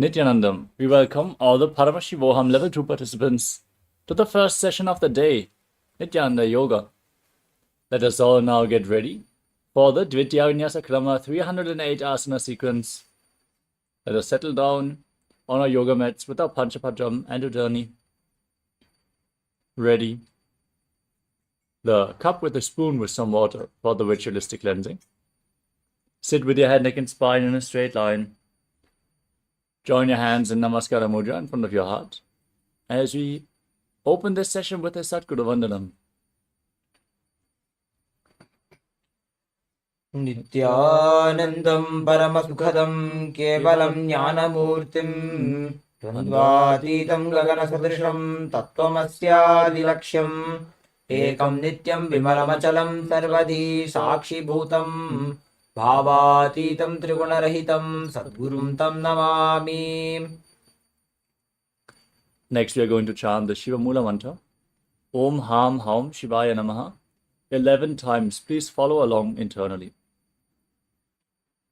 Nithyananda, we welcome all the Paramashivoham Level 2 participants to the first session of the day, Nithyananda Yoga. Let us all now get ready for the Dvitya Vinyasa Krama 308 asana sequence. Let us settle down on our yoga mats with our Panchapajam and Udani. Ready. The cup with a spoon with some water for the ritualistic cleansing. Sit with your head, neck, and spine in a straight line. Join your hands in Namaskara Mudra in front of your heart as we open this session with a Satguru Vandanam. Nithyanandam Paramasukadam Kevalam Jnanamurtim Dvandvatitam Gaganasadrisham Tattvamasyaadilaksham Ekam Nityam Vimalamachalam Sarvadhi Sakshi Bhutam Bhavatitam Trigunarahitam Sadgurum Tam Namami. Next, we are going to chant the Shiva Mula mantra. Om Ham Haum Shivaya Namaha. 11 times. Please follow along internally.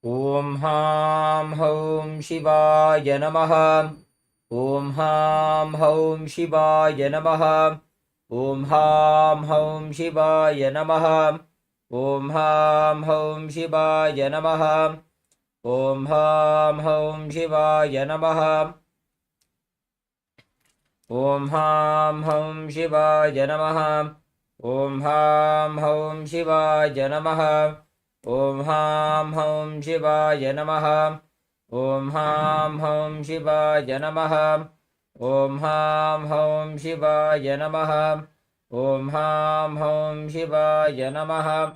Om Ham Haum Shivaya Namaha. Om Ham Haum Shivaya Namaha. Om Ham Haum Shivaya Namaha. Om Ham Haum Shivaya Namaha. Om Ham Haum Shivaya Namaha. Om Ham Haum Shivaya Namaha. Om Ham Haum Shivaya Namaha. Om Ham Haum Shivaya Namaha. Om Ham Haum Shivaya Namaha. Om Ham Haum Shivaya Namaha. Om Ham Haum Shivaya Namaha.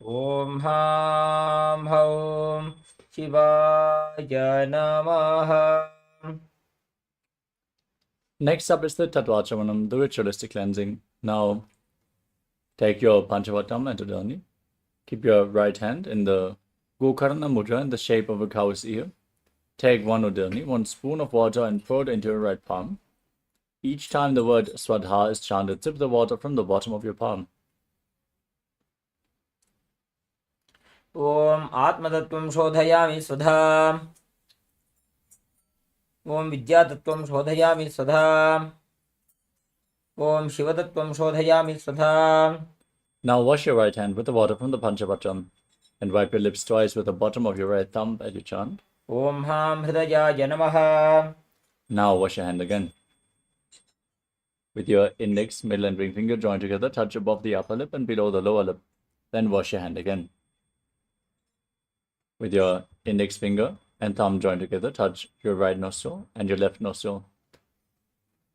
Om Ham Haum Shivaya Namaha. Next up is the Tattvachamanam, the ritualistic cleansing. Now, take your Panchavatam and Udani. Keep your right hand in the Gokarna Mudra in the shape of a cow's ear. Take one Udani, 1 spoon of water, and pour it into your right palm. Each time the word Swadha is chanted, sip the water from the bottom of your palm. Om Atmatattvam Shodhayami Swadha. Om Vidyatattvam Shodhayami Swadha. Om Shivatattvam Shodhayami Swadha. Now wash your right hand with the water from the Panchavatam and wipe your lips twice with the bottom of your right thumb as you chant. Om Ham Hridayaya Namaha. Now wash your hand again. With your index, middle and ring finger joined together, touch above the upper lip and below the lower lip. Then wash your hand again. With your index finger and thumb joined together, touch your right nostril and your left nostril.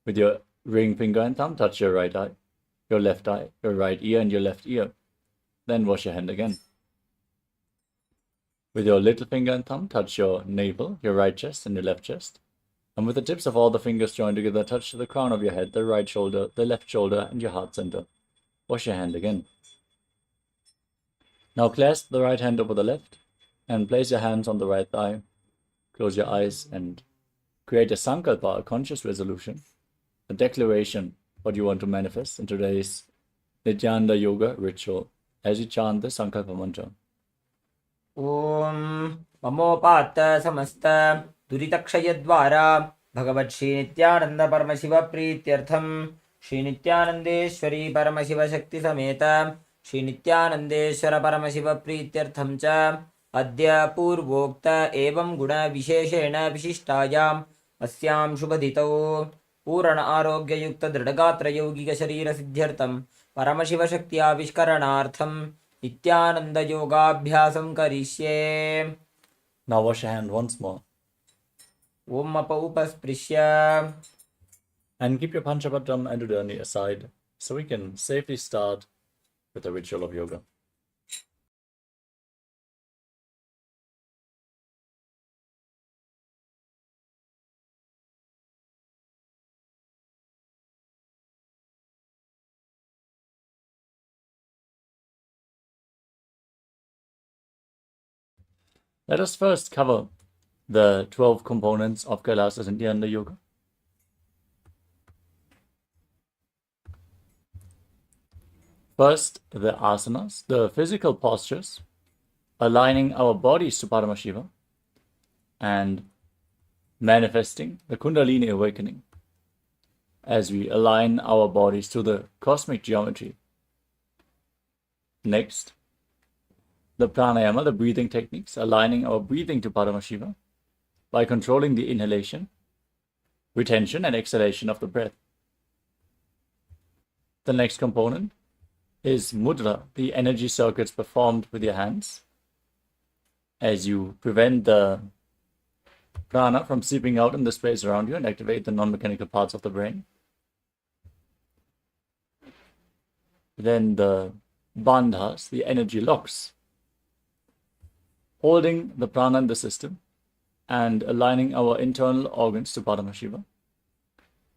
With your ring finger and thumb, touch your right eye, your left eye, your right ear and your left ear. Then wash your hand again. With your little finger and thumb, touch your navel, your right chest and your left chest. And with the tips of all the fingers joined together, touch the crown of your head, the right shoulder, the left shoulder, and your heart center. Wash your hand again. Now clasp the right hand over the left and place your hands on the right thigh. Close your eyes and create a sankalpa, a conscious resolution, a declaration what you want to manifest in today's Nithyananda Yoga ritual as you chant the sankalpa mantra. Om Mamopata Samasta Duritakshayadvara Bhagavat Shri Nithyananda Paramashiva Prityartham Shri Nithyanandeshwari Paramashiva Shakti Sameta Shri Nithyanandeshwara Paramashiva Prityartham Cha Adya Purvokta Evam Guna Visheshena Vishishtayam Asyam Shubhaditau Purana Arogya Yukta Dridagatra Yogika Sharira Siddhyartham Paramashiva Shakti Avishkaranartham Nithyananda Yogabhyasam Karishye. Now wash your hand once more. Om Apa Upasprishya. And keep your Panchavatam and Udani aside so we can safely start with the ritual of yoga. Let us first cover the 12 components of KAILASA's Nithyananda Yoga. First, the asanas, the physical postures, aligning our bodies to Paramashiva, and manifesting the Kundalini awakening as we align our bodies to the cosmic geometry. Next, the pranayama, the breathing techniques, aligning our breathing to Paramashiva by controlling the inhalation, retention, and exhalation of the breath. The next component is mudra, the energy circuits performed with your hands as you prevent the prana from seeping out in the space around you and activate the non-mechanical parts of the brain. Then the bandhas, the energy locks, holding the prana in the system and aligning our internal organs to Paramashiva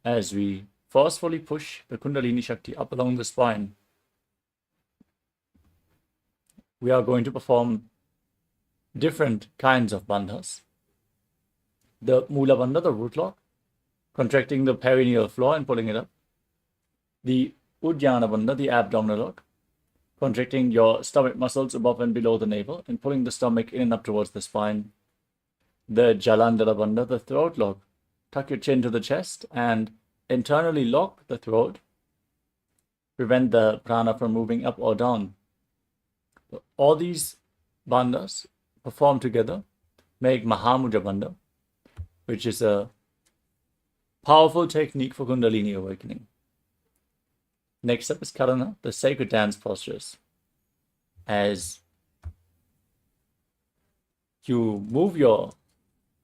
as we forcefully push the Kundalini Shakti up along the spine. We are going to perform different kinds of bandhas. The Mula Bandha, the root lock, contracting the perineal floor and pulling it up. The Uddiyana Bandha, the abdominal lock, contracting your stomach muscles above and below the navel and pulling the stomach in and up towards the spine. The Jalandhara Bandha, the throat lock, tuck your chin to the chest and internally lock the throat, prevent the prana from moving up or down. All these bandhas performed together make Mahamudra Bandha, which is a powerful technique for Kundalini awakening. Next up is Karana, the sacred dance postures. As you move your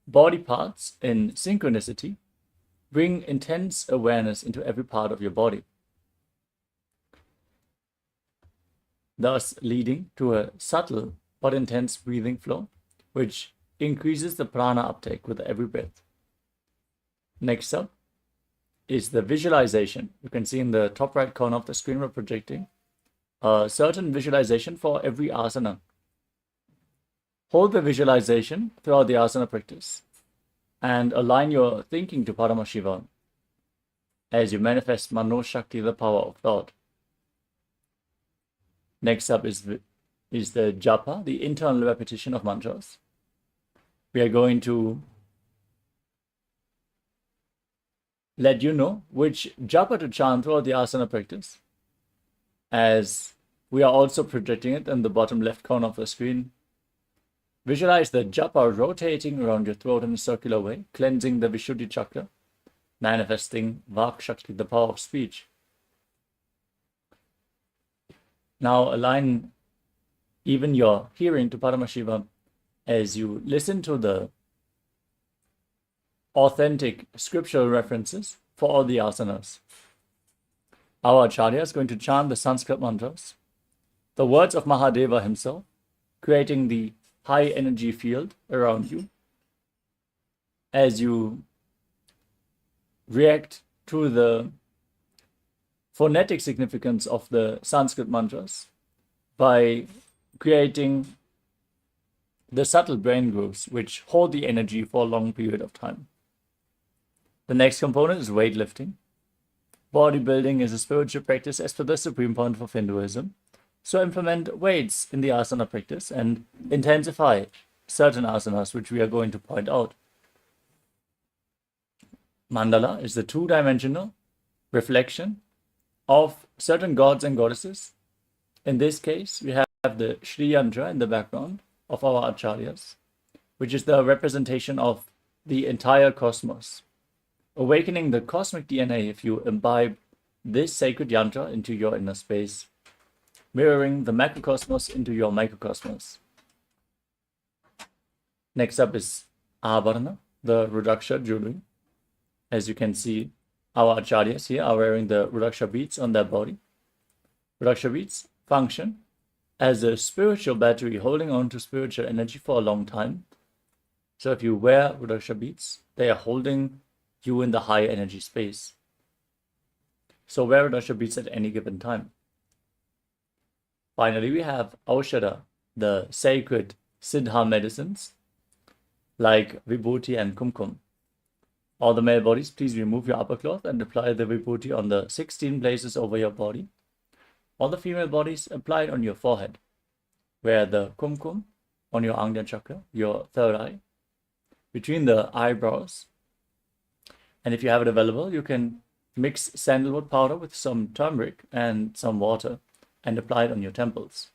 body parts in synchronicity, bring intense awareness into every part of your body, thus leading to a subtle but intense breathing flow, which increases the prana uptake with every breath. Next up is the visualization. You can see in the top right corner of the screen we're projecting a certain visualization for every asana. Hold the visualization throughout the asana practice and align your thinking to Paramashiva as you manifest Mano Shakti, the power of thought. Next up is the japa, the internal repetition of mantras. We are going to let you know which japa to chant throughout the asana practice, as we are also projecting it in the bottom left corner of the screen. Visualize the japa rotating around your throat in a circular way, cleansing the Vishuddhi chakra, manifesting Vak Shakti, the power of speech. Now align even your hearing to Paramashiva as you listen to the authentic scriptural references for all the asanas. Our Acharya is going to chant the Sanskrit mantras, the words of Mahadeva himself, creating the high energy field around you as you react to the phonetic significance of the Sanskrit mantras by creating the subtle brain grooves which hold the energy for a long period of time. The next component is weightlifting. Bodybuilding is a spiritual practice as per the supreme point of Hinduism. So implement weights in the asana practice and intensify certain asanas which we are going to point out. Mandala is the two-dimensional reflection of certain gods and goddesses. In this case, we have the Shri Yantra in the background of our acharyas, which is the representation of the entire cosmos. Awakening the cosmic DNA if you imbibe this sacred yantra into your inner space, mirroring the macrocosmos into your microcosmos. Next up is Abharana, the Rudraksha jewelry. As you can see, our acharyas here are wearing the Rudraksha beads on their body. Rudraksha beads function as a spiritual battery holding on to spiritual energy for a long time. So if you wear Rudraksha beads, they are holding you in the high energy space. So wear Rudraksha beads at any given time. Finally, we have Aushadha, the sacred Siddha medicines like Vibhuti and Kumkum. All the male bodies, please remove your upper cloth and apply the Vibhuti on the 16 places over your body. All the female bodies, apply it on your forehead. Wear the Kumkum on your Angya chakra, your third eye, between the eyebrows, And if you have it available, you can mix sandalwood powder with some turmeric and some water and apply it on your temples.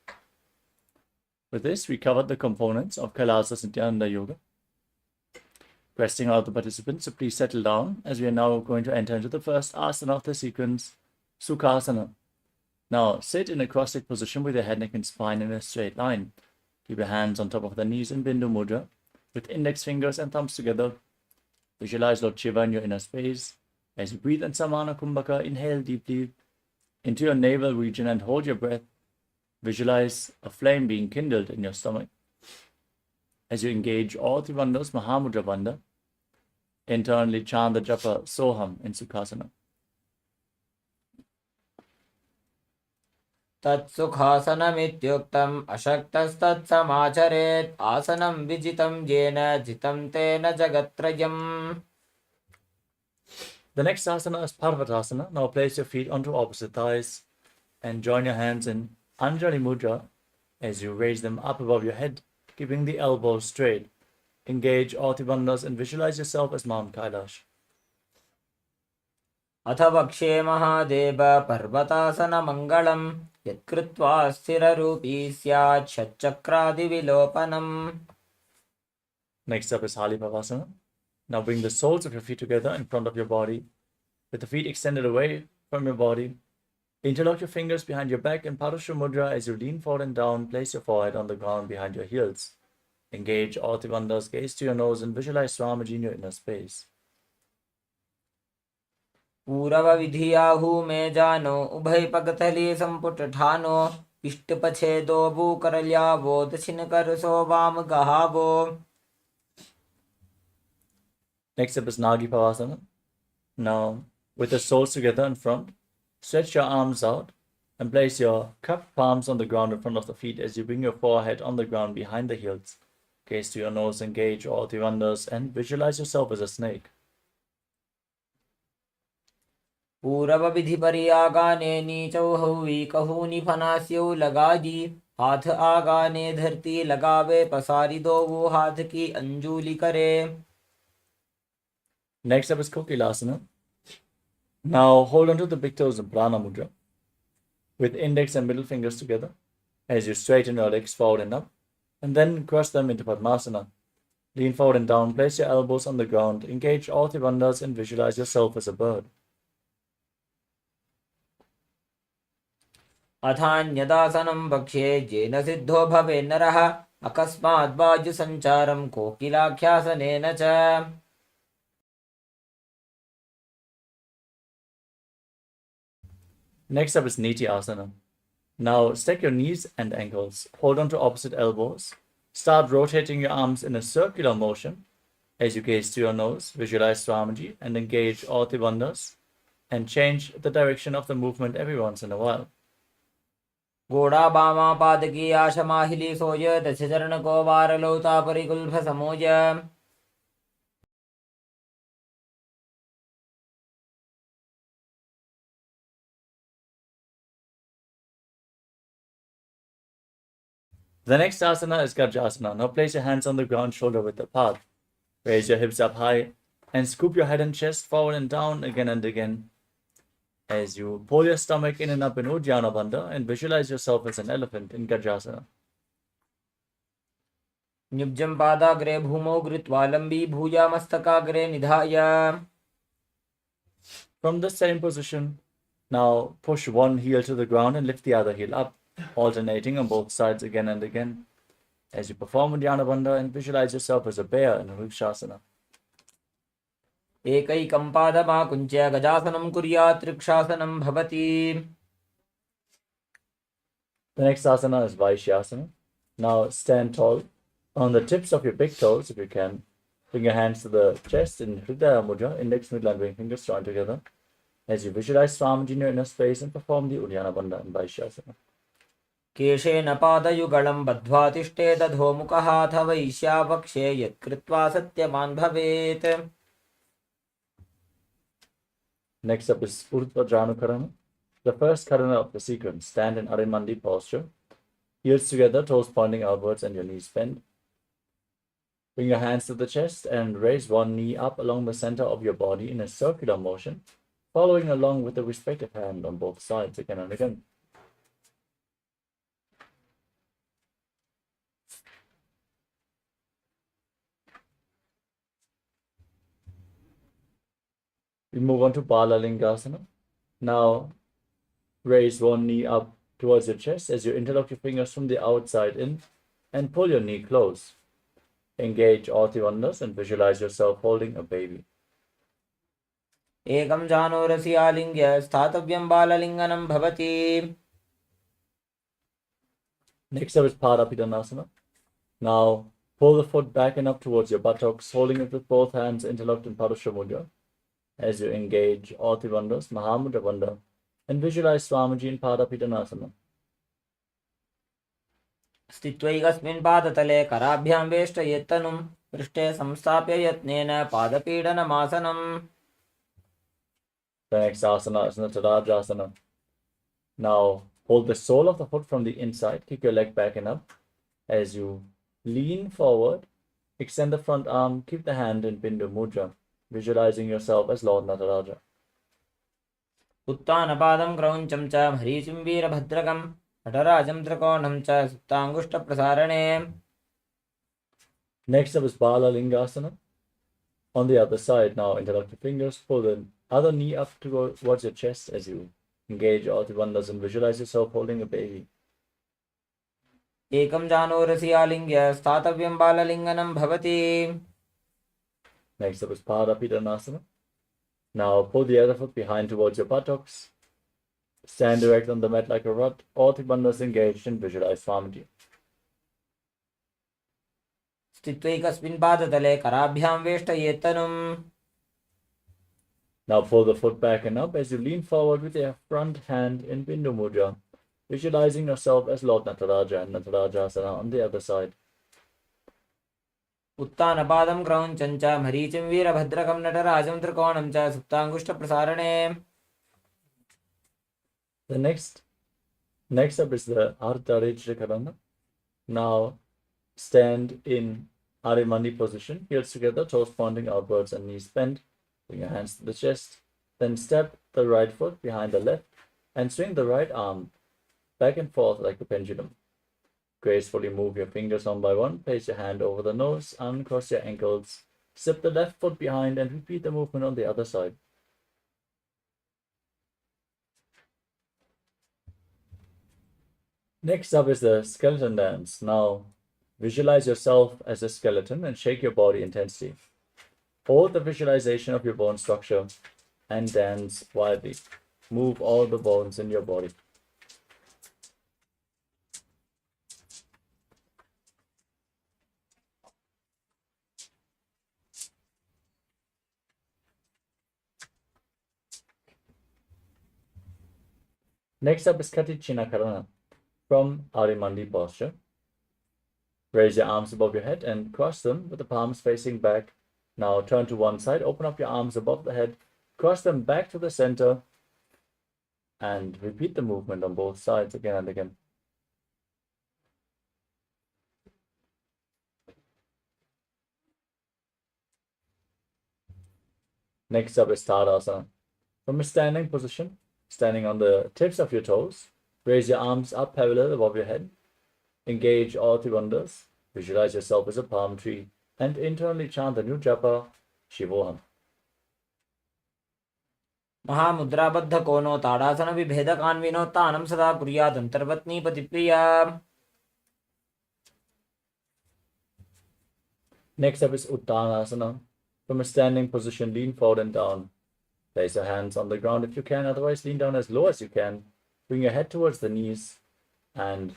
With this, we covered the components of KAILASA's Nithyananda Yoga. Resting out the participants, so please settle down as we are now going to enter into the first asana of the sequence, Sukhasana. Now, sit in a cross-legged position with your head, neck, and spine in a straight line. Keep your hands on top of the knees in Bindu Mudra, with index fingers and thumbs together. Visualize Lord Shiva in your inner space. As you breathe in Samana Kumbhaka, inhale deeply into your navel region and hold your breath. Visualize a flame being kindled in your stomach. As you engage all three bandhas, Mahamudra Bandha, internally chant the japa Soham in Sukhasana. तत्सुखासनमित्युक्तम् अशक्तस्तत्समाचरेत् आसनं विजितं येन जितं तेन जगत्त्रयम्. The next asana is Parvatasana. Now place your feet onto opposite thighs and join your hands in Anjali Mudra as you raise them up above your head, keeping the elbows straight. Engage all three bandhas and visualize yourself as Mount Kailash. अथ वक्ष्ये महादेव पर्वतासनमङ्गलं यत्कृत्वा स्थिररूपी स्यात् षट्चक्रादिविलोपनम्. Next up is Halipavasana. Now bring the soles of your feet together in front of your body, with the feet extended away from your body. Interlock your fingers behind your back in Parashur Mudra as you lean forward and down. Place your forehead on the ground behind your heels. Engage all three bandhas, gaze to your nose, and visualize Swamiji in your inner space. पूरवविधियाहु मे जानो उभयपगतली सम्पुटठानो इष्टपछेदो भूकरल्यावो दक्षिणकरसो वामगहावो. Next up is Nagipavasana. Now, with the soles together in front, stretch your arms out and place your cupped palms on the ground in front of the feet as you bring your forehead on the ground behind the heels. Gaze to your nose, engage all three bandhas, and visualize yourself as a snake. पूरवविधिपर्यागाने नीचौ हौवी कहूनि फनास्यौ लगाजी हाथ आगाने धरती लगावे पसारी दो वो हाथ की अंजुली करे. Next up is KAILASA. Now hold onto the big toes in Prana Mudra with index and middle fingers together as you straighten your legs forward and up, and then cross them into Padmasana. Lean forward and down, place your elbows on the ground, engage all three bandhas and visualize yourself as a bird. अथान्यदासनं भक्ष्ये येन सिद्धो भवे नरः अकस्मात् वायुसञ्चारं कोकिलाख्यासनेन च. Next up is Nithyananda. Now stack your knees and ankles, hold on to opposite elbows, start rotating your arms in a circular motion as you gaze to your nose, visualize Swamiji and engage all three bandhas and change the direction of the movement every once in a while. घोड़ा बामा पादकी आशमाहिली सोय दशचरण को वारलौता परिकुल्भ समोज. The next asana is Gajasana. Now place your hands on the ground, shoulder width apart. Raise your hips up high and scoop your head and chest forward and down again and again as you pull your stomach in and up in Uddiyana Bandha and visualize yourself as an elephant in Gajasana. निब्जं पादाग्रे भूमौ गृत्वा लम्बी भूया मस्तकाग्रे निधाय. From the same position, now push one heel to the ground and lift the other heel up, alternating on both sides again and again as you perform Uddiyana Bandha and visualize yourself as a bear in Vrikshasana. एकैकं पादमाकुञ्च्य गजासनं कुर्यात् वृक्षासनं भवति. The next asana is Vaishyasana. Now stand tall on the tips of your big toes if you can. Bring your hands to the chest in Hridaya Mudra, index, middle and ring fingers joined together as you visualize Swamiji in your inner space and perform the Uddiyana Bandha in Vaishyasana. केशेन पादयुगलं बद्ध्वा तिष्ठेत् अधोमुखः अथ वैश्यावक्षे यत्कृत्वा सत्यवान् भवेत्. Next up is Urdhva Karana. The first karana of the sequence. Stand in Arimandi posture. Heels together, toes pointing outwards and your knees bent. Bring your hands to the chest and raise one knee up along the center of your body in a circular motion, following along with the respective hand on both sides again and again. We move on to Balalingasana. Now, raise one knee up towards your chest as you interlock your fingers from the outside in and pull your knee close. Engage all the wonders and visualize yourself holding a baby. एकं जानोरसि आलिङ्ग्य स्थातव्यं बाललिङ्गनं भवति. Next up is Parapitanasana. Now, pull the foot back and up towards your buttocks, holding it with both hands interlocked in Padusha Mudra. As you engage all the wonders, Mahamudra Vanda, and visualize Swamiji in Parapitanasana. स्थित्वैकस्मिन् पादतले कराभ्यां वेष्टयेत्तनुं पृष्ठे संस्थाप्य यत्नेन पादपीडनमासनम्. The next asana is Natarajasana. Now, hold the sole of the foot from the inside, kick your leg back and up. As you lean forward, extend the front arm, keep the hand in Bindu Mudra, visualizing yourself as Lord Nataraja. उत्तानपादं क्रौञ्चं च मरीचिं वीरभद्रकं नटराजं त्रिकोणं च सुप्ताङ्गुष्ठप्रसारणे. Next up is Balalingasana. On the other side, now interlock your fingers, pull the other knee up towards your chest as you engage all the wonders and visualize yourself holding a baby. एकं जानोरसि आलिङ्ग्य स्थातव्यं बाललिङ्गनं भवति. Next up is Parapitanasana. Now pull the other foot behind towards your buttocks. Stand erect on the mat like a rod, all the wonders engaged and visualize Swamiji. स्थित्वैकस्मिन् पादतले कराभ्यां वेष्टयेत्तनुम्. Now pull the foot back and up as you lean forward with your front hand in Bindu Mudra, visualizing yourself as Lord Nataraja and Natarajasana on the other side. उत्तानपादं क्रौञ्चं च मरीचिं वीरभद्रकं नटराजं त्रिकोणं च सुप्ताङ्गुष्ठप्रसारणे. The next up is the Ardharajyakarana. Now stand in Arimani position, heels together, toes pointing outwards and knees bent. Bring your hands to the chest. Then step the right foot behind the left and swing the right arm back and forth like a pendulum. Gracefully move your fingers one by one, place your hand over the nose, uncross your ankles, step the left foot behind and repeat the movement on the other side. Next up is the skeleton dance. Now, visualize yourself as a skeleton and shake your body intensely. Hold the visualization of your bone structure and dance wildly. Move all the bones in your body. Next up is Katicinakarana from Arimandi posture. Raise your arms above your head and cross them with the palms facing back. Now turn to one side, open up your arms above the head, cross them back to the center, and repeat the movement on both sides again and again. Next up is Tadasana. From a standing position, standing on the tips of your toes, raise your arms up parallel above your head. Engage all the wonders. Visualize yourself as a palm tree and internally chant the new japa, Shivoham. महामुद्राबद्धकोनो ताडासनविभेदकान्विनोत्तानं सदा कुर्यादन्तर्वत्नीपतिप्रिया. Next up is Uttanasana. From a standing position, lean forward and down. Place your hands on the ground if you can, otherwise lean down as low as you can. Bring your head towards the knees and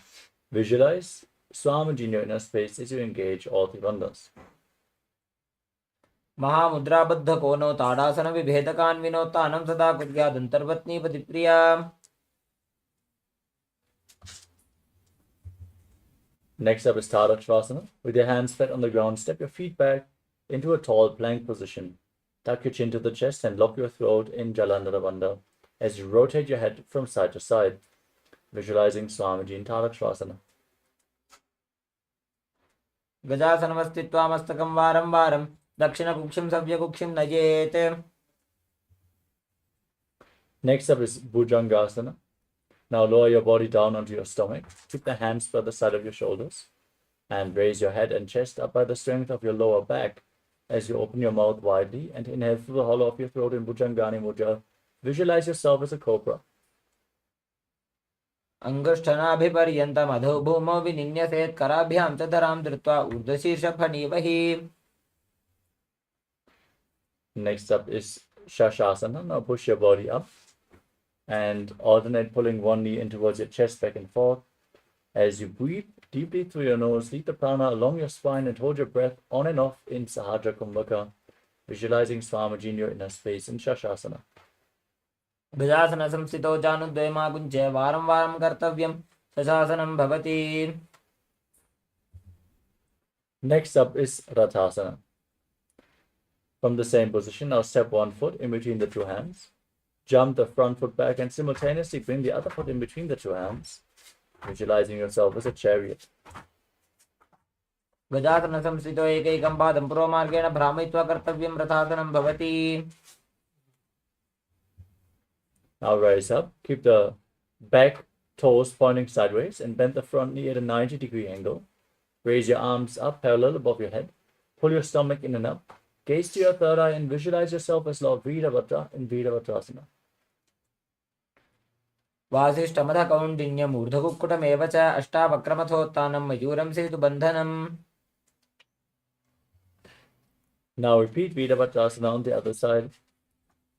visualize Swamiji in your inner space as you engage all the wonders. महामुद्राबद्धकोनो ताडासनविभेदकान्विनोत्तानं सदा कुर्यादन्तर्वत्नीपतिप्रिया. Next up is Tadakshvasana. With your hands flat on the ground, step your feet back into a tall plank position. Tuck your chin to the chest and lock your throat in Jalandhara Bandha as you rotate your head from side to side, visualizing Swamiji in Tadakshvasana. गजासनमस्थित्वा मस्तकं वारं वारं दक्षिणकुक्षिं सव्यकुक्षिं नयेत्. Next up is Bhujangasana. Now lower your body down onto your stomach. Keep the hands by the side of your shoulders. And raise your head and chest up by the strength of your lower back as you open your mouth widely and inhale through the hollow of your throat in Bhujangani Mudra. Visualize yourself as a cobra. अङ्गुष्ठनाभिपर्यन्तम् अधो भूमौ विनिन्यसेत् कराभ्यां च धरां धृत्वा ऊर्ध्वशीर्षफणीवहि. Next up is Shashasana. Now push your body up and alternate pulling one knee in towards your chest back and forth. As you breathe deeply through your nose, lead the prana along your spine and hold your breath on and off in Sahadra Kumbhaka, visualizing Swamiji in your inner space in Shashasana. गजासनसंस्थितौ जानुद्वयमाकुञ्चे वारं वारं कर्तव्यं शशासनं भवति. Next up is Rathasana. From the same position, now step one foot in between the two hands. Jump the front foot back and simultaneously bring the other foot in between the two hands, visualizing yourself as a chariot. गजासनसंस्थितौ एकैकं पादं पुरोमार्गेण भ्रामयित्वा कर्तव्यं रथासनं भवति. Now rise up, keep the back toes pointing sideways and bend the front knee at a 90-degree angle. Raise your arms up parallel above your head. Pull your stomach in and up. Gaze to your third eye and visualize yourself as Lord Virabhadra in Virabhadrasana. वासिष्ठमधकौण्डिन्यमूर्धकुक्कुटमेव च अष्टावक्रमथोत्थानं मयूरं सेतुबन्धनम्. Now repeat Virabhadrasana on the other side.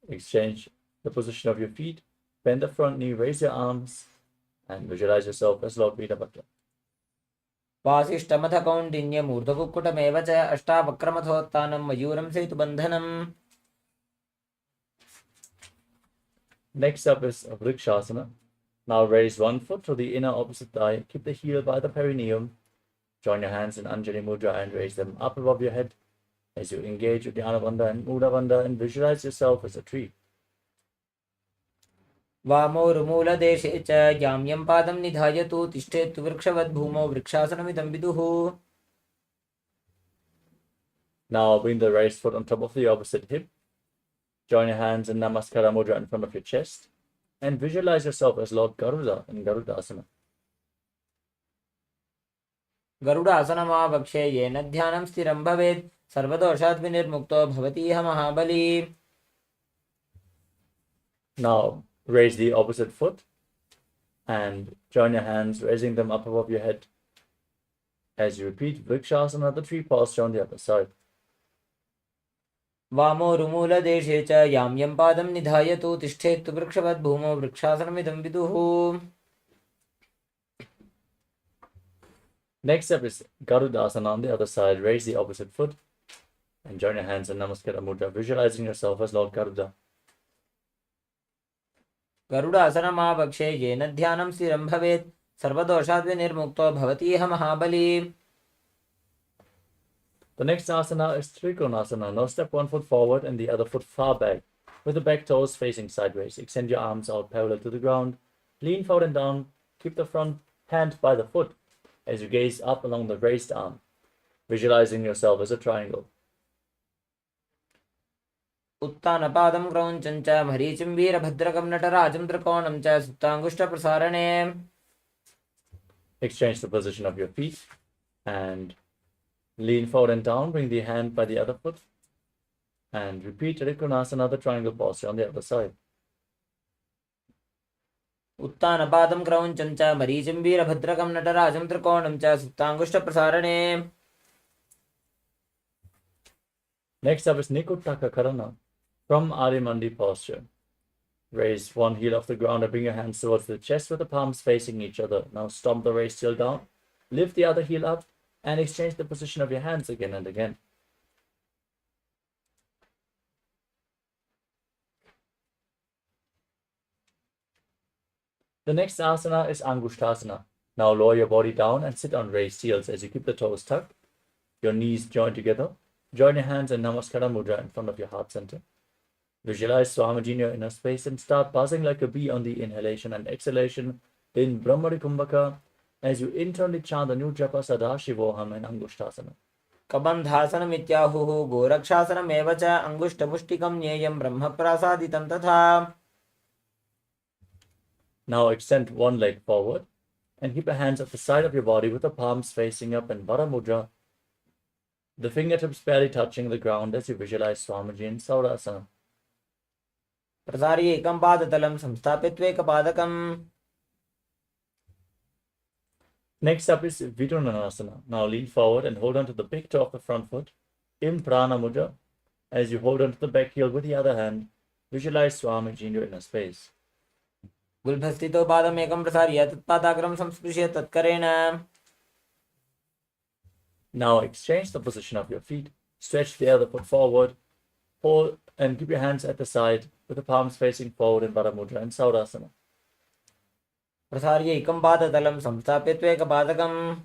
Exchange the position of your feet. Bend the front knee, raise your arms, and visualize yourself as Lord Virabhadra. वासिष्ठमथकौण्डिन्यमूर्धकुक्कुटमेव च अष्टावक्रमथोत्थानं मयूरं सेतुबन्धनम्. Next up is Vrikshasana. Now raise one foot to the inner opposite thigh. Keep the heel by the perineum. Join your hands in Anjali Mudra and raise them up above your head as you engage with Dhyana Bandha and Mudra Bandha and visualize yourself as a tree. वामोरुमूलदेशे च याम्यं पादं निधायतु तिष्ठेत् वृक्षवद् भूमौ वृक्षासनमिदं विदुः. Now bring the raised foot on top of the opposite hip. Join your hands in Namaskara Mudra in front of your chest and visualize yourself as Lord Garuda in Garudasana. गरुडासनमावक्षे येन ध्यानं स्थिरं भवेत् सर्वदोषात् विनिर्मुक्तो भवति इह महाबली. Now raise the opposite foot and join your hands, raising them up above your head as you repeat Vrikshasana, the tree posture on the other side. वामोरुमूलदेशे च याम्यं पादं निधायतु तिष्ठेत् वृक्षवद् भूमौ वृक्षासनमिदं विदुः. Next up is Garudasana on the other side. Raise the opposite foot and join your hands in Namaskara Mudra, visualizing yourself as Lord Garuda. गरुडासनमावक्षे येन ध्यानं स्थिरं भवेत् सर्वदोषात् विनिर्मुक्तो भवति इह महाबली. The next asana is Trikonasana. Now step one foot forward and the other foot far back, with the back toes facing sideways. Extend your arms out parallel to the ground. Lean forward and down. Keep the front hand by the foot as you gaze up along the raised arm, visualizing yourself as a triangle. उत्तानपादं क्रौञ्चं च मरीचिं वीरभद्रकं नटराजं त्रिकोणं च सुप्ताङ्गुष्ठप्रसारणे. Exchange the position of your feet and lean forward and down. Bring the hand by the other foot and repeat Trikonasana, the triangle posture on the other side. उत्तानपादं क्रौञ्चं च मरीचिं वीरभद्रकं नटराजं त्रिकोणं च सुप्ताङ्गुष्ठप्रसारणे. Next up is Nikuttaka Karana. From Adimandi posture. Raise one heel off the ground and bring your hands towards the chest with the palms facing each other. Now stomp the raised heel down. Lift the other heel up and exchange the position of your hands again and again. The next asana is Angushtasana. Now lower your body down and sit on raised heels as you keep the toes tucked, your knees joined together. Join your hands in Namaskara Mudra in front of your heart center. Visualize Swamiji in your inner space and start buzzing like a bee on the inhalation and exhalation in Brahmari Kumbhaka, as you internally chant the new japa Sadashivoham and Angushtasana. कबन्धासनमित्याहुः गोरक्षासनमेव च अङ्गुष्ठमुष्टिकं ज्ञेयं ब्रह्मप्रासादितं तथा. Now extend one leg forward and keep your hands at the side of your body with the palms facing up in Vara Mudra, the fingertips barely touching the ground as you visualize Swamiji in Saurasana. प्रसार्य एकं पादतलं संस्थाप्यत्वेकपादकम्. Next up is Vidunanasana. Now lean forward and hold on to the big toe of the front foot in Prana Mudra. As you hold on to the back heel with the other hand, visualize Swamiji in your inner space. गुल्भस्थितो पादमेकं प्रसार्य तत्पादाग्रं संस्पृश्य तत्करेण. Now exchange the position of your feet. Stretch the other foot forward. Hold and keep your hands at the side with the palms facing forward in Vara Mudra and Saurasana. प्रसार्य एकं पादतलं संस्थाप्यत्वेकपादकम्.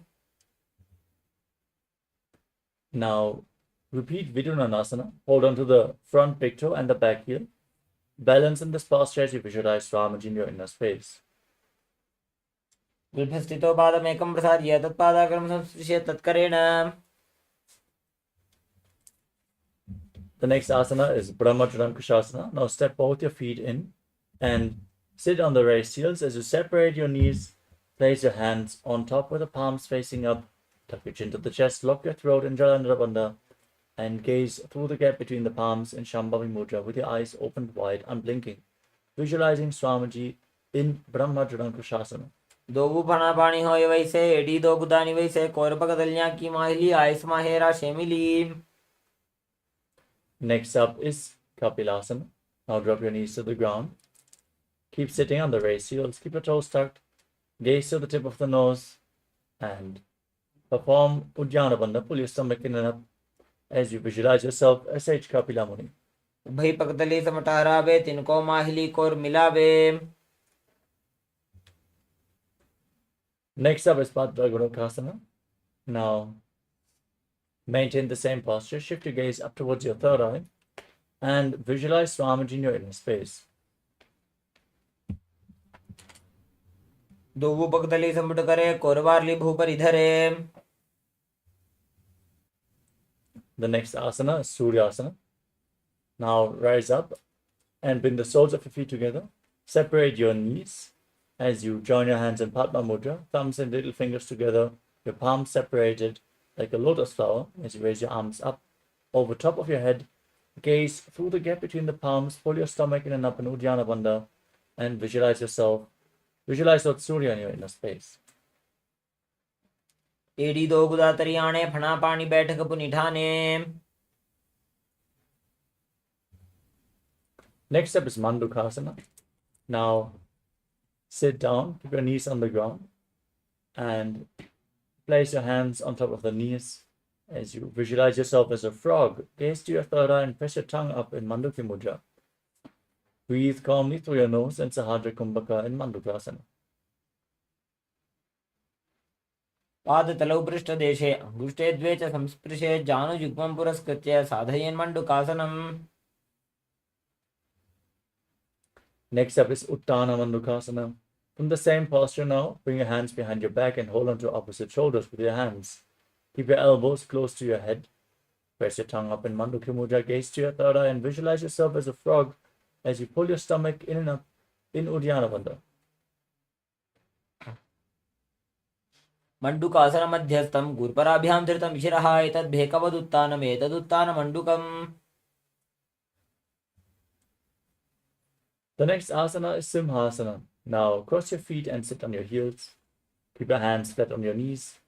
Now repeat Vidunanasana. Hold on to the front big toe and the back heel. Balance in this posture as you visualize Swamiji in your inner space. गुल्भस्थितो पादमेकं प्रसार्य तत्पादाग्रं संस्पृश्य तत्करेण. The next asana is Brahmajarankushasana. Now step both your feet in and sit on the raised heels. As you separate your knees, place your hands on top with the palms facing up. Tuck your chin to the chest, lock your throat in Jalandhara Bandha, and gaze through the gap between the palms in Shambhavi Mudra with your eyes opened wide, unblinking, visualizing Swamiji in Brahmajarankushasana. दो फना पानी हो वैसे AD दो गुदानी वैसे कोरपक दलियां की माहिली ice माहेरा शेमिली. Next up is Kapilasana. Now drop your knees to the ground. Keep sitting on the raised heels. Keep your toes tucked. Gaze to the tip of the nose and perform Uddiyana Bandha. Pull your stomach in and up as you visualize yourself as Sage Kapila Muni. उभय पकदली समटहरावे तिनको माहिली core मिलावे. Next up is Padma Gurukasana. Now maintain the same posture. Shift your gaze up towards your third eye and visualize Swamiji in your inner space. दो पकदली समुट करे कोरवारली भूपर इधरे. The next asana is Suryasana. Now rise up and bring the soles of your feet together. Separate your knees as you join your hands in Padma Mudra, thumbs and little fingers together, your palms separated like a lotus flower as you raise your arms up over top of your head. Gaze through the gap between the palms, pull your stomach in and up in Uddiyana Bandha, and visualize Lord Surya in your inner space. एडी दो गुदा तरियाणे फना पानी बैठक पुनिठाने. Next up is Mandukasana. Now sit down, keep your knees on the ground, and place your hands on top of the knees as you visualize yourself as a frog. Gaze to your third eye and press your tongue up in Manduki Mudra. Breathe calmly through your nose and Sahadra Kumbhaka in Mandukasana. पादतलौ पृष्ठदेशे अङ्गुष्ठे द्वे च संस्पृशे जानुयुग्मं पुरस्कृत्य साधयेन् मण्डुकासनम्. Next up is Uttana Mandukasana. From the same posture now, bring your hands behind your back and hold on to opposite shoulders with your hands. Keep your elbows close to your head. Press your tongue up in Manduki Mudra, gaze to your third eye and visualize yourself as a frog as you pull your stomach in and up in Uddiyana Bandha. मण्डुकासन मध्यस्थं गुरुपराभ्यां धृतं शिरः एतद्भेकवदुत्तानमेतदुत्तानमण्डुकम्. The next asana is Simhasana. Now cross your feet and sit on your heels. Keep your hands flat on your knees.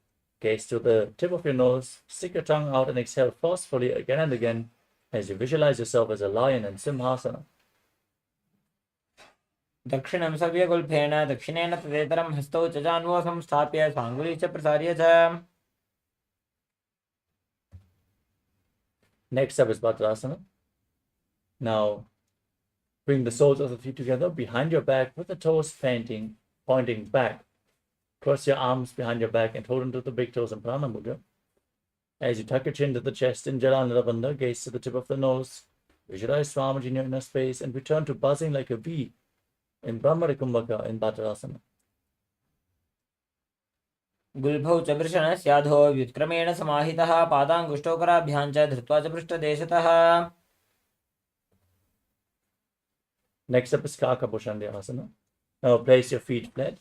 Gaze to the tip of your nose. Stick your tongue out and exhale forcefully again and again as you visualize yourself as a lion in Simhasana. दक्षिणं सव्यगुल्फेन दक्षिणेन तदेतरं हस्तौ च जान्वो संस्थाप्य साङ्गुली च प्रसार्य च. Next up is Bhadrasana. Now bring the soles of the feet together behind your back with the toes pointing back. Cross your arms behind your back and hold onto the big toes in Prana Mudra. As you tuck your chin to the chest in Jalandhara Bandha, gaze to the tip of the nose. Visualize Swamiji in your inner space and return to buzzing like a bee. In Brahmarikumbhaka in Bhadrasana. गुल्भौ च वृषणस्याधो व्युत्क्रमेण समाहितः पादाङ्गुष्ठोकराभ्यां च धृत्वा च पृष्ठदेशतः. Next up is Kakabushandhyasana. Now place your feet flat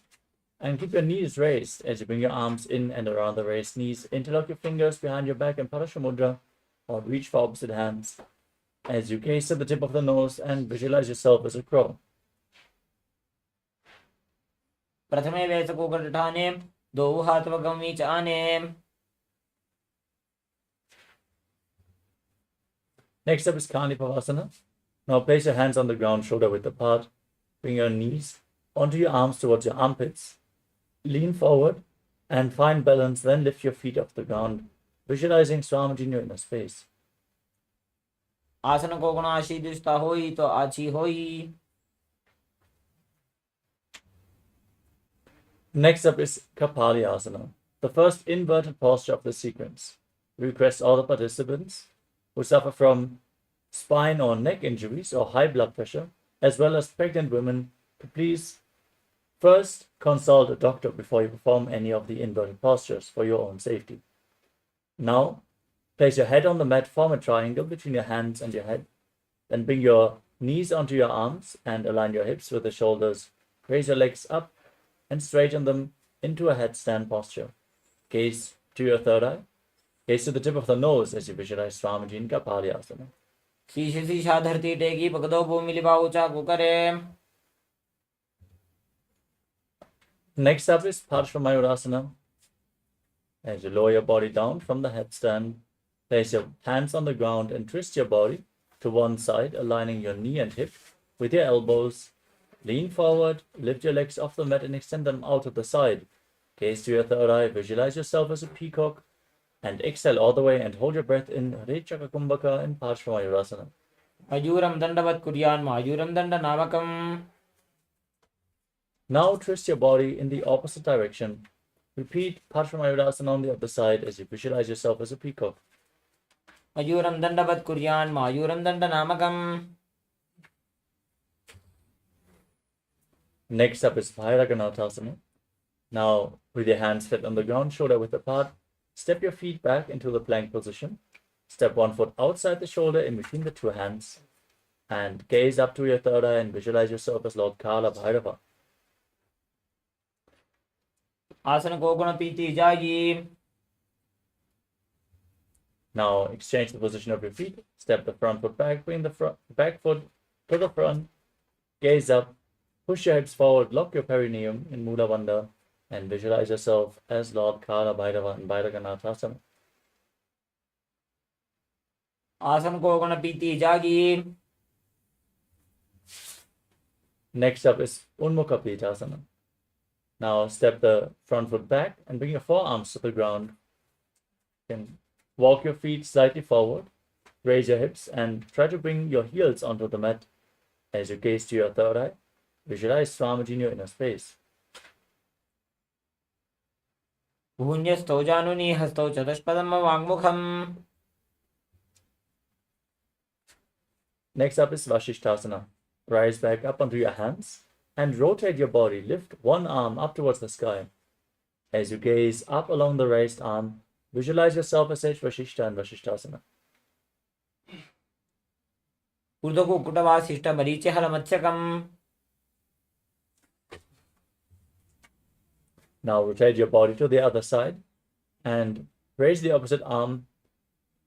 and keep your knees raised as you bring your arms in and around the raised knees. Interlock your fingers behind your back in Parashamudra or reach for opposite hands as you gaze to the tip of the nose and visualize yourself as a crow. प्रथमे वैसकोकटाने द्वौ हाथवगमी च आने. Next up is Kanipavasana. Now place your hands on the ground, shoulder width apart. Bring your knees onto your arms towards your armpits. Lean forward and find balance, then lift your feet off the ground, visualizing Swamiji in your inner space. आसन को गुणा शीदुष्टा होई तो आची होई. Next up is Kapalyasana, the first inverted posture of the sequence. We request all the participants who suffer from spine or neck injuries or high blood pressure, as well as pregnant women, to please first consult a doctor before you perform any of the inverted postures for your own safety. Now, place your head on the mat, form a triangle between your hands and your head. Then bring your knees onto your arms and align your hips with the shoulders. Raise your legs up and straighten them into a headstand posture. Gaze to your third eye. Gaze to the tip of the nose as you visualize Swamiji in Kapalyasana. शीश शीशा धरती टेकी पकड़ो भूमि लिबाऊ चाकू करे. Next up is Parshvamayurasana. As you lower your body down from the headstand, place your hands on the ground and twist your body to one side, aligning your knee and hip with your elbows. Lean forward, lift your legs off the mat and extend them out to the side. Gaze to your third eye, visualize yourself as a peacock, and exhale all the way and hold your breath in Rechaka Kumbhaka in Parshvamayurasana. मयूरम दंडवत कुर्यान मयूरम दंड नामकम. Now twist your body in the opposite direction. Repeat Parshvamayurasana on the other side as you visualize yourself as a peacock. मयूरम दंडवत कुर्यान मयूरम दंड नामकम. Next up is Bhairaganathasana. Now, with your hands flat on the ground, shoulder width apart, step your feet back into the plank position. Step one foot outside the shoulder in between the two hands. And gaze up to your third eye and visualize yourself as Lord Kala Bhairava. आसन को गुण पीती जागी. Now, exchange the position of your feet. Step the front foot back, bring the back foot to the front. Gaze up, push your hips forward, lock your perineum in Mula Bandha, and visualize yourself as Lord Kala Bhairava in Bhairaganathasana. आसन को गुण पीती जागी. Next up is Unmukha Pithasana. Now step the front foot back and bring your forearms to the ground. You can walk your feet slightly forward, raise your hips, and try to bring your heels onto the mat. As you gaze to your third eye, visualize Swamiji in your inner space. भून्यस्थौ जानुनी हस्तौ चतुष्पदम वाङ्मुखम. Next up is Vashishthasana. Rise back up onto your hands and rotate your body. Lift one arm up towards the sky. As you gaze up along the raised arm, visualize yourself as Sage Vashishta in Vashishthasana. ऊर्ध्वको कुटवासिष्ठ Marichi हलमत्स्यकम्. Now rotate your body to the other side and raise the opposite arm.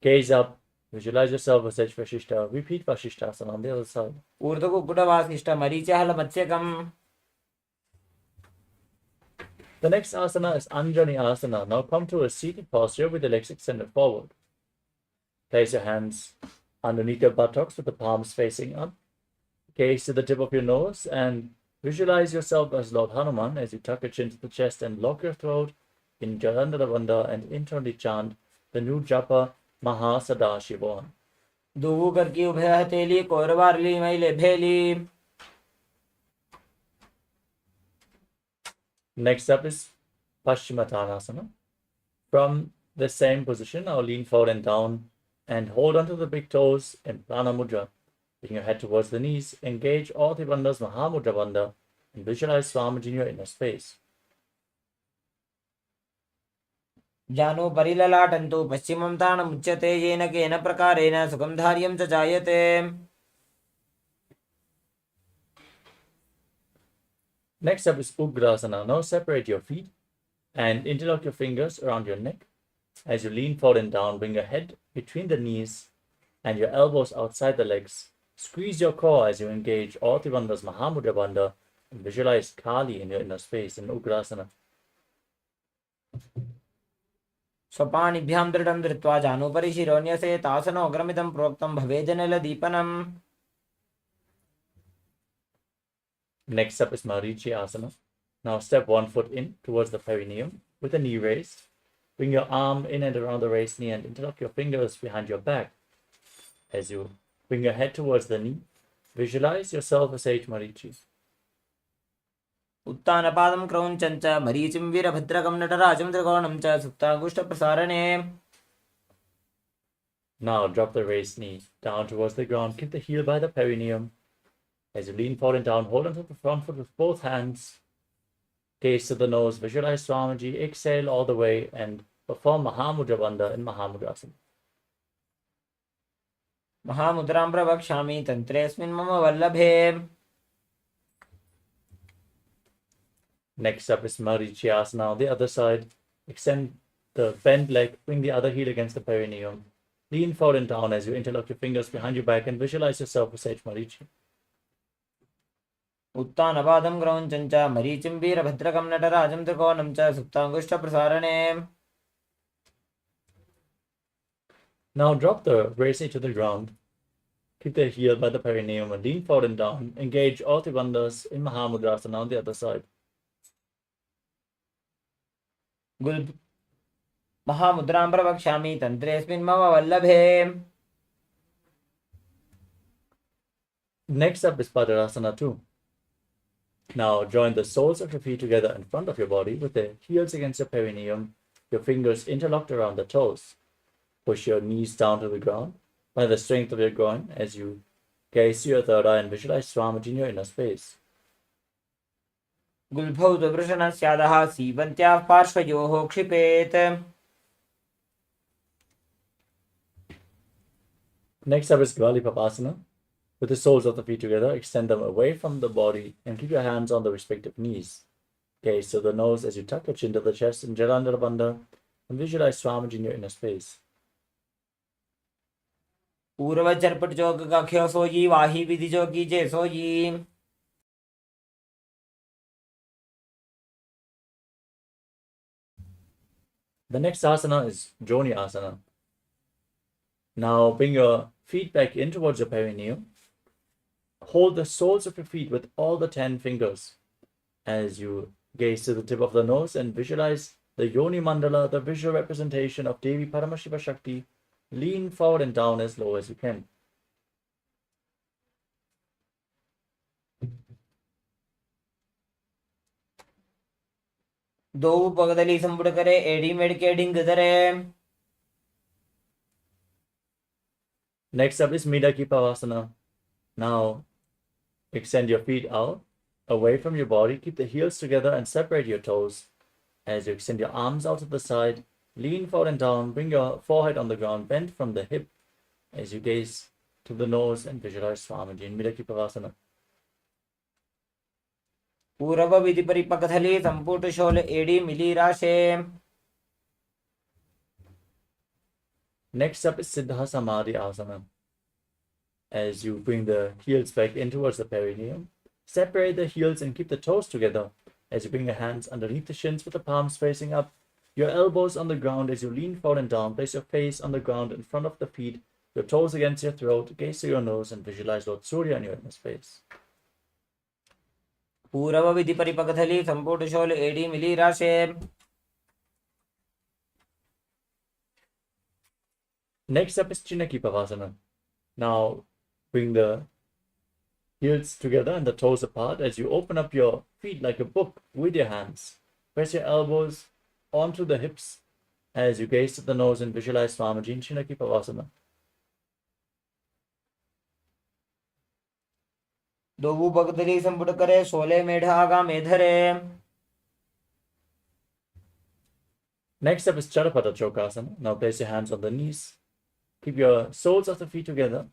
Gaze up. Visualize yourself as Sage Vashishta. Repeat Vashishthasana on the other side. ऊर्ध्वको कुटवासिष्ठ Marichi हलमत्स्यकम्. The next asana is Anjani Asana. Now come to a seated posture with the legs extended forward. Place your hands underneath your buttocks with the palms facing up. Gaze to the tip of your nose and visualize yourself as Lord Hanuman as you tuck your chin to the chest and lock your throat in Jarandhara Bandha and internally chant the new japa Mahasadashivoham. दुवु करकी उभय हथेली कोरवारली मैले भेली. Next up is Paschimottanasana. From the same position, now lean forward and down and hold onto the big toes in Prana Mudra. Bring your head towards the knees, engage all the bandhas Mahamudra Bandha and visualize Swamiji in your inner space. जानु परिललाटन्तु पश्चिमं ताणमुच्यते येन केन प्रकारेण सुखं धार्यं च जायते। Next up is Ugrasana. Now separate your feet and interlock your fingers around your neck. As you lean forward and down, bring your head between the knees and your elbows outside the legs. Squeeze your core as you engage all the bandhas Mahamudra Bandha and visualize Kali in your inner space in Ugrasana. स्वपाणिभ्यां दृढं धृत्वा जानुपरि शिरोन्यसे तासनोग्रमितं प्रोक्तं भवेजनलदीपनम्। Next up is Marichi Asana. Now step one foot in towards the perineum with the knee raised. Bring your arm in and around the raised knee and interlock your fingers behind your back. As you bring your head towards the knee, visualize yourself as Sage Marichi. उत्तानपादं क्रौञ्चं च मरीचिं वीरभद्रकं नटराजं त्रिकोणं च सुप्ताङ्गुष्ठप्रसारणे। Now drop the raised knee down towards the ground. Keep the heel by the perineum. As you lean forward and down, hold onto the front foot with both hands. Gaze to the nose, visualize Swamiji, exhale all the way and perform Mahamudra Bandha in Mahamudrasana. महामुद्रां प्रवक्ष्यामि तन्त्रेऽस्मिन् मम वल्लभे। Next up is Marichi Asana on the other side. Extend the bent leg, bring the other heel against the perineum. Lean forward and down as you interlock your fingers behind your back and visualize yourself as Sage Marichi. उत्तानपादं क्रौञ्चं च मरीचिं वीरभद्रकं नटराजं त्रिकोणं च सुप्ताङ्गुष्ठप्रसारणे। Now drop the raised knee to the ground. Keep the heel by the perineum and lean forward and down. Engage all the bandhas in Mahamudrasana on the other side. महामुद्रां प्रवक्ष्यामि तन्त्रेऽस्मिन् मम वल्लभे। Next up is Padarasana 2. Now join the soles of your feet together in front of your body with the heels against your perineum, your fingers interlocked around the toes. Push your knees down to the ground by the strength of your groin as you gaze to your third eye and visualize Swamiji in your inner space. गुल्भौ दुवृषणस्यादः सीवन्त्याः पार्श्वयोः क्षिपेत्। Next up is Gvalipapasana. With the soles of the feet together, extend them away from the body and keep your hands on the respective knees. Gaze to the nose as you tuck your chin to the chest in Jalandhara Bandha and visualize Swamiji in your inner space. पूर्व झरपट जोग गाख्यो सोजी वाही विधि जोगी जे sooji. The next asana is Joni Asana. Now bring your feet back in towards your perineum. Hold the soles of your feet with all the 10 fingers as you gaze to the tip of the nose and visualize the Yoni Mandala, the visual representation of Devi Paramashiva Shakti. Lean forward and down as low as you can. दो पगदली संपुट करे AD मेडके डिंग धरे। Next up is Midaki Pavasana. Now extend your feet out away from your body. Keep the heels together and separate your toes. As you extend your arms out to the side, lean forward and down. Bring your forehead on the ground, bend from the hip as you gaze to the nose and visualize Swamiji in Midaki Pavasana. पूर्व विधि परिपकथली संपुट शोल एडी मिली राशे। Next up is Siddha Samadhi Asana. As you bring the heels back in towards the perineum, separate the heels and keep the toes together. As you bring your hands underneath the shins with the palms facing up, your elbows on the ground as you lean forward and down. Place your face on the ground in front of the feet, your toes against your throat, gaze to your nose and visualize Lord Surya in your inner space. पूर्व विधि परिपकथली संपुट शोल एडी मिली राशे। Next up is Chinaki Pavasana. Now bring the heels together and the toes apart as you open up your feet like a book with your hands. Press your elbows onto the hips as you gaze to the nose and visualize Swamiji in Chinaki Pavasana. दो पगदली संपुट करे सोले मेढ आगा मेधरे। Next up is Charapada Chokasana. Now place your hands on the knees. Keep your soles of the feet together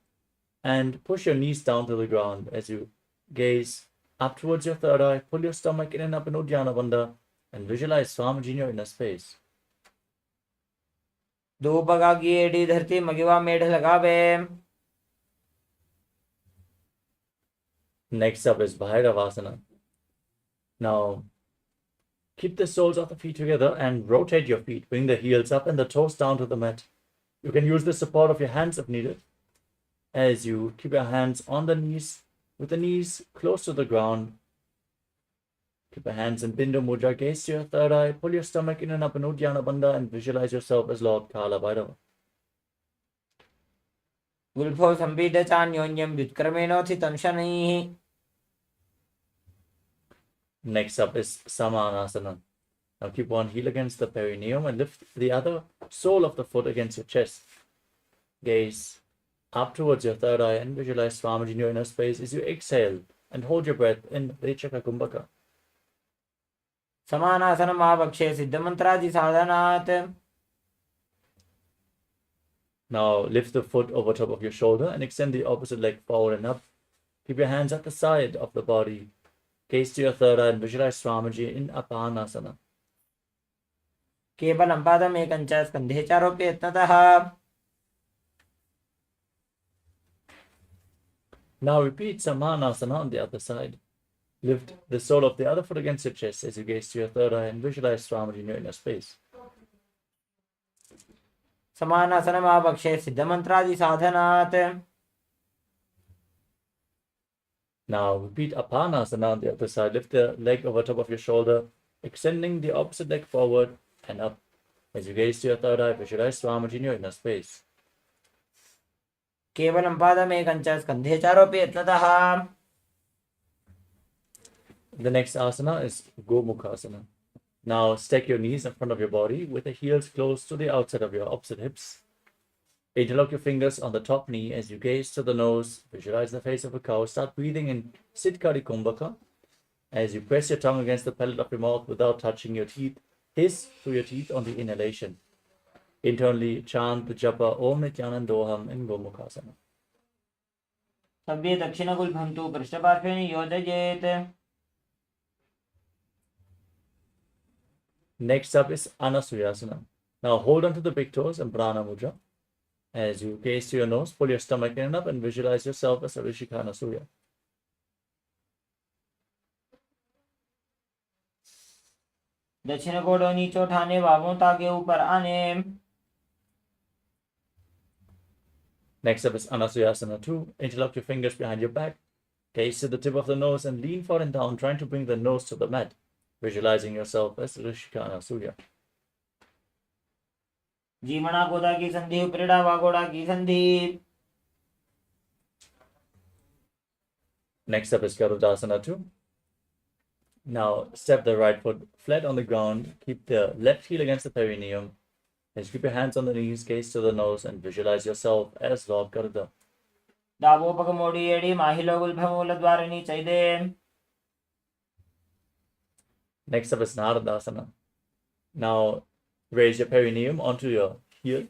and push your knees down to the ground as you gaze up towards your third eye. Pull your stomach in and up in Uddiyana Bandha and visualize Swamiji in your inner space. दो बगागी AD धरती मगिवा मेढ लगावे. Next up is Bhairavasana. Now, keep the soles of the feet together and rotate your feet. Bring the heels up and the toes down to the mat. You can use the support of your hands if needed. As you keep your hands on the knees, with the knees close to the ground. Keep your hands in Bindu Mudra, gaze to your third eye, pull your stomach in and up in Uddiyana Bandha and visualize yourself as Lord Kala Bhairava. गुल्फो संपीड्य चान्योन्यं व्युत्क्रमेणोत्थितं शनैः. Next up is Samanasana. Now keep one heel against the perineum and lift the other sole of the foot against your chest. Gaze up towards your third eye and visualize Swamiji in your inner space as you exhale and hold your breath in Rechaka Kumbhaka. समानासनम् आवक्षे सिद्धमन्त्रादि साधनात्. Now lift the foot over top of your shoulder and extend the opposite leg forward and up. Keep your hands at the side of the body. Gaze to your third eye and visualize Swamiji in Apanasana. केवलं पादमेकं च स्कन्धे चारोप्य यत्नतः. Now repeat Samanasana on the other side. Lift the sole of the other foot against your chest as you gaze to your third eye and visualize Swamiji in your inner space. समानासनम् आवक्षे सिद्धमन्त्रादि साधनात्. Now repeat Apanasana on the other side. Lift the leg over top of your shoulder, extending the opposite leg forward and up. As you gaze to your third eye, visualize Swamiji in your inner space. केवलं पादमेकं च स्कन्धे चारोप्य यत्नतः. The next asana is Gomukhasana. Now stack your knees in front of your body with the heels close to the outside of your opposite hips. Interlock your fingers on the top knee as you gaze to the nose. Visualize the face of a cow. Start breathing in Siddhkari Kumbhaka. As you press your tongue against the palate of your mouth without touching your teeth, hiss through your teeth on the inhalation. Internally chant the japa Om Nithyanandoham in Gomukhasana. सव्ये दक्षिणगुल्फं तु पृष्ठपार्श्वे नियोजयेत्. Next up is Anasuyasana. Now hold on to the big toes and Prana Mudra. As you gaze to your nose, pull your stomach in and up and visualize yourself as a Rishika Anasuya. दक्षिण गोडों नीचे उठाने बाहों ताके ऊपर आने. Next up is Anasuyasana 2. Interlock your fingers behind your back. Gaze to the tip of the nose and lean forward and down, trying to bring the nose to the mat, visualizing yourself as Rishika Anasuya. जीवना गोदा की संधि उपरिड़ा वागोड़ा की संधि. Next up is Garudasana 2. Now step the right foot flat on the ground. Keep the left heel against the perineum. As you keep your hands on the knees, gaze to the nose and visualize yourself as Lord Garuda. दावोपक मोड़ी AD माहिलो गुल्फमूल द्वारिणी चैदे. Next up is Naradasana. Now raise your perineum onto your heel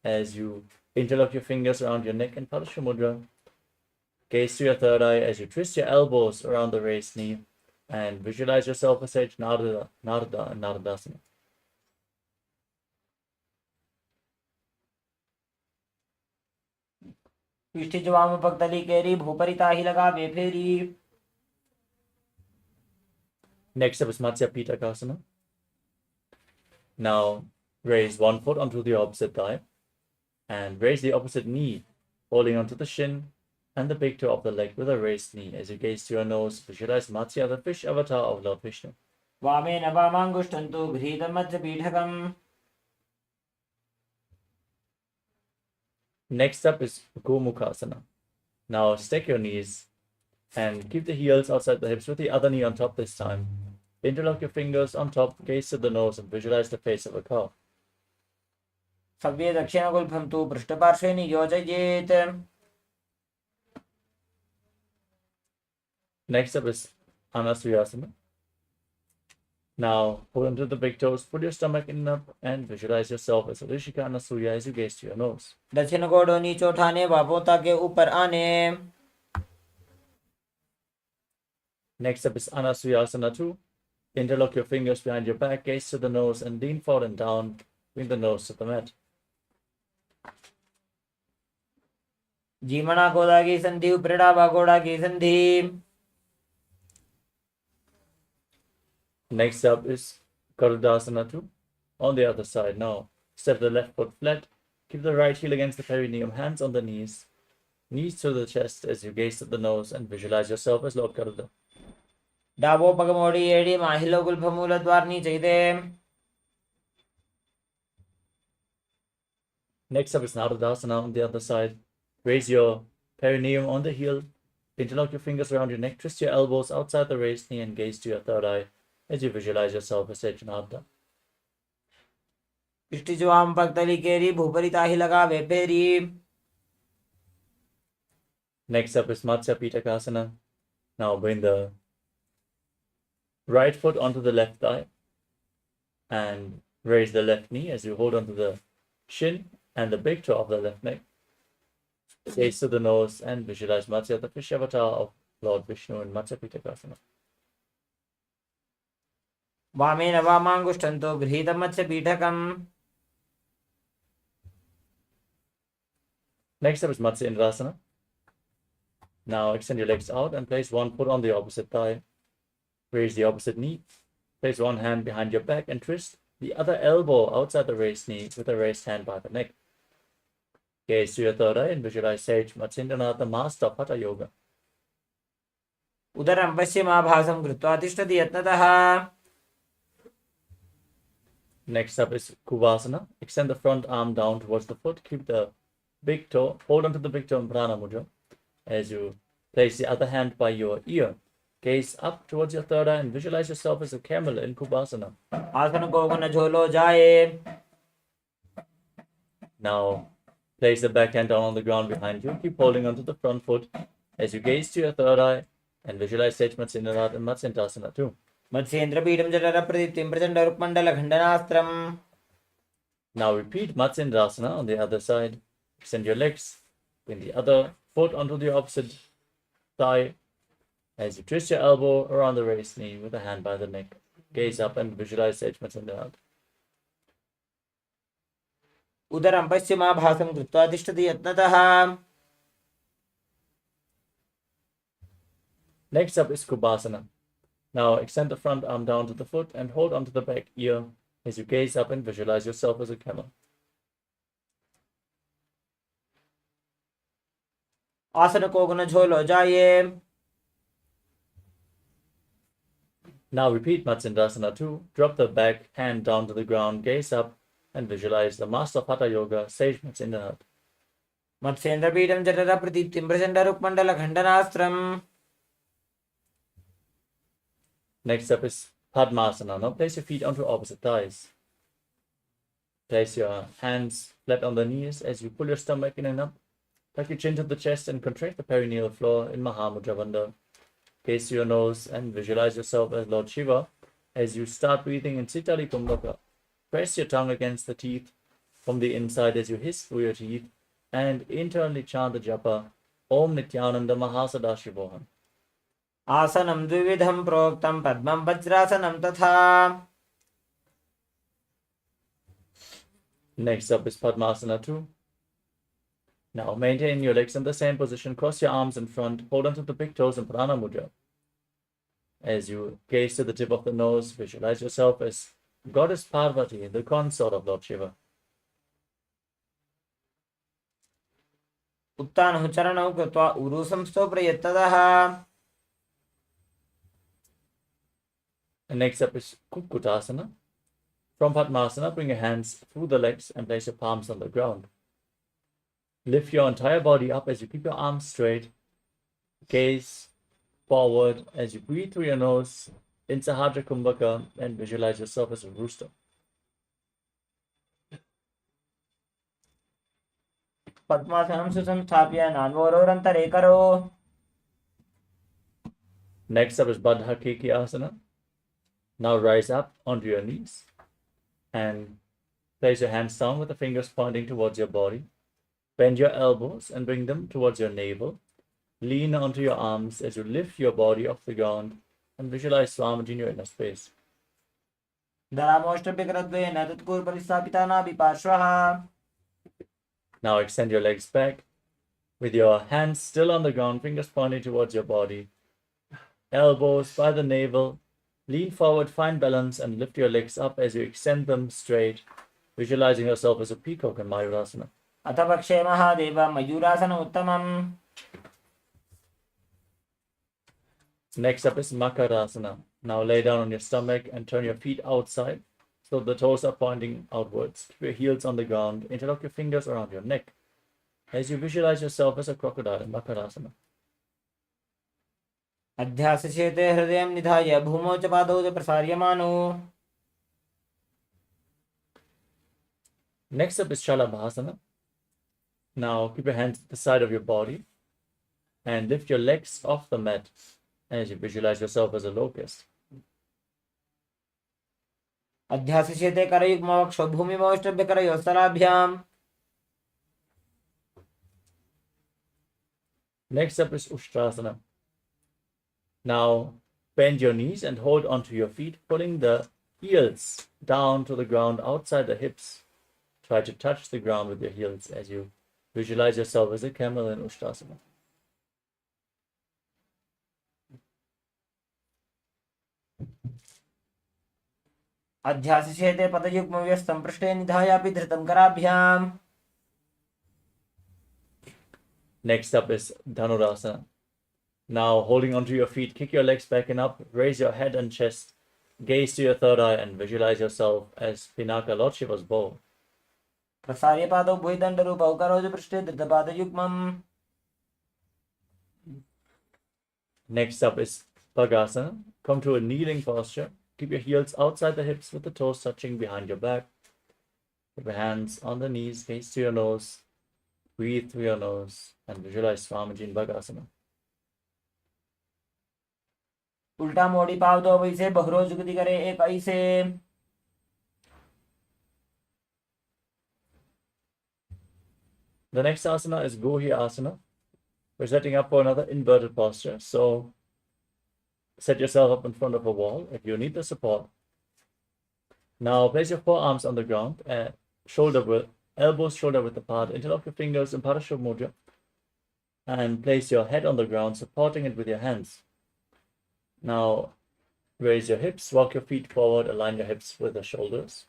as you interlock your fingers around your neck and Padasha Mudra. Gaze to your third eye as you twist your elbows around the raised knee and visualize yourself as Sage Narada and Naradasana. पिष्टि जवाम पक्तली केरी भूपरिता ही लगा बेफेरी. Next up is Matsya Pitakasana. Now raise one foot onto the opposite thigh and raise the opposite knee, holding onto the shin and the big toe of the leg with a raised knee. As you gaze to your nose, visualize Matsya, the fish avatar of Lord Vishnu. वामे नवामांगुष्ठन्तु गृहीतं मध्य पीठकम्. Next up is Gomukhasana. Now stack your knees and keep the heels outside the hips with the other knee on top this time. Interlock your fingers on top, gaze to the nose and visualize the face of a cow. सव्ये दक्षिणगुल्फं तु पृष्ठपार्श्वे नियोजयेत्. Next up is Anasuyasana. Now, pull into the big toes, put your stomach in up, and visualize yourself as a Rishika Anasuya as you gaze to your nose. दक्षिण गोडो नीचे उठाने, बापोता के ऊपर आने. Next up is Anasuyasana 2. Interlock your fingers behind your back, gaze to the nose, and lean forward and down, bring the nose to the mat. जीमणा गोदा की संधि, उपरेड़ा बागोड़ा की संधि. Next up is Garudasana 2. On the other side now. Step the left foot flat. Keep the right heel against the perineum, hands on the knees. Knees to the chest as you gaze at the nose and visualize yourself as Lord Garuda. डाबो पग मोड़ी एड़ी माहिलो गुल्फमूल द्वार नीचे दे. Next up is Narudasana on the other side. Raise your perineum on the heel. Interlock your fingers around your neck. Twist your elbows outside the raised knee and gaze to your third eye as you visualize yourself as Sejjanada. इष्टि जो आम पगतली केरी, भूपरी ताही लगा वे peri. Next up is Matsya Pitakasana. Now bring the right foot onto the left thigh and raise the left knee as you hold onto the shin and the big toe of the left neck. Gaze to the nose and visualize Matsya, the fish avatar of Lord Vishnu in Matsya Pitakasana. वामेन वामांगुष्ठन्तो गृहीतं मत्स्य पीठकम्. Next up is Matsya Indrasana. Now extend your legs out and place one foot on the opposite thigh. Raise the opposite knee. Place one hand behind your back and twist the other elbow outside the raised knee with a raised hand by the neck. Gaze to your third eye and visualize Sage Matsyendranath, the master of Hatha Yoga. उदरं पश्चिमाभासं कृत्वा तिष्ठति यत्नतः. Next up is Kuvasana. Extend the front arm down towards the foot. Keep the big toe. Hold onto the big toe in Prana Mudra as you place the other hand by your ear. Gaze up towards your third eye and visualize yourself as a camel in Kubasana. आसन को न झोलो जाए. Now place the back hand down on the ground behind you. Keep holding onto the front foot as you gaze to your third eye and visualize Sage Matsyendranath and Matsyendrasana too. Matsyendra पीठं जठर प्रदीप्तिं प्रचंड रुक्मण्डल खण्डनास्त्रम्. Now repeat Matsyendrasana on the other side. Extend your legs. Bring the other foot onto the opposite thigh as you twist your elbow around the raised knee with a hand by the neck. Gaze up and visualize Sage Matsyendranath. उदरं पश्चिमाभासं कृत्वा तिष्ठति यत्नतः. Next up is Kubasana. Now extend the front arm down to the foot and hold onto the back ear as you gaze up and visualize yourself as a camel. आसन को न झोलो जाए. Now repeat Matsyendrasana 2. Drop the back hand down to the ground, gaze up and visualize the master of Hatha Yoga, Sage Matsyendranath. Matsyendra पीठं जठर प्रदीप्तिं प्रचंड रुक्मण्डल खण्डनास्त्रम्. Next up is Padmasana. Now place your feet onto opposite thighs. Place your hands flat on the knees as you pull your stomach in and up. Tuck your chin to the chest and contract the perineal floor in Mahamudra Bandha. Gaze to your nose and visualize yourself as Lord Shiva as you start breathing in Sitali Kumbhaka. Press your tongue against the teeth from the inside as you hiss through your teeth and internally chant the japa Om Nithyananda Mahasadashivoham. आसनं द्विविधं प्रोक्तं पद्मं वज्रासनं तथा. Next up is Padmasana 2. Now maintain your legs in the same position. Cross your arms in front. Hold onto the big toes in Prana Mudra. As you gaze to the tip of the nose, visualize yourself as Goddess Parvati, the consort of Lord Shiva. उत्तानः चरणौ कृत्वा उरुसं स्तोत्र यत्ततः. And next up is Kukkutasana. From Padmasana, bring your hands through the legs and place your palms on the ground. Lift your entire body up as you keep your arms straight. Gaze forward as you breathe through your nose in Sahadra Kumbhaka and visualize yourself as a rooster. पद्मासनं सुसंस्थाप्य नान्वरोरन्तरे करो. Next up is Baddha Keki Asana. Now rise up onto your knees and place your hands down with the fingers pointing towards your body. Bend your elbows and bring them towards your navel. Lean onto your arms as you lift your body off the ground and visualize Swamiji in your inner space. Now extend your legs back with your hands still on the ground, fingers pointing towards your body. Elbows by the navel. Lean forward, find balance, and lift your legs up as you extend them straight, visualizing yourself as a peacock in Mayurasana. अथपक्षे Mahadev मयूरासन उत्तमम्. Next up is Makarasana. Now lay down on your stomach and turn your feet outside so the toes are pointing outwards. Keep your heels on the ground. Interlock your fingers around your neck as you visualize yourself as a crocodile in Makarasana. अध्यासचेते हृदयं निधाय भूमौ च पादौ च प्रसार्यमानो. Next up is Shalabhasana. Now keep your hands at the side of your body and lift your legs off the mat as you visualize yourself as a locust. अध्यासचेते करयुग्मवक्षौ भूमिमौष्टभ्यकरयोः स्तराभ्याम्. Next up is Ushtrasana. Now bend your knees and hold onto your feet, pulling the heels down to the ground outside the hips. Try to touch the ground with your heels as you visualize yourself as a camel in Ushtrasana. अध्यासचेते पदयुग्मव्यस्तं पृष्ठे निधायापि धृतं कराभ्याम्. Next up is Dhanurasana. Now holding onto your feet, kick your legs back and up, raise your head and chest, gaze to your third eye and visualize yourself as Pinaka, Lord Shiva's bow. प्रसार्य पादौ भुजदण्डरूपौ करोतु पृष्ठे धृतपादयुग्मम्. Next up is Bhagasana. Come to a kneeling posture. Keep your heels outside the hips with the toes touching behind your back. Keep your hands on the knees, gaze to your nose. Breathe through your nose and visualize Swamiji in Bhagasana. उल्टा मोड़ी पाव दो वैसे बहरो जुगती करे एक ऐसे. The next asana is Gohi Asana. We're setting up for another inverted posture. So set yourself up in front of a wall if you need the support. Now place your forearms on the ground, elbows shoulder width apart. Interlock your fingers in Parashva Mudra and place your head on the ground, supporting it with your hands. Now raise your hips, walk your feet forward, align your hips with the shoulders.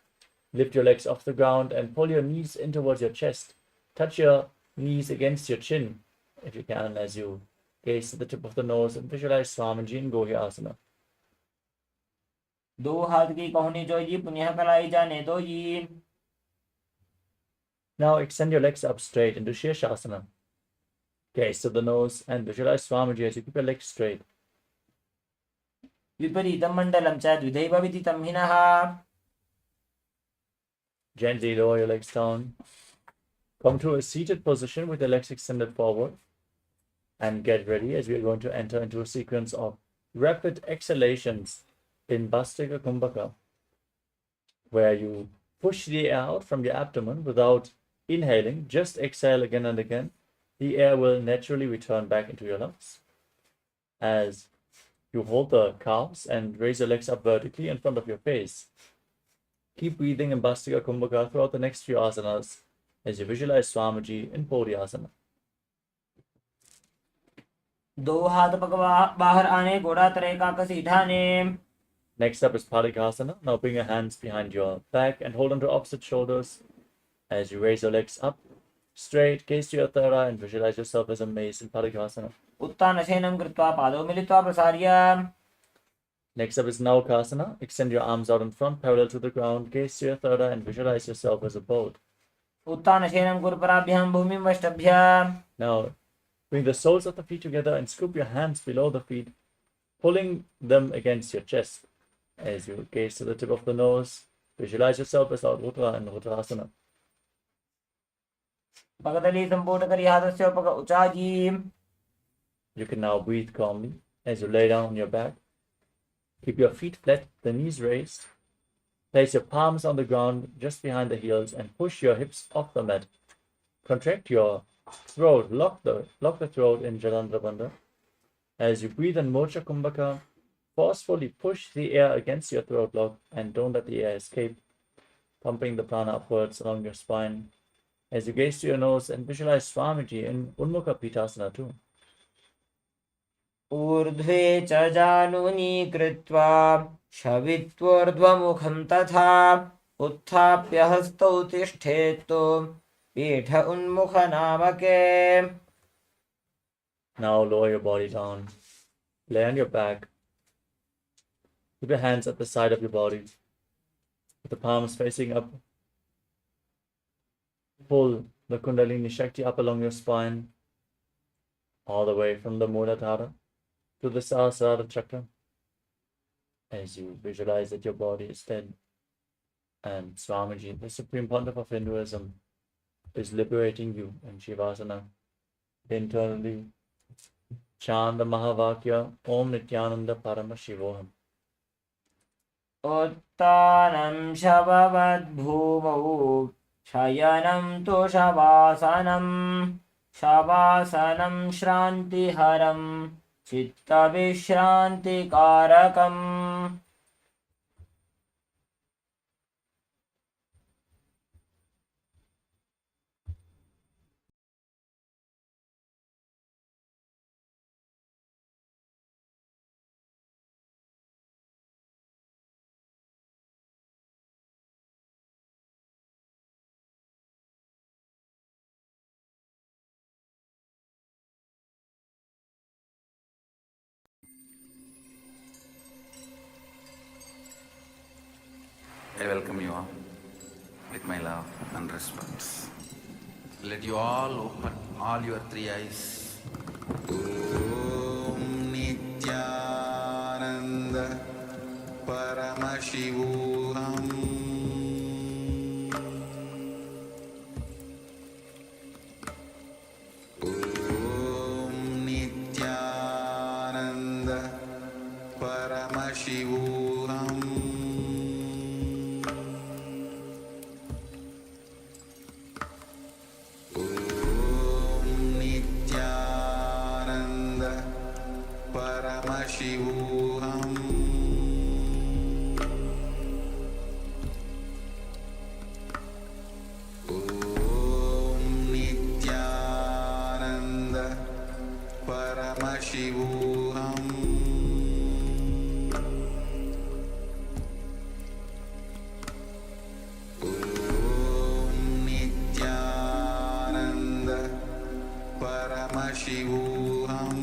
Lift your legs off the ground and pull your knees in towards your chest. Touch your knees against your chin if you can as you gaze to the tip of the nose and visualize Swamiji in Gohi Asana. दो हाथ की कोहनी जोई पुण्य कलाई जाने दो जी. Now extend your legs up straight into Shirshasana. Gaze to the nose and visualize Swamiji as you keep your legs straight. विपरीतं मण्डलं च द्विधैव विदितं हिनः. Gently lower your legs down. Come to a seated position with your legs extended forward. And get ready as we are going to enter into a sequence of rapid exhalations in Bhastika Kumbhaka, where you push the air out from your abdomen without inhaling. Just exhale again and again. The air will naturally return back into your lungs as you hold the calves and raise your legs up vertically in front of your face. Keep breathing in Bhastika Kumbhaka throughout the next few asanas as you visualize Swamiji in Podiasana. दो हाथ पग बाहर आने घोड़ा तरे का कसी ढाने. Next up is Padikasana. Now bring your hands behind your back and hold onto opposite shoulders as you raise your legs up straight, gaze to your third eye and visualize yourself as a mace in Padikasana. उत्तानशयनं कृत्वा पादौ मिलित्वा प्रसार्य. Next up is Naukasana. Extend your arms out in front, parallel to the ground, gaze to your third eye and visualize yourself as a boat. उत्तानशयनं कुरुपराभ्यां भूमिं वष्टभ्य. Now bring the soles of the feet together and scoop your hands below the feet, pulling them against your chest. As you gaze to the tip of the nose, visualize yourself as Lord Rudra in Rudrasana. पगदली संपूर्ण करी हाथस्य पग उचाजी. You can now breathe calmly as you lay down on your back. Keep your feet flat, the knees raised. Place your palms on the ground just behind the heels and push your hips off the mat. Contract your throat, lock the throat in Jalandhara Bandha. As you breathe in Mocha Kumbhaka, forcefully push the air against your throat lock and don't let the air escape, pumping the prana upwards along your spine. As you gaze to your nose and visualize Swamiji in Unmukha Pitasana too. ऊर्ध्वे च जानुनी कृत्वा शवित्वोर्ध्वमुखं तथा उत्थाप्य हस्तौ तिष्ठेत्तु पीठ उन्मुखनामके. Now lower your body down. Lay on your back. Keep your hands at the side of your body, with the palms facing up. Pull the Kundalini Shakti up along your spine, all the way from the Muladhara to the Sahasrara Chakra, as you visualize that your body is dead. And Swamiji, the Supreme Pontiff of Hinduism, is liberating you in Shivasana. Internally, chant the Mahavakya, Om Nithyananda Paramashivoham. उत्तानं शववद्भूमौ शयनं तु शवासनं शवासनं श्रान्तिहरं चित्तविश्रान्तिकारकम्. I welcome you all with my love and respect. Let you all open all your three eyes. Om Nithyananda Paramashivoham. Om Nithyananda Paramashivoham. Paramashivoham. Om Nithyananda Paramashivoham. Om Nithyananda Paramashivoham. Paramashivoham.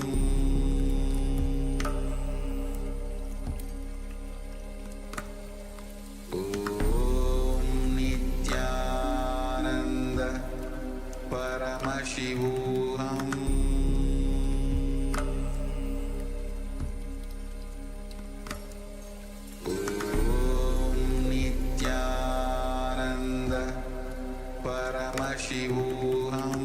Om Nithyananda Paramashivoham. Om Nithyananda Paramashivoham. Paramashivoham.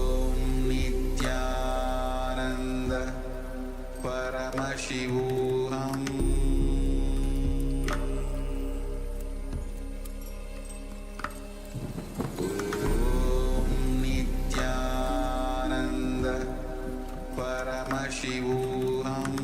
Om Nithyananda Paramashivoham. Om Nithyananda Paramashivoham.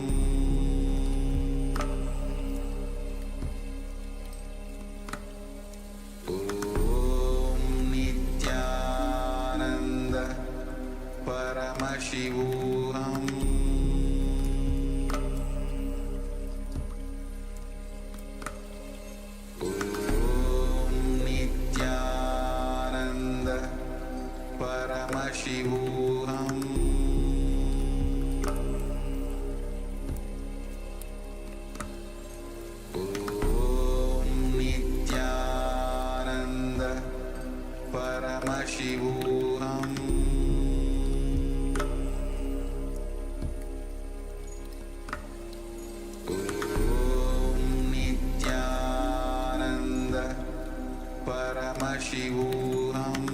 Paramashivoham. Om Nithyananda Paramashivoham.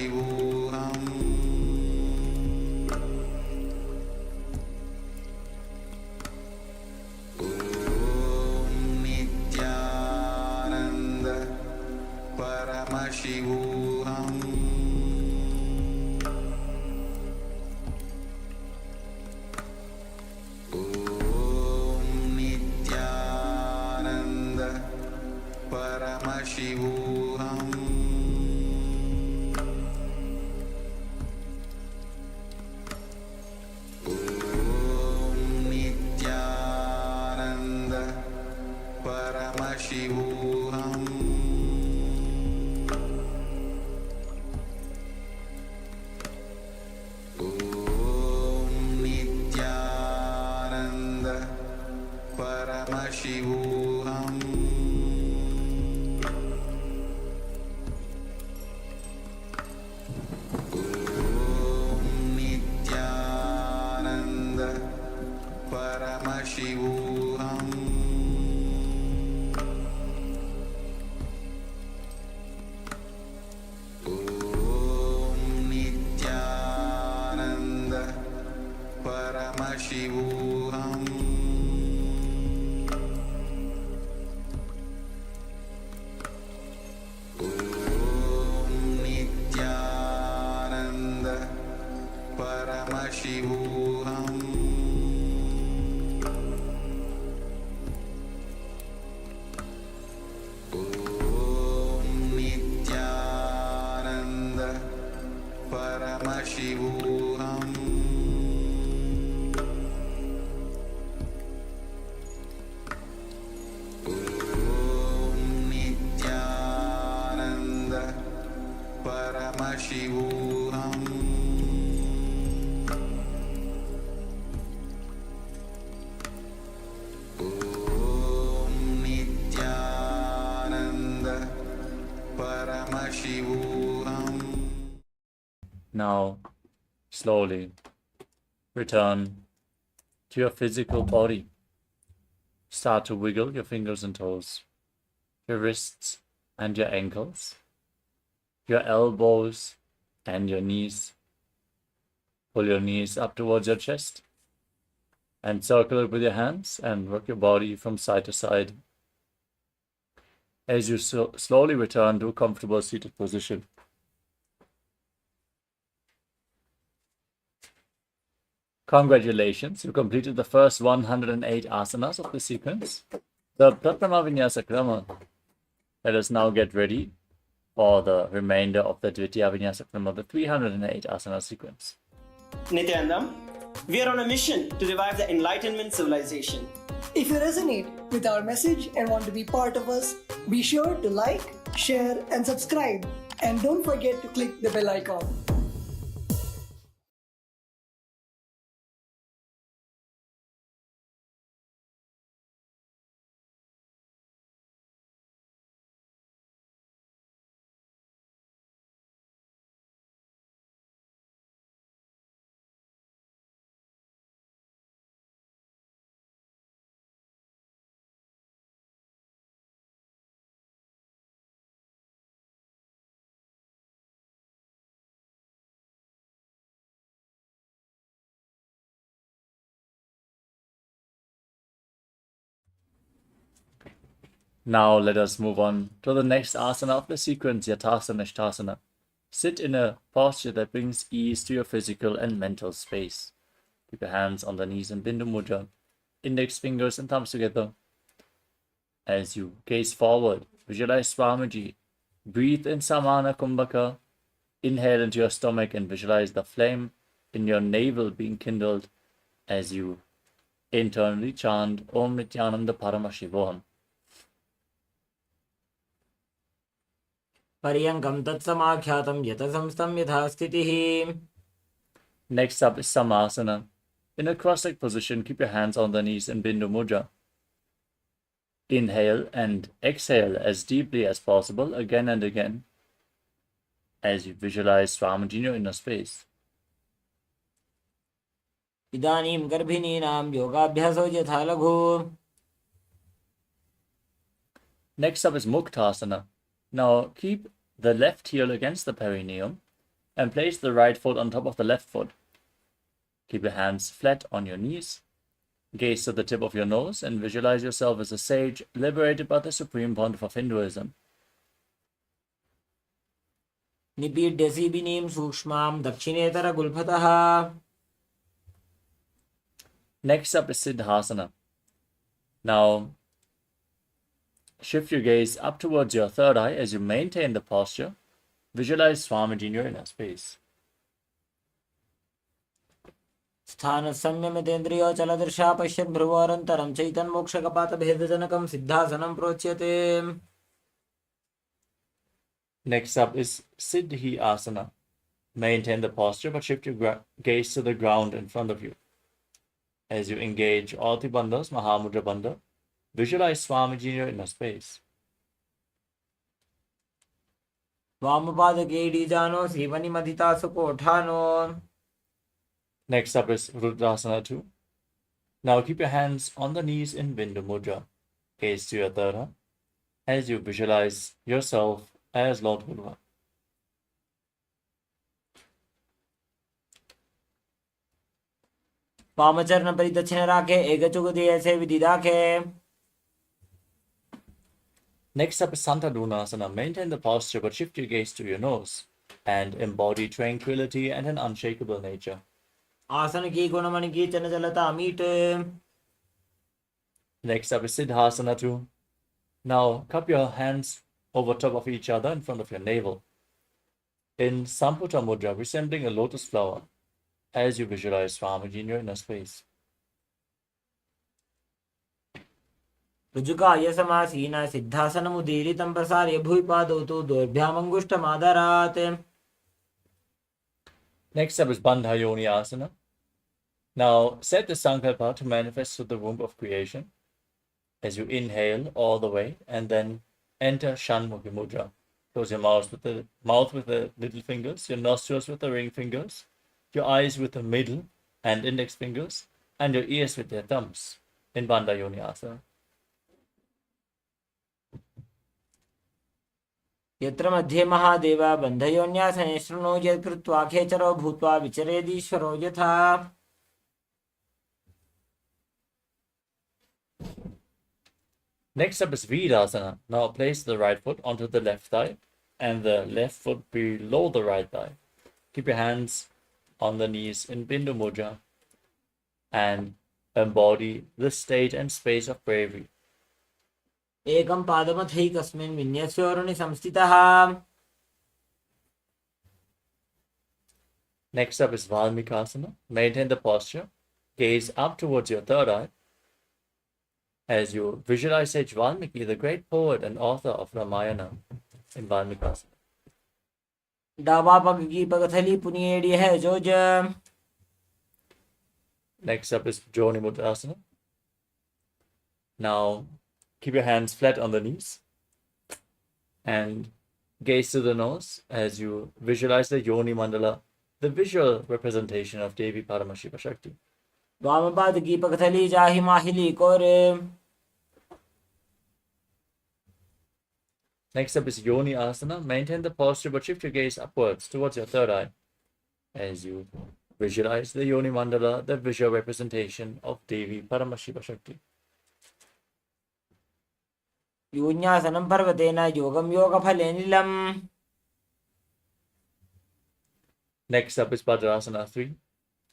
Paramashivoham. Om Nithyananda Paramashivoham. Om Nithyananda Paramashivoham. Om Nithyananda Paramashivoham. Om Nithyananda Paramashivoham. Om Nithyananda Paramashivoham. Om Nithyananda Paramashivoham. Om Nithyananda Paramashivoham. Om Nithyananda Paramashivoham. Om Nithyananda Paramashivoham. Om Nithyananda Paramashivoham. Now, slowly return to your physical body. Start to wiggle your fingers and toes, your wrists and your ankles, your elbows and your knees. Pull your knees up towards your chest and circle it with your hands and work your body from side to side. As you slowly return to a comfortable seated position, congratulations, you completed the first 108 asanas of the sequence, the Pratama Vinyasa Krama. Let us now get ready for the remainder of the Dvitiya Vinyasa Krama, the 308 asana sequence. Nithyananda, we are on a mission to revive the Enlightenment civilization. If you resonate with our message and want to be part of us, be sure to like, share, and subscribe. And don't forget to click the bell icon. Now let us move on to the next asana of the sequence, Yathasana Ishtasana. Sit in a posture that brings ease to your physical and mental space. Keep your hands on the knees in Bindu Mudra, index fingers and thumbs together. As you gaze forward, visualize Swamiji. Breathe in Samana Kumbhaka. Inhale into your stomach and visualize the flame in your navel being kindled as you internally chant Om Nithyananda Paramashivoham. पर्यङ्कं तत्समाख्यातं यतसंस्थं यथा स्थितिः. Next up is Samasana. In a cross-legged position, keep your hands on the knees in Bindu Mudra. Inhale and exhale as deeply as possible again and again as you visualize Swamiji in your inner space. इदानीं गर्भिणीनां योगाभ्यासो यथा लघु. Next up is Muktasana. Now keep the left heel against the perineum and place the right foot on top of the left foot. Keep your hands flat on your knees. Gaze to the tip of your nose and visualize yourself as a sage liberated by the supreme pontiff of Hinduism. निपीड्य सीबिनीं सूक्ष्मां दक्षिणेतरगुल्फतः. Next up is Siddhasana. Now, shift your gaze up towards your third eye as you maintain the posture. Visualize Swamiji in your inner space. स्थानसंयमितेन्द्रियोचलदृशा पश्यन् भ्रुवोरन्तरं चैतन्मोक्षकपातभेदजनकं सिद्धासनं प्रोच्यते. Next up is Siddhi Asana. Maintain the posture but shift your gaze to the ground in front of you. As you engage all the bandhas, Mahamudra Bandha, visualize Swamiji in your inner space. वामपादकेडीजानो सीवनिमधितासुकोठानो. Next up is Rudrasana 2. Now keep your hands on the knees in Bindu Mudra. Gaze to your third eye as you visualize yourself as Lord Buddha. वामचरण परिदक्षिण राखे एकचुगति ऐसे विधि राखे. Next up is Santadunasana. Maintain the posture but shift your gaze to your nose and embody tranquility and an unshakable nature. आसन की गुणमणि की चंचलता meet. Next up is Siddhasana 2. Now cup your hands over top of each other in front of your navel. In Samputa Mudra, resembling a lotus flower, as you visualize Swamiji in your inner space. ऋजुकाय समासीन सिद्धासनमुदीरितं प्रसार्य भूमिपादौ तु दोर्भ्यामङ्गुष्ठमादरात्. Next up is Bandha Yoni Asana. Now set the Sankalpa to manifest through the womb of creation as you inhale all the way and then enter Shanmukhi Mudra. Close your mouth with the little fingers, your nostrils with the ring fingers, your eyes with the middle and index fingers, and your ears with their thumbs in Bandha Yoni Asana. यत्र मध्ये महादेव बन्धयोन्यासने शृणु यत्कृत्वा खेचरो भूत्वा विचरेदीश्वरो यथा. Next up is Virasana. Now place the right foot onto the left thigh and the left foot below the right thigh. Keep your hands on the knees in Bindu Mudra and embody the state and space of bravery. एकं पादमथैकस्मिन् विन्यस्योरुणि संस्थितः. Next up is Valmikasana. Maintain the posture. Gaze up towards your third eye as you visualize Sage Valmiki, the great poet and author of Ramayana, in Valmikasana. डावा पग की पगथली पुनिएड़ी है जोज. Next up is Joni Mudrasana. Now keep your hands flat on the knees and gaze to the nose as you visualize the Yoni Mandala, the visual representation of Devi Paramashiva Shakti. वामपाद की पगथली जाहि माहिली कोरे. Next up is Yoni Asana. Maintain the posture but shift your gaze upwards towards your third eye as you visualize the Yoni Mandala, the visual representation of Devi Paramashiva Shakti. यून्यासनं पर्वतेन योगं योगफलेनिलम्. Next up is Bhadrasana 3.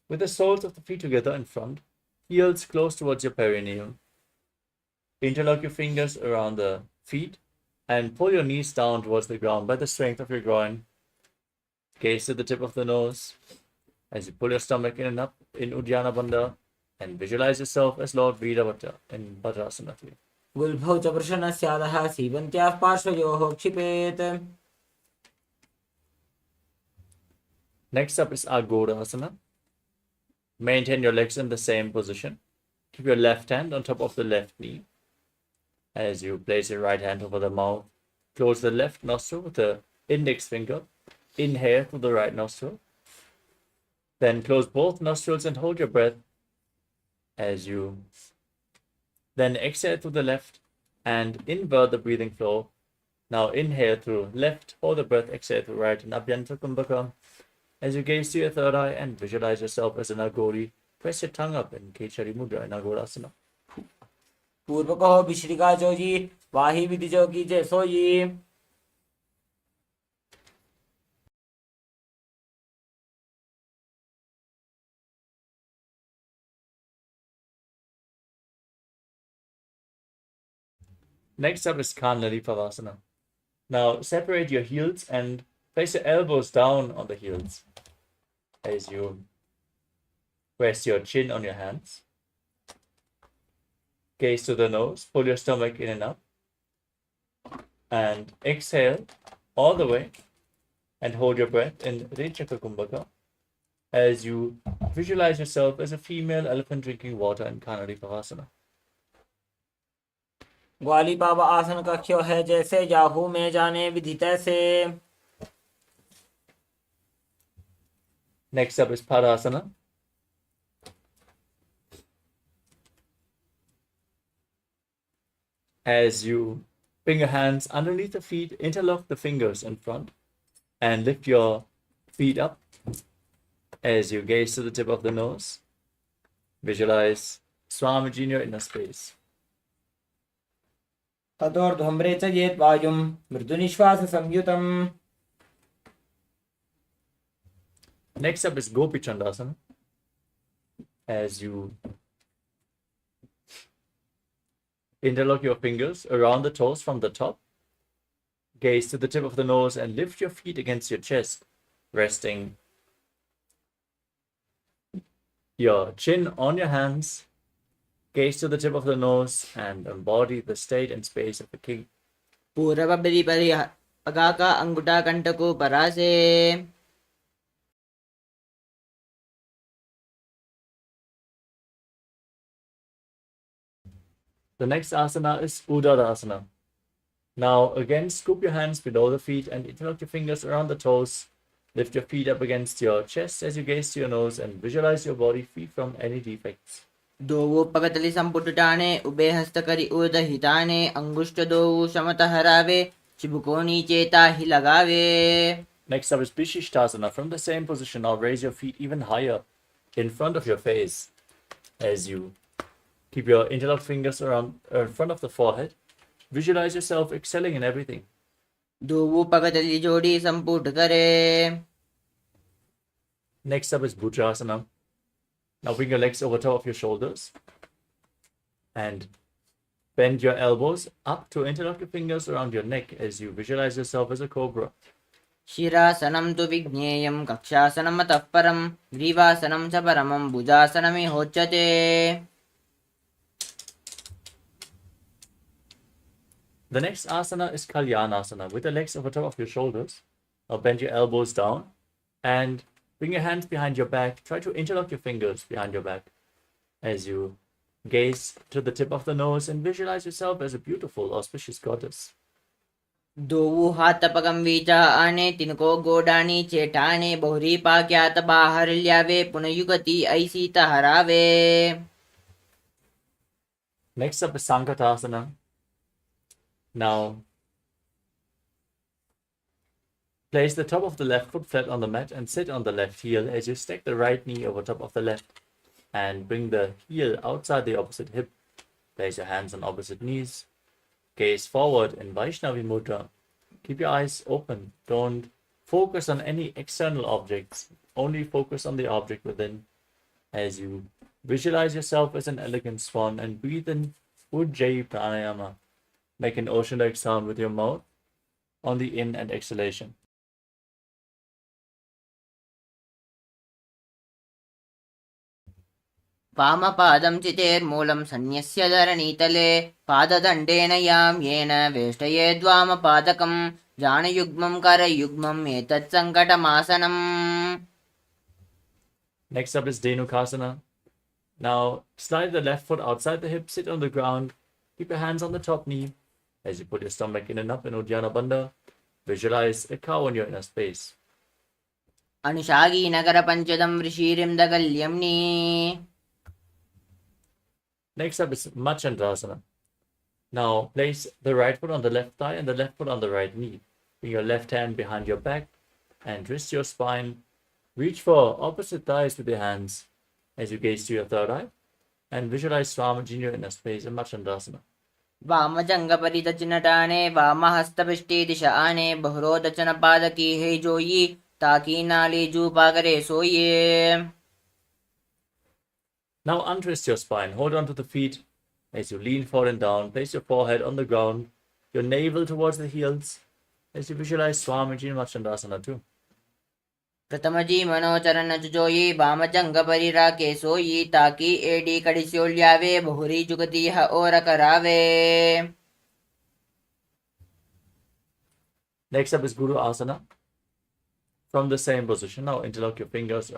With the soles of the feet together in front, heels close towards your perineum. Interlock your fingers around the feet and pull your knees down towards the ground by the strength of your groin. Gaze to the tip of the nose as you pull your stomach in and up in Uddiyana Bandha and visualize yourself as Lord Veeravata in Bhadrasana 3. गुल्भौ च प्रशनस्यादः सीवन्त्याः पार्श्वयोः क्षिपेत्. Next up is Agodasana. Maintain your legs in the same position. Keep your left hand on top of the left knee as you place your right hand over the mouth. Close the left nostril with the index finger. Inhale through the right nostril. Then close both nostrils and hold your breath as you then exhale through the left and invert the breathing flow. Now inhale through left, hold the breath, exhale through right, and Abhyanta Kumbhaka. As you gaze to your third eye and visualize yourself as an Agori, press your tongue up in Kechari Mudra in Agorasana. पूर्व कहो विश्रिका जोजी वाही विधि जो की जय सोई. Next up is Kanlali Pavasana. Now separate your heels and place your elbows down on the heels as you rest your chin on your hands. Gaze to the nose, pull your stomach in and up, and exhale all the way and hold your breath in Rechaka Kumbhaka as you visualize yourself as a female elephant drinking water in Kanlali Pavasana. ग्वाली बाबा आसन कक्ष्यो है जैसे Yahoo में जाने विधि तैसे. Next up is Padasana. As you bring your hands underneath the feet, interlock the fingers in front and lift your feet up as you gaze to the tip of the nose. Visualize Swamiji in your inner space. ततोर्ध्वम्रे च येत् वायुं मृदुनिश्वास संयुतम्. Next up is Gopi Chandasana. As you interlock your fingers around the toes from the top, gaze to the tip of the nose and lift your feet against your chest, resting your chin on your hands. Gaze to the tip of the nose and embody the state and space of a king. पूर्व बलि परि अगाका अंगुटा कंटको परासे. The next asana is Uddara-asana. Now again, scoop your hands below the feet and interlock your fingers around the toes. Lift your feet up against your chest as you gaze to your nose and visualize your body free from any defects. दोवो पगतलि संपुटटाने उबे हस्तकरि ऊर्ध हिताने अंगुष्ठ दोवो समत हरावे चिबुकोनी चेता ही लगावे. Next up is Vishishtasana. From the same position, now raise your feet even higher in front of your face as you keep your interlocked fingers around in front of the forehead. Visualize yourself excelling in everything. दोवो पगतलि जोड़ी संपुट करे. Next up is Bhudrasana. Now bring your legs over top of your shoulders and bend your elbows up to interlock your fingers around your neck as you visualize yourself as a cobra. शिरासनं तु विज्ञेयं कक्षासनं अतः परं ग्रीवासनं च परमं भुजासनमिहोच्यते. The next asana is Kalyanasana. With the legs over top of your shoulders, now bend your elbows down and bring your hands behind your back. Try to interlock your fingers behind your back as you gaze to the tip of the nose and visualize yourself as a beautiful, auspicious goddess. दोवो हाथ पगम वीचा आने तिनको गोडानी चेटाने बहुरी पाक्यात बाहर ल्यावे पुनयुगति ऐसी तहरावे. Next up is Sankatasana. Now, place the top of the left foot flat on the mat and sit on the left heel as you stack the right knee over top of the left and bring the heel outside the opposite hip. Place your hands on opposite knees. Gaze forward in Vaishnavi Mudra. Keep your eyes open. Don't focus on any external objects. Only focus on the object within as you visualize yourself as an elegant swan and breathe in Ujjayi Pranayama. Make an ocean-like sound with your mouth on the in and exhalation. वामपादं चितेर्मूलं सन्न्यस्य धरणीतले पाददण्डेन यां येन वेष्टयेद्वामपादकं जानयुग्मं करयुग्मम् एतत् सङ्कटमासनम्. Next up is Dhenukasana. Now slide the left foot outside the hip, sit on the ground, keep your hands on the top knee. As you put your stomach in and up in Uddiyana Bandha, visualize a cow in your inner space. अनुषागी Nagar पंचदं ऋषिरिं दगल्यम्नि. Next up is Machandrasana. Now place the right foot on the left thigh and the left foot on the right knee. Bring your left hand behind your back and twist your spine. Reach for opposite thighs with your hands as you gaze to your third eye and visualize Swamiji in your inner space in Machandasana. वामजंगपरिदचनटाने वामहस्तपिष्टे दिशा आने बहुरोदचन पादकी है जोई ताकि नाली जू पागरे सोइए. Now untwist your spine, hold on to the feet as you lean forward and down, place your forehead on the ground, your navel towards the heels as you visualize Swamiji in Machandasana too. प्रथमजी मनोचरण जोई वामजंग परिराके सोई ताकि AD कड़िस्योल्यावे बहुरी जुगती यह और करावे. Next up is Guru Asana. From the same position, now interlock your fingers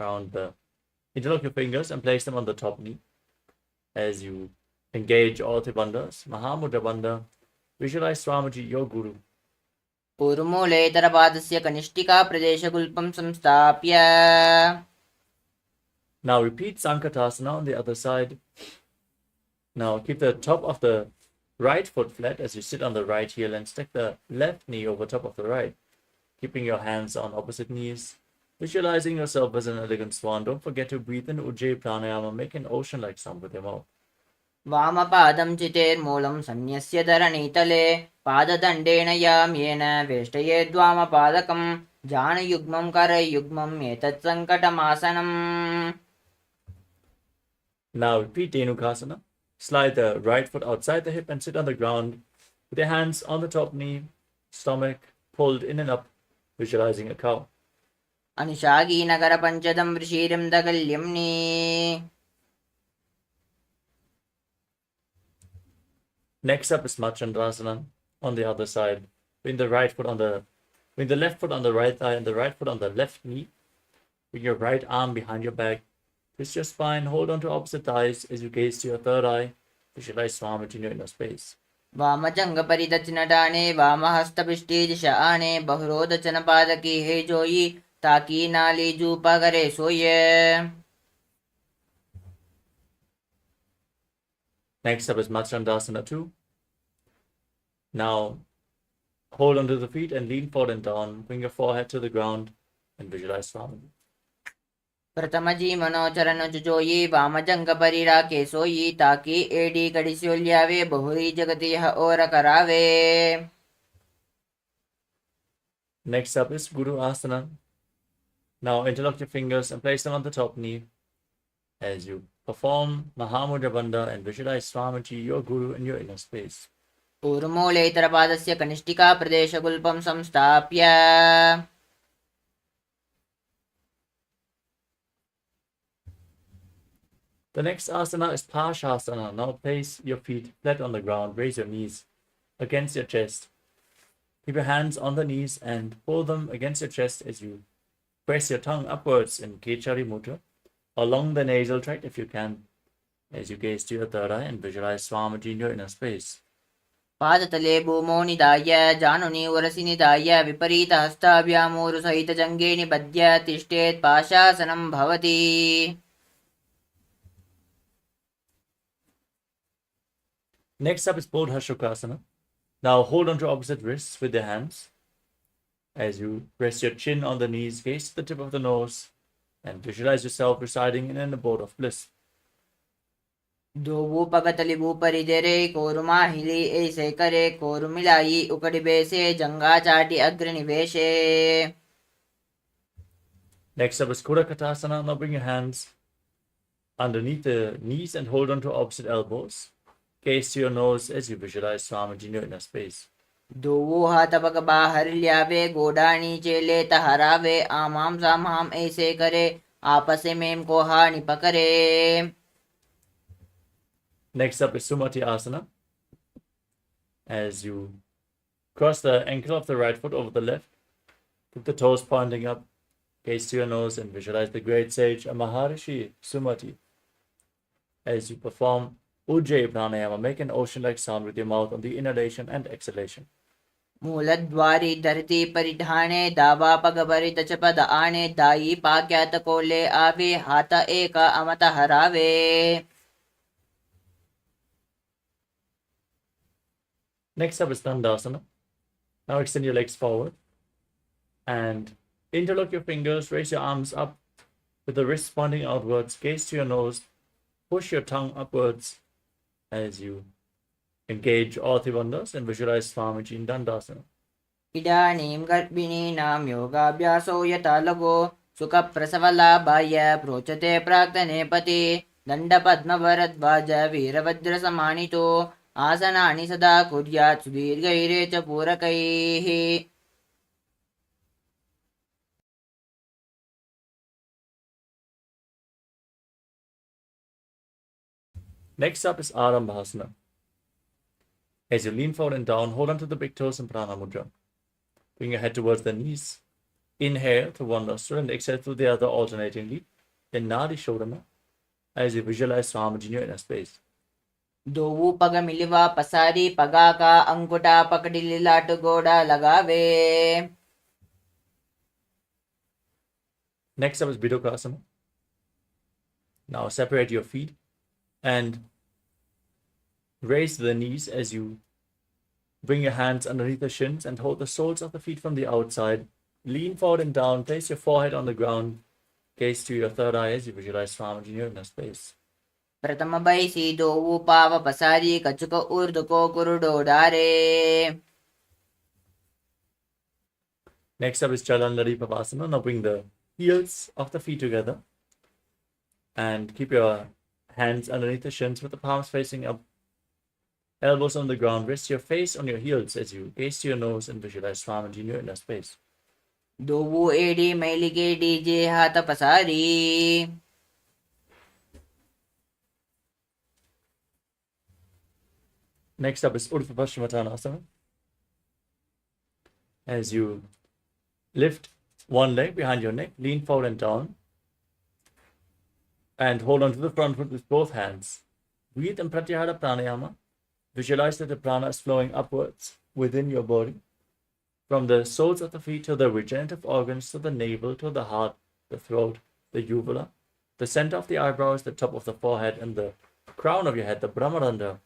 and place them on the top knee as you engage all the bandhas. Mahamudra Bandha. Visualize Swamiji, your Guru. ऊर्मूलेतरपादस्य कनिष्ठिका प्रदेशगुल्पं संस्थाप्य. Now repeat Sankatasana on the other side. Now keep the top of the right foot flat as you sit on the right heel and stack the left knee over top of the right, keeping your hands on opposite knees. Visualizing yourself as an elegant swan. Don't forget to breathe in Ujjayi Pranayama. Make an ocean-like sound with your mouth. वामपादं चितेर्मूलं सन्न्यस्य धरणीतले पाददण्डेन याम्येन वेष्टयेद्वामपादकं जानयुग्मं करयुग्मम् एतत् सङ्कटमासनम्. Now repeat Dhenukasana. Slide the right foot outside the hip and sit on the ground with your hands on the top knee, stomach pulled in and up, visualizing a cow. अनुशागी Nagar पंचदं वृषीरं दगल्यम्नि. Next up is Machandrasana on the other side. Bring the left foot on the right thigh and the right foot on the left knee. Bring your right arm behind your back. Twist your spine, hold on to opposite thighs as you gaze to your third eye. Visualize Swamiji in your inner space. वामजंगपरिदचनटाने वामहस्तपिष्टे दिशा आने बहुरोदचन पादकी है जोई ताकि नाली जू पागरे सोइए. Next up is Machandasana 2. Now, hold onto the feet and lean forward and down. Bring your forehead to the ground and visualize Swamiji. प्रथमजी मनोचरण जोई वामजंगपरिराके सोई ताकि AD कड़िस्योल्यावे बहुरी जगति यह और करावे. Next up is Guru Asana. Now interlock your fingers and place them on the top knee as you perform Mahamudra Bandha and visualize Swamiji, your Guru, in your inner space. ऊर्मूलेतरपादस्य कनिष्ठिका प्रदेशगुल्पं संस्थाप्य. The next asana is Parshasana. Now place your feet flat on the ground. Raise your knees against your chest. Keep your hands on the knees and pull them against your chest as you press your tongue upwards in Kechari Mudra along the nasal tract if you can, as you gaze to your third eye and visualize Swamiji in your inner space. पादतले भूमौ निधाय जानुनि उरसि निधाय विपरीतहस्ताभ्यामूरुसहितजङ्गे निबध्य तिष्ठेत् पाशासनं भवति. Next up is Bodha Shukasana. Now hold on to opposite wrists with your hands as you rest your chin on the knees, gaze to the tip of the nose, and visualize yourself residing in an abode of bliss. दोवूपगतलिभूपरिदेरे कोरुमाहिली ऐसे करे कोरुमिलाई उकड़िबेसे जंगा चाटी अग्रनिवेशे. Next up is Kudakatasana. Now bring your hands underneath the knees and hold on to opposite elbows. Gaze to your nose as you visualize Swamiji in your inner space. दोवू हाथ पग बाहर ल्यावे गोडा नीचे ले तहरावे आमाम सामाम ऐसे करे आपस में को हानि पकड़े. Next up is Sumati Asana. As you cross the ankle of the right foot over the left, keep the toes pointing up, gaze to your nose and visualize the great sage Maharishi Sumati. As you perform Ujjayi Pranayama, make an ocean-like sound with your mouth on the inhalation and exhalation. मूलद्वारी धरती परिधाने दावा पगबरित चपद आने दाई पाक्यात कोले आवे हाथ एक अमत हरावे. Next up is Dandasana. Now extend your legs forward and interlock your fingers, raise your arms up With the wrists pointing outwards, gaze to your nose, push your tongue upwards as you engage all three wonders and visualize Swamiji in Dandasana. इदानीं गर्भिणीनां योगाभ्यासो यथा लगो सुखप्रसवलाभाय प्रोचते प्राक्तनेपति दण्डपद्मभरद्वाज वीरभद्रसमानितो आसनानि सदा कुर्यात् सुदीर्घैरे च पूरकैः. Next up is Arambhasana. As you lean forward and down, hold onto the big toes in Prana Mudra. Bring your head towards the knees. Inhale through one nostril and exhale through the other alternatingly. Then Nadi Shodhana as you visualize Swamiji in your inner space. दोवू पग मिलिवा पसारी पगा का अंगूठा पकड़ी लाट गोड़ा लगावे. Next up is Bidokasana. Now separate your feet and raise the knees as you bring your hands underneath the shins and hold the soles of the feet from the outside. Lean forward and down, place your forehead on the ground, gaze to your third eye as you visualize Swamiji in your inner space. प्रथम बैसी दोवू पाव पसारी कचुक ऊर्ध्व को कुरुडो डारे. Next up is Chalandari Pavasana. Now bring the heels of the feet together and keep your hands underneath the shins with the palms facing up, elbows on the ground. Rest your face on your heels as you gaze to your nose and visualize Swamiji in your inner space. दोवू एडी मैलिगे डीजे हाथ पसारी. Next up is Urdhva Paschimottanasana. As you lift one leg behind your neck, lean forward and down, and hold on to the front foot with both hands. Breathe in Pratyahara Pranayama. Visualize that the prana is flowing upwards within your body, from the soles of the feet to the regenerative organs, to the navel, to the heart, the throat, the uvula, the center of the eyebrows, the top of the forehead, and the crown of your head, the Brahmarandha,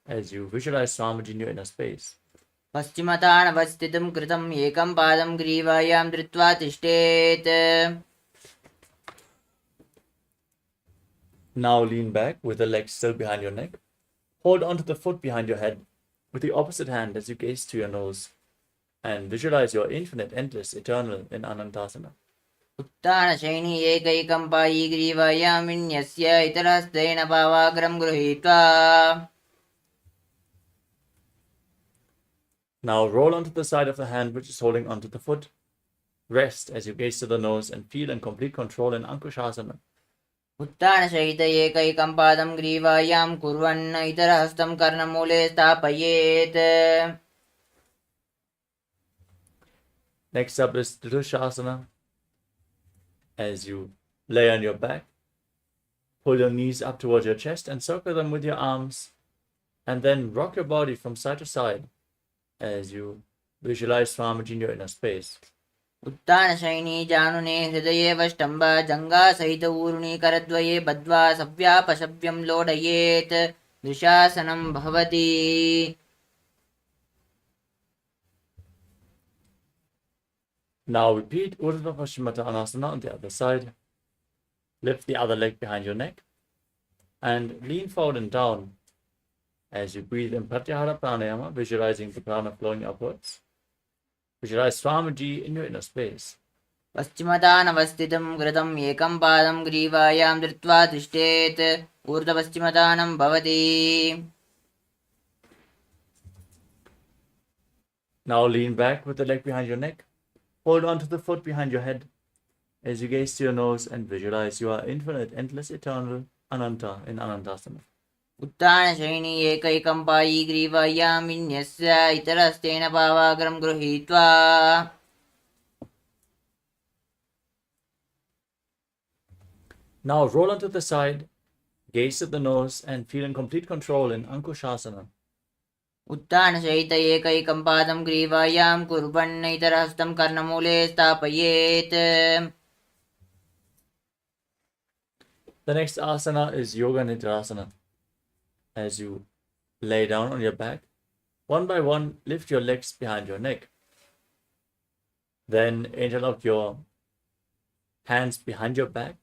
as you visualize Swamiji in your inner space. पश्चिमतानवस्थितं कृतं एकं पादं ग्रीवायां धृत्वा तिष्ठेत्. Now lean back with the legs still behind your neck. Hold onto the foot behind your head with the opposite hand as you gaze to your nose and visualize your infinite, endless, eternal in Anantasana. उत्तानशयनी एकैकं पायी ग्रीवायां विन्यस्य इतरहस्तेन भावाग्रं गृहीत्वा. Now roll onto the side of the hand which is holding onto the foot. Rest as you gaze to the nose and feel in complete control in Ankushasana. उत्तानशयित एकैकं पादं ग्रीवायां कुर्वन् इतरहस्तं कर्णमूले स्थापयेत्. Next up is Dhrushasana. As you lay on your back, pull your knees up towards your chest and circle them with your arms, and then rock your body from side to side as you visualize Swamiji in your inner space. उत्तानशयिनी जानुने हृदये वष्टम्ब जङ्घासहित ऊर्णि करद्वये बद्ध्वा सव्यापशव्यं लोडयेत्. दृशासनं भवति. Now repeat Urdhva Paschimottanasana on the other side. Lift the other leg behind your neck and lean forward and down as you breathe in Pratyahara Pranayama, visualizing the prana flowing upwards. Visualize Swamiji in your inner space. पश्चिमतानवस्थितं कृतं एकं पादं ग्रीवायां धृत्वा तिष्ठेत्. ऊर्ध्वपश्चिमतानं भवति. Now lean back with the leg behind your neck. Hold on to the foot behind your head as you gaze to your nose and visualize you are infinite, endless, eternal, Ananta in Anantasana. उत्तानशयिनी एकैकं पायी ग्रीवायां विन्यस्य इतरहस्तेन भावाग्रं गृहीत्वा. Now roll onto the side, gaze at the nose, and feel in complete control in Ankushasana. उत्तानशयित एकैकं पादं ग्रीवायां कुर्वन् इतरहस्तं कर्णमूले स्थापयेत्. The next asana is Yoga Nidrasana. As you lay down on your back, one by one, lift your legs behind your neck. Then interlock your hands behind your back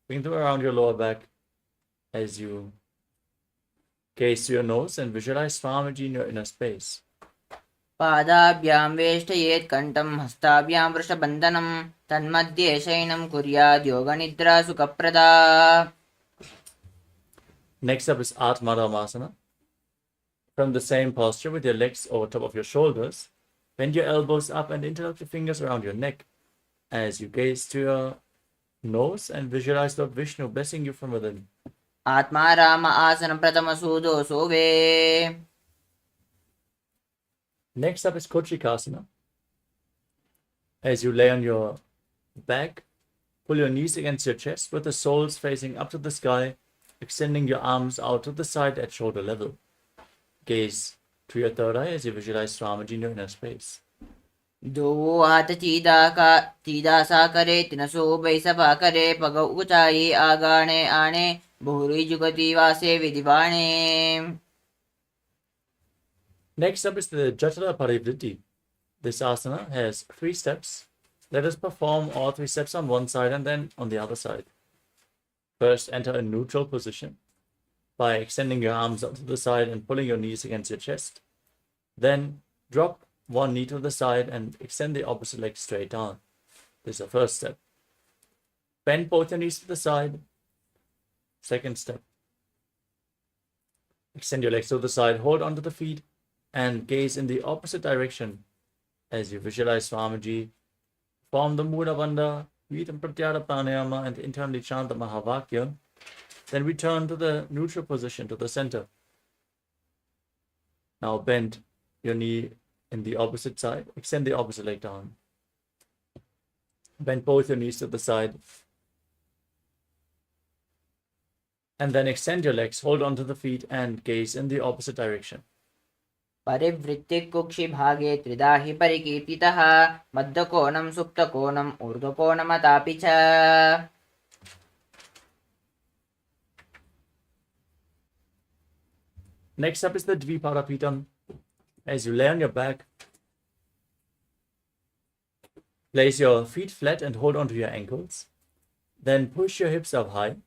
Bring them around your lower back as you gaze to your nose and visualize Swamiji in your inner space. पादाभ्यां वेष्टयेत् कण्ठं हस्ताभ्यां वृषबन्धनं तन्मध्ये शयनं कुर्याद् योगनिद्रा सुखप्रदा. Next up is Atmadharmasana. From the same posture with your legs over top of your shoulders, bend your elbows up and interlock your fingers around your neck as you gaze to your nose and visualize Lord Vishnu blessing you from within. आत्मा राम आसन प्रथम सूदो सोवे. Next up is Kochikasana. As you lay on your back, pull your knees against your chest with the soles facing up to the sky, extending your arms out to the side at shoulder level. Gaze to your third eye as you visualize Swamiji in your inner space. दो हाथ सीधा सा करे तिनसो बैसभा करे पग ऊंचाई आगाने आने बहुरी जुगति वासे विधिवाणे. Next up is the Jatara Parivritti. This asana has 3 steps. Let us perform all 3 steps on one side and then on the other side. First, enter a neutral position by extending your arms up to the side and pulling your knees against your chest. Then, drop one knee to the side and extend the opposite leg straight down. This is the first step. Bend both your knees to the side. Second step. Extend your legs to the side, hold onto the feet, and gaze in the opposite direction as you visualize Swamiji. Form the Mula Bandha, Vitam Pratyara Pranayama, and internally chant the Mahavakya. Then return to the neutral position, to the center. Now bend your knee in the opposite side. Extend the opposite leg down. Bend both your knees to the side. And then extend your legs, hold onto the feet, and gaze in the opposite direction. परिवृत्ति कुक्षि भागे त्रिधा हि परिकीर्तितः मध्यकोणं सुप्तकोणं ऊर्ध्वकोणमतापि च. Next up is the Dvipadapitam. As you lay on your back, place your feet flat and hold onto your ankles. Then push your hips up high.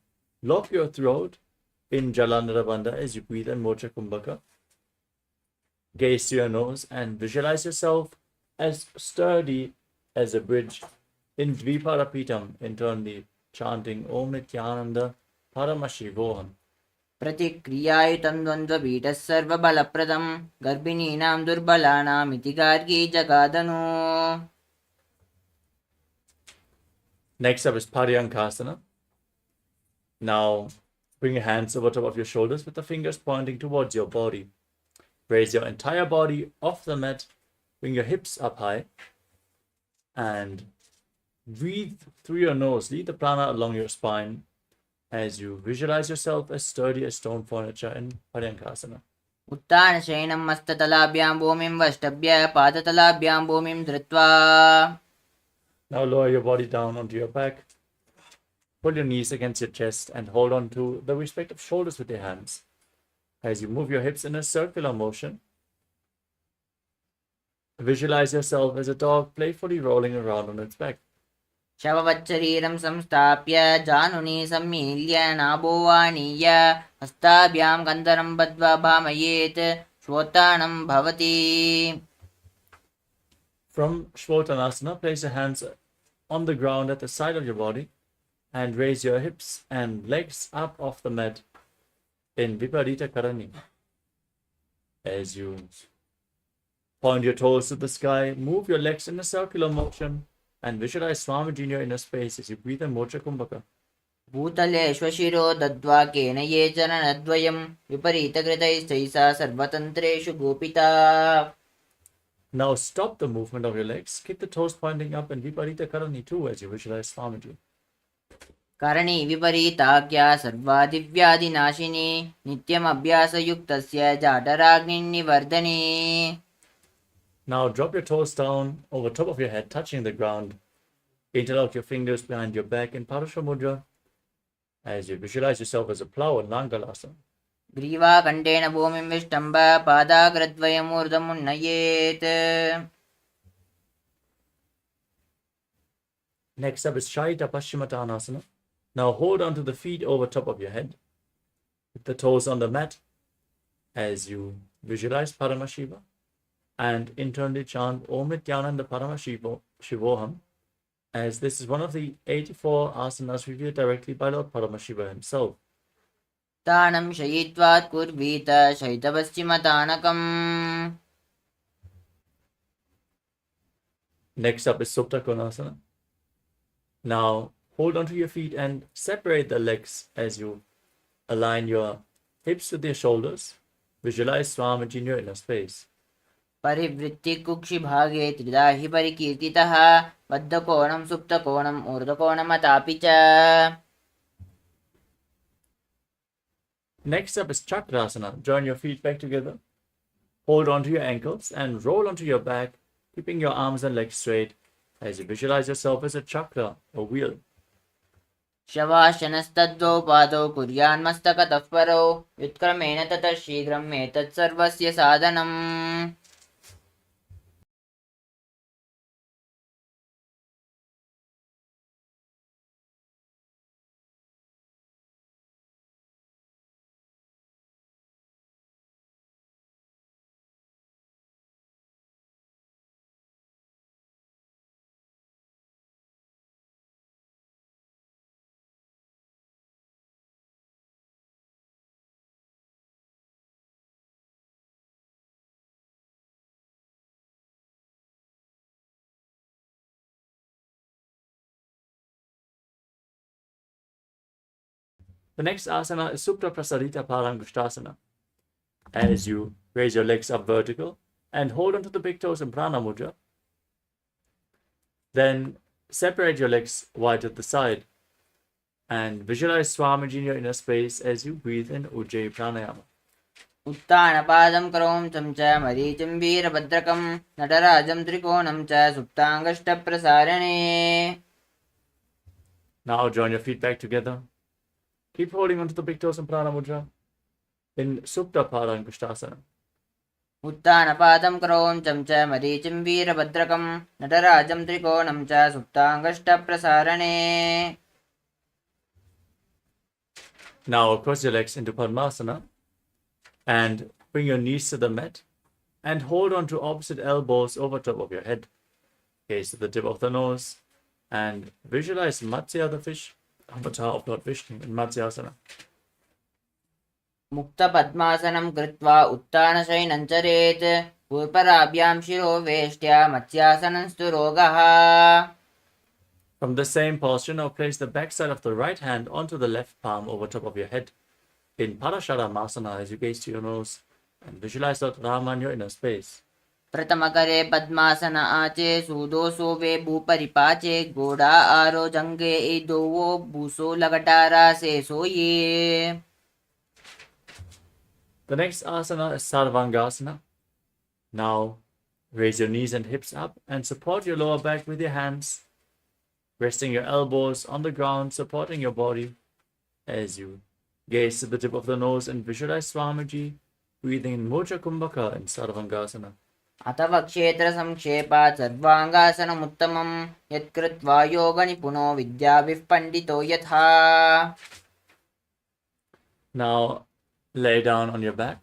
Lock your throat in Jalandhara Bandha as you breathe in Mocha Kumbhaka. Gaze to your nose and visualize yourself as sturdy as a bridge in Dvipadapitam, internally chanting Om Nithyananda Paramashivoham. प्रतिक्रियायुतं द्वन्द्वपीठः सर्वबलप्रदं गर्भिणीनां दुर्बलानाम् इति Gargi जगादनु. Next up is Paryankasana. Now bring your hands over top of your shoulders with the fingers pointing towards your body. Raise your entire body off the mat. Bring your hips up high. And breathe through your nose. Lead the prana along your spine as you visualize yourself as sturdy as stone furniture in Paryankasana. उत्तानशयनं मस्ततलाभ्यां भूमिं वष्टभ्य पादतलाभ्यां भूमिं धृत्वा. Now lower your body down onto your back. Pull your knees against your chest and hold on to the respective shoulders with your hands. As you move your hips in a circular motion, visualize yourself as a dog playfully rolling around on its back. शववच्छरीरं संस्थाप्य जानुनी सम्मील्य नाभोवाणीय हस्ताभ्यां कन्दरं बद्ध्वा भामयेत् श्वोत्तानं भवति. From Shvotanasana, place your hands on the ground at the side of your body and raise your hips and legs up off the mat in Viparita Karani. As you point your toes to the sky, move your legs in a circular motion and visualize Swamiji in your inner space as you breathe in Mocha Kumbhaka. भूतले श्वशिरो दद्वा केन ये जननद्वयं विपरीतकृतैस्तैसा सर्वतन्त्रेषु गोपिता. Now stop the movement of your legs. Keep the toes pointing up and Viparita Karani too as you visualize Swamiji. करणी विपरीताज्ञा सर्वादिव्याधिनाशिनी नित्यम् अभ्यासयुक्तस्य जाडराग्निर्निवर्धनी. Now drop your toes down over top of your head, touching the ground. Interlock your fingers behind your back in Parasha Mudra as you visualize yourself as a plow in Langalasa. ग्रीवाकण्ठेन भूमिं विष्टम्भ पादाग्रद्वयमूर्धमुन्नयेत्. Next up is Shaita Paschimottanasana. Now hold on to the feet over top of your head, with the toes on the mat, as you visualize Paramashiva, and internally chant Om Nithyananda Paramashivoham, as this is one of the 84 asanas revealed directly by Lord Paramashiva himself. तानं शयित्वात् कुर्वीत शयितपश्चिमतानकम्. Next up is Supta Konasana. Now hold onto your feet and separate the legs as you align your hips with your shoulders. Visualize Swamiji in your inner space. परिवृत्तिकुक्षिभागे त्रिधा हि परिकीर्तितः बद्धकोणं सुप्तकोणम् ऊर्ध्वकोणमतापि च. Next up is Chakrasana. Join your feet back together. Hold onto your ankles and roll onto your back, keeping your arms and legs straight as you visualize yourself as a chakra, a wheel. शवाशनस्तद्वौ पादौ कुर्यान्मस्तकतः परौ व्युत्क्रमेण ततः शीघ्रम् एतत् सर्वस्य साधनम्. The next asana is Supta Prasarita Parangushtasana. As you raise your legs up vertical and hold onto the big toes in Prana Mudra, then separate your legs wide at the side and visualize Swamiji in your inner space as you breathe in Ujjayi Pranayama. उत्तानपादं क्रौञ्चं च मरीचिं वीरभद्रकं नटराजं त्रिकोणं च सुप्ताङ्गष्टप्रसारणे. Now join your feet back together. Keep holding onto the big toes in Prana Mudra in Supta Parangushtasana. उत्तानपादं क्रौञ्चं च मरीचिं वीरभद्रकं नटराजं त्रिकोणं च सुप्ताङ्गष्टप्रसारणे. Now cross your legs into Padmasana and bring your knees to the mat and hold on to opposite elbows over top of your head. Gaze to the tip of the nose and visualize Matsya, the fish, avatar of Lord Vishnu in Matsyasana. मुक्तपद्मासनं कृत्वा उत्तानशयनं चरेत् पूर्पराभ्यां शिरो वेष्ट्या मत्स्यासनं स्तु रोगः. From the same posture, now place the back side of the right hand onto the left palm over top of your head in Parasharamasana as you gaze to your nose and visualize Lord Rama in your inner space. प्रथमकरे पद्मासन आचे सूदोसो वे भूपरिपाचे घोड़ा आरो जंगे इदोवो भूसो लगटारा से सोये. The next asana is Sarvangasana. Now raise your knees and hips up and support your lower back with your hands, resting your elbows on the ground, supporting your body as you gaze to the tip of the nose and visualize Swamiji breathing in Mocha Kumbhaka in Sarvangasana. अथवा क्षेत्र संक्षेपात् सर्वांगासनमुत्तमं यत्कृत्वा योगनिपुनो विद्याभिः पंडितो यथा. Now lay down on your back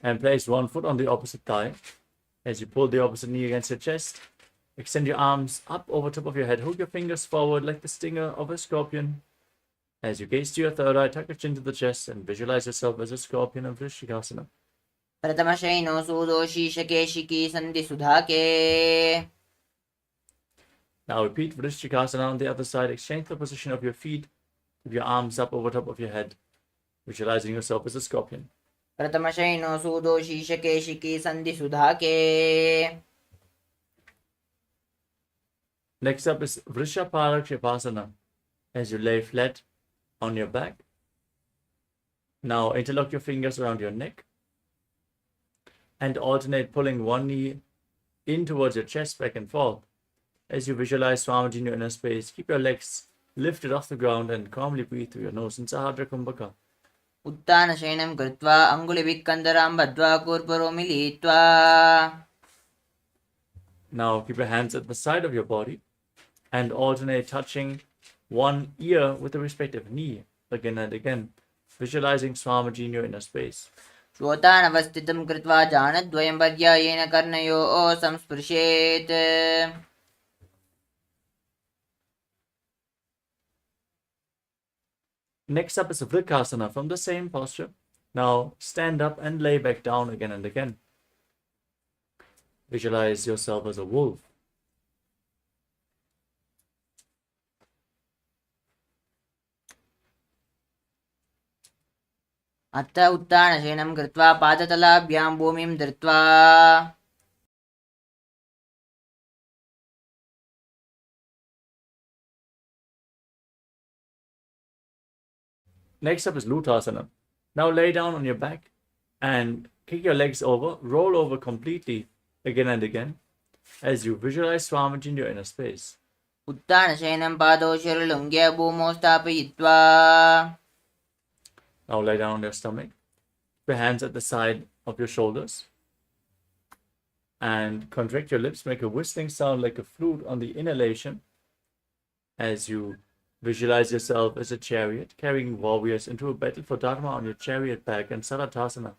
and place one foot on the opposite thigh as you pull the opposite knee against your chest. Extend your arms up over top of your head. Hook your fingers forward like the stinger of a scorpion. As you gaze to your third eye, tuck your chin to the chest and visualize yourself as a scorpion of Vrishikasana. प्रथमशयनो सूदो शीशके शिकी सन्धि सुधाके. Now repeat Vrishikasana on the other side. Exchange the position of your feet with your arms up over top of your head, visualizing yourself as a scorpion. प्रथमशयनो सूदो शीशके शिकी सन्धि सुधाके. Next up is Vrishaparaksipasana as you lay flat on your back. Now interlock your fingers around your neck and alternate pulling one knee in towards your chest back and forth. As you visualize Swamiji in your inner space, keep your legs lifted off the ground and calmly breathe through your nose in Sahadra Kumbhaka. उत्तानशयनं कृत्वा अङ्गुलिभिः कन्दरां बद्ध्वा कूर्परो मिलित्वा. Now keep your hands at the side of your body and alternate touching one ear with the respective knee again and again, visualizing Swamiji in your inner space. श्रोतानवस्थितं कृत्वा जानद्वयं पर्यायेन कर्णयोः संस्पृशेत् Next up is a Vrikasana from the same posture. Now stand up and lay back down again and again. Visualize yourself as a wolf. अथ उत्थानशयनं कृत्वा पादतलाभ्यां भूमिं धृत्वा Next up is Lutasana. Now lay down on your back and kick your legs over, roll over completely again and again as you visualize Swamiji in your inner space. उत्थानशयनं पादौ शिरलुङ्ग्य भूमौ स्थापयित्वा Now lay down on your stomach. Keep your hands at the side of your shoulders and contract your lips. Make a whistling sound like a flute on the inhalation as you visualize yourself as a chariot carrying warriors into a battle for Dharma on your chariot back and Saratasana.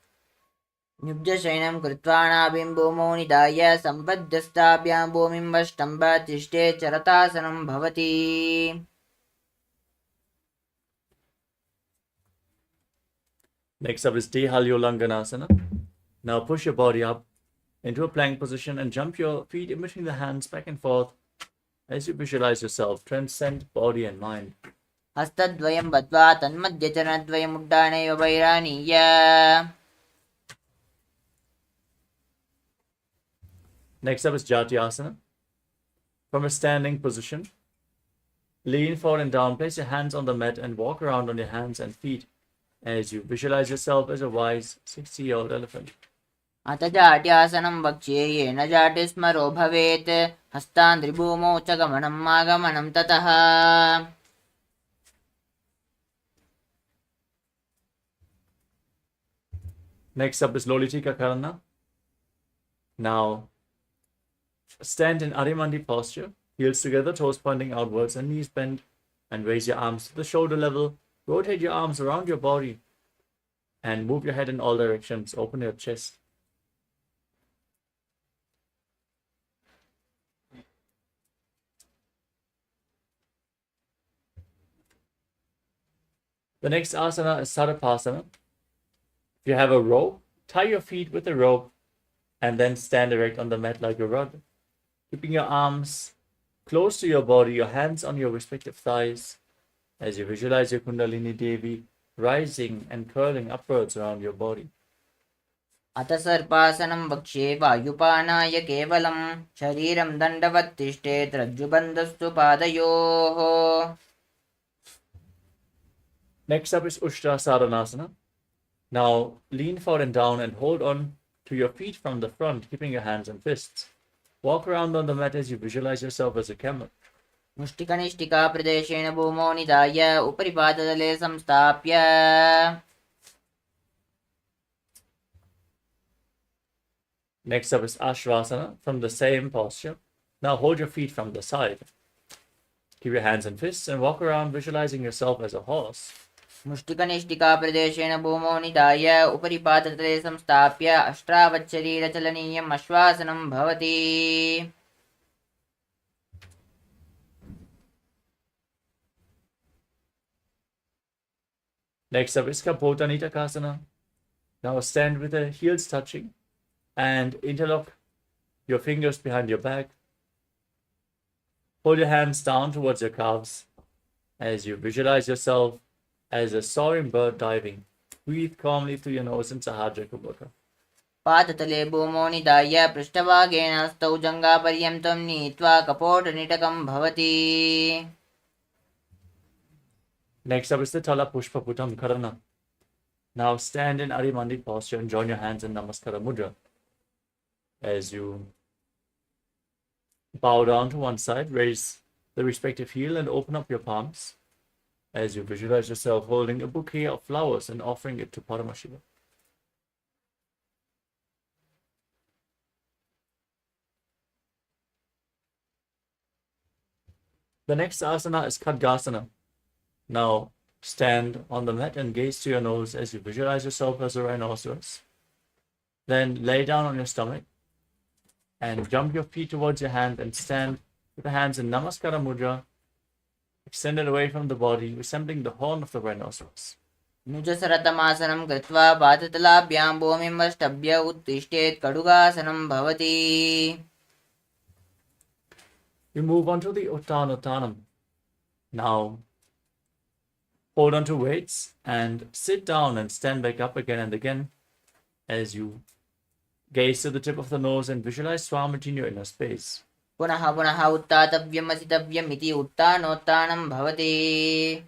युद्धशयनं कृत्वा नाभिं भूमौ निधाय सम्पद्यस्ताभ्यां भूमिं वष्टम्ब तिष्ठे चरतासनं भवति Next up is Dehalyolanganasana. Now push your body up into a plank position and jump your feet in between the hands back and forth as you visualize yourself transcend body and mind. हस्तद्वयं बद्ध्वा तन्मध्यचरणद्वयम् उड्डाणे वैरानीय Next up is Jatyasana. From a standing position, lean forward and down, place your hands on the mat and walk around on your hands and feet as you visualize yourself as a wise 60-year-old elephant. अथ जाट्यासनं वक्ष्ये येन जाटिस्मरो भवेत् हस्तान्द्रिभूमौ च गमनम् आगमनं ततः Next up is Lolitika Karana. Now stand in Arimandi posture, heels together, toes pointing outwards and knees bent, and raise your arms to the shoulder level. Rotate your arms around your body and move your head in all directions. Open your chest. The next asana is Sarapasana. If you have a rope, tie your feet with the rope and then stand erect on the mat like a rod, keeping your arms close to your body, your hands on your respective thighs, as you visualize your Kundalini Devi rising and curling upwards around your body. अथ सर्पासनं वक्ष्ये वायुपानाय केवलं शरीरं दण्डवत् तिष्ठेत् रज्जुबन्धस्तु पादयोः Next up is Ushtrasaranasana. Now lean forward and down and hold on to your feet from the front, keeping your hands and fists. Walk around on the mat as you visualize yourself as a camel. मुष्टिकनिष्ठिका प्रदेशेन भूमौ निधाय उपरि पादतले संस्थाप्य Next up is Ashvasana from the same posture. Now hold your feet from the side. Keep your hands and fists and walk around visualizing yourself as a horse. मुष्टिकनिष्ठिका प्रदेशेन भूमौ निधाय उपरि पादतले संस्थाप्य अष्ट्रावच्छरीरचलनीयम् अश्वासनं भवति Next up is Kapotanitakasana. Now stand with the heels touching and interlock your fingers behind your back. Hold your hands down towards your calves as you visualize yourself as a soaring bird diving. Breathe calmly through your nose in Sahaja Kubota. पादतले भूमौ निधाय पृष्ठभागेन हस्तौ जङ्घापर्यन्तं नीत्वा कपोटनिटकं भवति Next up is the Tala Pushpa Putam Karana. Now stand in Arimandi posture and join your hands in Namaskara Mudra. As you bow down to one side, raise the respective heel and open up your palms as you visualize yourself holding a bouquet of flowers and offering it to Paramashivoham. The next asana is Khadgasana. Now stand on the mat and gaze to your nose as you visualize yourself as a rhinoceros. Then lay down on your stomach and jump your feet towards your hand and stand with the hands in Namaskara Mudra, extended away from the body, resembling the horn of the rhinoceros. नुजसरतमासनं कृत्वा पादतलाभ्यां भूमिमष्टभ्य उत्तिष्ठेत् कटुगासनं भवति. We move on to the Uttanottanam. Now hold on to weights and sit down and stand back up again and again as you gaze to the tip of the nose and visualize Swamiji in your inner space. पुनः पुनः उत्तातव्यम् असितव्यम् इति उत्तानोत्तानं भवति.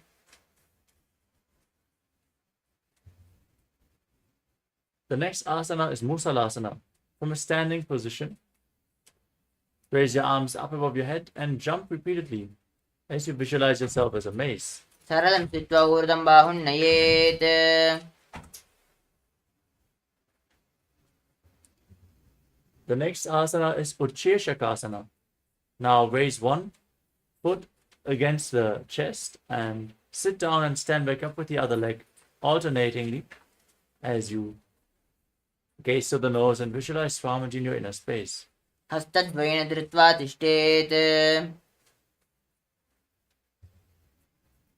The next asana is Musalasana. From a standing position, raise your arms up above your head and jump repeatedly as you visualize yourself as a mace. सरलं स्थित्वा ऊर्ध्वं बाहुन्नयेत्. The next asana is Ucheshakasana. Now raise one foot against the chest and sit down and stand back up with the other leg alternatingly as you gaze to the nose and visualize Swamiji in your inner space. हस्तद्वयेन धृत्वा तिष्ठेत्.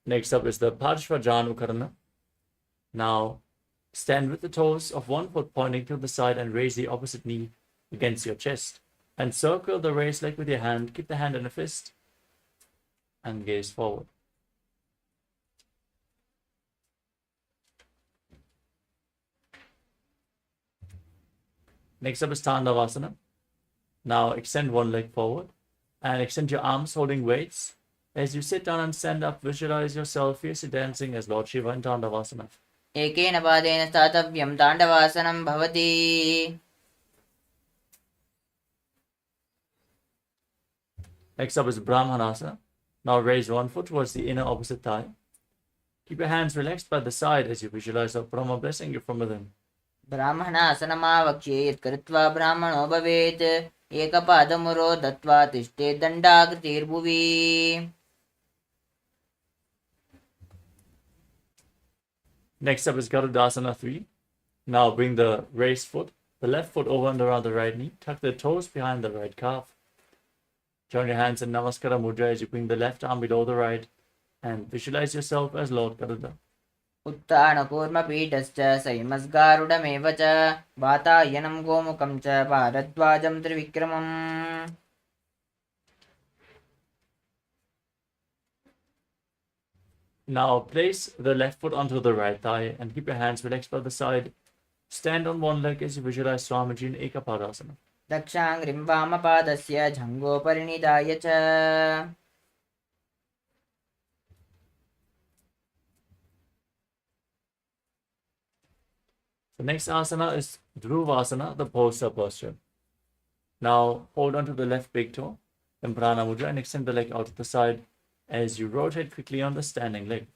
Next up is the Parshvajanukarana. Now stand with the toes of one foot pointing to the side and raise the opposite knee against your chest. And circle the raised leg with your hand. Keep the hand in a fist and gaze forward. Next up is Tandavasana. Now extend one leg forward and extend your arms holding weights. As you sit down and stand up, visualize yourself fiercely dancing as Lord Shiva in Tandavasana. एकेन पादेन स्थातव्यं ताण्डवासनं भवति. Next up is Brahmanasana. Now raise one foot towards the inner opposite thigh. Keep your hands relaxed by the side as you visualize the Brahma blessing you from within. ब्राह्मणासनमावक्ष्ये यत्कृत्वा ब्राह्मणो भवेत्. एकपादमुरो दत्त्वा तिष्ठेत् दण्डाकृतिर्भुवि. Next up is Garudasana 3. Now bring the raised foot, the left foot over and around the right knee. Tuck the toes behind the right calf. Join your hands in Namaskara Mudra as you bring the left arm below the right and visualize yourself as Lord Garuda. उत्तानकूर्मपीठश्च सैमस्गारुडमेव च वातायनं गोमुखं च भारद्वाजं त्रिविक्रमम्. Now place the left foot onto the right thigh and keep your hands relaxed by the side. Stand on one leg as you visualize Swamiji in Ekapadasana. दक्षाङ्घ्रिं वामपादस्य झङ्गोपरिनिधाय च. The next asana is Dhruvasana, the poster posture. Now hold on to the left big toe in Prana Mudra and extend the leg out to the side as you rotate quickly on the standing leg.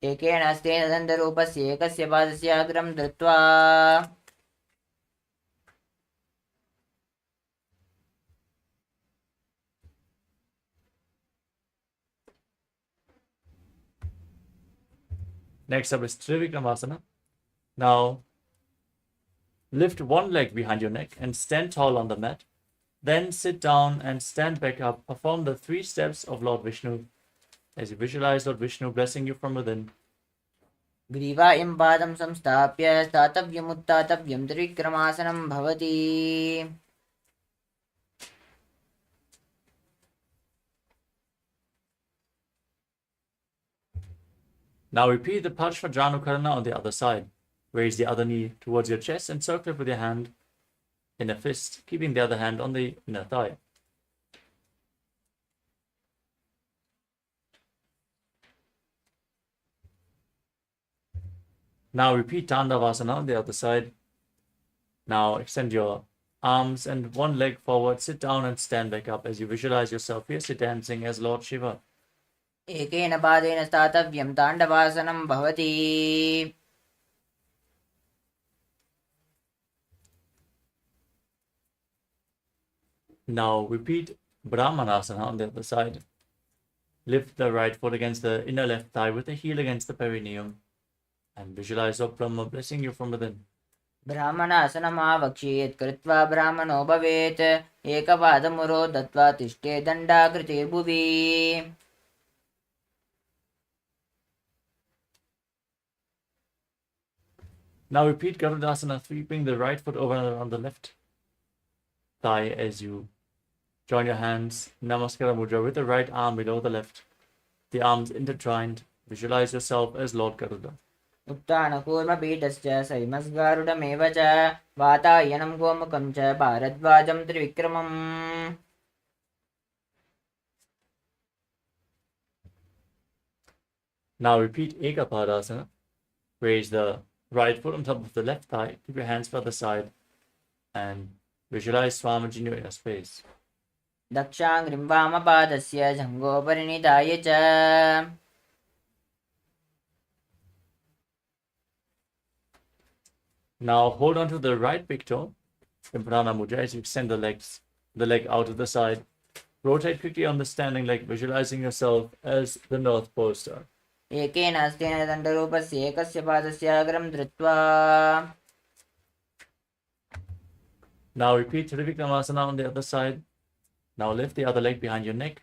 एकेन हस्तेन दण्डरूपस्य एकस्य पादस्य अग्रं धृत्वा. Next up is Trivikramasana. Now lift one leg behind your neck and stand tall on the mat. Then sit down and stand back up. Perform the 3 steps of Lord Vishnu as you visualize Lord Vishnu blessing you from within. ग्रीवायं पादं संस्थाप्य स्थातव्यमुत्तातव्यं त्रिविक्रमासनं भवति. Now repeat the Parshvajanukarana on the other side. Raise the other knee towards your chest and circle it with your hand in a fist, keeping the other hand on the inner thigh. Now repeat Tandavasana on the other side. Now extend your arms and one leg forward, sit down and stand back up as you visualize yourself fiercely dancing as Lord Shiva. एकेन पादेन स्थातव्यं ताण्डवासनं भवति. Now repeat Brahmanasana on the other side. Lift the right foot against the inner left thigh with the heel against the perineum and visualize your Brahma blessing you from within. ब्राह्मणासनमावक्षि यत्कृत्वा ब्राह्मणो भवेत् एकपादमुरो दत्त्वा तिष्ठे दण्डाकृतिर्भुवि. Now repeat Garudasana, sweeping the right foot over and around the left thigh as you join your hands, Namaskara Mudra, with the right arm below the left, the arms intertwined. Visualize yourself as Lord Garuda. उत्तानकूर्मपीठश्च सैमस्गारुडमेव च वातायनं गोमुखं च भारद्वाजं त्रिविक्रमम्. Now repeat Ekapadasana. Raise the right foot on top of the left thigh, keep your hands by the side, and visualize Swamiji in your inner space. दक्षाङ्घ्रिं वामपादस्य जङ्घोपरिनिधाय च. Now hold on to the right big toe in Prana Mudra as you extend the leg out to the side. Rotate quickly on the standing leg, visualizing yourself as the North Pole Star. एकेन हस्तेन दण्डरूपस्य एकस्य पादस्य अग्रं धृत्वा. Now repeat Trivikramasana on the other side. Now lift the other leg behind your neck.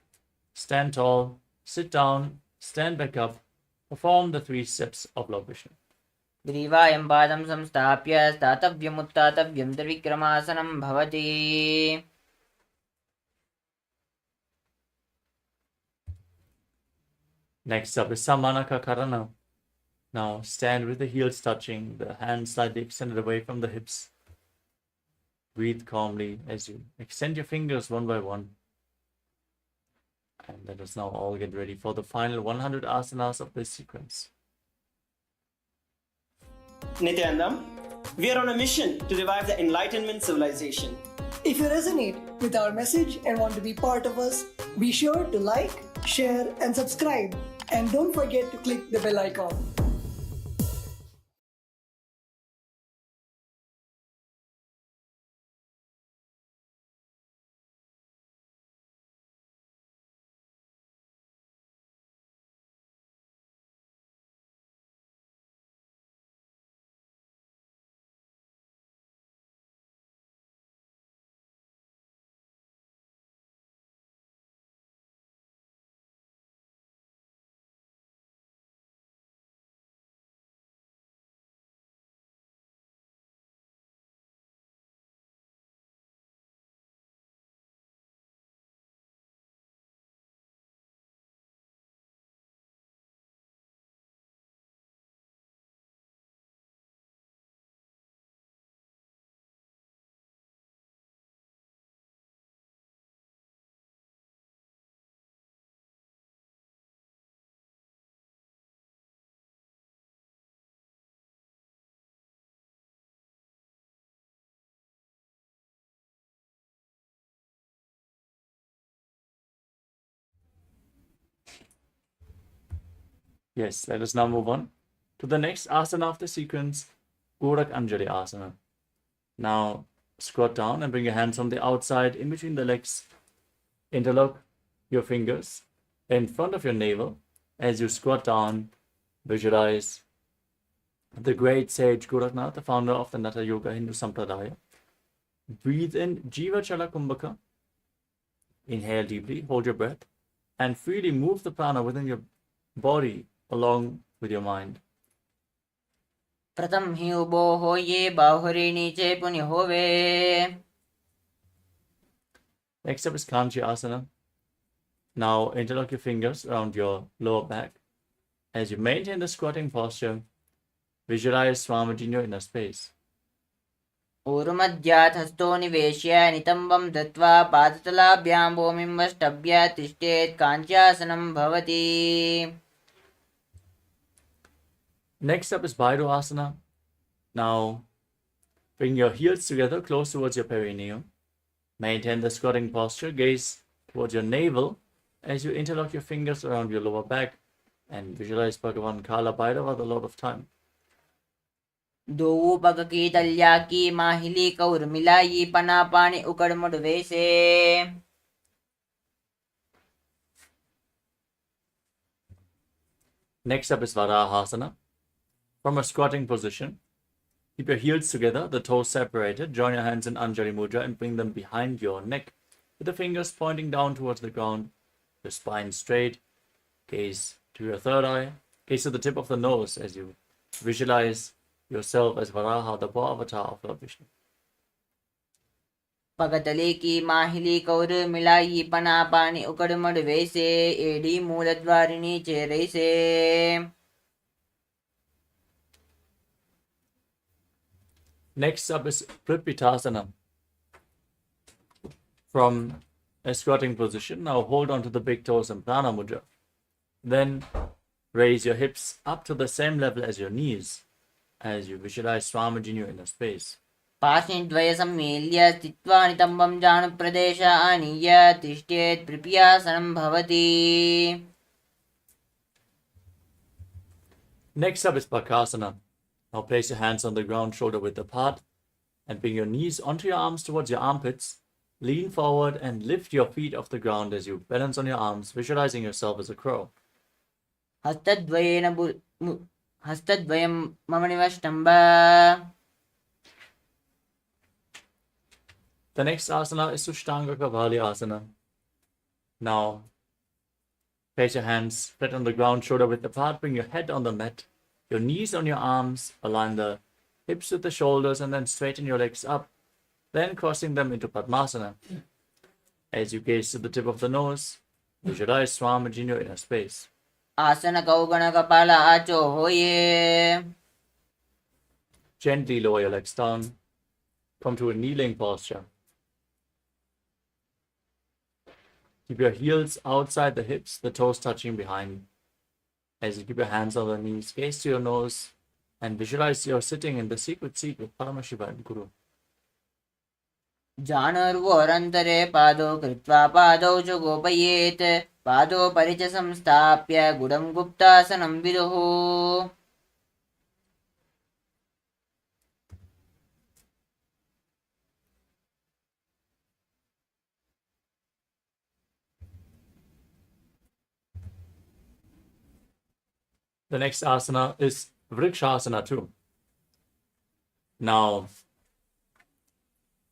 Stand tall, sit down, stand back up. Perform the 3 steps of Lord Vishnu. ग्रीवायं पादं संस्थाप्य स्थातव्यमुत्थातव्यं त्रिविक्रमासनं भवति. Next up is Samanaka Karana. Now stand with the heels touching, the hands slightly extended away from the hips. Breathe calmly as you extend your fingers one by one. And let us now all get ready for the final 100 asanas of this sequence. Nithyananda, we are on a mission to revive the Enlightenment civilization. If you resonate with our message and want to be part of us, be sure to like, share, and subscribe. And don't forget to click the bell icon. Yes, let us now move on to the next asana of the sequence, Gorak Anjali Asana. Now squat down and bring your hands from the outside in between the legs. Interlock your fingers in front of your navel. As you squat down, visualize the great sage Goraknath, the founder of the Natha Yoga Hindu Sampradaya. Breathe in Jiva Chala Kumbhaka. Inhale deeply, hold your breath, and freely move the prana within your body along with your mind. प्रथम ही उबो हो ये बाहुरी नीचे पुण्य होवे. Next up is Kanchi Asana. Now interlock your fingers around your lower back. As you maintain the squatting posture, visualize Swamiji in your inner space. ऊर्मध्यात् हस्तो निवेश्य नितम्बं दत्त्वा पादतलाभ्यां भूमिं वष्टभ्य तिष्ठेत् काञ्च्यासनं भवति. Next up is Bhairo Asana. Now bring your heels together close towards your perineum. Maintain the squatting posture, gaze towards your navel as you interlock your fingers around your lower back and visualize Bhagavan Kala Bhairava, the Lord of Time. दो पग की तल्या की माहिली कौर मिलाई पना पानी उकड़ मुड़ वैसे. Next up is Varahasana. From a squatting position, keep your heels together, the toes separated. Join your hands in Anjali Mudra and bring them behind your neck, with the fingers pointing down towards the ground, your spine straight, gaze to your third eye, gaze to the tip of the nose as you visualize yourself as Varaha, the boar avatar of Lord Vishnu. पगतले की माहिली कौर मिलाई पना पानी उकड़मड़ वैसे AD मूल द्वारिणी चेहरे से. Next up is Prippitasana. From a squatting position, now hold on to the big toes in Prana Mudra. Then raise your hips up to the same level as your knees as you visualize Swamiji in your inner space. पार्श्वद्वय सम्मील्य स्थित्वा नितम्बं जानुप्रदेश आनीय तिष्ठेत् प्रिपियासनं भवति. Next up is Bakasana. Now place your hands on the ground, shoulder width apart, and bring your knees onto your arms towards your armpits. Lean forward and lift your feet off the ground as you balance on your arms, visualizing yourself as a crow. हस्तद्वयेन हस्तद्वयं मम निवष्टम्ब. The next asana is Sushtanga Kavali Asana. Now, place your hands flat on the ground, shoulder width apart, bring your head on the mat, your knees on your arms, align the hips with the shoulders, and then straighten your legs up, then crossing them into Padmasana. As you gaze to the tip of the nose, visualize Swamiji in your inner space. आसन कौगण कपाल आचो होये. Gently lower your legs down, come to a kneeling posture. Keep your heels outside the hips, the toes touching behind. As you keep your hands on the knees, gaze to your nose, and visualize you're sitting in the secret seat with Paramashivoham and Guru. जानुर्वोरन्तरे पादौ कृत्वा पादौ च गोपयेत्. पादौ परिच संस्थाप्य गुडं गुप्तासनं विदुः. The next asana is Vrikshasana too. Now,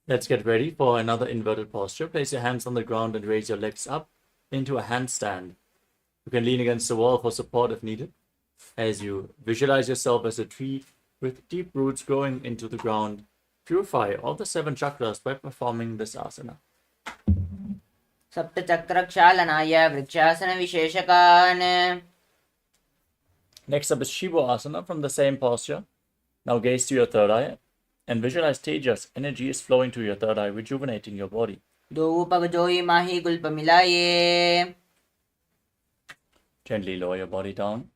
let's get ready for another inverted posture. Place your hands on the ground and raise your legs up into a handstand. You can lean against the wall for support if needed, as you visualize yourself as a tree with deep roots growing into the ground. Purify all the 7 chakras by performing this asana. सप्तचक्रक्षालनाय vrikshasana विशेषकान्. Next up is Shivo Asana from the same posture. Now gaze to your third eye and visualize Tejas. Energy is flowing to your third eye, rejuvenating your body. दो पगजोई माही गुल्प मिलाये. Gently lower your body down.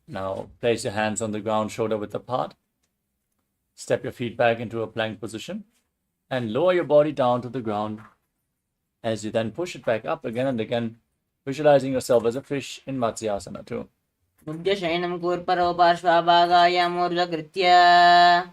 Now place your hands on the ground, shoulder width apart. Step your feet back into a plank position and lower your body down to the ground as you then push it back up again and again, visualizing yourself as a fish in Matsyasana too. मुग्धशयनं कूर्परो पार्श्वभागाय मूर्धकृत्य.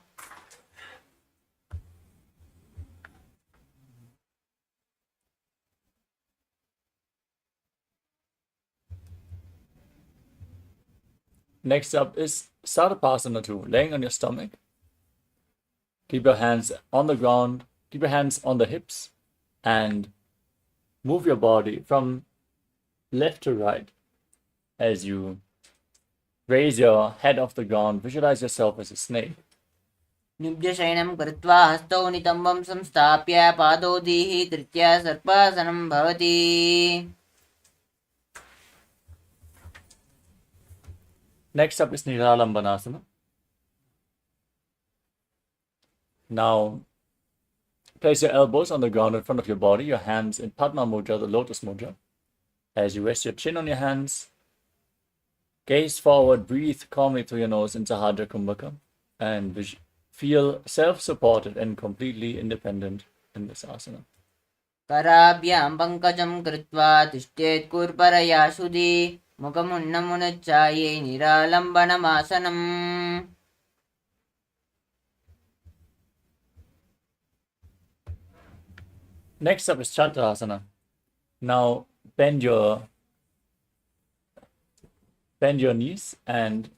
Next up is Sarvasana too, laying on your stomach. Keep your hands on the ground, keep your hands on the hips, and move your body from left to right as you raise your head off the ground. Visualize yourself as a snake. निब्जशयनं कृत्वा हस्तौ नितम्बं संस्थाप्य पादौ दीहि कृत्य सर्पासनं भवति. Next up is Niralambanasana. Now, place your elbows on the ground in front of your body, your hands in Padma Mudra, the lotus mudra. As you rest your chin on your hands, gaze forward, breathe calmly through your nose in Sahadra Kumbhaka, and feel self-supported and completely independent in this asana. कराभ्यां पङ्कजं कृत्वा तिष्ठेत् कूर्परया सुधि. मुखमुन्नमुनच्चाये निरालम्बनमासनम्. Next up is Chakrasana. Now bend your Bend your knees and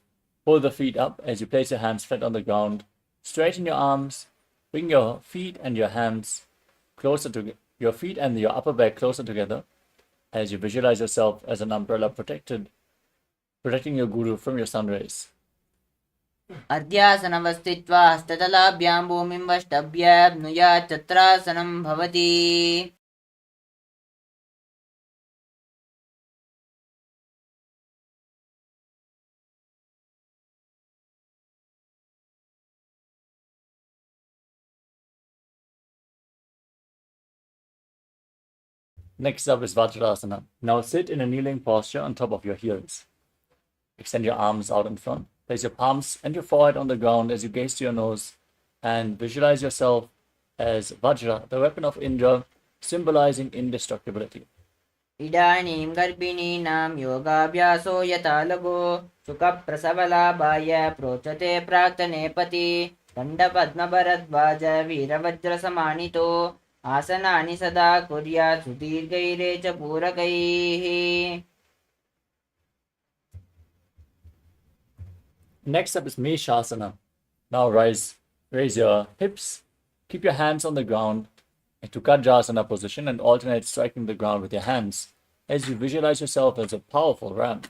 pull the feet up as you place your hands flat on the ground. Straighten your arms. Bring your feet and your hands closer to your feet and your upper back closer together as you visualize yourself as an umbrella protecting your guru from your sun rays. अर्ध्यासनवस्थित्वा हस्ततलाभ्यां भूमिं वष्टभ्याब्नुयात् तत्रासनं भवति. Next up is Vajrasana. Now sit in a kneeling posture on top of your heels. Extend your arms out in front. Place your palms and your forehead on the ground as you gaze to your nose and visualize yourself as Vajra, the weapon of Indra, symbolizing indestructibility. इदानीं गर्भिणीनां योगाभ्यासो यथा लघु सुखप्रसवलाभाय प्रोचते प्राक्तनेपति दण्डपद्मभरद्वाज वीरवज्रसमानितो आसनानि सदा कुर्यात् सुदीर्घैरे च पूरकैः. Next up is Meshasana. Now raise your hips, keep your hands on the ground into Gajrasana position and alternate striking the ground with your hands as you visualize yourself as a powerful ram.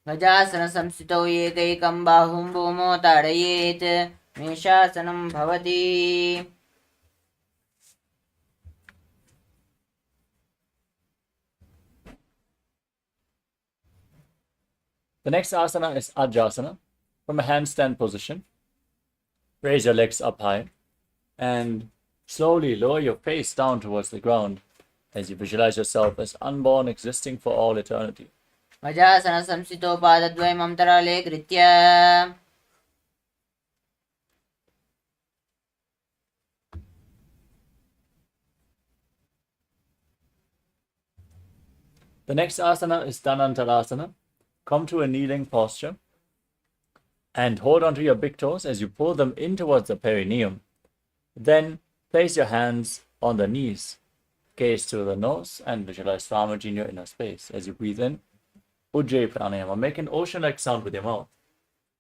गजासनसंस्थितौ एकैकं बाहुं भूमौ ताडयेत् मेषासनं भवति. The next asana is Ajasana. From a handstand position, raise your legs up high and slowly lower your face down towards the ground as you visualize yourself as unborn, existing for all eternity. गजासनसंस्थितौ पादद्वयम् अन्तराले कृत्य. The next asana is Dhanantarasana. Come to a kneeling posture and hold onto your big toes as you pull them in towards the perineum. Then place your hands on the knees. Gaze to the nose and visualize Swamiji in your inner space. As you breathe in, Ujjayi Pranayama. Make an ocean-like sound with your mouth.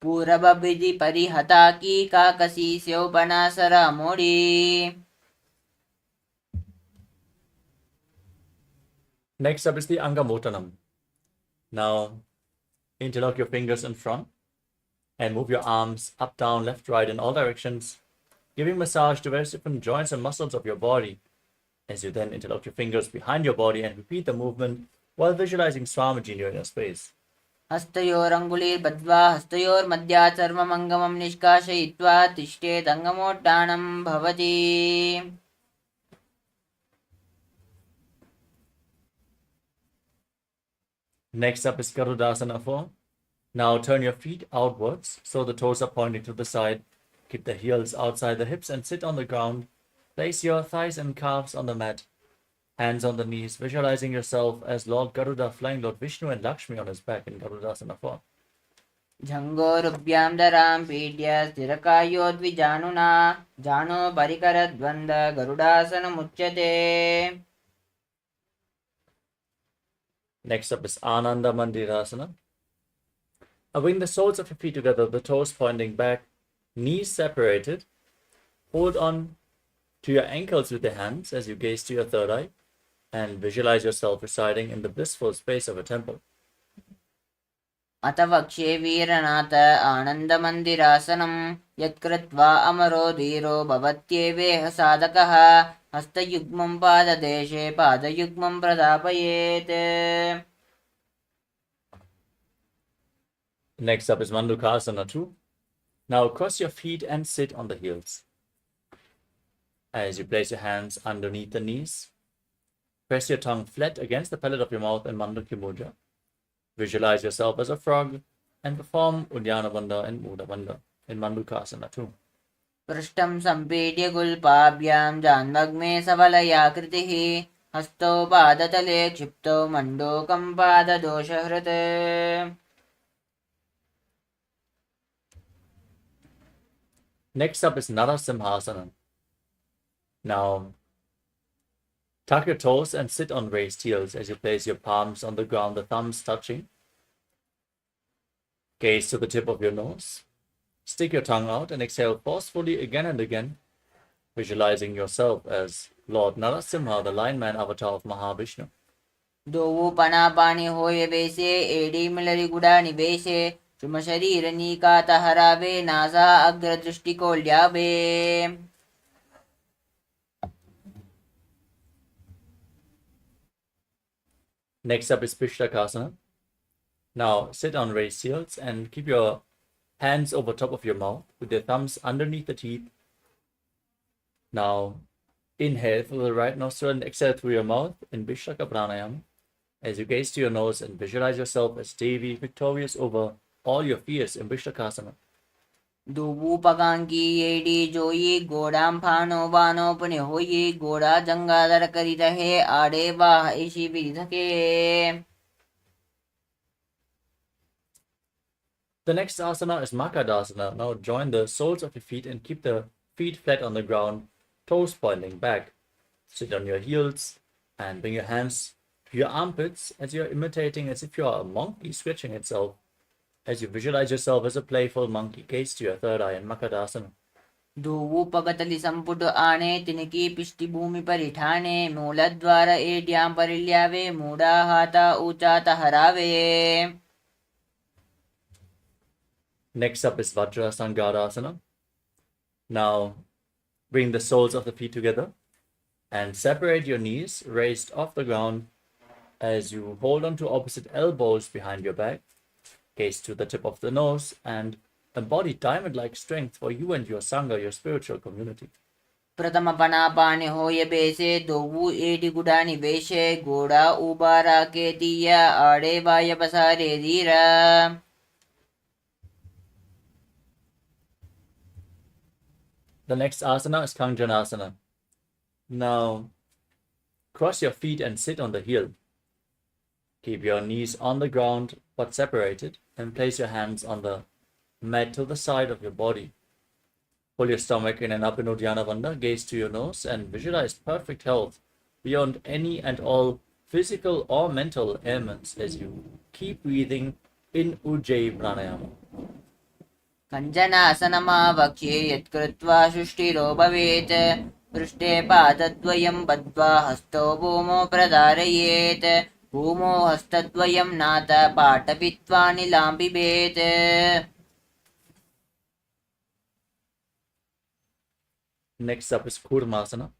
पूरबभिधि परिहता की काकसी स्योपनासरा मोडी. Next up is the Angamotanam. Now, interlock your fingers in front and move your arms up, down, left, right in all directions, giving massage to various different joints and muscles of your body. As you then interlock your fingers behind your body and repeat the movement while visualizing Swamiji in your inner space. हस्तयोरङ्गुलीर्बद्ध्वा हस्तयोर्मध्यात् सर्वमङ्गमं निष्कासयित्वा तिष्ठेदङ्गमोड्डानं भवति. Next up is Garudasana form. Now turn your feet outwards so the toes are pointing to the side. Keep the heels outside the hips and sit on the ground. Place your thighs and calves on the mat. Hands on the knees, visualizing yourself as Lord Garuda flying Lord Vishnu and Lakshmi on his back in Garudasana form. झङ्गोरुभ्यां दरां पीड्य स्थिरकायोद्विजानुना जानो परिकरद्वन्द् गरुडासनमुच्यते. Next up is Ananda Mandirasana. Bring the soles of your feet together, the toes pointing back, knees separated. Hold on to your ankles with your hands as you gaze to your third eye and visualize yourself residing in the blissful space of a temple. अथ वक्ष्ये वीरनाथ आनन्दमन्दिरासनं यत्कृत्वा अमरो धीरो भवत्येवेह साधकः हस्तयुग्मं पाददेशे पादयुग्मं प्रदापयेत्. Next up is Mandukasana 2. Now cross your feet and sit on the heels. As you place your hands underneath the knees, press your tongue flat against the palate of your mouth in Mandukya Mudra. Visualize yourself as a frog and perform Uddiyana Bandha and Muda Bandha in Mandukasana 2. पृष्ठं सम्पीड्य गुल्पाभ्यां जाह्नग्मे सबलयाकृतिः हस्तौ पादतले क्षिप्तौ मण्डूकं पाददोषहृत्. Next up is Narasimhasana. Now, tuck your toes and sit on raised heels as you place your palms on the ground, the thumbs touching. Gaze to the tip of your nose. Stick your tongue out and exhale forcefully again and again, visualizing yourself as Lord Narasimha, the Lion Man avatar of Mahavishnu. दोवो पनापानी होय बेसे AD मिलरी गुड़ा निवेशे चुम शरीर नीका तहरावे NASA अग्र दृष्टि को ल्यावे. Next up is Pishtakasana. Now sit on raised heels and keep your hands over top of your mouth with your thumbs underneath the teeth. Now inhale through the right nostril and exhale through your mouth in Vishlaka Pranayama. As you gaze to your nose and visualize yourself as Devi, victorious over all your fears in Vishlakasana. दोवो पकांकी एडी जोई गोडाम फानो वानो पुने होई गोड़ा जंगादर करी रहे आड़े वाह Ishi विधके. The next asana is Makadasana. Now join the soles of your feet and keep the feet flat on the ground, toes pointing back. Sit on your heels and bring your hands to your armpits as you're imitating as if you are a monkey stretching itself. As you visualize yourself as a playful monkey, gaze to your third eye in Makadasana. दोवो पगतली संपुट आने तिनकी पिष्टि भूमि परिठाने मूलद्वार एड्याम परिल्यावे मूडा हाथा ऊंचा तहरावे. Next up is Vajrasangadasana. Now bring the soles of the feet together and separate your knees raised off the ground as you hold on to opposite elbows behind your back. Gaze to the tip of the nose and embody diamond-like strength for you and your Sangha, your spiritual community. प्रथम पनापाने होय बेसे दोवो AD गुड़ा निवेशे गोड़ा उबारा के दिया आड़े वाय पसारे धीरा. The next asana is Kanjanasana. Now cross your feet and sit on the heel. Keep your knees on the ground but separated and place your hands on the mat to the side of your body. Pull your stomach in and up in Uddiyana Bandha, gaze to your nose and visualize perfect health beyond any and all physical or mental ailments as you keep breathing in Ujjayi Pranayama. कञ्जनासनमा वक्ष्ये यत्कृत्वा सृष्टिरो भवेत् पृष्ठे पादद्वयं बद्ध्वा हस्तौ भूमौ प्रधारयेत् भूमौ हस्तद्वयं नाथ पाटपित्वा निलां पिबेत्. Next up is Kurmasana.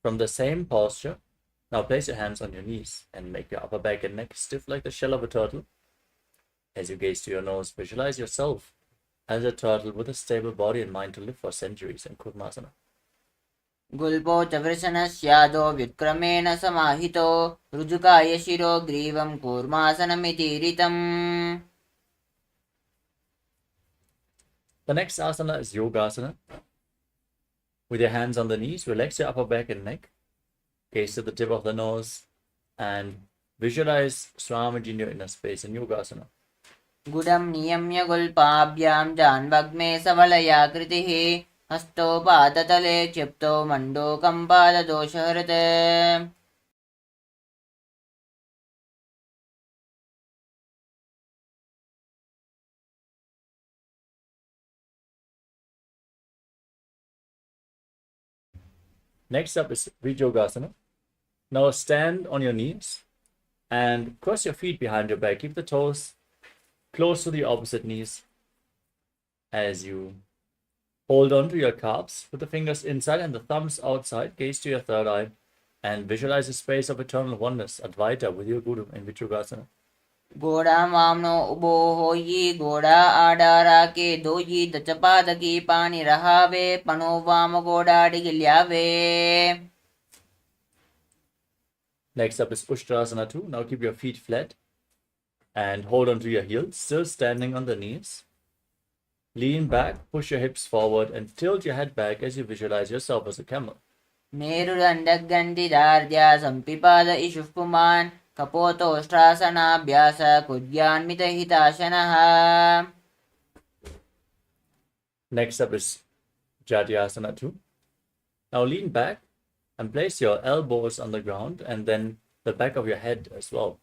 From the same posture, now place your hands on your knees and make your upper back and neck stiff like the shell of a turtle. As you gaze to your nose, visualize yourself as a turtle with a stable body and mind to live for centuries in Kurmasana. गुल्पो च वृषणस्यादो व्युत्क्रमेण समाहितो ऋजुकाय शिरो ग्रीवं कूर्मासनमितीरितम्. The next asana is Yogasana. With your hands on the knees, relax your upper back and neck. Gaze to the tip of the nose and visualize Swamiji in your inner space in Yogasana. गुडं नियम्य गुल्पाभ्यां जान्वग्मे सवलयाकृतिः हस्तो पादतले क्षिप्तो मण्डूकं पाददोषहृत्. Next up is Vijogasana. Now stand on your knees and cross your feet behind your back. Keep the toes close to the opposite knees as you hold on to your calves with the fingers inside and the thumbs outside. Gaze to your third eye and visualize a space of eternal oneness, Advaita, with your Guru in Vijogasana. घोड़ा वामनो उबो होई घोड़ा आडारा के दोई दचपाद की पानी रहावे पनो वाम घोड़ा डिगिल्यावे. Next up is Ushtrasana 2. Now keep your feet flat and hold on to your heels, still standing on the knees. Lean back, push your hips forward and tilt your head back as you visualize yourself as a camel. मेरुदण्डगण्डि दार्द्या संपिपाद इषुः पुमान् कपोतोष्ट्रासनाभ्यास कुर्यान्मितहिताशनः. Next up is Jatyasana 2. Now lean back and place your elbows on the ground and then the back of your head as well.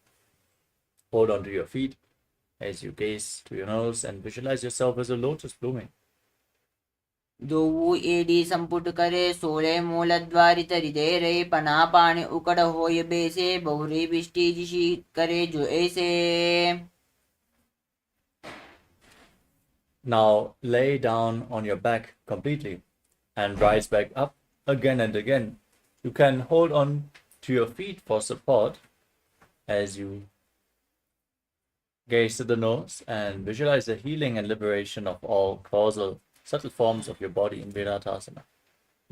Hold on to your feet as you gaze to your nose and visualize yourself as a lotus blooming. दोऊ एडी संपुट करे सोले मूल द्वारी तरी दे रे पना पानी उकड़ होय बेसे बहुरी बिष्टि जिशी करे जो ऐसे. Now lay down on your back completely and rise back up again and again. You can hold on to your feet for support as you gaze to the nose and visualize the healing and liberation of all causal, subtle forms of your body in Viratasana.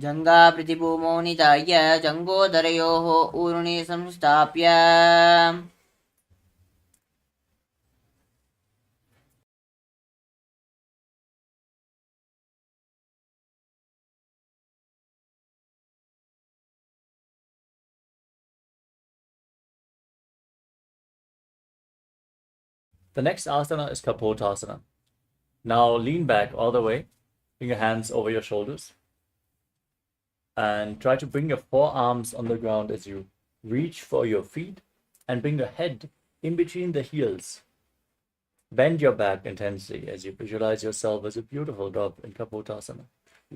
जंगा प्रतिभूमो निधाय जंगोदरयोः ऊर्णि संस्थाप्य. The next asana is Kapotasana. Now lean back all the way, bring your hands over your shoulders, and try to bring your forearms on the ground as you reach for your feet and bring your head in between the heels. Bend your back intensely as you visualize yourself as a beautiful dove in Kapotasana.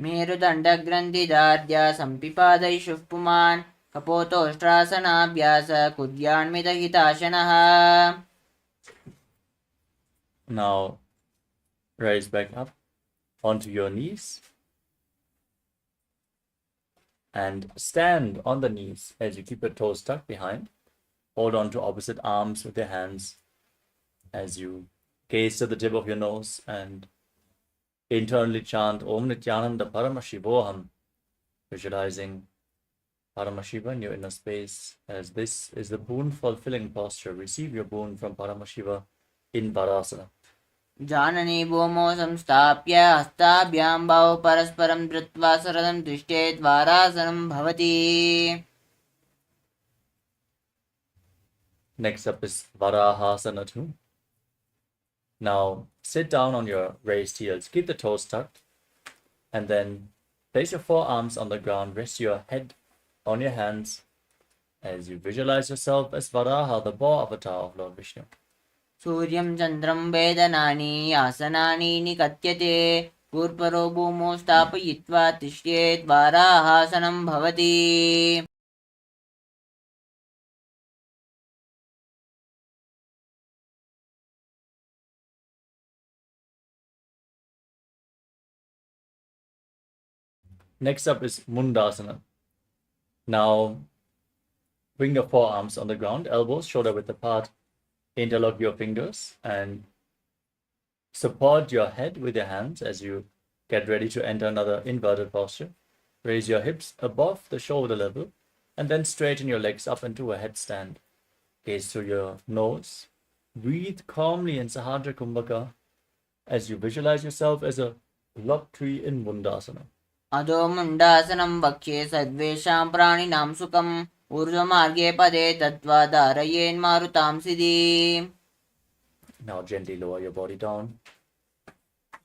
मेरुदण्डग्रन्थिदार्द्य सम्पिपादैषुः पुमान् कपोतोष्ट्रासनाभ्यास कुर्यान्मितहिताशनः. Now rise back up onto your knees and stand on the knees as you keep your toes tucked behind. Hold on to opposite arms with your hands as you gaze to the tip of your nose and internally chant Om Nithyananda Paramashivoham, visualizing Paramashiva in your inner space, as this is the boon fulfilling posture. Receive your boon from Paramashiva in Varasana. जाननी भूमो संस्थाप्य हस्ताभ्यां बाहु परस्परं धृत्वा सरलं तिष्ठेत् वारासनं भवति. Next up is Varahasana 2. Now sit down on your raised heels, keep the toes tucked, and then place your forearms on the ground, rest your head on your hands as you visualize yourself as Varaha, the boar avatar of Lord Vishnu. सूर्यं चन्द्रं वेदनानि आसनानि निकत्यते पूर्वरो भूमौ स्थापयित्वा तिष्ठेत् वाराहासनं भवति. Next up is Mundasana. Now bring your forearms on the ground, elbows shoulder width apart. Interlock your fingers and support your head with your hands as you get ready to enter another inverted posture. Raise your hips above the shoulder level and then straighten your legs up into a headstand. Gaze through your nose. Breathe calmly in Sahadra Kumbhaka as you visualize yourself as a log tree in Mundasana. अधो मुण्डासनं वक्ष्ये सर्वेषां प्राणिनां सुखम् ऊर्ध्वमार्गे पदे तत्त्वा धारयेन्मारुतां सिद्धि. Now gently lower your body down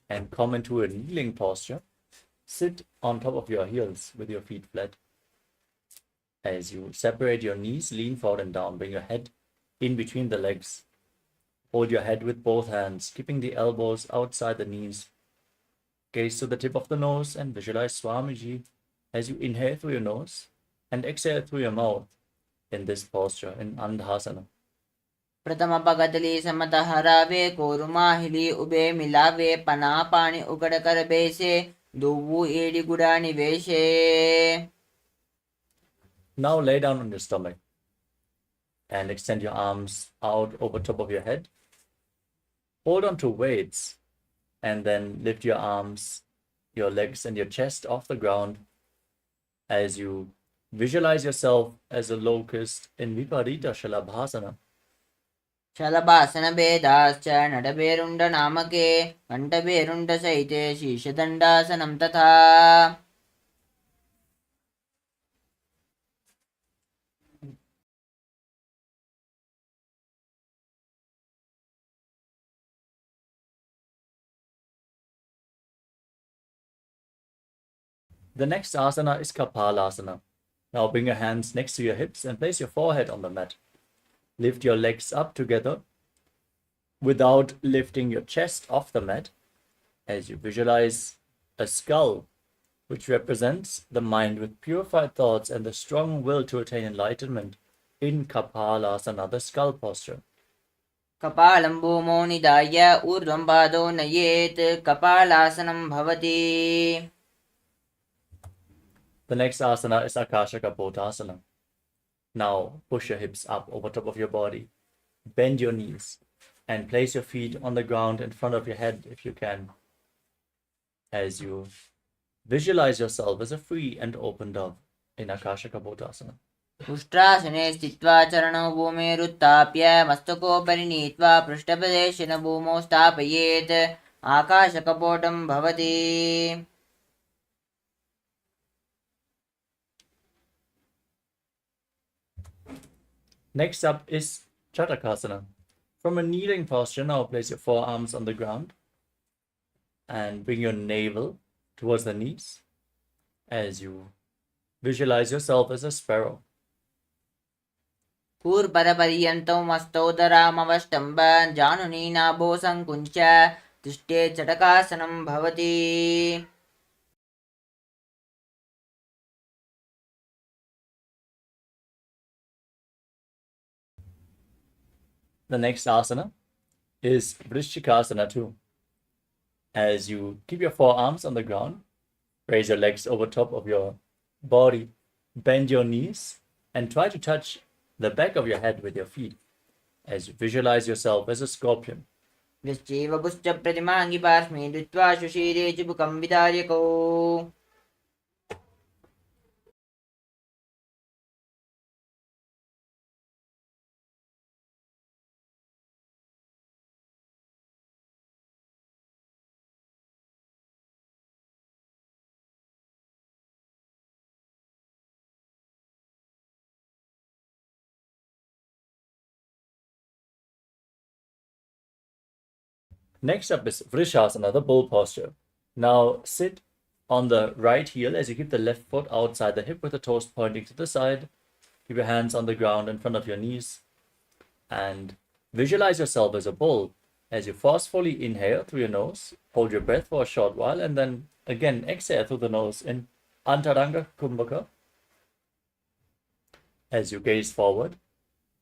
and come into a kneeling posture. Sit on top of your heels with your feet flat. As you separate your knees, lean forward and down. Bring your head in between the legs. Hold your head with both hands, keeping the elbows outside the knees. Gaze to the tip of the nose and visualize Swamiji as you inhale through your nose and exhale through your mouth in this posture in Andhasana. प्रथम पगतली समत हरावे कोरुमाहिली ube मिलावे पना पानी उकड़ कर बेसे दुवु AD गुड़ा निवेशे. Now lay down on your stomach and extend your arms out over top of your head. Hold on to weights and then lift your arms, your legs and your chest off the ground as you visualize yourself as a locust in Viparita Shalabhasana. शलभासन भेदाश्च नटभेरुण्ड नामके कण्ठभेरुण्ड सहिते शीर्षदण्डासनं तथा. The next asana is Kapalasana. Now bring your hands next to your hips and place your forehead on the mat. Lift your legs up together without lifting your chest off the mat, as you visualize a skull, which represents the mind with purified thoughts and the strong will to attain enlightenment in Kapalasana, the skull posture. कपालं भूमौ निधाय ऊर्ध्वं पादौ नयेत् कपालासनं भवति. The next asana is Akashaka Bhotasana. Now push your hips up over top of your body, bend your knees, and place your feet on the ground in front of your head if you can, as you visualize yourself as a free and open dove in Akashaka Bhotasana. उष्ट्रासने स्थित्वा चरणौ भूमेरुत्थाप्य मस्तकोपरि नीत्वा पृष्ठप्रदेशेन भूमौ स्थापयेत् आकाशकपोटं भवति. Next up is Chatakasana. From a kneeling posture, now place your forearms on the ground and bring your navel towards the knees as you visualize yourself as a sparrow. कूर्परपर्यन्तौ मस्तोदरामवष्टम्ब जानुनी नाभो सङ्कुञ्च तिष्ठे चटकासनं भवति. The next asana is Vrishchikasana too. As you keep your forearms on the ground, raise your legs over top of your body, bend your knees, and try to touch the back of your head with your feet as you visualize yourself as a scorpion. वृश्चैव पुश्च प्रतिमाङ्गि पार्श्वे धृत्वा शुशीरे चिबुकं विदार्यकौ. Next up is Vrishasana, the bull posture. Now sit on the right heel as you keep the left foot outside the hip with the toes pointing to the side. Keep your hands on the ground in front of your knees and visualize yourself as a bull as you forcefully inhale through your nose, hold your breath for a short while, and then again exhale through the nose in Antaranga Kumbhaka. As you gaze forward,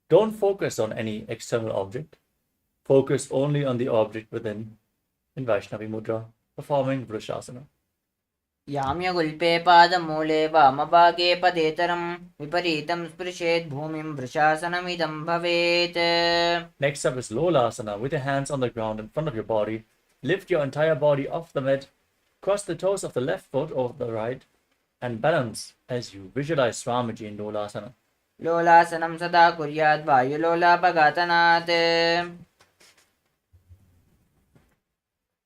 don't focus on any external object. Focus only on the object within in Vaishnavi Mudra, performing Vrishasana. याम्यगुल्पे पादमूले वामभागे पदेतरं विपरीतं स्पृशेत् भूमिं वृषासनमिदं भवेत्. Next up is Lolasana. With your hands on the ground in front of your body, lift your entire body off the mat, cross the toes of the left foot over the right, and balance as you visualize Swamiji in Lolasana. लोलासनं सदा कुर्यात् वायुलोलापघातनात्.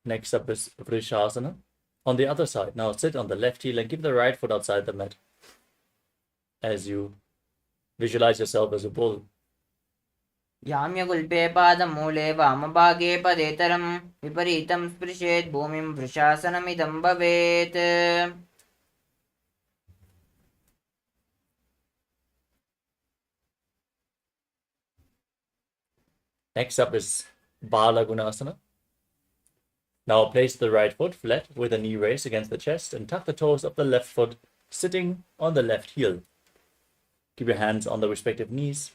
Next up is Vrishasana. On the other side, now sit on the left heel and keep the right foot outside the mat as you visualize yourself as a bull. याम्यगुल्पे पादमूले वामभागे पदेतरं विपरीतं स्पृशेत् भूमिं वृषासनमिदं भवेत्. Next up is Balagunasana. Now place the right foot flat with a knee raised against the chest and tuck the toes of the left foot sitting on the left heel. Keep your hands on the respective knees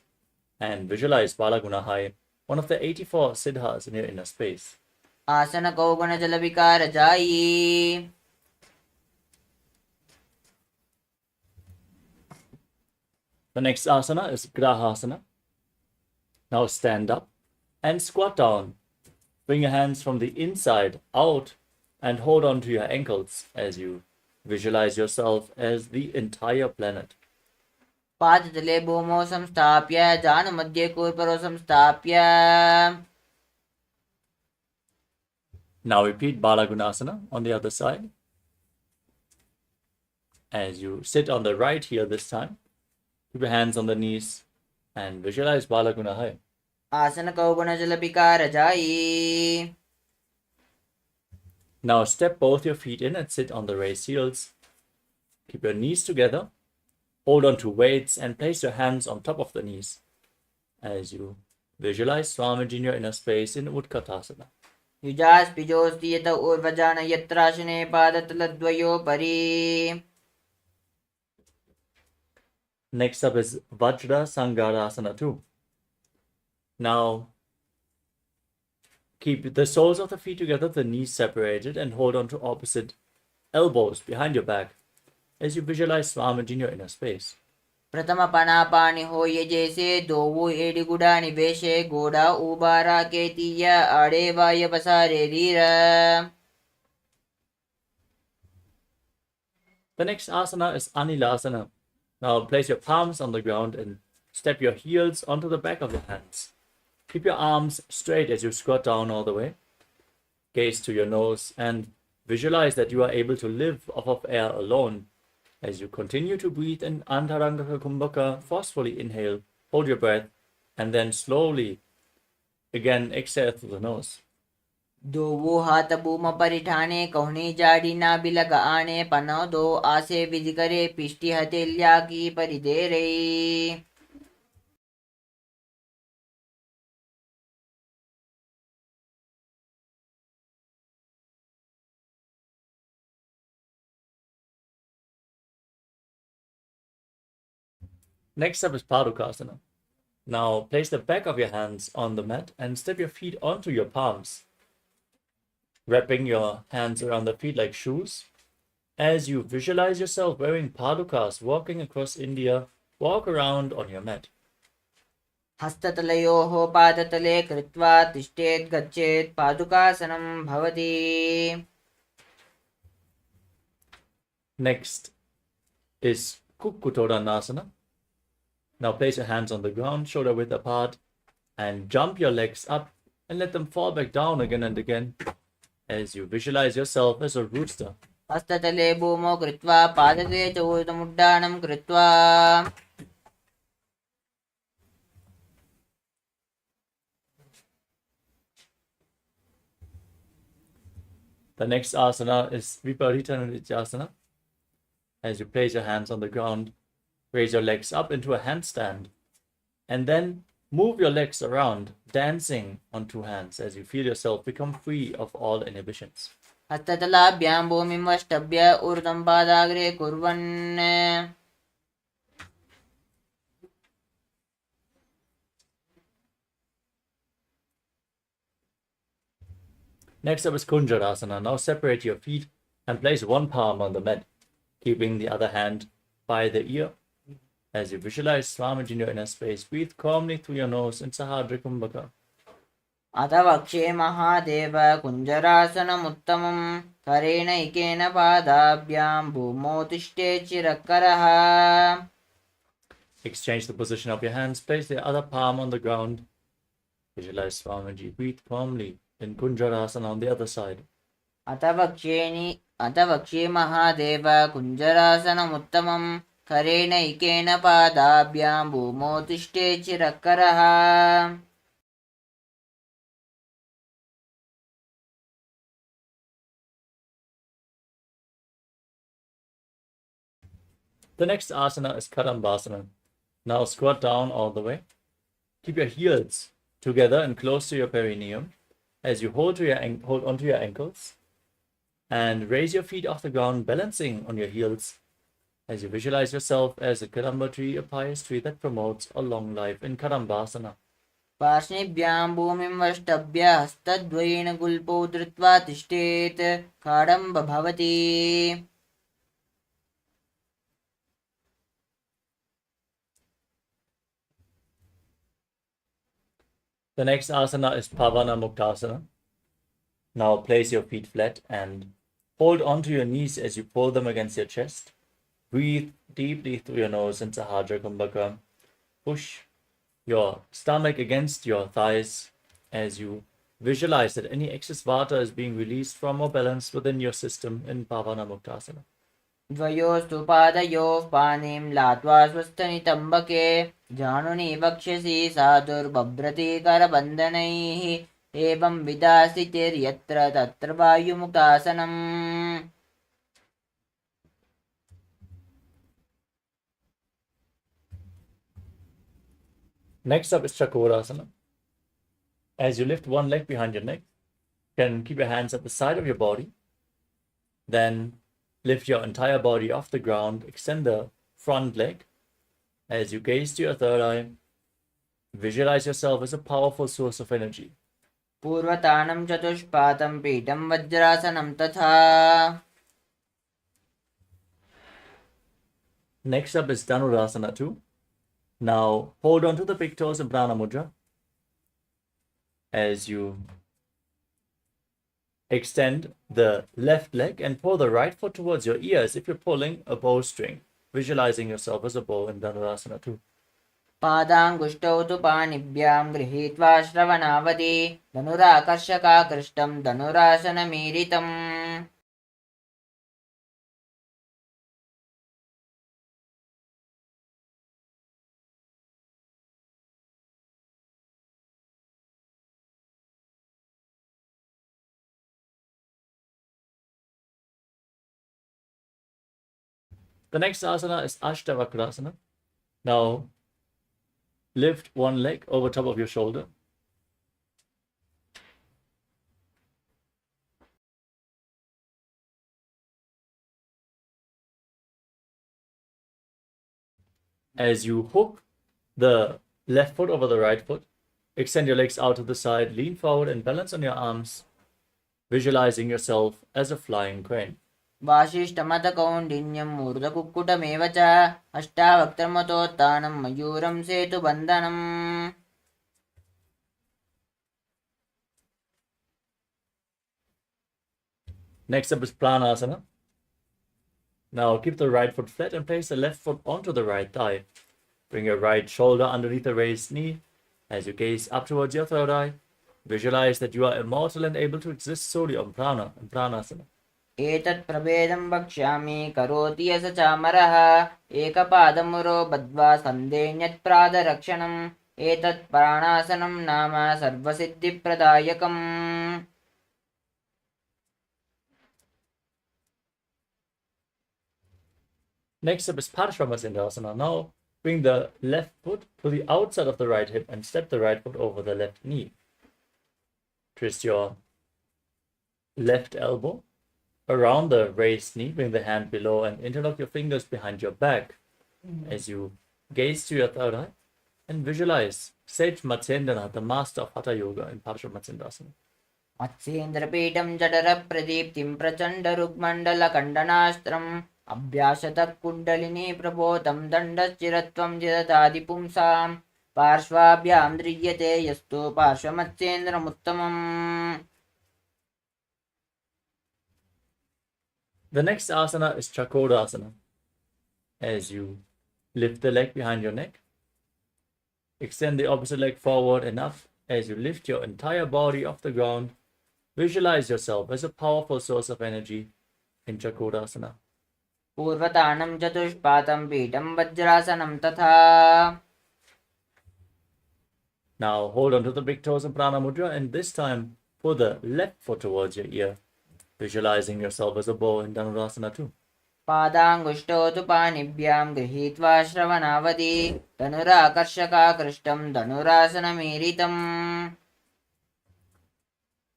and visualize Balagunahai, one of the 84 siddhas in your inner space. आसनको गुणजलविकारजायी. The next asana is Grahasana. Now stand up and squat down. Bring your hands from the inside out and hold on to your ankles as you visualize yourself as the entire planet. पादतले भूमौ संस्थाप्य जानुमध्ये कूर्परो संस्थाप्य. Now repeat Balagunasana on the other side. As you sit on the right heel this time, keep your hands on the knees and visualize Balagunahai. आसनको गुणजलविकारजायी. Now step both your feet in and sit on the raised heels. Keep your knees together. Hold on to weights and place your hands on top of the knees as you Visualize Swamiji in your inner space in Utkatasana. युजास्पिजोऽस्ति यत ऊर्वजान यत्राशने पादतलद्वयोपरि. Next up is Vajra Sangarasana 2. Now, keep the soles of the feet together, the knees separated, and hold on to opposite elbows behind your back as you visualize Swamiji in your inner space. प्रथम पनापानि होय जैसे दोवु एडिगुडा निवेशे गोडा उबारा केतीय आड़े वाय पसारे रीरा. The next asana is Anilasana. Now place your palms on the ground and step your heels onto the back of your hands. Keep your arms straight as you squat down all the way. Gaze to your nose and visualize that you are able to live off of air alone. As you continue to breathe in Antaranga Kumbhaka, forcefully inhale, hold your breath, and then slowly again exhale through the nose. दोवु हाथ भूम परिठाने कहुनी जाडी ना बिलग आने पनो दो आसे विधि करे पिष्टि हथेल्या की परिदेरे. Next up is Padukasana. Now place the back of your hands on the mat and step your feet onto your palms, wrapping your hands around the feet like shoes. As you visualize yourself wearing padukas, walking across India, walk around on your mat. हस्ततलयोः पादतले कृत्वा तिष्ठेत् गच्छेत् पादुकासनं भवति. Next is Kukkutodanasana. Now place your hands on the ground, shoulder width apart, and jump your legs up and let them fall back down again and again as you visualize yourself as a rooster. हस्ततले भूमौ कृत्वा पादते च ऊर्ध्वमुड्डानं कृत्वा. The next asana is Viparita Nityasana. As you place your hands on the ground, raise your legs up into a handstand, and then move your legs around, dancing on two hands as you feel yourself become free of all inhibitions. हस्ततलाभ्यां भूमिं वष्टभ्य ऊर्ध्वं पादाग्रे कुर्वन्. Next up is Kunjarasana. Now separate your feet and place one palm on the mat, keeping the other hand by the ear. As you visualize Swamiji in your inner space, breathe calmly through your nose in Sahadri Kumbhaka. अथ वक्षे महादेव कुञ्जरासनमुत्तमं करेण इकेन पादाभ्यां भूमौ तिष्ठेत् चिरकरः. Exchange the position of your hands, place the other palm on the ground. Visualize Swamiji, breathe calmly in Kunjarasana on the other side. अथ वक्ष्ये महादेव कुञ्जरासनमुत्तमं करेण इकेन पादाभ्यां भूमौ तिष्ठेत् चिरकरः. The next asana is Kadambasana. Now squat down all the way. Keep your heels together and close to your perineum as you hold onto your ankles and raise your feet off the ground, balancing on your heels as you visualize yourself as a Kadamba tree, a pious tree that promotes a long life in Kadambasana. पार्श्वेभ्यां भूमिं वष्टभ्य हस्तद्वयेन गुल्पौ धृत्वा तिष्ठेत् काडम्ब भवति. The next asana is Pavana Muktasana. Now place your feet flat and hold onto your knees as you pull them against your chest. Breathe deeply through your nose in Sahadra Kumbhaka. Push your stomach against your thighs as you visualize that any excess vata is being released from or balanced within your system in Pavana Muktasana. द्वयोस्तु पादयोः पाणिं लात्वा स्वस्थनितम्बके जानुनि वक्ष्यसि साधुर्बभ्रति करबन्धनैः एवं विधा स्थितिर्यत्र तत्र वायुमुक्तासनम्. Next up is Chakorasana. As you lift one leg behind your neck, you can keep your hands at the side of your body. Then lift your entire body off the ground. Extend the front leg. As you gaze to your third eye, visualize yourself as a powerful source of energy. पूर्वतानं चतुष्पातं पीठं वज्रासनं तथा. Next up is Dhanurasana 2. Now hold on to the big toes in Prana Mudra. As you extend the left leg and pull the right foot towards your ear as if you're pulling a bowstring, visualizing yourself as a bow in Dhanurasana 2. पादाङ्गुष्ठौ तु पाणिभ्यां गृहीत्वा श्रवणावधि धनुराकर्षकाकृष्टं धनुरासनमीरितम्. The next asana is Ashtavakrasana. Now lift one leg over top of your shoulder. As you hook the left foot over the right foot, extend your legs out to the side, lean forward and balance on your arms, visualizing yourself as a flying crane. वासिष्ठमतकौण्डिन्यं मूर्धकुक्कुटमेव च अष्टावक्त्रमतोत्थानं मयूरं सेतुबन्धनम्. Next up is Pranasana. Now keep the right foot flat and place the left foot onto the right thigh. Bring your right shoulder underneath the raised knee. As you gaze up towards your third eye, visualize that you are immortal and able to exist solely on prana and Pranasana. एतत् प्रभेदं वक्ष्यामि करोति yes चामरः एकपादमुरो बद्ध्वा सन्देन्यत्प्रादरक्षणम्. एतत् प्राणासनं नाम सर्वसिद्धिप्रदायकम्. Next up is Paramashivoham. Now bring the left foot to the outside of the right hip and step the right foot over the left knee. Twist your left elbow around the raised knee, bring the hand below and interlock your fingers behind your back as you gaze to your third eye and visualize Sage Matsyendranath, the master of Hatha Yoga in Paramashivoham. मत्स्येन्द्रपीठं जठरप्रदीप्तिं प्रचण्डरुग्मण्डलखण्डनास्त्रम् अभ्यासतः kundalini प्रबोधं दण्डश्चिरत्वं जिदतादि पुंसां पार्श्वाभ्यां द्रियते यस्तु पार्श्वमत्स्येन्द्रमुत्तमम्. The next asana is Chakodasana. As you lift the leg behind your neck, extend the opposite leg forward enough as you lift your entire body off the ground. Visualize yourself as a powerful source of energy in Chakodasana. पूर्वतानं चतुष्पातं पीठं वज्रासनं तथा. Now hold on to the big toes in Prana Mudra and this time pull the left foot towards your ear, visualizing yourself as a bow in Dhanurasana 2. पादाङ्गुष्ठौ तु पाणिभ्यां गृहीत्वा श्रवणावधि धनुराकर्षकाकृष्टं धनुरासनमीरितम्.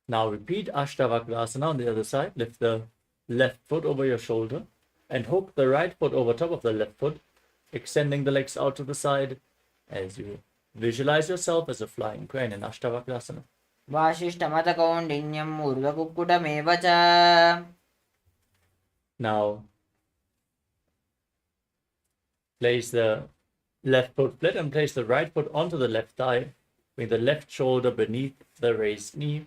Now repeat Ashtavakrasana on the other side. Lift the left foot over your shoulder and hook the right foot over top of the left foot, extending the legs out to the side as you visualize yourself as a flying crane in Ashtavakrasana. वासिष्ठमतकौण्डिन्यं मूर्धकुक्कुटमेव च. Now place the left foot flat and place the right foot onto the left thigh. Bring the left shoulder beneath the raised knee.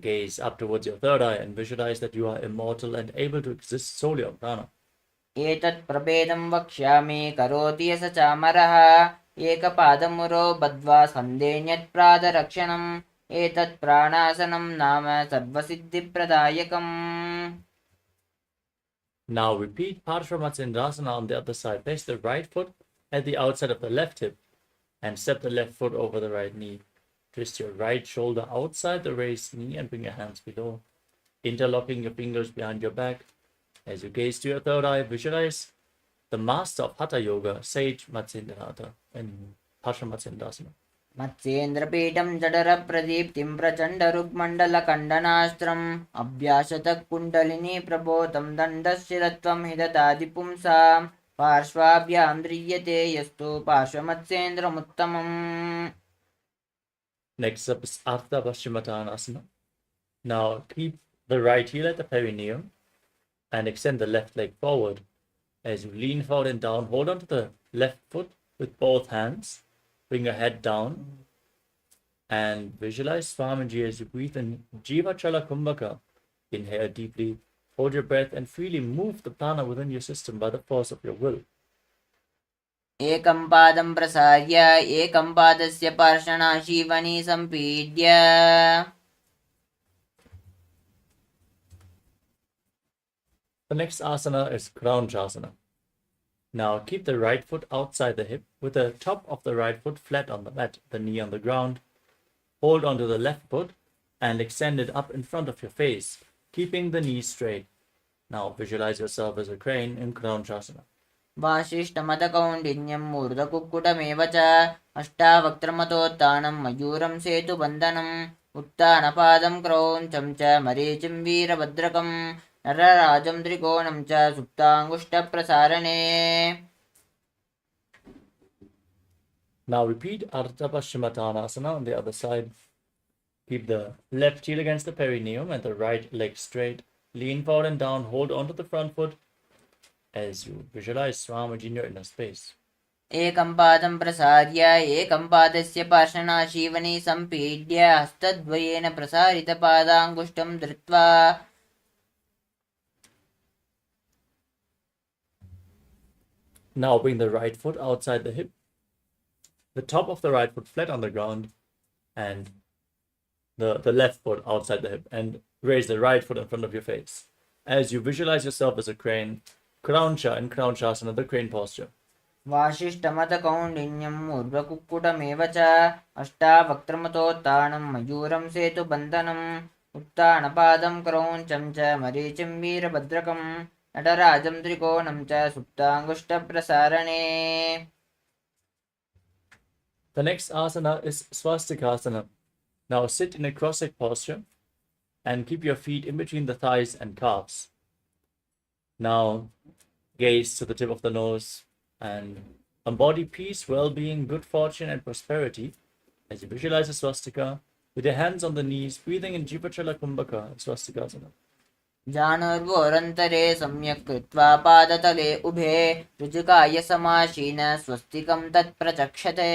Gaze up towards your third eye and visualize that you are immortal and able to exist solely on prana. एतत् प्रभेदं वक्ष्यामि करोति yes चामरः एकपादमुरो बद्ध्वा सन्देन्यत्प्रादरक्षणम्. एतत् प्राणासनं नाम सर्वसिद्धिप्रदायकम्. Now repeat Paramashivoham on the other side. Place the right foot at the outside of the left hip and step the left foot over the right knee. Twist your right shoulder outside the raised knee and bring your hands below, interlocking your fingers behind your back. As you gaze to your third eye, visualize the master of Hatha Yoga, Sage Matsyendranath in Paramashivoham. मत्स्येन्द्रपीठं जठरप्रदीप्तिं प्रचण्डरुग्मण्डलखण्डनास्त्रम् अभ्यासतः kundalini प्रबोधं दण्डस्य तत्त्वं हि ददाति पुंसां पार्श्वाभ्यां द्रियते यस्तु पार्श्वमत्स्येन्द्रमुत्तमम्. Next up is Ardha Paschimottanasana. Now keep the right heel at the perineum and extend the left leg forward. As you lean forward and down, hold on to the left foot with both hands. Bring your head down and visualize Swamiji as you breathe in Jiva Chala Kumbhaka. Inhale deeply, hold your breath and freely move the prana within your system by the force of your will. एकं पादं प्रसार्य एकं पादस्य पार्श्वनाशीवनी सम्पीड्य. The next asana is Kraunchasana. Now keep the right foot outside the hip with the top of the right foot flat on the mat, the knee on the ground. Hold onto the left foot and extend it up in front of your face, keeping the knees straight. Now visualize yourself as a crane in Kraunchasana. वासिष्ठमदकौण्डिन्यं मूर्धकुक्कुटमेव च अष्टावक्त्रमतोत्थानं मयूरं सेतुबन्धनम् उत्थानपादं क्रौञ्चं च मरीचिं वीरभद्रकं नरराजं त्रिकोणं च सुप्ताङ्गुष्ठप्रसारणे. Now repeat Ardha Paschimottanasana on the other side. Keep the left heel against the perineum and the right leg straight. Lean forward and down, hold onto the front foot as you visualize Swamiji in your inner space. एकं पादं प्रसार्य एकं पादस्य पार्श्वनाशीवनी सम्पीड्य हस्तद्वयेन प्रसारितपादाङ्गुष्ठं धृत्वा. Now bring the right foot outside the hip, the top of the right foot flat on the ground, and the left foot outside the hip, and raise the right foot in front of your face. As you visualize yourself as a crane, Krauncha in Kraunchasana, the crane posture. वासिष्ठमतकौण्डिन्यं मूर्धकुक्कुटमेव च अष्टावक्त्रमतोत्थानं मयूरं सेतुबन्धनम् उत्थानपादं क्रौञ्चं च मरीचिं वीरभद्रकं नटराजं त्रिकोणं च सुप्ताङ्गुष्ठप्रसारणे. The next asana is Swastikasana. Now sit in a cross-legged posture and keep your feet in between the thighs and calves. Now gaze to the tip of the nose and embody peace, well-being, good fortune, and prosperity as you visualize a swastika with your hands on the knees, breathing in Jivachala Kumbhaka, Swastikasana. जानोर्वोरन्तरे सम्यक् कृत्वा पादतले उभे ऋजुकाय समाशीन स्वस्तिकं तत्प्रचक्षते.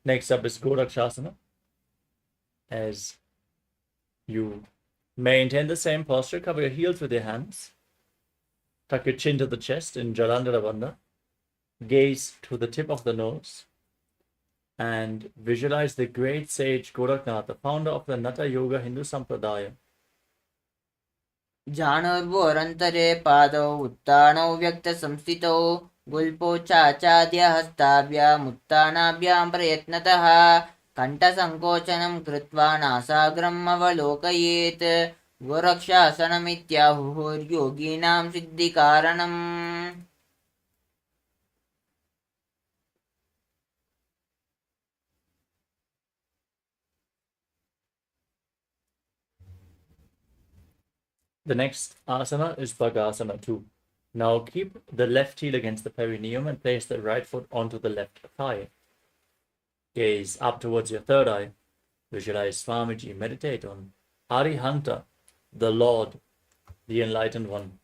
Next up is Gorakshasana. As you maintain the same posture, cover your heels with your hands. Tuck your chin to the chest in Jalandhara Bandha. Gaze to the tip of the nose. And visualize the great sage Goraknath, the founder of the Natha Yoga Hindu Sampradaya. जानोर्वोरन्तरे पादौ उत्तानौ व्यक्तसंस्थितौ गुल्पौ चाचाद्यहस्ताभ्यामुत्थानाभ्यां प्रयत्नतः कण्ठसङ्कोचनं कृत्वा नासाग्रम् अवलोकयेत्. गोरक्षासनमित्याहुर्योगीनां सिद्धिकारणम्. The next asana is Bhagasana 2. Now keep the left heel against the perineum and place the right foot onto the left thigh. Gaze up towards your third eye. Visualize Swamiji. Meditate on Arihanta, the Lord, the Enlightened One,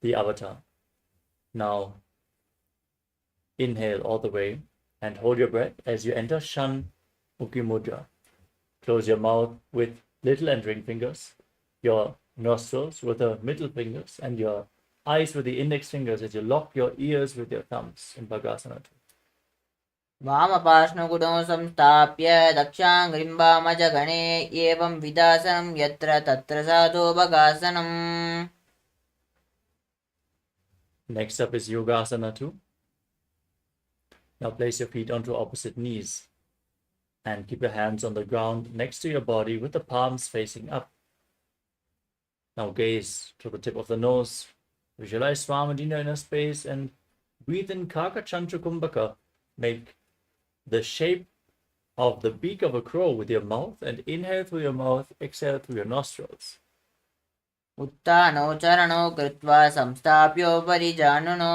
the Avatar. Now inhale all the way and hold your breath as you enter Shan Mukhi Mudra. Close your mouth with little and ring fingers, your nostrils with the middle fingers, and your eyes with the index fingers as you lock your ears with your thumbs in Bhagasana 2. वामपार्श्वगुणौ संस्थाप्य दक्षाङ्घ्रिं वामजगणे एवं विदासनं यत्र तत्र साधो भगासनम्. Next up is Yogasana 2. Now place your feet onto opposite knees and keep your hands on the ground next to your body with the palms facing up. Now gaze to the tip of the nose. Visualize Swamiji in your inner space and Breathe in Kaka Chantra Kumbhaka. Make the shape of the beak of a crow with your mouth and inhale through your mouth, exhale through your nostrils. उत्थानो चरणो कृत्वा संस्थाप्योपरि जानुनो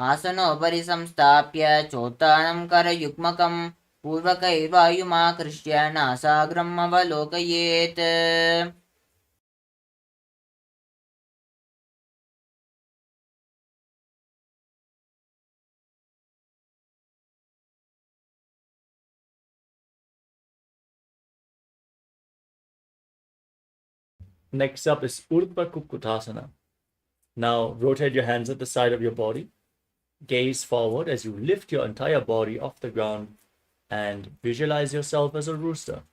आसनोपरि संस्थाप्य चोत्थानं करयुग्मकं पूर्वकैर्वायुमाकृष्य नासाग्रम् अवलोकयेत्. Next up is Urdhva Kukutasana. Now rotate your hands at the side of your body. Gaze forward as you lift your entire body off the ground and visualize yourself as a rooster.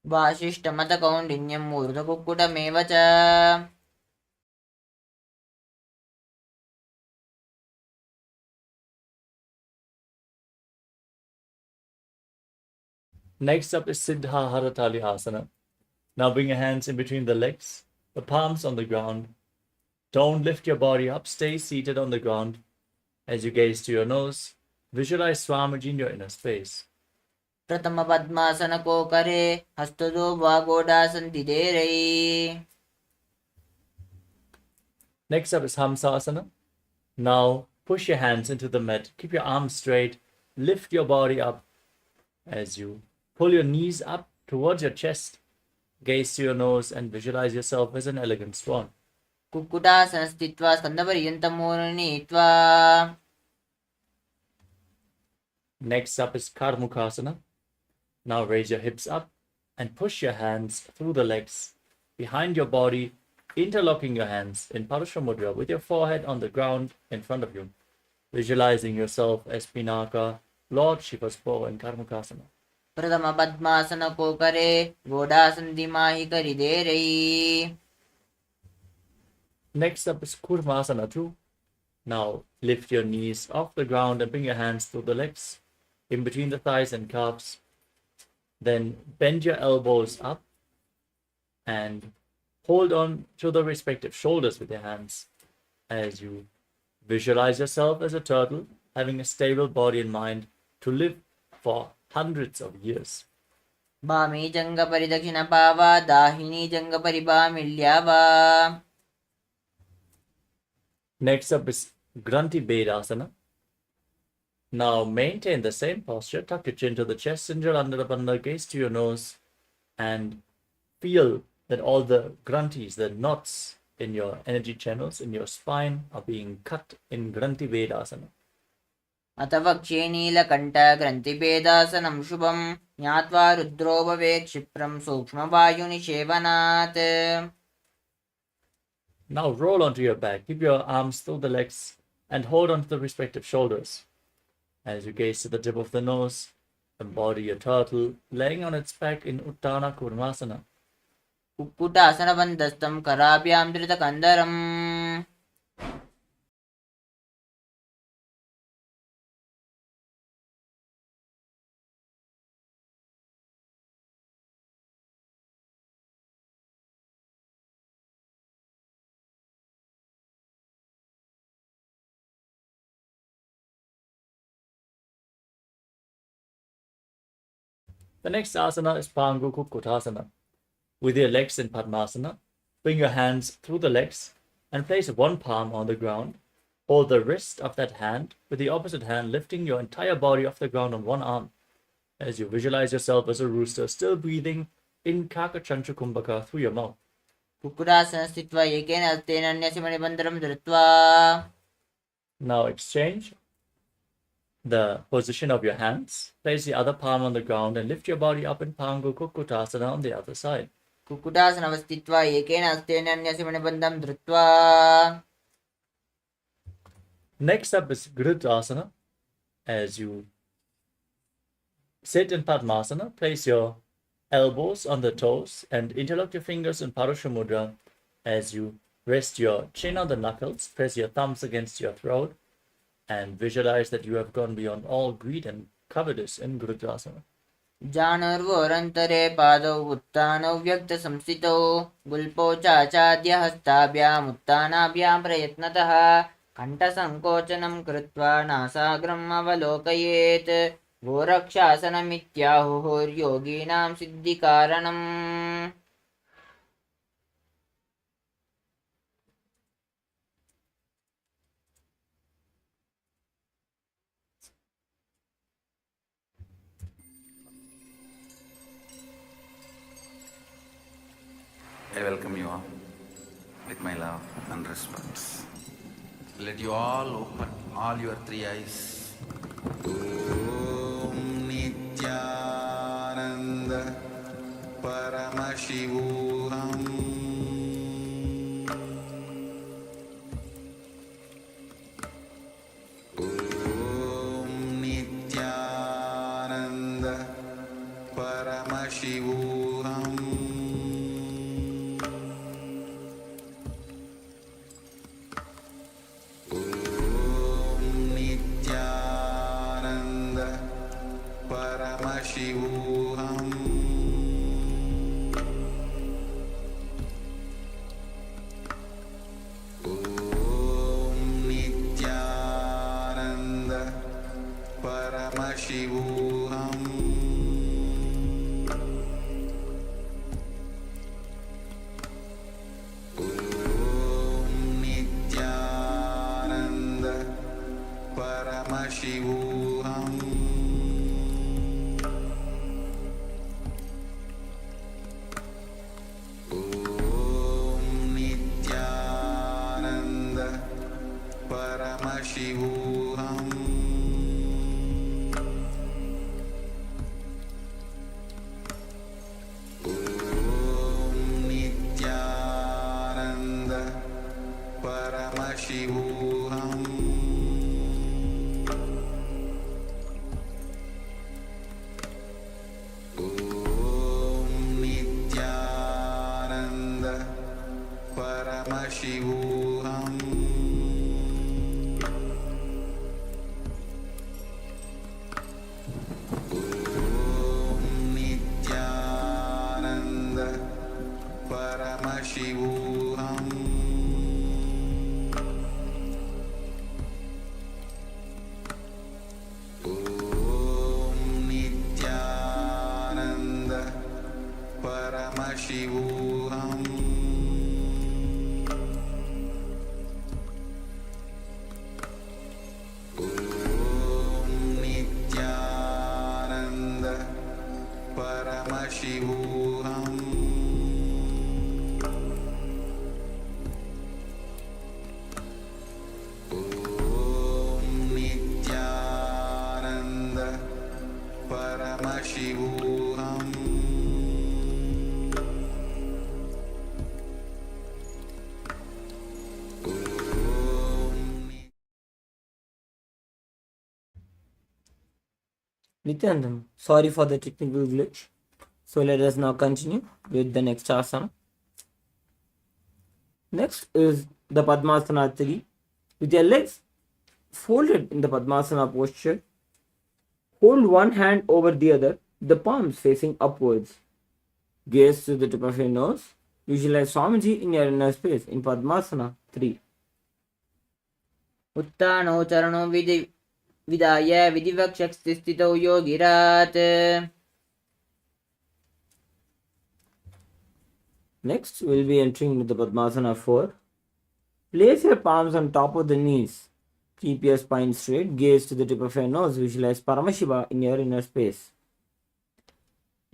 वासिष्ठमतकौण्डिन्यं ऊर्ध्वकुक्कुटमेव च. Next up is Siddha Haratali Asana. Now bring your hands in between the legs, the palms on the ground. Don't lift your body up, stay seated on the ground. As you gaze to your nose, visualize Swamiji in your inner space. प्रथम पद्मासनको करे हस्तदो वा गोडासन्धिधेरै. Next up is Hamsasana. Now push your hands into the mat, keep your arms straight, lift your body up. As you pull your knees up towards your chest, gaze to your nose and visualize yourself as an elegant swan. Kukkutasana स्थित्वा स्कन्धपर्यन्तं नीत्वा. Next up is Karmukhasana. Now raise your hips up and push your hands through the legs behind your body, interlocking your hands in Parusha Mudra with your forehead on the ground in front of you, visualizing yourself as Pinaka, Lord Shiva's bow in Karmukhasana. प्रथम पद्मासनको करे गोडासन्धिमाहि करिधेरै. Next up is Kurmasana 2. Now lift your knees off the ground and bring your hands through the legs, in between the thighs and calves. Then bend your elbows up and hold on to the respective shoulders with your hands as you visualize yourself as a turtle, having a stable body and mind to live for hundreds of years. वामी जङ्गपरिदक्षिणपावा दाहिनी जङ्गपरिभामिल्यावा. Next up is Granthi Bedasana. Now maintain the same posture, tuck your chin to the chest, Sinjalandharabandha, gaze to your nose, and feel that all the granthis, the knots in your energy channels, in your spine, are being cut in Granthi Bedasana. अथ वक्ष्ये नीलकण्ठ ग्रन्थिभेदासनं शुभं ज्ञात्वा रुद्रो भवेत् क्षिप्रं सूक्ष्मवायुनिषेवनात्. Now roll onto your back, keep your arms through the legs, and hold onto the respective shoulders. As you gaze to the tip of the nose, embody a turtle laying on its back in Uttana Kurmasana. कुक्कुटासनबन्धस्थं कराभ्यां धृतकन्धरम्. The next asana is Pangu Kukkutasana. With your legs in Padmasana, bring your hands through the legs and place one palm on the ground. Hold the wrist of that hand with the opposite hand, lifting your entire body off the ground on one arm. As you visualize yourself as a rooster, still breathing in Kakachantra Kumbhaka through your mouth. कुक्कुटासनं स्थित्वा एकेन हस्तेन अन्यस्य मणिबन्धनं धृत्वा. Now exchange the position of your hands. Place the other palm on the ground and lift your body up in Pangu Kukkutasana on the other side. कुक्कुटासनं स्थित्वा एकेन हस्तेन अन्यस्य मणिबन्धनं धृत्वा. Next up is Gridasana. As you sit in Padmasana, place your elbows on the toes and interlock your fingers in Parusha Mudra. As you rest your chin on the knuckles, press your thumbs against your throat, and visualize that you have gone beyond all greed and covetous in Gridasana. जानोर्वोरन्तरे पादौ उत्थानौ व्यक्तसंस्थितौ गुल्पौ चाचाद्य हस्ताभ्याम् उत्थानाभ्यां प्रयत्नतः कण्ठसङ्कोचनं कृत्वा नासाग्रम् अवलोकयेत् गोरक्षासनमित्याहुर्योगीनां सिद्धिकारणम् I welcome you all with my love and respect. Let you all open all your three eyes. Om Nithyananda Paramashivoham. Om Nithyananda Paramashivoham. Paramashivoham. Om Nithyananda Paramashivoham. Om Nithyananda Paramashivoham. Paramashivoham. Om Nithyananda Paramashivoham. Om Nithyananda Paramashivoham. Paramashivoham. Om Nithyananda Paramashivoham. Om Nithyananda Paramashivoham. Paramashivoham. Nithyananda, sorry for the technical glitch. So let us now continue with the next asana. Next is the Padmasana 3. With your legs folded in the Padmasana posture, hold one hand over the other, the palms facing upwards. Gaze to the tip of your nose. Visualize Swamiji in your inner space in Padmasana 3. उत्तानो चरणो विदाय विधिवक्षस्थि स्थितौ योगिरात्. Next, we'll be entering into the Padmasana 4. Place your palms on top of the knees. Keep your spine straight. Gaze to the tip of your nose. Visualize Paramashiva in your inner space.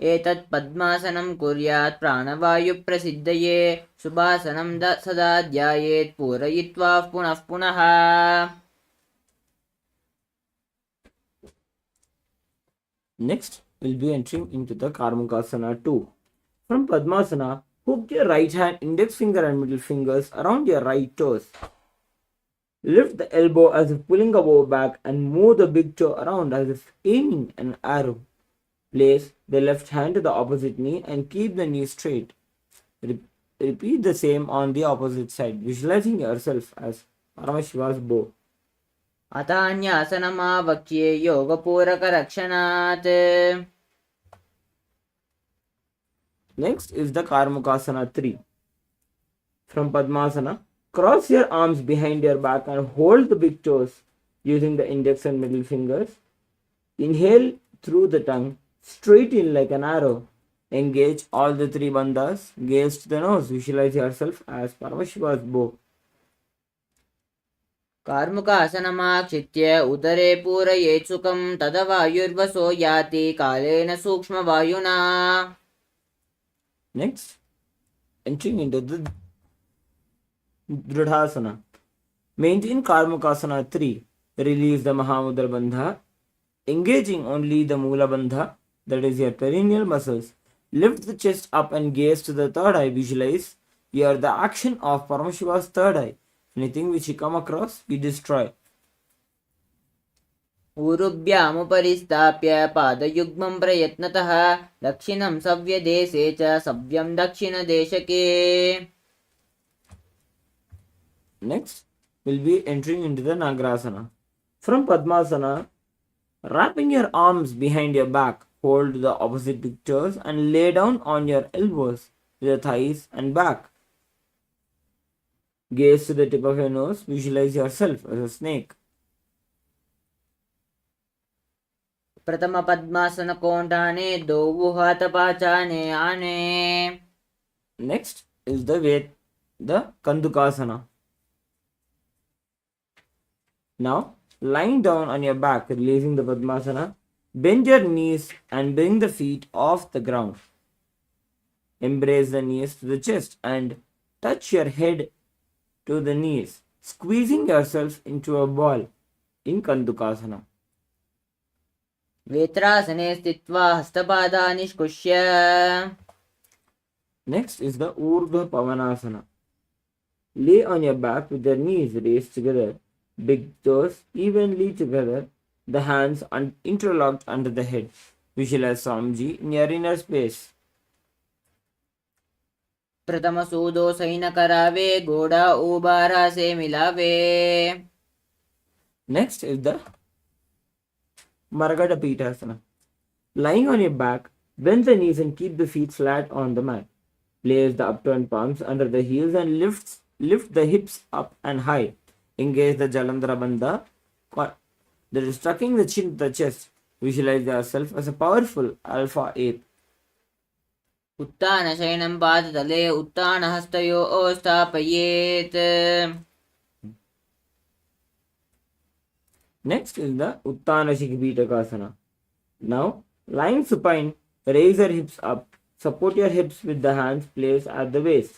एतत् पद्मासनं कुर्यात् प्राणवायुप्रसिद्धये सुभासनं सदा ध्यायेत् पूरयित्वा पुनः पुनः. Next, we'll be entering into the Karmakasana 2. From Padmasana, hook your right hand, index finger and middle fingers around your right toes. Lift the elbow as if pulling a bow back and move the big toe around as if aiming an arrow. Place the left hand to the opposite knee and keep the knee straight. Repeat the same on the opposite side, visualizing yourself as Paramashiva's bow. अतान्यासनमावक्ष्ये योगपूरकरक्षणात्. Next is the Karmakasana 3. From Padmasana, Cross your arms behind your back and hold the big toes using the index and middle fingers. Inhale through the tongue, straight in like an arrow. Engage all the three bandhas. Gaze to the nose. Visualize yourself as Paramashiva's bow. कार्मुकासनमाक्षित्य उदरे पूरयेत् सुखं तदा वायुर्वसो याति कालेन सूक्ष्मवायुना. Next, entering into the Dridhasana. Maintain Karmukasana 3. Release the Mahamudra Bandha. Engaging only the Mula Bandha, that is your perineal muscles. Lift the chest up and gaze to the third eye. Visualize you are the action of Paramashiva's third eye. Anything which you come across, you destroy. ऊरुभ्यामुपरि स्थाप्य पादयुग्मं प्रयत्नतः दक्षिणं सव्यदेशे च सव्यं दक्षिणदेशके. Next, we'll be entering into the Nagrasana. From Padmasana, wrapping your arms behind your back, hold the opposite big toes and lay down on your elbows with the thighs and back. Gaze to the tip of your nose, visualize yourself as a snake. प्रथम पद्मासन कोंडाने दो हाथ पाचाने आने. Next is the Kandukasana. Now, lying down on your back, releasing the Padmasana, bend your knees and bring the feet off the ground. Embrace the knees to the chest and touch your head to the knees, squeezing yourself into a ball in Kandukasana. वेत्रासने स्थित्वा Hastapada निष्कुष्य. Next is the Urdhva Pavanasana. Lay on your back with your knees raised together, big toes evenly together, the hands interlocked under the head. Visualize Swamiji in your inner space. प्रथम सूदो San करावे घोड़ा उबारा से मिलावे. Next is the Maragada Pitasana. Lying on your back, bend the knees and keep the feet flat on the mat. Place the upturned palms under the heels and lift the hips up and high. Engage the Jalandhara Bandha, that is tucking the chin to the chest. Visualize yourself as a powerful alpha ape. उत्तान शयनं पादतले उत्तान हस्तयोः स्थापयेत्. Next is the Uttana Shikhipitakasana. Now, lying supine, raise your hips up. Support your hips with the hands placed at the waist.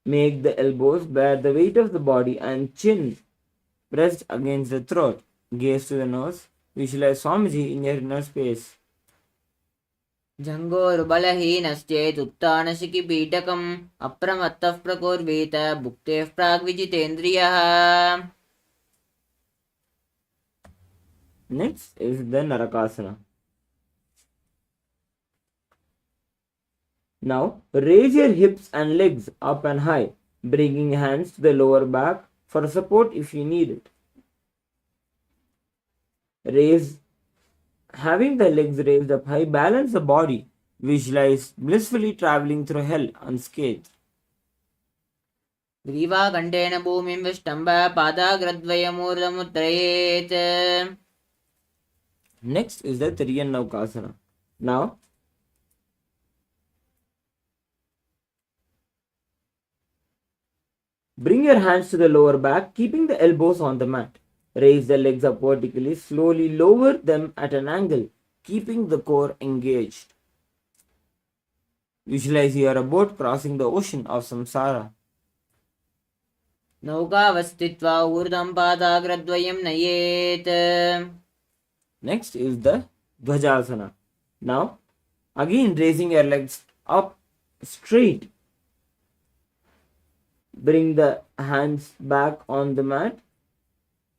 Make the elbows bear the weight of the body and chin pressed against the throat. Gaze to the nose. Visualize Swamiji in your inner space. जङ्घोरुबलहीनश्चेत् उत्तानशिखिपीठकम् अप्रमत्तः प्रकुर्वीत भुक्तेः प्राग्विजितेन्द्रियः. Next is the Narakasana. Now, raise your hips and legs up and high, bringing hands to the lower back for support if you need it. Having the legs raised up high, balance the body. Visualize blissfully traveling through hell unscathed. ग्रीवाकण्ठेन भूमिं विष्टम्भ पादाग्रद्वयमूर्धमुद्रयेत्. Next is the Triyanavkasana. Now, bring your hands to the lower back, keeping the elbows on the mat. Raise the legs up vertically, slowly lower them at an angle, keeping the core engaged. Visualize you are a boat crossing the ocean of samsara. नौकावस्थित्वा ऊर्ध्वं पादाग्रद्वयं नयेत्. Next is the Dvajasana. Now, again raising your legs up straight. Bring the hands back on the mat.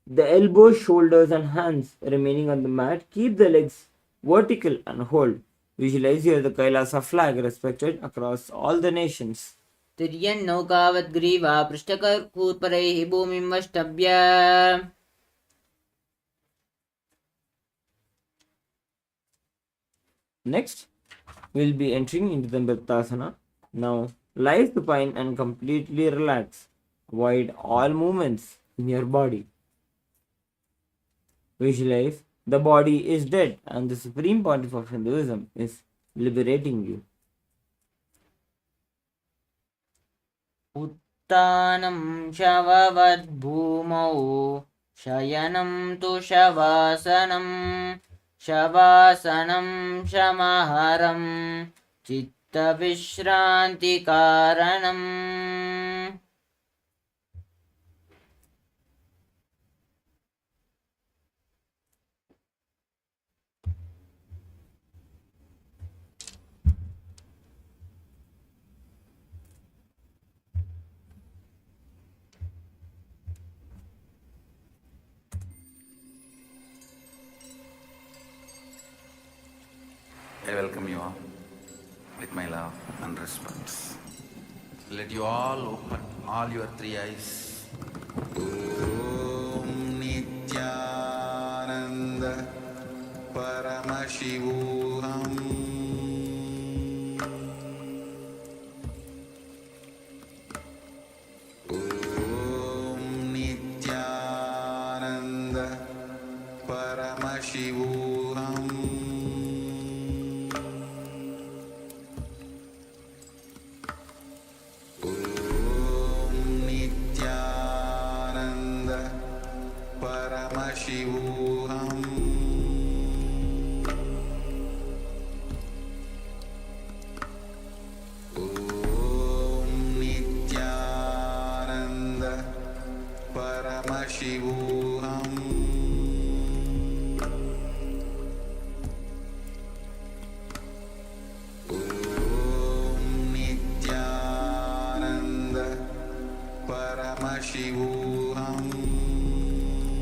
The elbows, shoulders and hands remaining on the mat. Keep the legs vertical and hold. Visualize here the KAILASA flag respected across all the nations. तिर्यन्नौकावद्ग्रीवा पृष्ठकूर्परैः भूमिं वष्टभ्य. Next, we'll be entering into the Nrittasana. Now, Lie supine and completely relax. Avoid all movements in your body. Visualize the body is dead and the supreme pontiff of Hinduism is liberating you. उत्तानं शववद्भूमौ शयनं तु शवासनं शवासनं शमहरं चित्तविश्रान्तिकारणम् I welcome you all with my love and respects. Let you all open all your three eyes. Om Nithyananda Paramashivoham. Om Nithyananda Paramashivoham. Paramashivoham. Om Nithyananda Paramashivoham. Om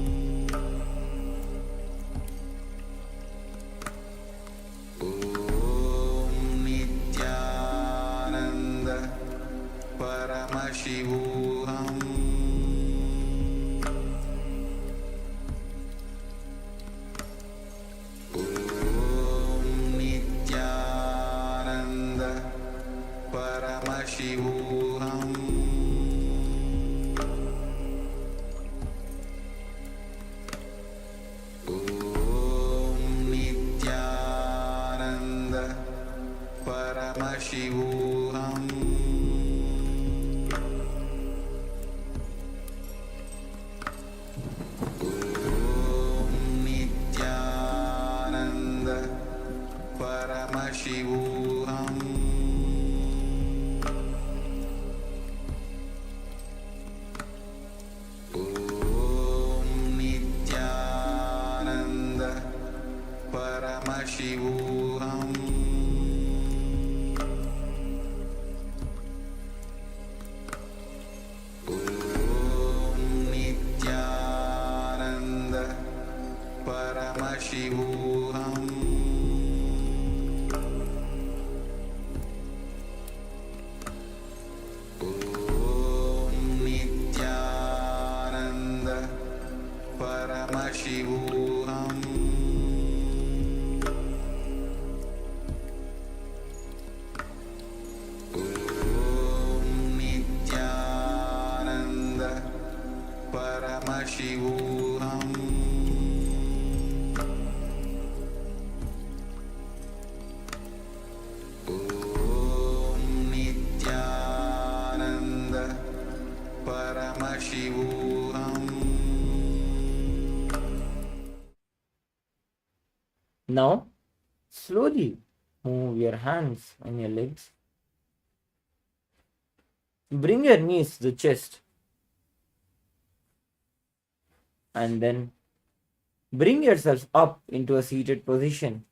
Nithyananda Paramashivoham. Paramashivoham. Om Nithyananda Paramashivoham. Om Nithyananda Paramashivoham. Paramashivoham. Om Nithyananda Paramashivoham. Om Nithyananda Paramashivoham. Paramashivoham. Om Nithyananda Paramashivoham. Om Nithyananda Paramashivoham. Now, slowly move your hands and your legs. Bring your knees to the chest. And then bring yourself up into a seated position.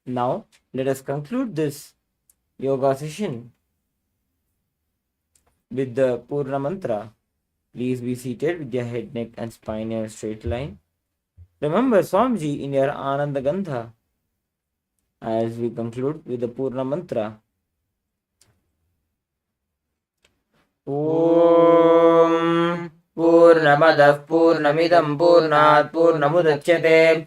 Now, let us conclude this yoga session with the Purna Mantra. Please be seated with your head, neck and spine in a straight line. Remember Swamiji in your Ananda Gandha as we conclude with the Purna Mantra. Om Purnamadah Purnamidam Purnat Purnamudachyate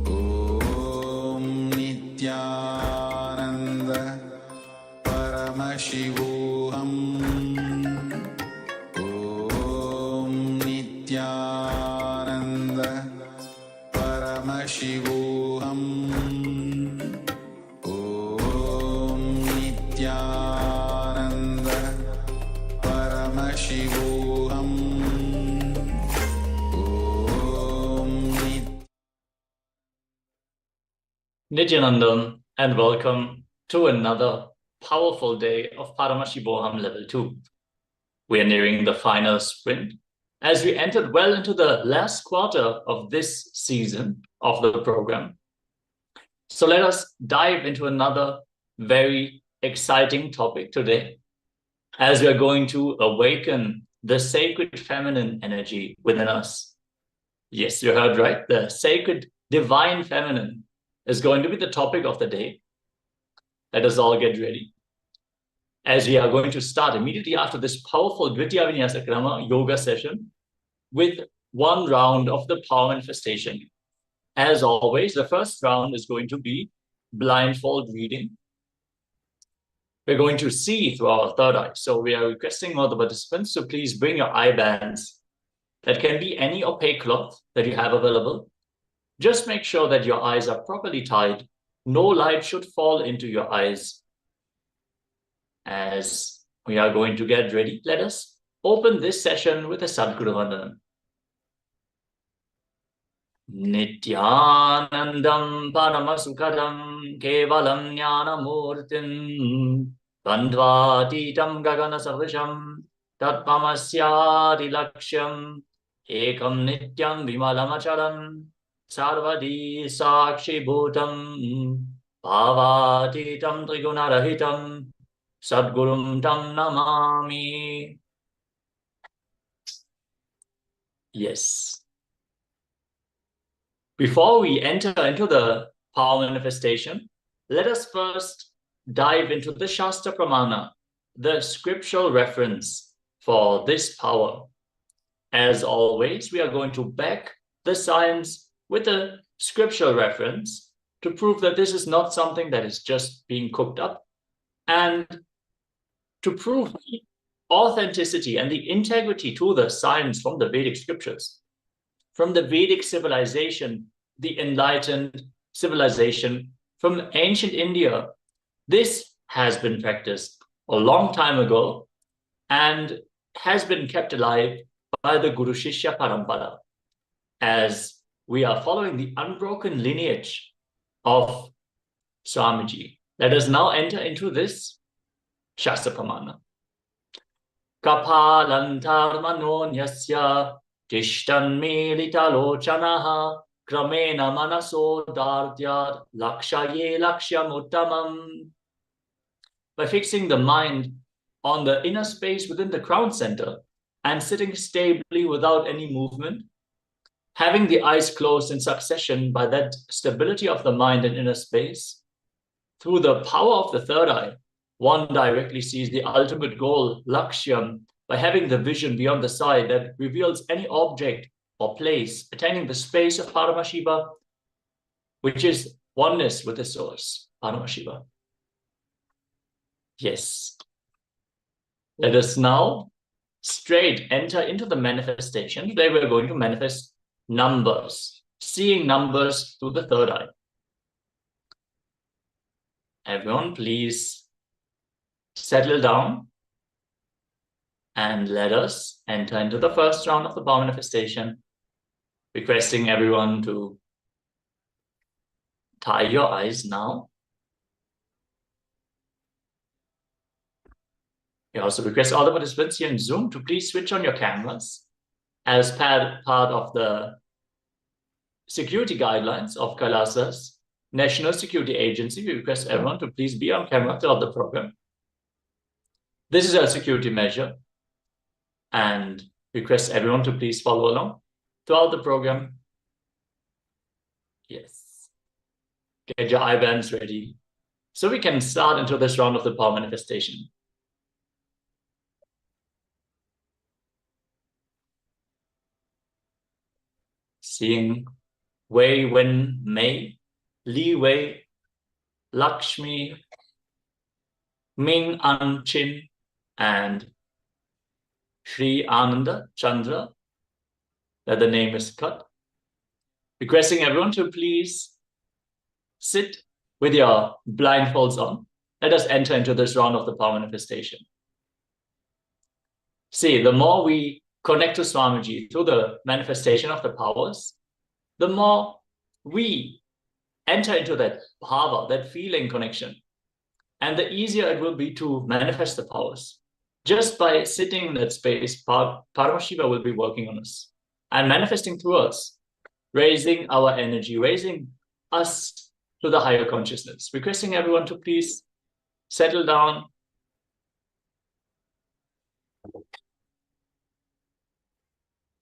Paramashivoham. Om Nithyananda Paramashivoham. Om Nithyananda, and welcome to another powerful day of Paramashivoham Level 2. We are nearing the final sprint as we entered well into the last quarter of this season of the program. So let us dive into another very exciting topic today, as we are going to awaken the sacred feminine energy within us. Yes, you heard right. The sacred divine feminine is going to be the topic of the day. Let us all get ready, as we are going to start immediately after this powerful Dvitiya Vinyasa Krama yoga session with one round of the power manifestation. As always, the first round is going to be blindfold reading. We're going to see through our third eye. So we are requesting all the participants to please bring your eye bands. That can be any opaque cloth that you have available. Just make sure that your eyes are properly tied. No light should fall into your eyes. As we are going to get ready, let us open this session with a Sadguru Vandanam. Nithyanandam Paramasukadam Kevalam Jnanamurtin Bandvatitam Gagana Savisham Tatmamasyadi Laksham Ekam Nityam Vimalamacharam Sarvadi Sakshi Bhutam Bhavatitam Trigunarahitam Sadgurum Tam Namami. Yes. Before we enter into the power manifestation, let us first dive into the Shastra Pramana, the scriptural reference for this power. As always, we are going to back the science with a scriptural reference to prove that this is not something that is just being cooked up, and to prove the authenticity and the integrity to the science from the Vedic scriptures. From the Vedic civilization, the enlightened civilization from ancient India, this has been practiced a long time ago and has been kept alive by the Guru Shishya Parampara, as we are following the unbroken lineage of Swamiji. Let us now enter into this Shastra Pramana. Kapalantarmanonyasya Tishtan Milita Lochanaha Kramena Manaso Dardyat Lakshaye Lakshyamuttamam. By fixing the mind on the inner space within the crown center and sitting stably without any movement, having the eyes closed in succession by that stability of the mind and inner space, through the power of the third eye, one directly sees the ultimate goal, Lakshyam, by having the vision beyond the side that reveals any object or place attaining the space of Paramashiva, which is oneness with the source, Paramashiva. Yes. Let us now straight enter into the manifestation. Today we're going to manifest numbers, seeing numbers through the third eye. Everyone, please settle down and let us enter into the first round of the power manifestation, requesting everyone to tie your eyes now. We also request all the participants here in Zoom to please switch on your cameras. As part of the security guidelines of KAILASA's National Security Agency, we request everyone to please be on camera throughout the program. This is a security measure, and request everyone to please follow along throughout the program. Yes. Get your eye bands ready so we can start into this round of the power manifestation. Seeing Wei Wen Mei, Li Wei, Lakshmi, Ming An Chin, and Sri Ananda Chandra, that the name is cut. Requesting everyone to please sit with your blindfolds on. Let us enter into this round of the power manifestation. See, the more we connect to Swamiji through the manifestation of the powers, the more we enter into that bhava, that feeling connection. And the easier it will be to manifest the powers. Just by sitting in that space, Paramashiva will be working on us and manifesting through us, raising our energy, raising us to the higher consciousness. Requesting everyone to please settle down.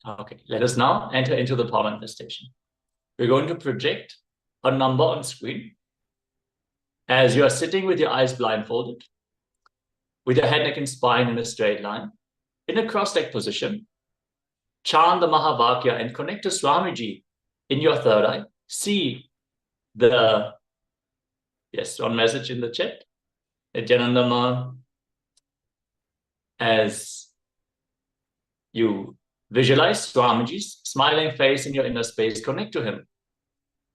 Okay, let us now enter into the power manifestation. We're going to project a number on screen. As you are sitting with your eyes blindfolded, with your head, neck, and spine in a straight line, in a cross-legged position, chant the Mahavakya and connect to Swamiji in your third eye. See the, yes, one message in the chat, Nithyananda, as you visualize Swamiji's smiling face in your inner space, connect to him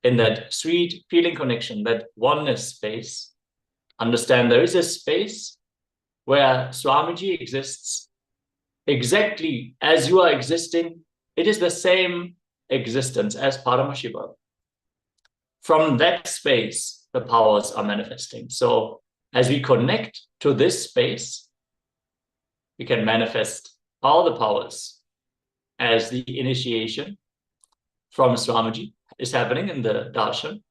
in that sweet feeling connection, that oneness space. Understand there is a space where Swamiji exists exactly as you are existing. It is the same existence as Paramashiva. From that space, the powers are manifesting. So as we connect to this space, we can manifest all the powers as the initiation from Swamiji is happening in the darshan.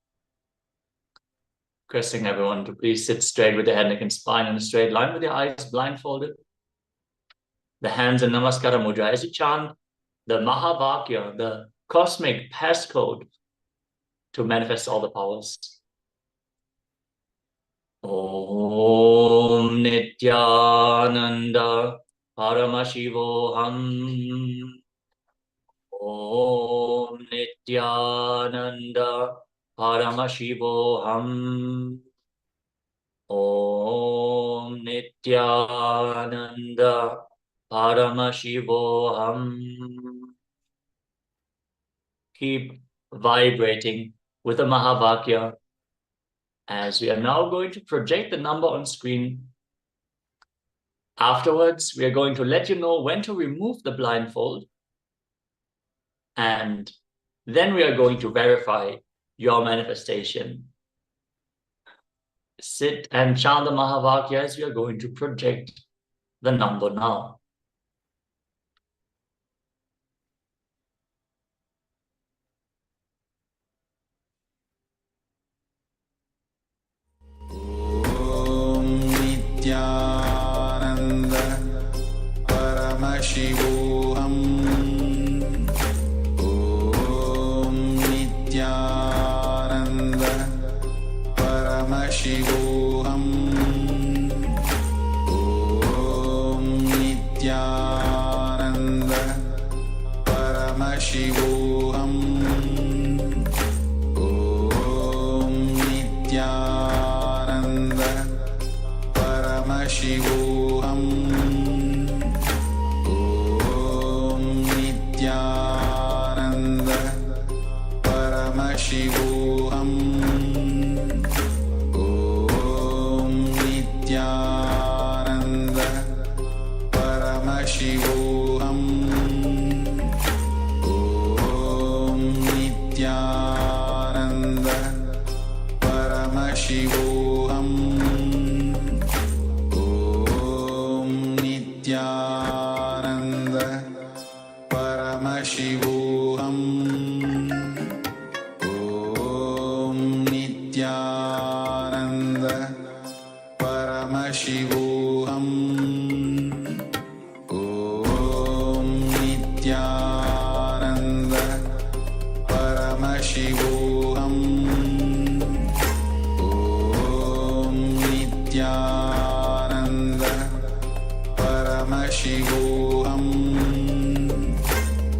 Requesting everyone to please sit straight with the head, neck, and spine in a straight line with your eyes blindfolded. The hands in Namaskara Mudra as you chant the Mahavakya, the cosmic passcode to manifest all the powers. Om Nithyananda Paramashivoham. Om Nithyananda Paramashivoham. Om Nithyananda Paramashivoham. Keep vibrating with the Mahavakya as we are now going to project the number on screen. Afterwards, we are going to let you know when to remove the blindfold, and then we are going to verify your manifestation. Sit and chant the Mahavakya as we are going to project the number now. Om Nithyananda Paramashivoham. Om Nithyananda Paramashivoham. Om Nithyananda Paramashivoham. Om Nithyananda Paramashivoham. Om Nithyananda Paramashivoham. Om Nithyananda Paramashivoham. Om Nithyananda Paramashivoham. Om Nithyananda Paramashivoham. Om Nithyananda Paramashivoham. Om Nithyananda Paramashivoham. Om Nithyananda Paramashivoham.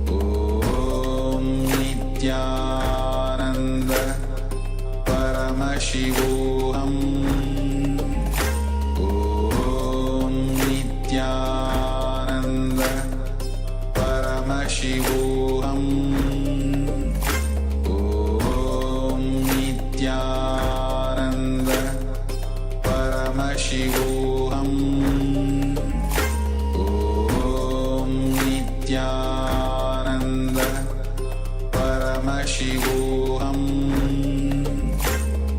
Om Nithyananda Paramashivoham. Om Nithyananda Paramashivoham. Om Paramashivoham.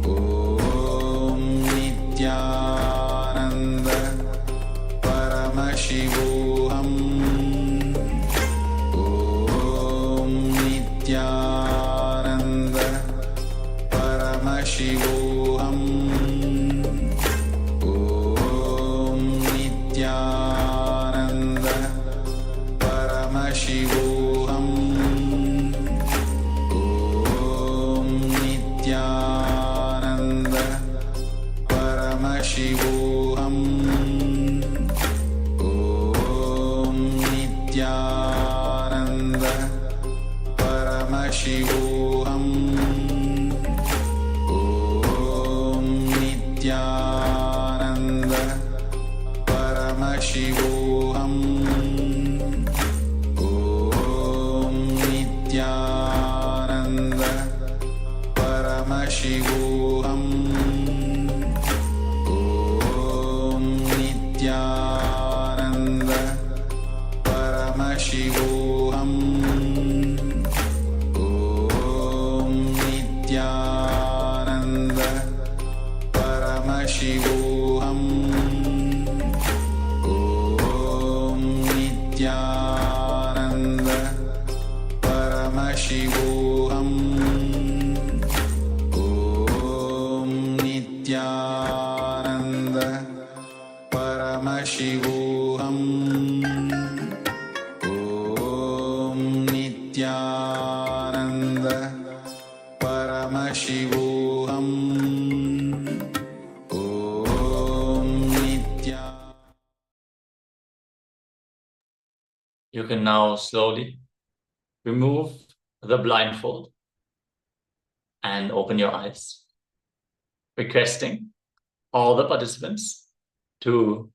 Om Nithyananda. Paramashivoham. Om Nithyananda. Paramashivoham. Om Nithyananda. Paramashivoham. Om Nithyananda. Paramashivoham. Om Nithyananda. Paramashivoham. Om Nithyananda. Paramashivoham. Om Nithyananda. Paramashivoham. Om Nithyananda. Paramashivoham. Om Nithyananda. Paramashivoham. Om Nithyananda. Paramashivoham. Om Nithyananda. Paramashivoham. Om Nithyananda. Paramashivoham. Om Nithyananda. You can now slowly remove the blindfold and open your eyes, requesting all the participants to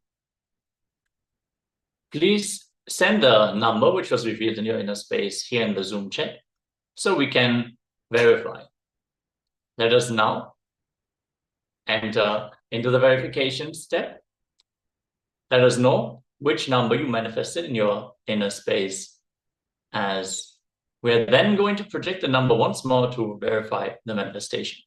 please send the number which was revealed in your inner space here in the Zoom chat so we can verify. Let us now enter into the verification step. Let us know which number you manifested in your inner space, as we're then going to project the number once more to verify the manifestation.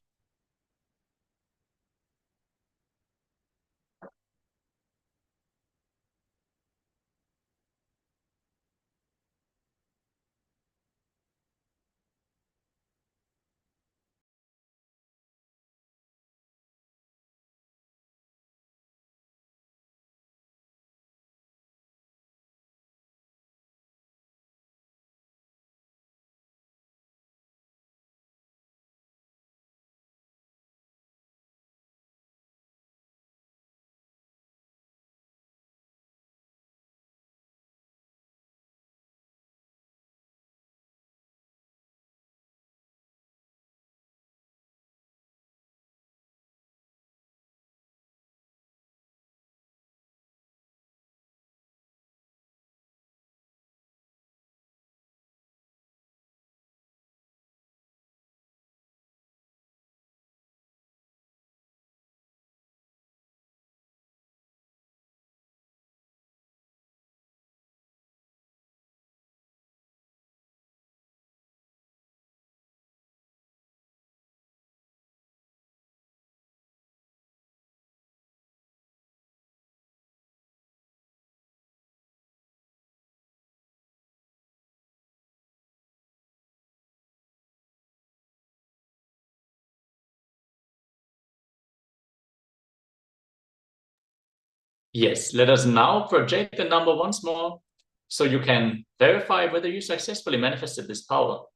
Yes, let us now project the number once more so you can verify whether you successfully manifested this power.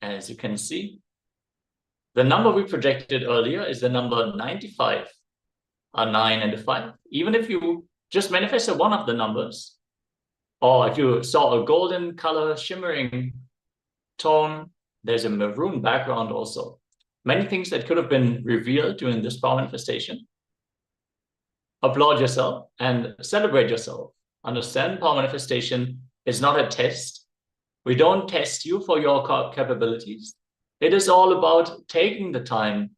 As you can see, the number we projected earlier is the number 95, a 9 and a 5. Even if you just manifested one of the numbers, or if you saw a golden color shimmering tone, there's a maroon background also. Many things that could have been revealed during this power manifestation. Applaud yourself and celebrate yourself. Understand power manifestation is not a test. We don't test you for your capabilities. It is all about taking the time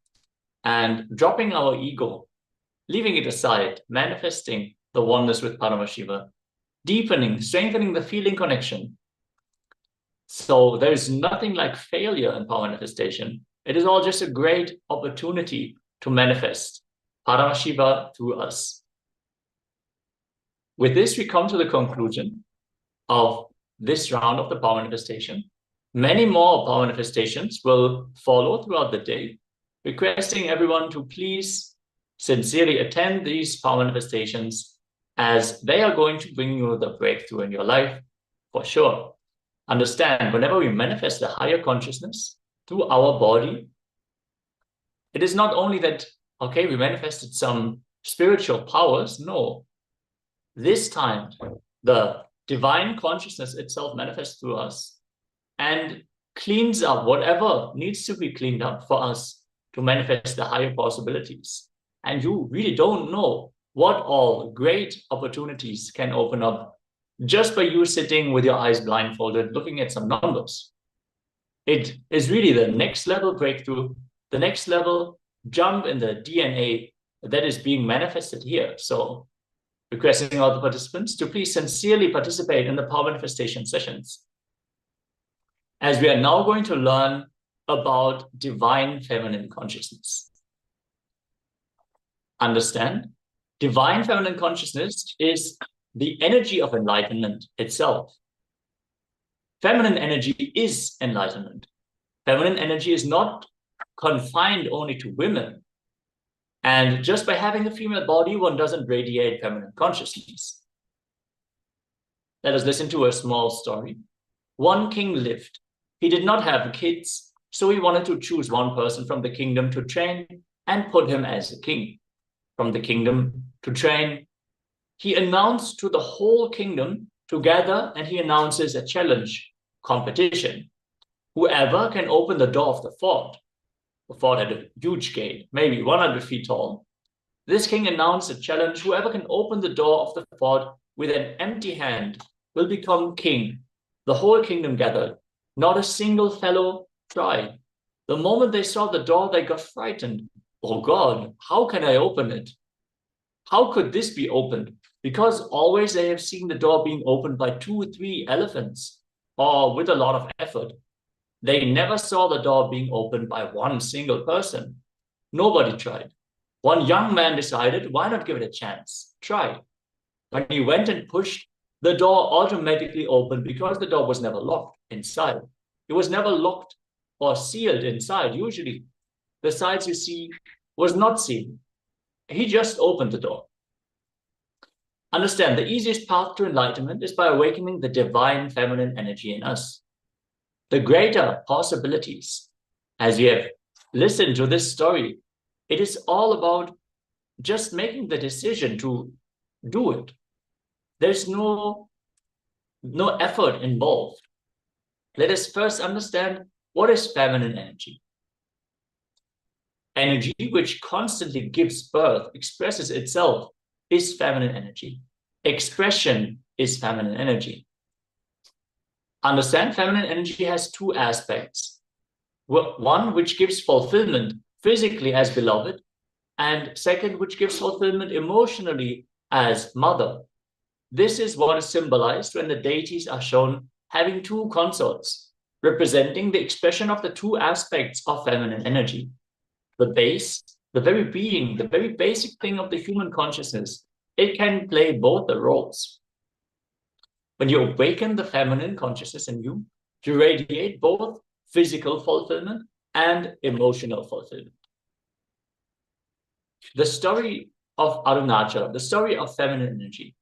and dropping our ego, leaving it aside, manifesting the oneness with Paramashiva, deepening, strengthening the feeling connection, So there is nothing like failure in power manifestation. It is all just a great opportunity to manifest Paramashiva through us. With this, we come to the conclusion of this round of the power manifestation. Many more power manifestations will follow throughout the day, requesting everyone to please sincerely attend these power manifestations, as they are going to bring you the breakthrough in your life for sure. Understand, whenever we manifest the higher consciousness through our body, it is not only that, okay, we manifested some spiritual powers. No, this time the divine consciousness itself manifests through us and cleans up whatever needs to be cleaned up for us to manifest the higher possibilities. And you really don't know what all great opportunities can open up just by you sitting with your eyes blindfolded, looking at some numbers. It is really the next level breakthrough, the next level jump in the DNA that is being manifested here. So requesting all the participants to please sincerely participate in the power manifestation sessions, as we are now going to learn about divine feminine consciousness. Understand, divine feminine consciousness is the energy of enlightenment itself. Feminine energy is enlightenment. Feminine energy is not confined only to women. And just by having a female body, one doesn't radiate feminine consciousness. Let us listen to a small story. One king lived. He did not have kids, so he wanted to choose one person from the kingdom to train and put him as a king. From the kingdom to train, he announced to the whole kingdom to gather, and he announces a challenge, competition. Whoever can open the door of the fort had a huge gate, maybe 100 feet tall. This king announced a challenge: whoever can open the door of the fort with an empty hand will become king. The whole kingdom gathered. Not a single fellow tried. The moment they saw the door, they got frightened. Oh God, how can I open it? How could this be opened? Because always they have seen the door being opened by 2 or 3 elephants, or with a lot of effort. They never saw the door being opened by one single person. Nobody tried. One young man decided, why not give it a chance? Try. When he went and pushed, the door automatically opened, because the door was never locked inside. It was never locked or sealed inside. Usually the sides you see was not sealed. He just opened the door. Understand, the easiest path to enlightenment is by awakening the divine feminine energy in us. The greater possibilities, as you have listened to this story, it is all about just making the decision to do it. There's no effort involved. Let us first understand, what is feminine energy? Energy which constantly gives birth, expresses itself, is feminine energy. Expression is feminine energy. Understand, feminine energy has 2 aspects. One which gives fulfillment physically as beloved, and second which gives fulfillment emotionally as mother. This is what is symbolized when the deities are shown having 2 consorts, representing the expression of the 2 aspects of feminine energy. The base, the very being, the very basic thing of the human consciousness, it can play both the roles. When you awaken the feminine consciousness in you, you radiate both physical fulfillment and emotional fulfillment. The story of Arunachala, the story of feminine energy.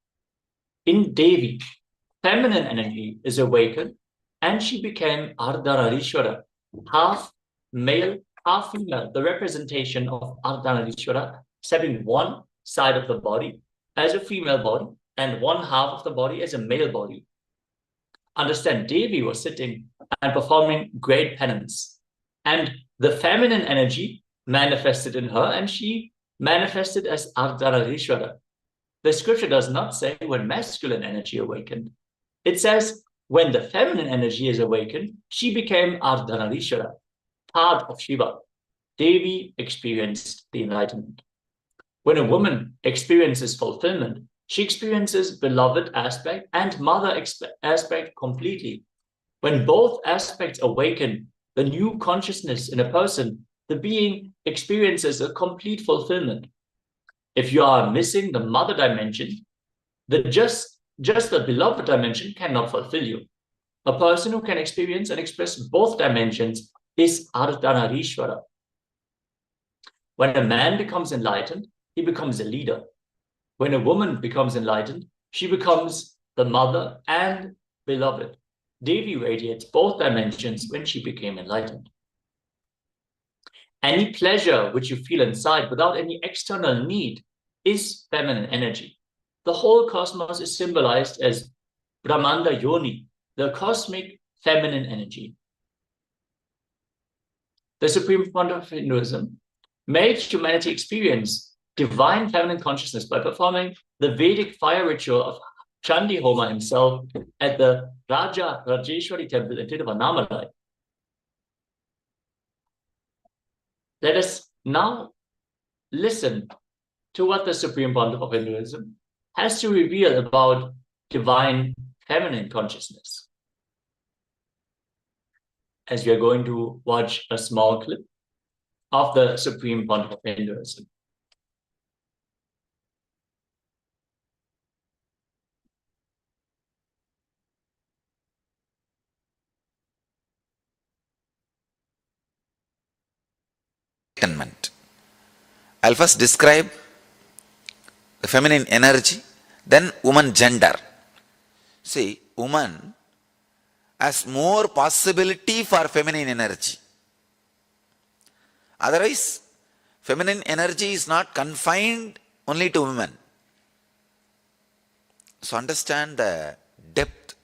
In Devi, feminine energy is awakened, and she became Ardhanarishwara, half male, half female, the representation of Ardhanarishwara, having one side of the body as a female body and one half of the body as a male body. Understand, Devi was sitting and performing great penance, and the feminine energy manifested in her, and she manifested as Ardhanarishwara. The scripture does not say when masculine energy awakened. It says when the feminine energy is awakened, she became Ardhanarishwara, part of Shiva. Devi experienced the enlightenment. When a woman experiences fulfillment, she experiences beloved aspect and mother aspect completely. When both aspects awaken the new consciousness in a person, the being experiences a complete fulfillment. If you are missing the mother dimension, just the beloved dimension cannot fulfill you. A person who can experience and express both dimensions is Ardhanarishvara. When a man becomes enlightened, he becomes a leader. When a woman becomes enlightened, she becomes the mother and beloved. Devi radiates both dimensions when she became enlightened. Any pleasure which you feel inside without any external need is feminine energy. The whole cosmos is symbolized as Brahmanda Yoni, the cosmic feminine energy. The Supreme Founder of Hinduism made humanity experience divine feminine consciousness by performing the Vedic fire ritual of Chandi Homa himself at the Raja Rajeshwari temple in Tiruvannamalai. Let us now listen to what the Supreme Pontiff of Hinduism has to reveal about divine feminine consciousness. As we are going to watch a small clip of the Supreme Pontiff of Hinduism. Enlightenment. I'll first describe the feminine energy, then woman gender. See, woman has more possibility for feminine energy. Otherwise, feminine energy is not confined only to women. So understand the depth.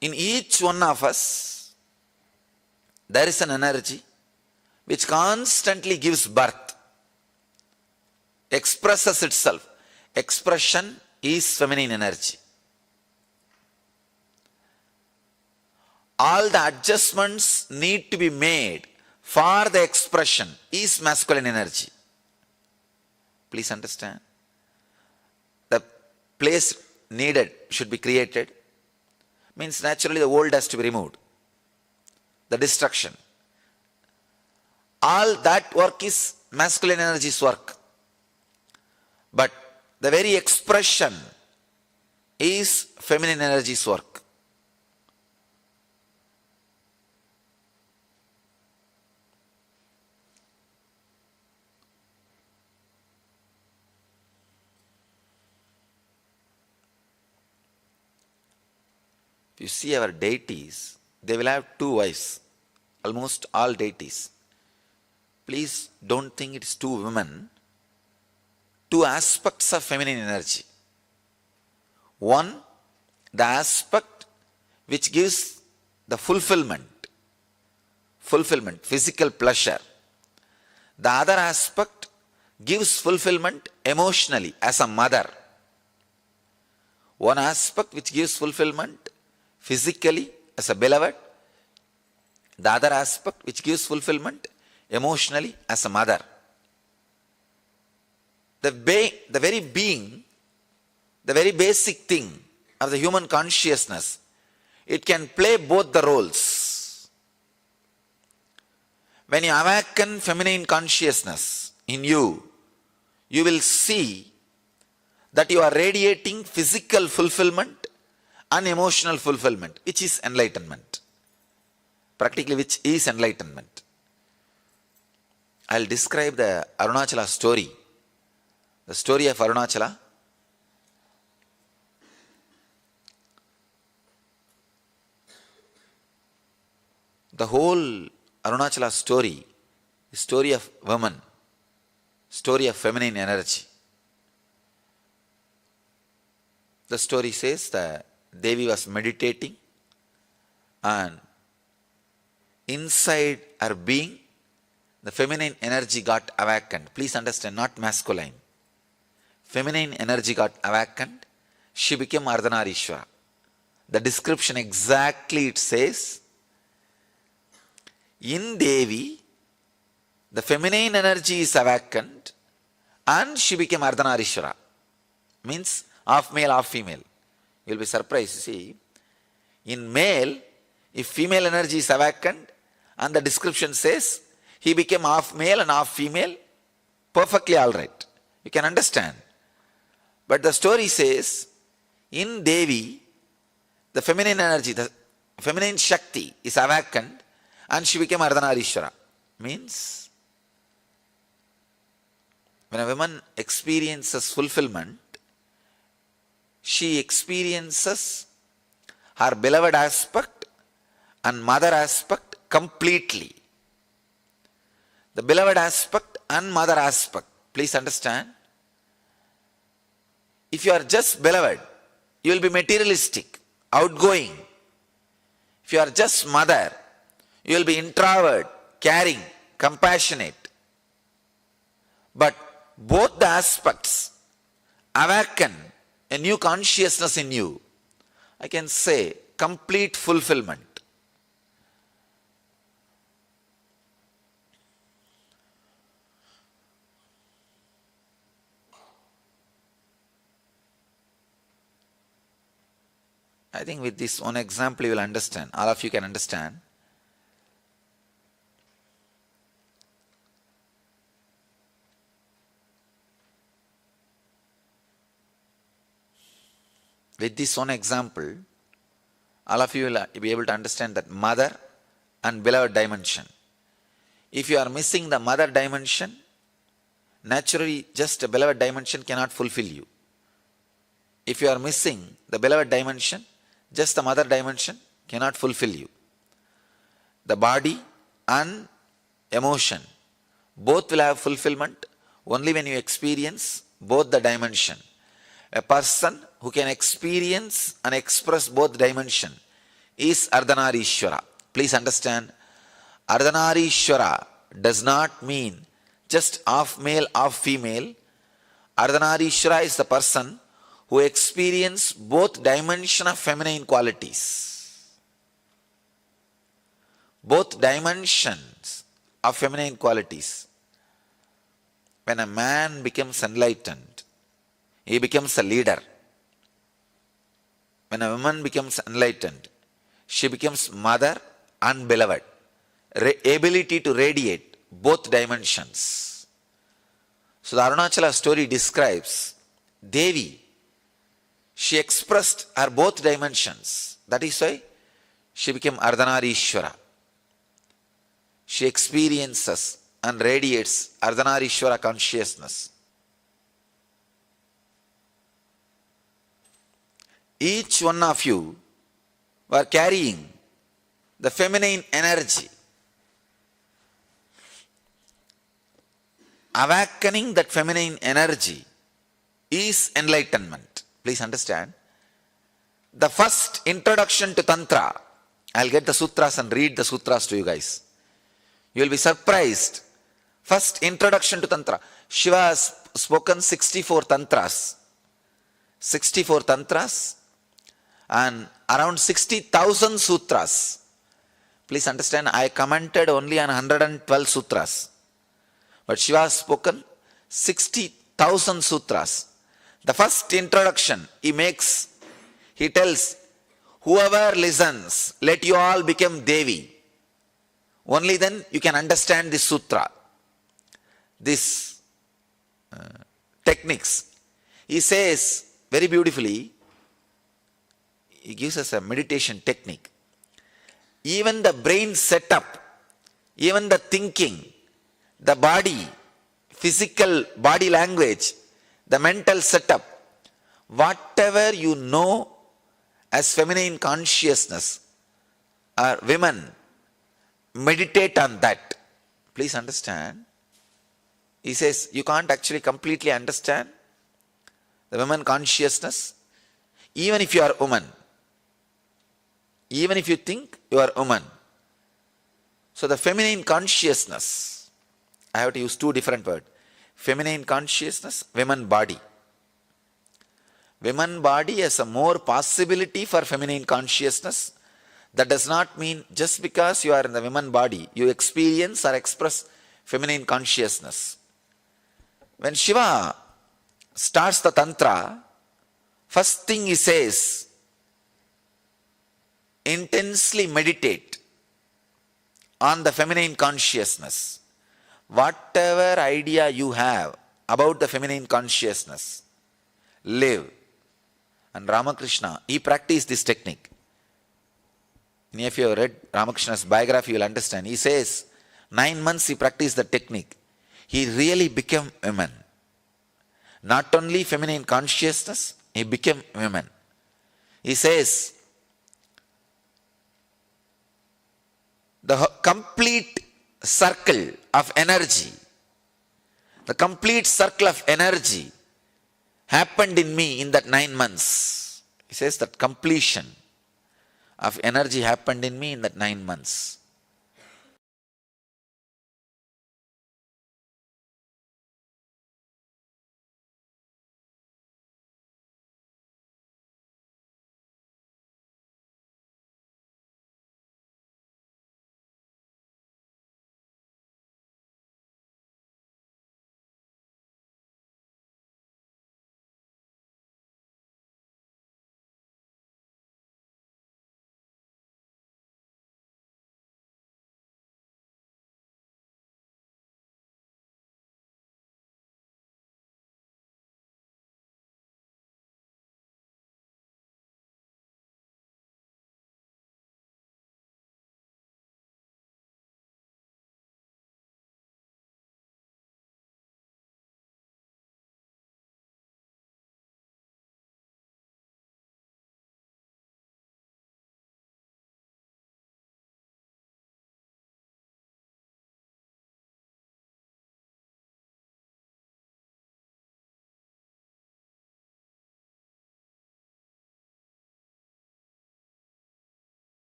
In each one of us, there is an energy which constantly gives birth, expresses itself. Expression is feminine energy. All the adjustments need to be made for the expression is masculine energy. Please understand. The place needed should be created. Means naturally the old has to be removed. The destruction. All that work is masculine energy's work. But the very expression is feminine energy's work. If you see our deities, they will have two wives. Almost all deities. Please don't think it's two women. Two aspects of feminine energy. One, the aspect which gives the fulfillment, physical pleasure. The other aspect gives fulfillment emotionally as a mother. One aspect which gives fulfillment physically as a beloved. The other aspect which gives fulfillment emotionally as a mother. The very being, the very basic thing of the human consciousness, it can play both the roles. When you awaken feminine consciousness in you, you will see that you are radiating physical fulfillment and emotional fulfillment, which is enlightenment. Practically, which is enlightenment. I'll describe the Arunachala story. The story of Arunachala. The whole Arunachala story is story of woman, story of feminine energy. The story says that Devi was meditating and inside her being, the feminine energy got awakened. Please understand, not masculine. Feminine energy got awakened. She became Ardhanarishvara. The description exactly it says, in Devi, the feminine energy is awakened and she became Ardhanarishvara. Means half male, half female. You'll be surprised. See, in male, if female energy is awakened, and the description says he became half male and half female, perfectly all right. You can understand. But the story says, in Devi, the feminine energy, the feminine Shakti is awakened and she became Ardhanarishwara. Means, when a woman experiences fulfillment, she experiences her beloved aspect and mother aspect completely. The beloved aspect and mother aspect. Please understand. If you are just beloved, you will be materialistic, outgoing. If you are just mother, you will be introvert, caring, compassionate. But both the aspects awaken a new consciousness in you. I can say complete fulfillment. I think with this one example you will understand. All of you can understand. With this one example, all of you will be able to understand that mother and beloved dimension. If you are missing the mother dimension, naturally just a beloved dimension cannot fulfill you. If you are missing the beloved dimension, just the mother dimension cannot fulfill you. The body and emotion, both will have fulfillment only when you experience both the dimension. A person who can experience and express both dimension is Ardhanarishwara. Please understand, Ardhanarishwara does not mean just half male, half female. Ardhanarishwara is the person who experience both dimension of feminine qualities. Both dimensions of feminine qualities. When a man becomes enlightened, he becomes a leader. When a woman becomes enlightened, she becomes mother and beloved. Ability to radiate both dimensions. So the Arunachala story describes Devi. She expressed her both dimensions. That is why she became Ardhanarishwara. She experiences and radiates Ardhanarishwara consciousness. Each one of you were carrying the feminine energy. Awakening that feminine energy is enlightenment. Please understand. The first introduction to Tantra, I'll get the sutras and read the sutras to you guys. You will be surprised. First introduction to Tantra. Shiva has spoken 64 Tantras. 64 Tantras and around 60,000 sutras. Please understand, I commented only on 112 sutras. But Shiva has spoken 60,000 sutras. The first introduction he tells, whoever listens, let you all become Devi. Only then you can understand this sutra, this techniques. He says very beautifully, he gives us a meditation technique. Even the brain setup, even the thinking, the body, physical body language, the mental setup, whatever you know as feminine consciousness, women, meditate on that. Please understand. He says you can't actually completely understand the women consciousness, even if you are a woman. Even if you think you are a woman. So the feminine consciousness, I have to use two different words. Feminine consciousness, women body. Women body has a more possibility for feminine consciousness. That does not mean just because you are in the women body, you experience or express feminine consciousness. When Shiva starts the Tantra, first thing he says, intensely meditate on the feminine consciousness, whatever idea you have about the feminine consciousness, live. And Ramakrishna, he practiced this technique. If you have read Ramakrishna's biography, you will understand. He says, 9 months he practiced the technique. He really became woman. Not only feminine consciousness, he became woman. He says, the complete circle of energy, the complete circle of energy happened in me in that 9 months. He says that completion of energy happened in me in that 9 months.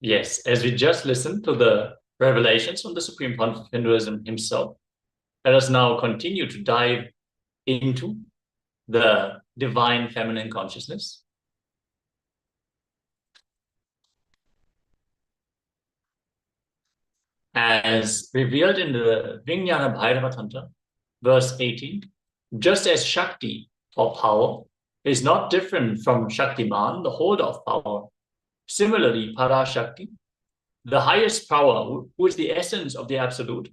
Yes, as we just listened to the revelations from the Supreme Pontiff of Hinduism himself, let us now continue to dive into the divine feminine consciousness. As revealed in the Vijnana Bhairava Tantra, verse 18, just as Shakti, or power, is not different from Shaktiman, the holder of power, similarly, Parashakti, the highest power, who is the essence of the Absolute,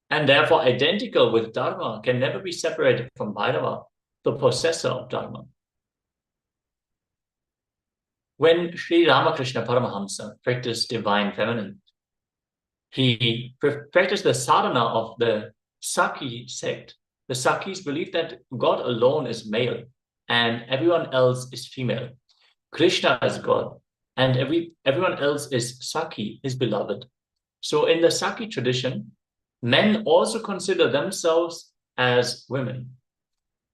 and therefore identical with Dharma, can never be separated from Bhairava, the possessor of Dharma. When Sri Ramakrishna Paramahamsa practiced divine feminine, he practiced the sadhana of the Saki sect. The Sakis believe that God alone is male and everyone else is female. Krishna is God and everyone else is Saki, his beloved. So in the Saki tradition, men also consider themselves as women.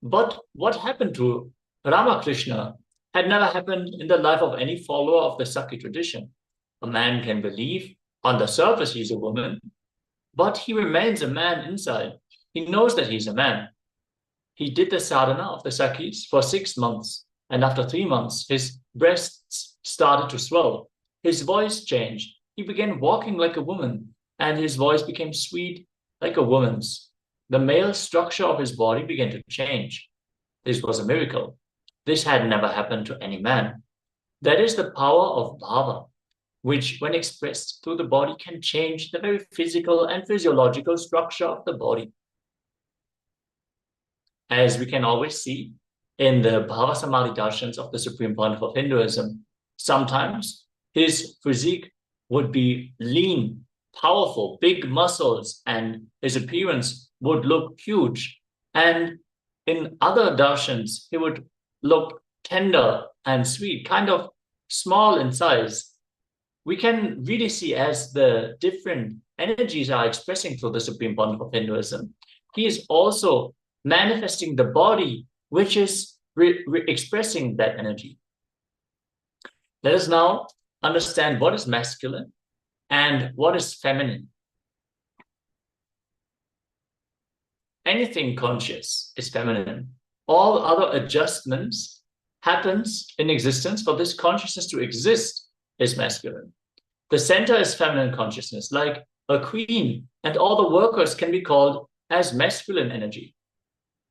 But what happened to Ramakrishna had never happened in the life of any follower of the Saki tradition. A man can believe on the surface he's a woman, but he remains a man inside. He knows that he's a man. He did the sadhana of the Sakis for 6 months, and after 3 months, his breasts started to swell. His voice changed. He began walking like a woman, and his voice became sweet like a woman's. The male structure of his body began to change. This was a miracle. This had never happened to any man. That is the power of bhava. which, when expressed through the body, can change the very physical and physiological structure of the body. As we can always see in the Bhava Samadhi darshans of the Supreme Pontiff of Hinduism, sometimes his physique would be lean, powerful, big muscles, and his appearance would look huge. And in other darshans, he would look tender and sweet, kind of small in size. We can really see as the different energies are expressing through the Supreme Pontiff of Hinduism, he is also manifesting the body, which is expressing that energy. Let us now understand what is masculine and what is feminine. Anything conscious is feminine. All other adjustments happens in existence for this consciousness to exist is masculine. The center is feminine consciousness, like a queen, and all the workers can be called as masculine energy.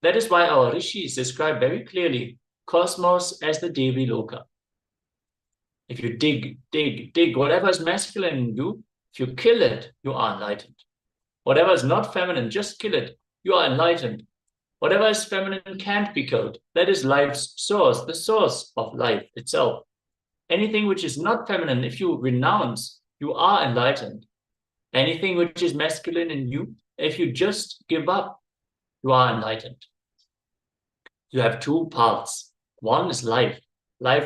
That is why our rishis describe very clearly cosmos as the Devi Loka. If you dig, whatever is masculine in you, if you kill it, you are enlightened. Whatever is not feminine, just kill it, you are enlightened. Whatever is feminine can't be killed. That is life's source, the source of life itself. Anything which is not feminine, if you renounce, you are enlightened. Anything which is masculine in you, if you just give up, you are enlightened. You have two paths. One is life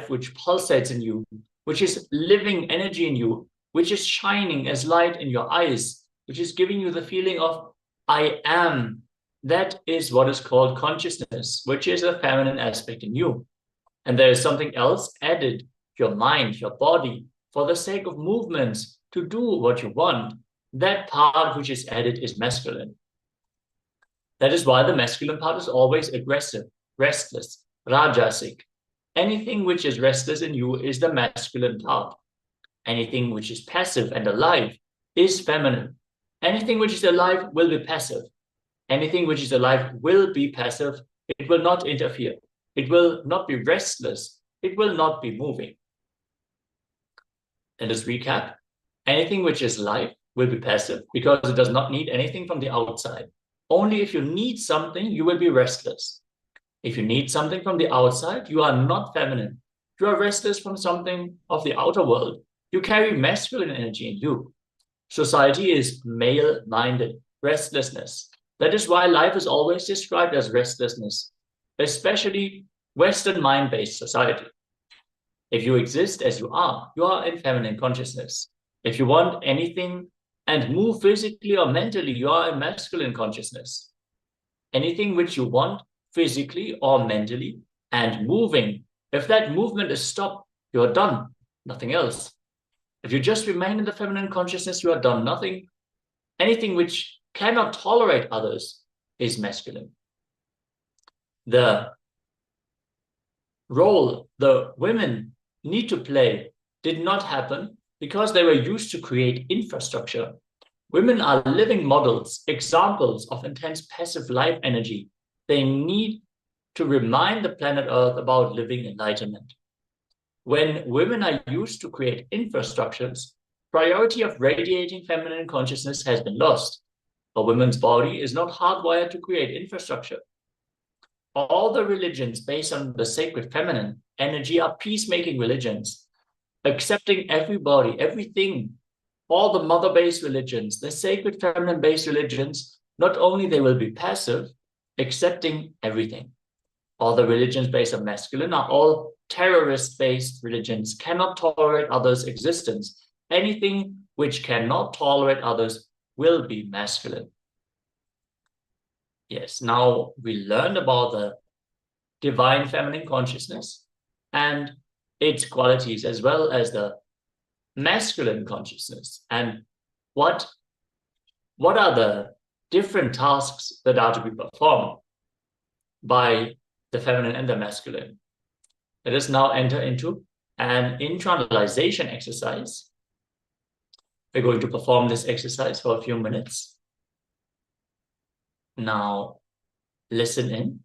which pulsates in you, which is living energy in you, which is shining as light in your eyes, which is giving you the feeling of I am. That is what is called consciousness, which is a feminine aspect in you. And there is something else added, your mind, your body, for the sake of movements, to do what you want. That part which is added is masculine. That is why the masculine part is always aggressive, restless, rajasic. Anything which is restless in you is the masculine part. Anything which is passive and alive is feminine. Anything which is alive will be passive. Anything which is alive will be passive. It will not interfere. It will not be restless. It will not be moving. Let us recap. Anything which is life will be passive because it does not need anything from the outside. Only if you need something, you will be restless. If you need something from the outside, you are not feminine. You are restless from something of the outer world. You carry masculine energy in you. Society is male-minded, restlessness. That is why life is always described as restlessness, especially Western mind-based society. If you exist as you are in feminine consciousness. If you want anything and move physically or mentally, you are in masculine consciousness. Anything which you want physically or mentally and moving, if that movement is stopped, you are done, nothing else. If you just remain in the feminine consciousness, you are done, nothing. Anything which cannot tolerate others is masculine. The role the women need to play did not happen because they were used to create infrastructure. Women are living models, examples of intense passive life energy. They need to remind the planet Earth about living enlightenment. When women are used to create infrastructures, priority of radiating feminine consciousness has been lost. A woman's body is not hardwired to create infrastructure. All the religions based on the sacred feminine energy are peacemaking religions, accepting everybody, everything. All the mother-based religions, the sacred feminine-based religions, not only they will be passive, accepting everything. All the religions based on masculine are all terrorist-based religions, cannot tolerate others' existence. Anything which cannot tolerate others will be masculine. Yes, now we learned about the divine feminine consciousness and its qualities, as well as the masculine consciousness, and what are the different tasks that are to be performed by the feminine and the masculine. Let us now enter into an internalization exercise. We're going to perform this exercise for a few minutes. Now, listen in.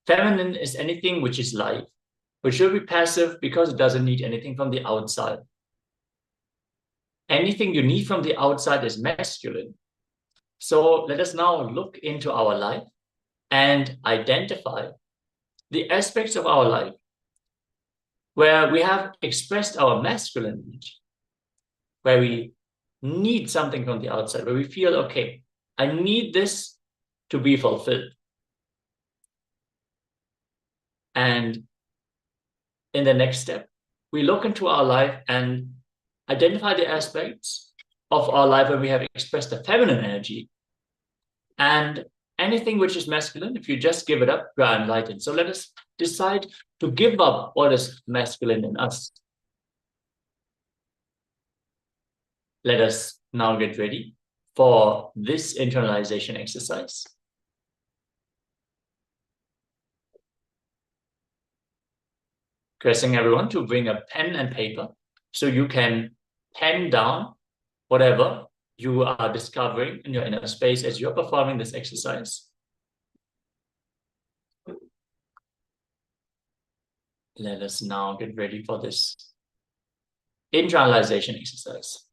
Feminine is anything which is life, which will be passive because it doesn't need anything from the outside. anything you need from the outside is masculine. So let us now look into our life and identify the aspects of our life where we have expressed our masculine energy, where we need something from the outside, where we feel, okay, I need this to be fulfilled. And in the next step, we look into our life and identify the aspects of our life where we have expressed the feminine energy. And anything which is masculine, if you just give it up, you are enlightened. So let us decide to give up what is masculine in us. Let us now get ready for this internalization exercise. Requesting everyone to bring a pen and paper so you can pen down whatever you are discovering in your inner space as you're performing this exercise. Let us now get ready for this internalization exercise.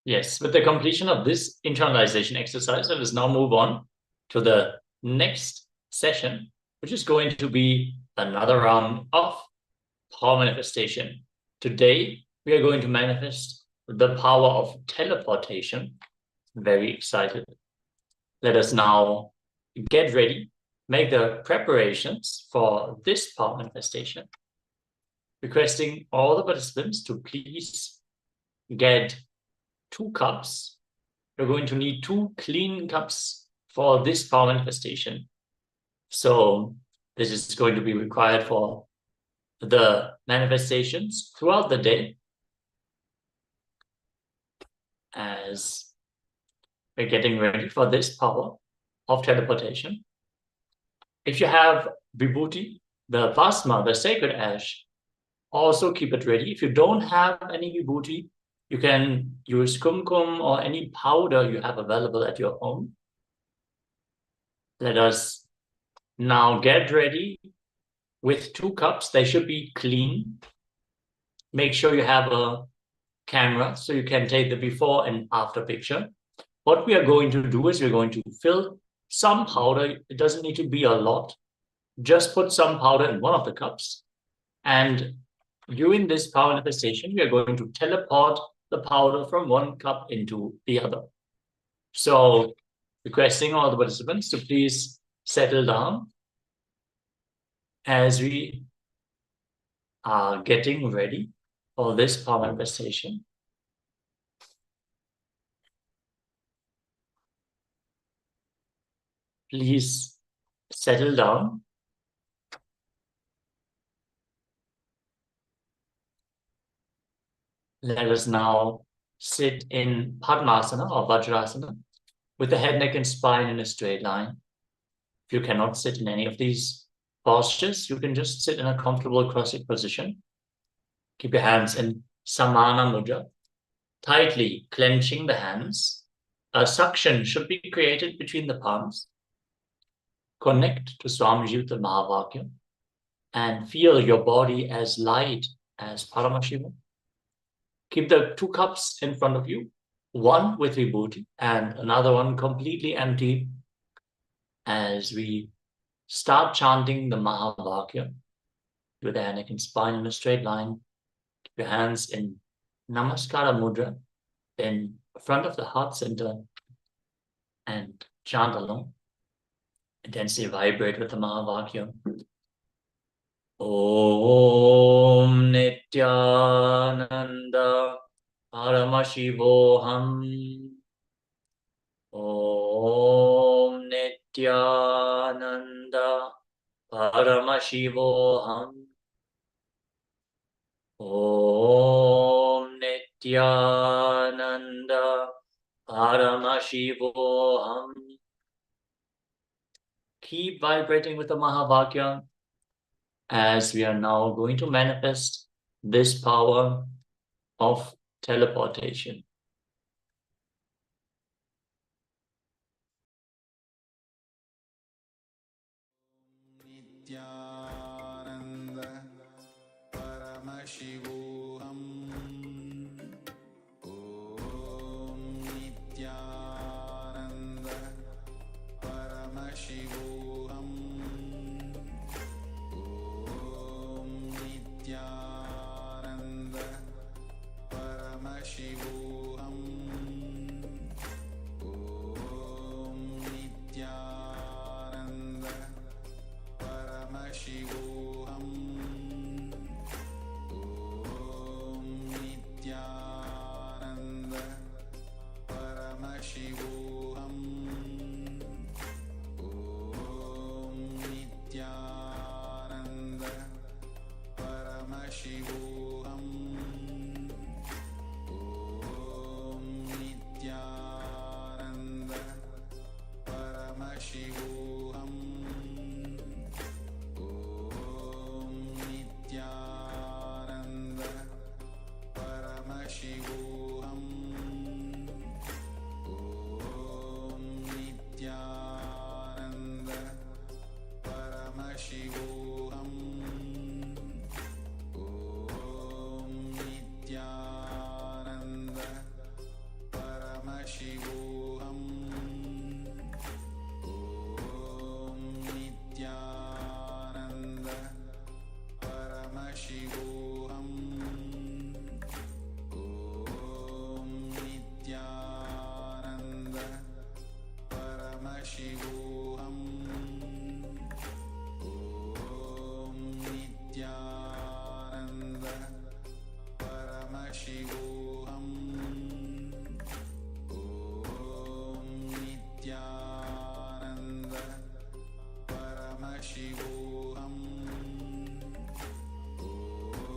Yes, with the completion of this internalization exercise, let us now move on to the next session, which is going to be another round of power manifestation. Today, we are going to manifest the power of teleportation. Very excited. Let us now get ready, make the preparations for this power manifestation, requesting all the participants to please get 2 cups. You're going to need 2 clean cups for this power manifestation. So this is going to be required for the manifestations throughout the day as we're getting ready for this power of teleportation. If you have vibhuti, the bhasma, the sacred ash, also keep it ready. If you don't have any vibhuti, you can use kumkum or any powder you have available at your home. Let us now get ready with 2 cups. They should be clean. Make sure you have a camera so you can take the before and after picture. What we are going to do is we're going to fill some powder. It doesn't need to be a lot. Just put some powder in one of the cups. And during this power manifestation, we are going to teleport the powder from one cup into the other. So requesting all the participants to please settle down as we are getting ready for this power manifestation. Please Settle down. Let us now sit in Padmasana or Vajrasana with the head, neck, and spine in a straight line. If you cannot sit in any of these postures, you can just sit in a comfortable cross-legged position. Keep your hands in Samana Mudra, tightly clenching the hands. A suction should be created between the palms. Connect to Swamijita Mahavakya and feel your body as light as Paramashivoham. Keep the two cups in front of you, one with vibhuti and another one completely empty, as we start chanting the Mahavakya with the neck and spine in a straight line. Keep your hands in Namaskara Mudra in front of the heart center and chant along. Intensely vibrate with the Mahavakya. Om Nithyananda Paramashivoham. Om Nithyananda Paramashivoham. Om Nithyananda Paramashivoham. Keep vibrating with the Mahavakya, as we are now going to manifest this power of teleportation. Nithyananda Paramashivoham. Om Nithyananda Paramashivoham. Om Nithyananda Paramashivoham. Om Nithyananda Paramashivoham. Om Nithyananda Paramashivoham. Om Nithyananda Paramashivoham. Om Nithyananda Paramashivoham. Om Nithyananda Paramashivoham. Om Nithyananda Paramashivoham. Om Nithyananda Paramashivoham. Om Nithyananda Paramashivoham. Om Nithyananda Paramashivoham. Om Nithyananda Paramashivoham. Om Nithyananda Paramashivoham. Om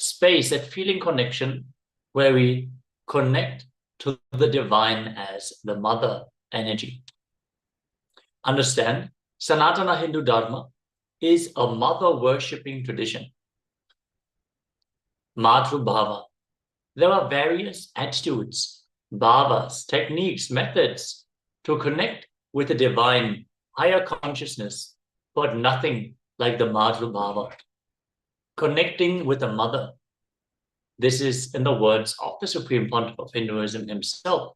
space, that feeling connection where we connect to the divine as the mother energy. Understand, Sanatana Hindu Dharma is a mother worshipping tradition. Madhru Bhava. There are various attitudes, bhavas, techniques, methods to connect with the divine, higher consciousness, but nothing like the Madhru Bhava. Connecting with the mother. This is in the words of the Supreme Pontiff of Hinduism himself.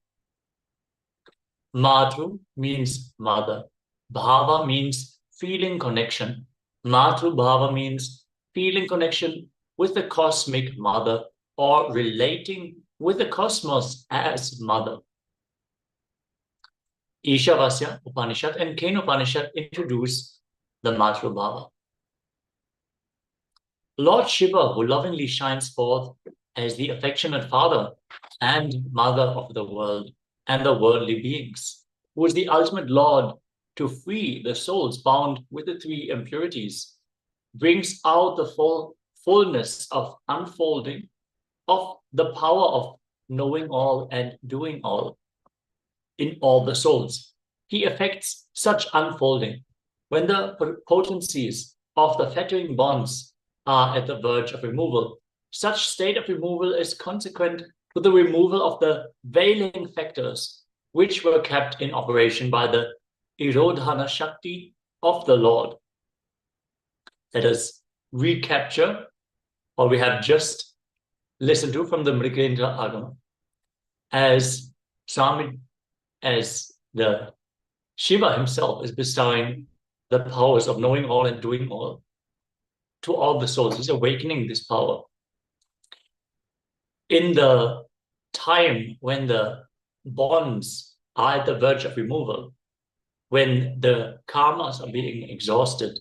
Madhru means mother. Bhava means feeling connection. Madhru Bhava means feeling connection with the cosmic mother or relating with the cosmos as mother. Ishavasya Upanishad and Kena Upanishad introduce the Madhru Bhava. Lord Shiva, who lovingly shines forth as the affectionate father and mother of the world and the worldly beings, who is the ultimate Lord to free the souls bound with the three impurities, brings out the fullness of unfolding of the power of knowing all and doing all in all the souls. He effects such unfolding when the potencies of the fettering bonds are at the verge of removal. Such state of removal is consequent to the removal of the veiling factors which were kept in operation by the Irodhana Shakti of the Lord. Let us recapture what we have just listened to from the Mrigendra Agama. As the Shiva himself is bestowing the powers of knowing all and doing all to all the souls. He's awakening this power. In the time when the bonds are at the verge of removal, when the karmas are being exhausted,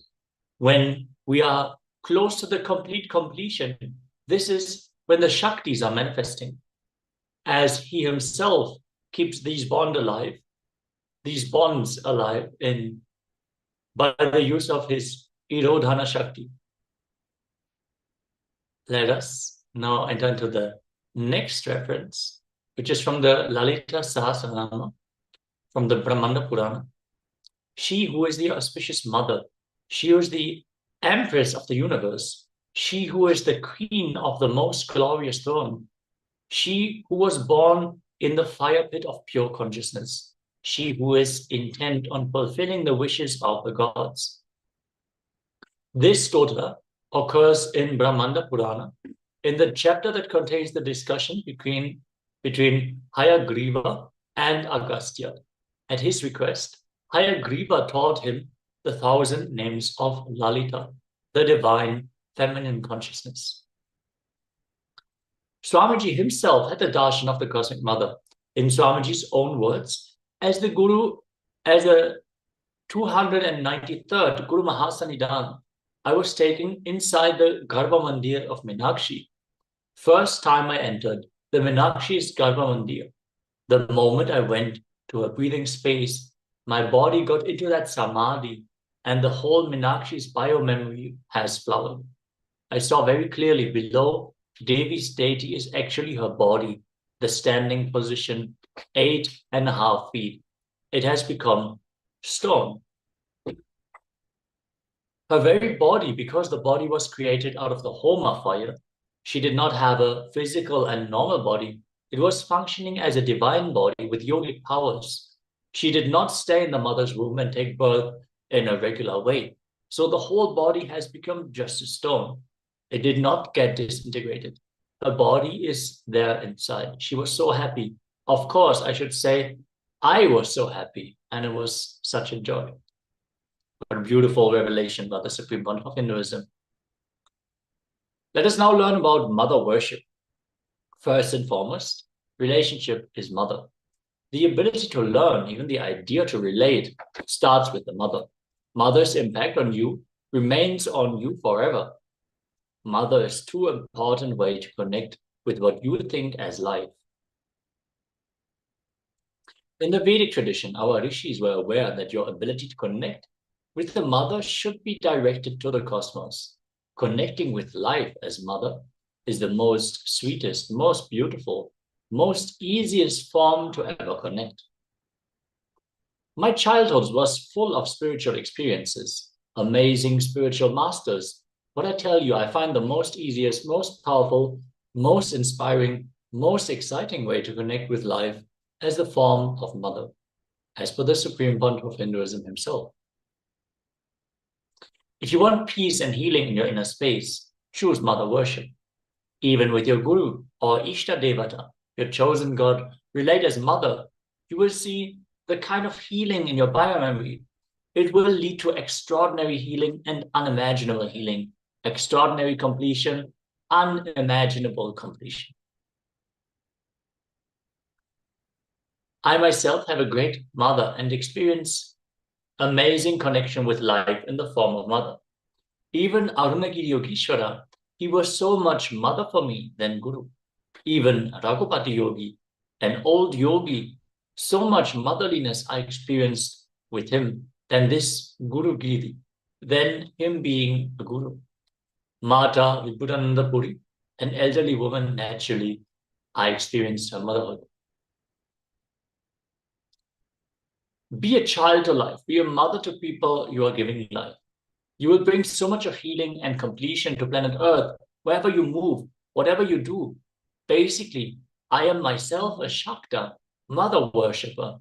when we are close to the complete completion, this is when the Shaktis are manifesting, as he himself keeps these bonds alive by the use of his Irodhana Shakti. Let us now enter into the next reference, which is from the Lalita Sahasranama, from the Brahmanda Purana. She who is the auspicious mother, she who is the empress of the universe, she who is the queen of the most glorious throne, she who was born in the fire pit of pure consciousness, she who is intent on fulfilling the wishes of the gods. This stotra occurs in Brahmanda Purana, in the chapter that contains the discussion between Hayagriva and Agastya. At his request, Hayagriva taught him the 1,000 names of Lalita, the divine feminine consciousness. Swamiji himself had the darshan of the Cosmic Mother. In Swamiji's own words, as the 293rd Guru Mahasanidan, I was taken inside the Garbha Mandir of Meenakshi. First time I entered the Meenakshi's Garbha Mandir, the moment I went to a breathing space, my body got into that samadhi and the whole Meenakshi's bio-memory has flowered. I saw very clearly below Devi's deity is actually her body, the standing position, 8.5 feet. It has become stone. Her very body, because the body was created out of the Homa fire, she did not have a physical and normal body. It was functioning as a divine body with yogic powers. She did not stay in the mother's womb and take birth in a regular way. So the whole body has become just a stone. It did not get disintegrated. Her body is there inside. She was so happy. Of course, I should say, I was so happy, and it was such a joy. What a beautiful revelation about the Supreme Pontiff of Hinduism. Let us now learn about mother worship. First and foremost, relationship is mother. The ability to learn, even the idea to relate, starts with the mother. Mother's impact on you remains on you forever. Mother is too important way to connect with what you think as life. In the Vedic tradition, our rishis were aware that your ability to connect with the mother should be directed to the cosmos. Connecting with life as mother is the most sweetest, most beautiful, most easiest form to ever connect. My childhood was full of spiritual experiences, amazing spiritual masters. But I tell you, I find the most easiest, most powerful, most inspiring, most exciting way to connect with life as the form of mother, as per the Supreme Pontiff of Hinduism himself. If you want peace and healing in your inner space, choose mother worship. Even with your guru or Ishta Devata, your chosen God, relate as mother, you will see the kind of healing in your biomemory. It will lead to extraordinary healing and unimaginable healing, extraordinary completion, unimaginable completion. I myself have a great mother and experience amazing connection with life in the form of mother. Even Arunagiri Yogeshwara, he was so much mother for me than Guru. Even Raghupati Yogi, an old yogi, so much motherliness I experienced with him than this Guru Giri, than him being a Guru. Mata Vibhudananda Puri, an elderly woman, naturally, I experienced her motherhood. Be a child to life, be a mother to people you are giving life. You will bring so much of healing and completion to planet Earth, wherever you move, whatever you do. Basically, I am myself a Shakta, mother worshipper.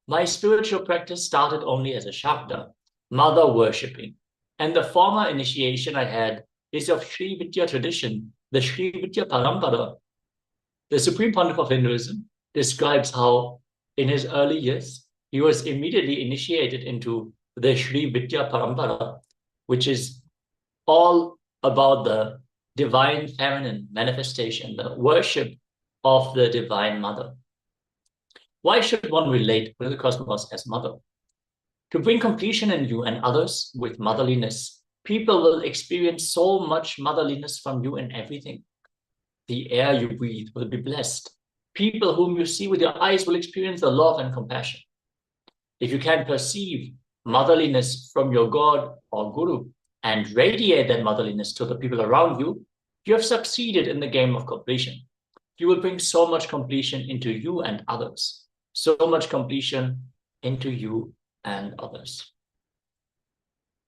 My spiritual practice started only as a Shakta, mother worshipping. And the former initiation I had is of Sri Vidya tradition, the Sri Vidya Parampara. The Supreme Pontiff of Hinduism describes how, in his early years, he was immediately initiated into the Sri Vidya Parampara, which is all about the divine feminine manifestation, the worship of the Divine Mother. Why should one relate with the cosmos as mother? To bring completion in you and others with motherliness, people will experience so much motherliness from you in everything. The air you breathe will be blessed. People whom you see with your eyes will experience the love and compassion. If you can perceive motherliness from your God or Guru and radiate that motherliness to the people around you, you have succeeded in the game of completion. You will bring so much completion into you and others. So much completion into you and others.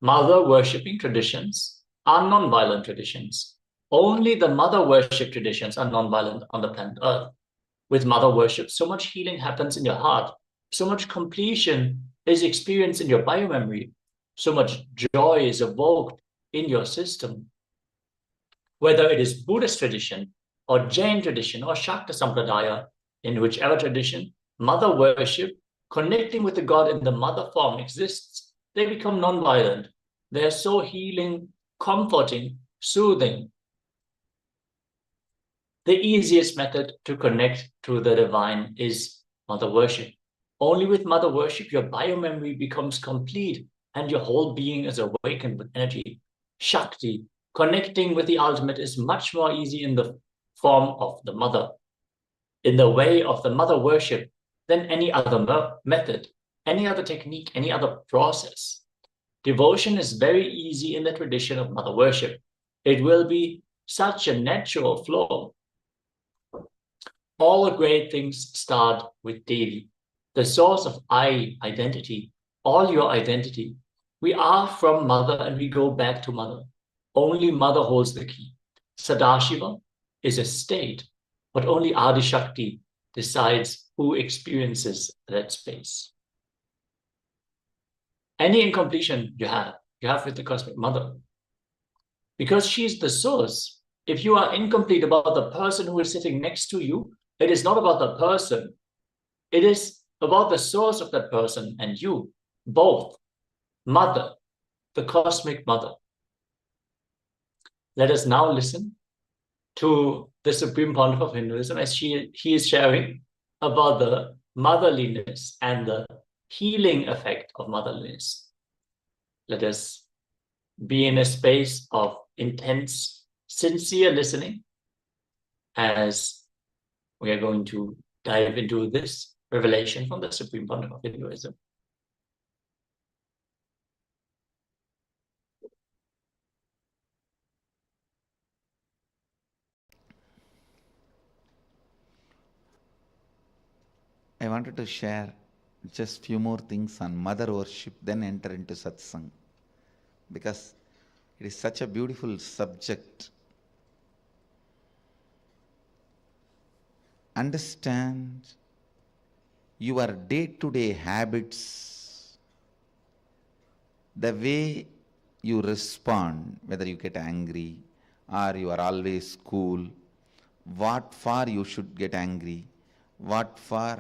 Mother worshipping traditions are non-violent traditions. Only the mother worship traditions are non-violent on the planet Earth. With mother worship, so much healing happens in your heart. So much completion is experienced in your biomemory. So much joy is evoked in your system. Whether it is Buddhist tradition or Jain tradition or Shakta Sampradaya, in whichever tradition, mother worship, connecting with the God in the mother form exists, they become non-violent. They are so healing, comforting, soothing. The easiest method to connect to the divine is mother worship. Only with mother worship, your biomemory becomes complete and your whole being is awakened with energy. Shakti, connecting with the ultimate, is much more easy in the form of the mother, in the way of the mother worship, than any other method, any other technique, any other process. Devotion is very easy in the tradition of mother worship. It will be such a natural flow. All great things start with Devi, the source of I, identity, all your identity. We are from mother and we go back to mother. Only mother holds the key. Sadashiva is a state, but only Adi Shakti decides who experiences that space. Any incompletion you have with the cosmic mother. Because she's the source. If you are incomplete about the person who is sitting next to you, it is not about the person. It is about the source of that person and you, both. Mother, the cosmic mother. Let us now listen to the Supreme Pontiff of Hinduism as he is sharing about the motherliness and the healing effect of motherliness. Let us be in a space of intense, sincere listening as we are going to dive into this revelation from the Supreme Pontiff of Hinduism. I wanted to share just few more things on mother worship, then enter into satsang, because it is such a beautiful subject. Understand your day-to-day habits, the way you respond, whether you get angry or you are always cool, what for you should get angry, what for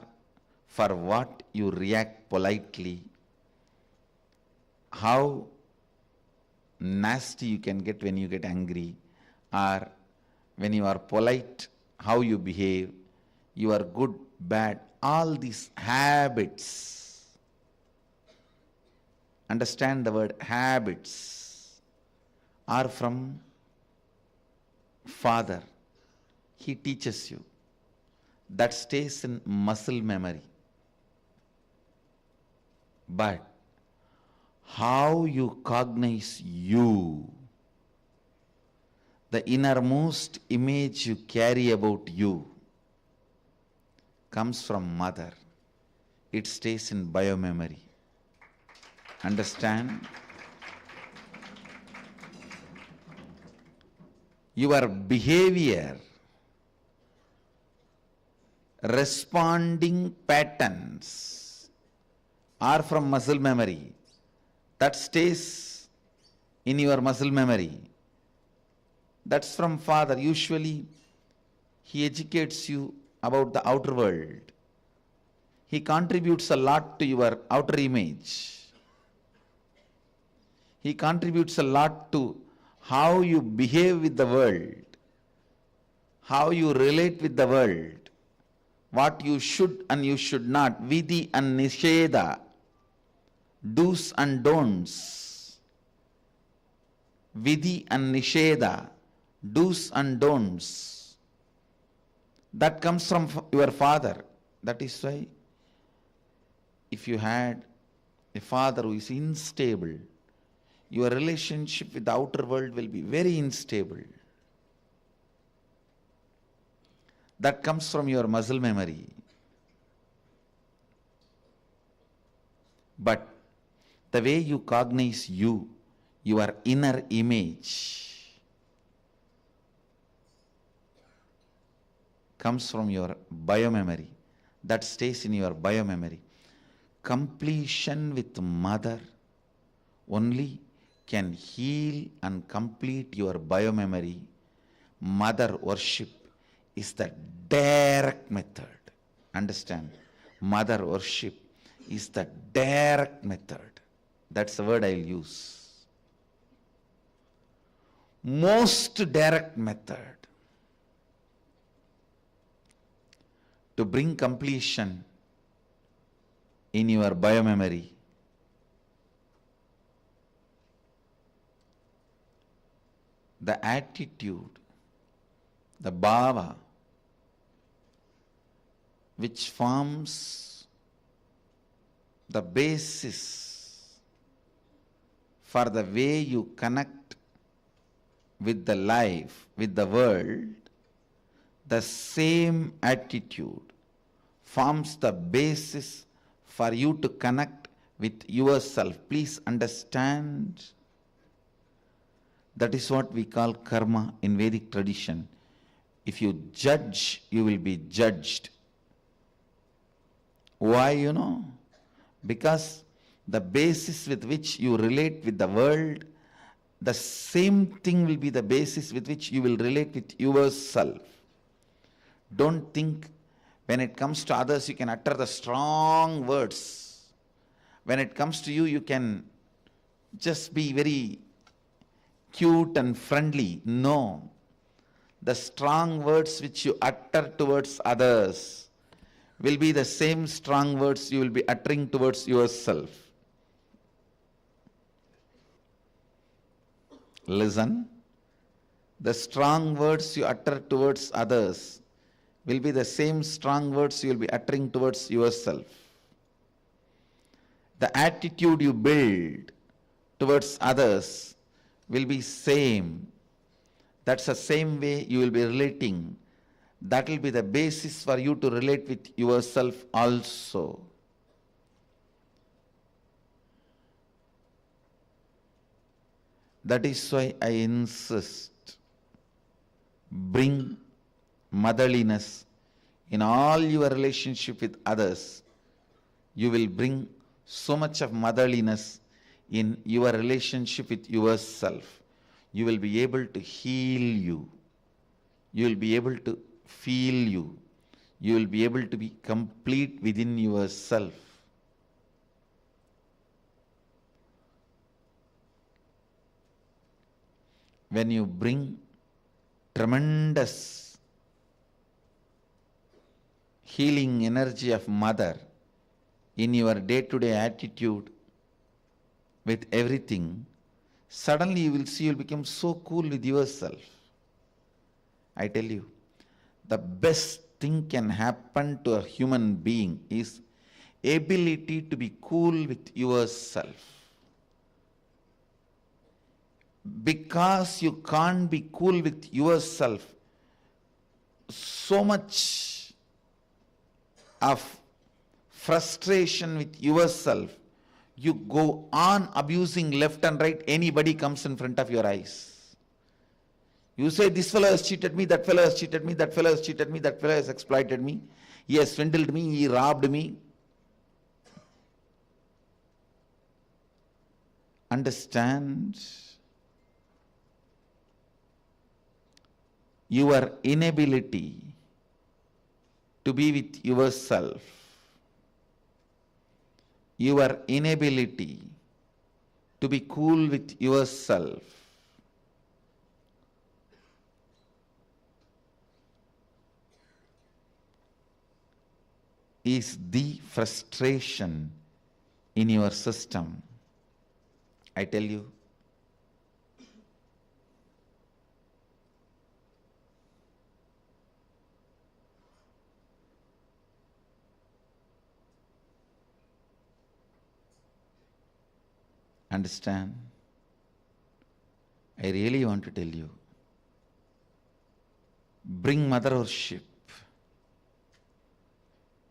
what you react politely, how nasty you can get when you get angry, or when you are polite, how you behave, you are good, bad, all these habits. Understand the word habits are from Father. He teaches you. That stays in muscle memory. But how you cognize you, the innermost image you carry about you, comes from mother. It stays in biomemory. Understand? Your behavior, responding patterns are from muscle memory. That stays in your muscle memory. That's from Father. Usually, He educates you about the outer world. He contributes a lot to your outer image. He contributes a lot to how you behave with the world, how you relate with the world, what you should and you should not, vidhi and nisheda, do's and don'ts. Vidhi and nisheda, do's and don'ts. That comes from your father. That is why if you had a father who is unstable, your relationship with the outer world will be very unstable. That comes from your muscle memory. But the way you cognize you, your inner image, comes from your biomemory. That stays in your biomemory. Completion with mother only can heal and complete your biomemory. Mother worship is the direct method. Understand? Mother worship is the direct method. That's the word I'll use. Most direct method to bring completion in your biomemory. The attitude, the bhava, which forms the basis for the way you connect with the life, with the world, the same attitude forms the basis for you to connect with yourself. Please understand. That is what we call karma in Vedic tradition. If you judge, you will be judged. Why, you know? Because the basis with which you relate with the world, the same thing will be the basis with which you will relate with yourself. Don't think when it comes to others you can utter the strong words. When it comes to you, you can just be very cute and friendly. No. The strong words which you utter towards others will be the same strong words you will be uttering towards yourself. Listen. The strong words you utter towards others will be the same strong words you will be uttering towards yourself. The attitude you build towards others will be same. That's the same way you will be relating. That will be the basis for you to relate with yourself also. That is why I insist, bring motherliness in all your relationship with others. You will bring so much of motherliness in your relationship with yourself. You will be able to heal you. You will be able to feel you. You will be able to be complete within yourself. When you bring tremendous healing energy of mother in your day-to-day attitude with everything, suddenly you will see you will become so cool with yourself. I tell you, the best thing can happen to a human being is ability to be cool with yourself. Because you can't be cool with yourself, so much of frustration with yourself, you go on abusing left and right. Anybody comes in front of your eyes, you say, this fellow has cheated me, that fellow has cheated me, that fellow has cheated me, that fellow has exploited me, he has swindled me, he robbed me. Understand, your inability to be with yourself, your inability to be cool with yourself, is the frustration in your system. I tell you, understand, I really want to tell you, bring mother worship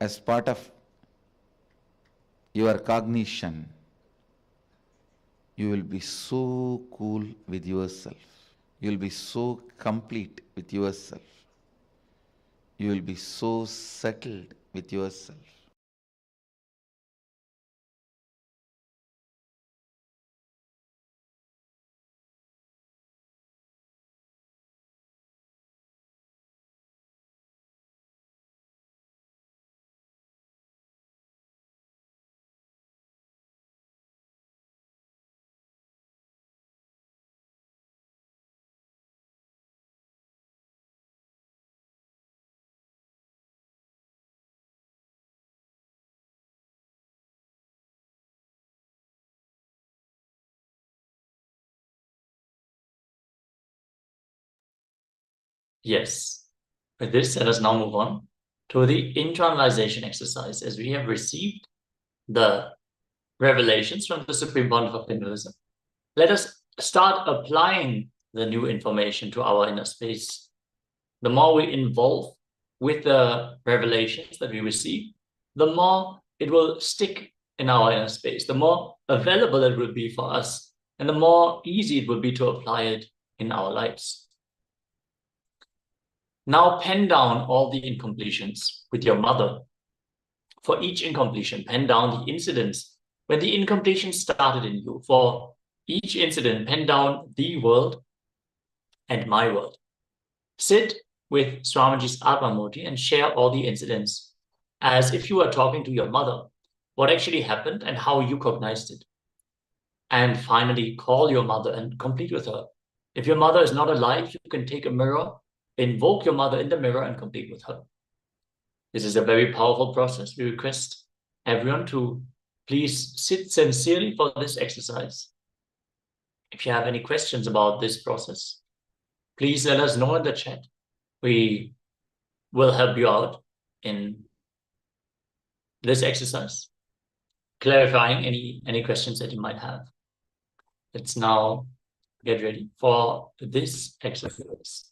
as part of your cognition. You will be so cool with yourself. You will be so complete with yourself. You will be so settled with yourself. Yes. With this, let us now move on to the internalization exercise, as we have received the revelations from the Supreme Pontiff of Hinduism. Let us start applying the new information to our inner space. The more we involve with the revelations that we receive, the more it will stick in our inner space, the more available it will be for us, and the more easy it will be to apply it in our lives. Now pen down all the incompletions with your mother. For each incompletion, pen down the incidents when the incompletion started in you. For each incident, pen down the world and my world. Sit with Swamiji's Atmamurti and share all the incidents as if you were talking to your mother, what actually happened and how you cognized it. And finally, call your mother and complete with her. If your mother is not alive, you can take a mirror, invoke your mother in the mirror and complete with her. This is a very powerful process. We request everyone to please sit sincerely for this exercise. If you have any questions about this process, please let us know in the chat. We will help you out in this exercise, clarifying any questions that you might have. Let's now get ready for this exercise.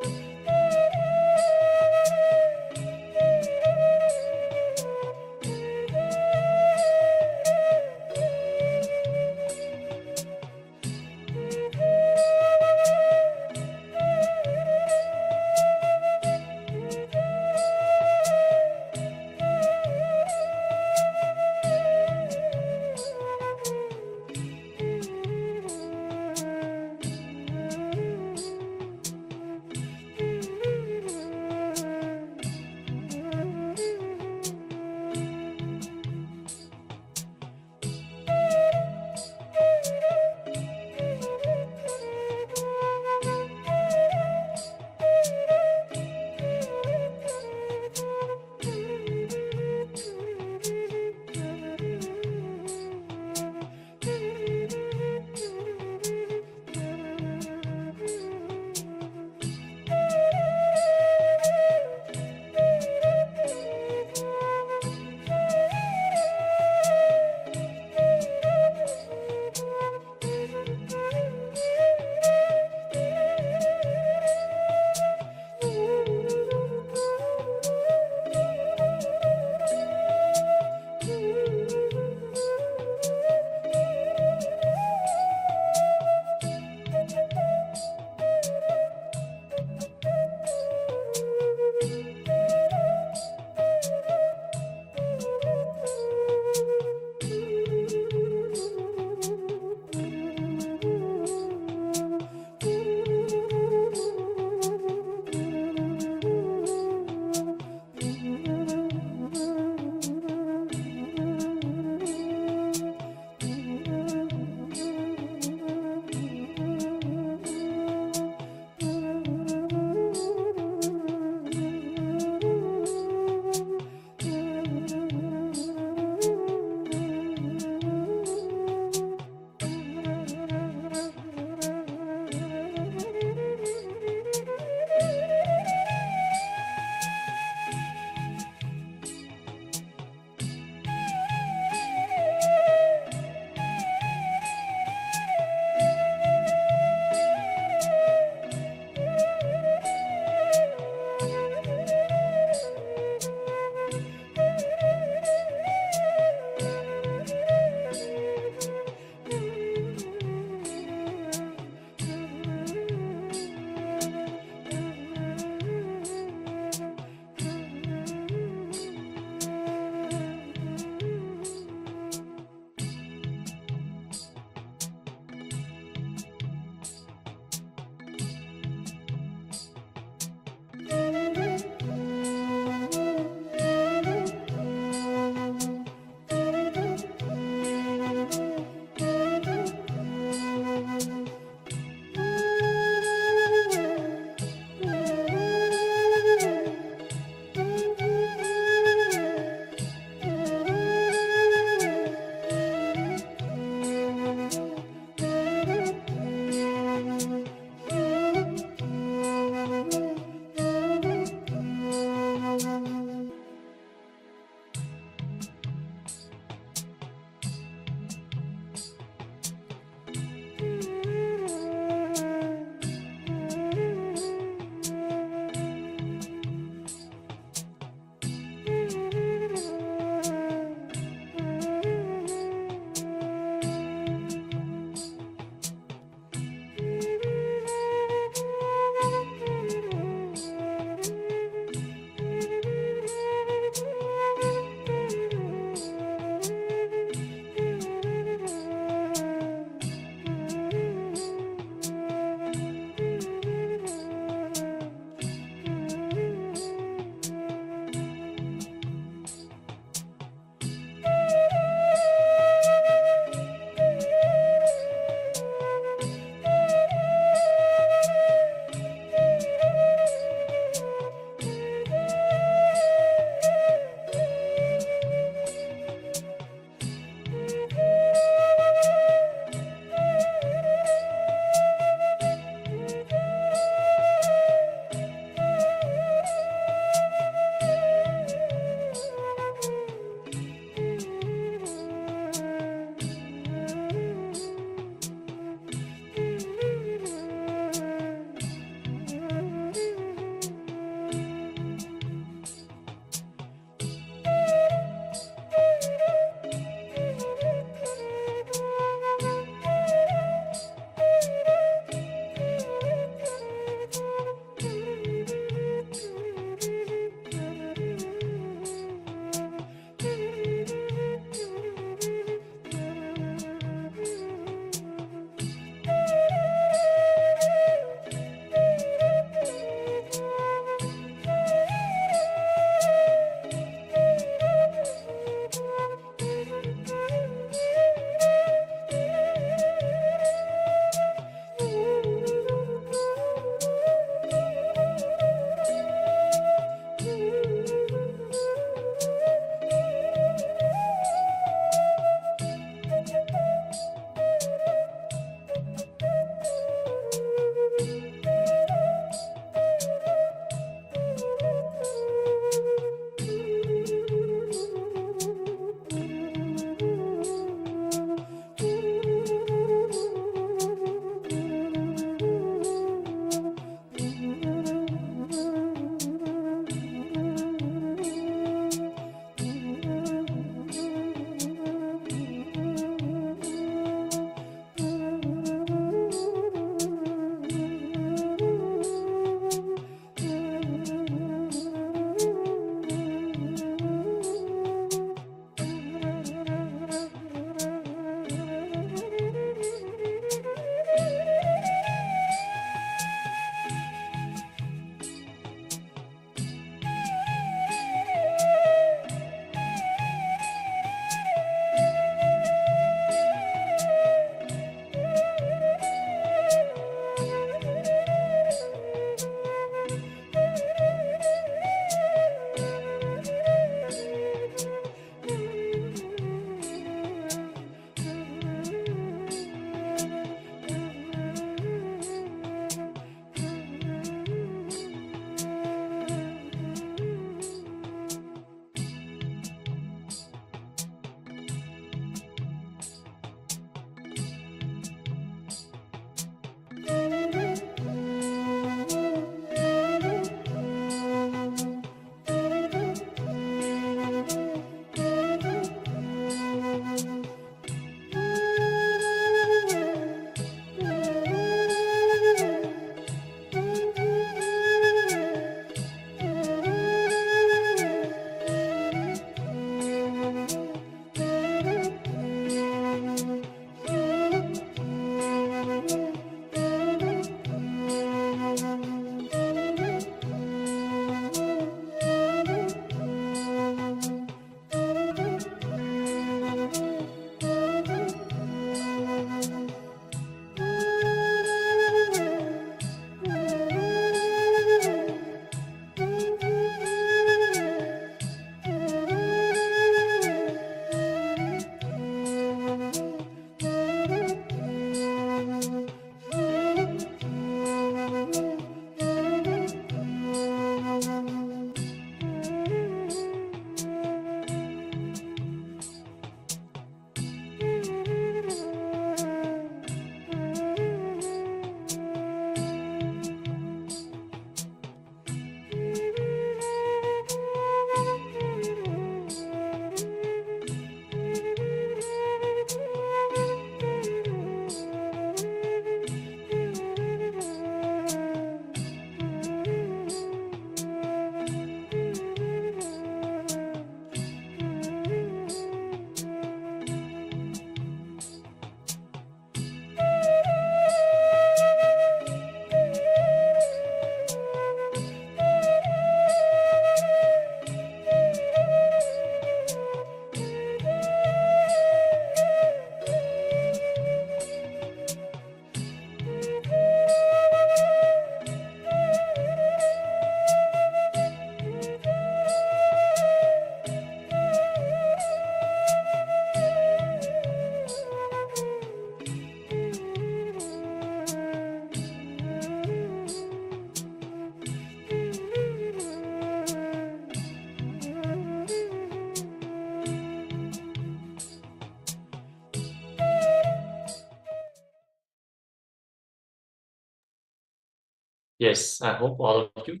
Yes, I hope all of you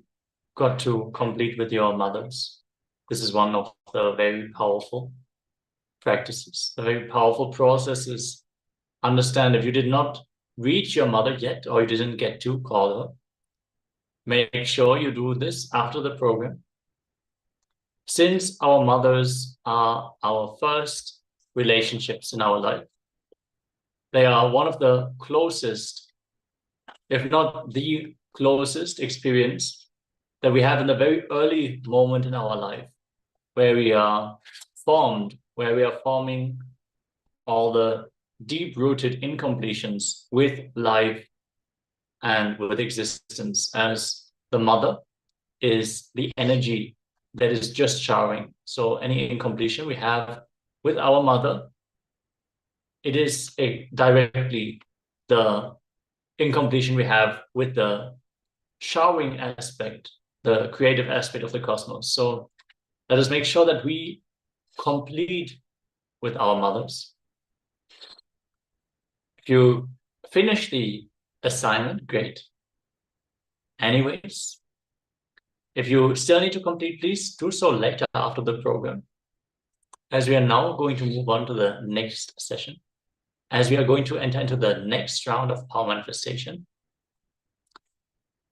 got to complete with your mothers. This is one of the very powerful practices, the very powerful processes. Understand, if you did not reach your mother yet, or you didn't get to call her, make sure you do this after the program. Since our mothers are our first relationships in our life, they are one of the closest, if not the closest experience that we have in a very early moment in our life, where we are formed, where we are forming all the deep-rooted incompletions with life and with existence, as the mother is the energy that is just showering. So any incompletion we have with our mother, it is directly the incompletion we have with the showering aspect, the creative aspect of the cosmos. So let us make sure that we complete with our mothers. If you finish the assignment, great. Anyways, if you still need to complete, please do so later after the program, as we are now going to move on to the next session, as we are going to enter into the next round of power manifestation.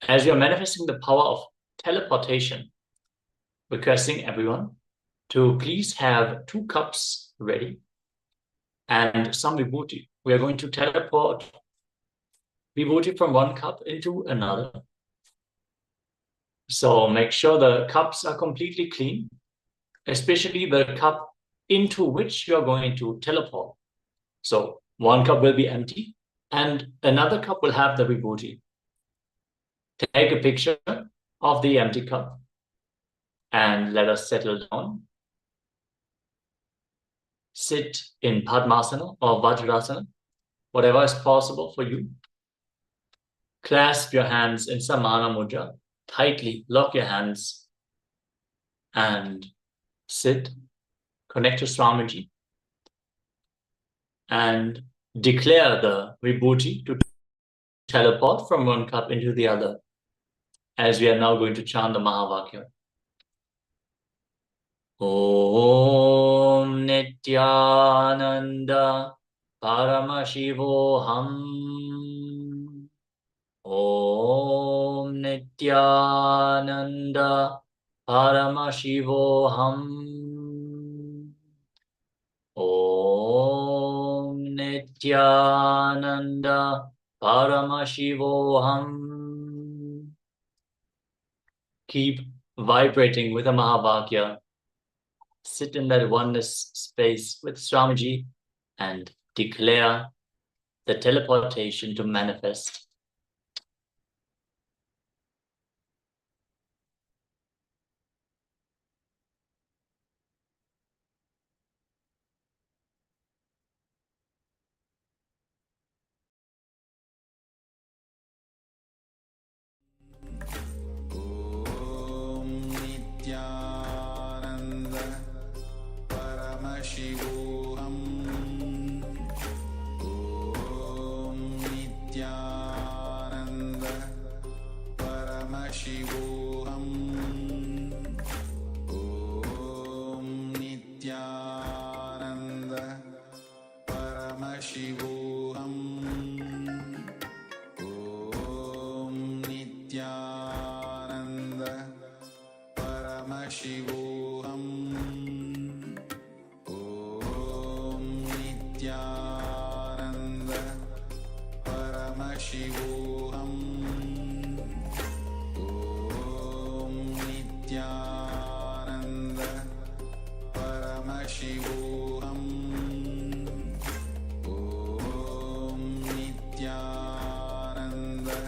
As we are manifesting the power of teleportation, requesting everyone to please have 2 cups ready and some vibhuti. We are going to teleport vibhuti from one cup into another. So make sure the cups are completely clean, especially the cup into which you are going to teleport. So one cup will be empty and another cup will have the vibhuti. Take a picture of the empty cup and let us settle down. Sit in Padmasana or Vajrasana, whatever is possible for you. Clasp your hands in Samana Mudra. Tightly lock your hands and sit. Connect to Swamiji and declare the vibhuti to teleport from one cup into the other, as we are now going to chant the Mahavakya. Om Nithyananda Paramashivoham. Om Nithyananda Paramashivoham. Om Nithyananda Paramashivoham. Keep vibrating with the Mahavakya. Sit in that oneness space with Swamiji and declare the teleportation to manifest. Nithyananda Paramashivoham. Om Nithyananda Paramashivoham. Om Nithyananda Paramashivoham. Om Nithyananda Paramashivoham. Om Nithyananda Paramashivoham. Om Nithyananda Paramashivoham. Om Nithyananda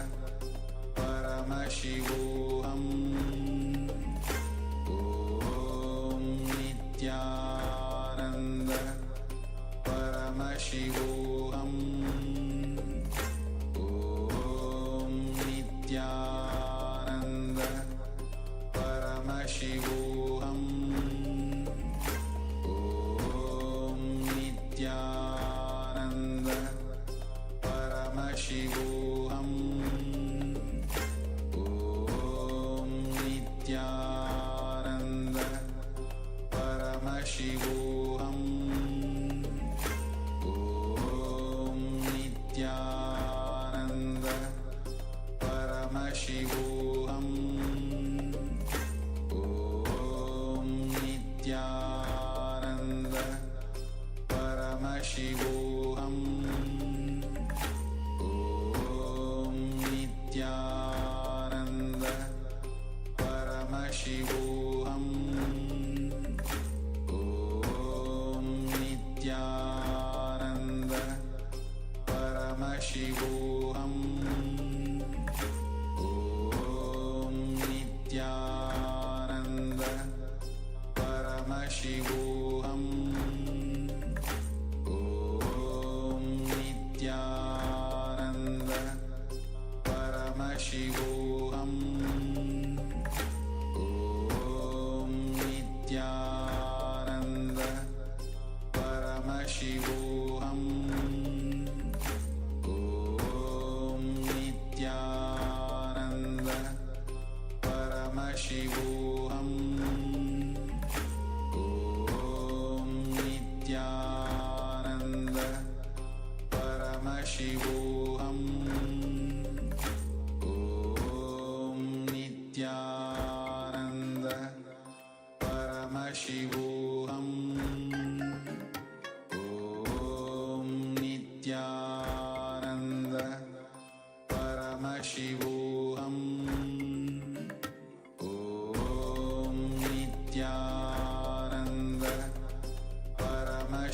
Paramashivoham. Om Nithyananda Paramashivoham. Om Nithyananda Paramashivoham. Om Nithyananda Paramashivoham.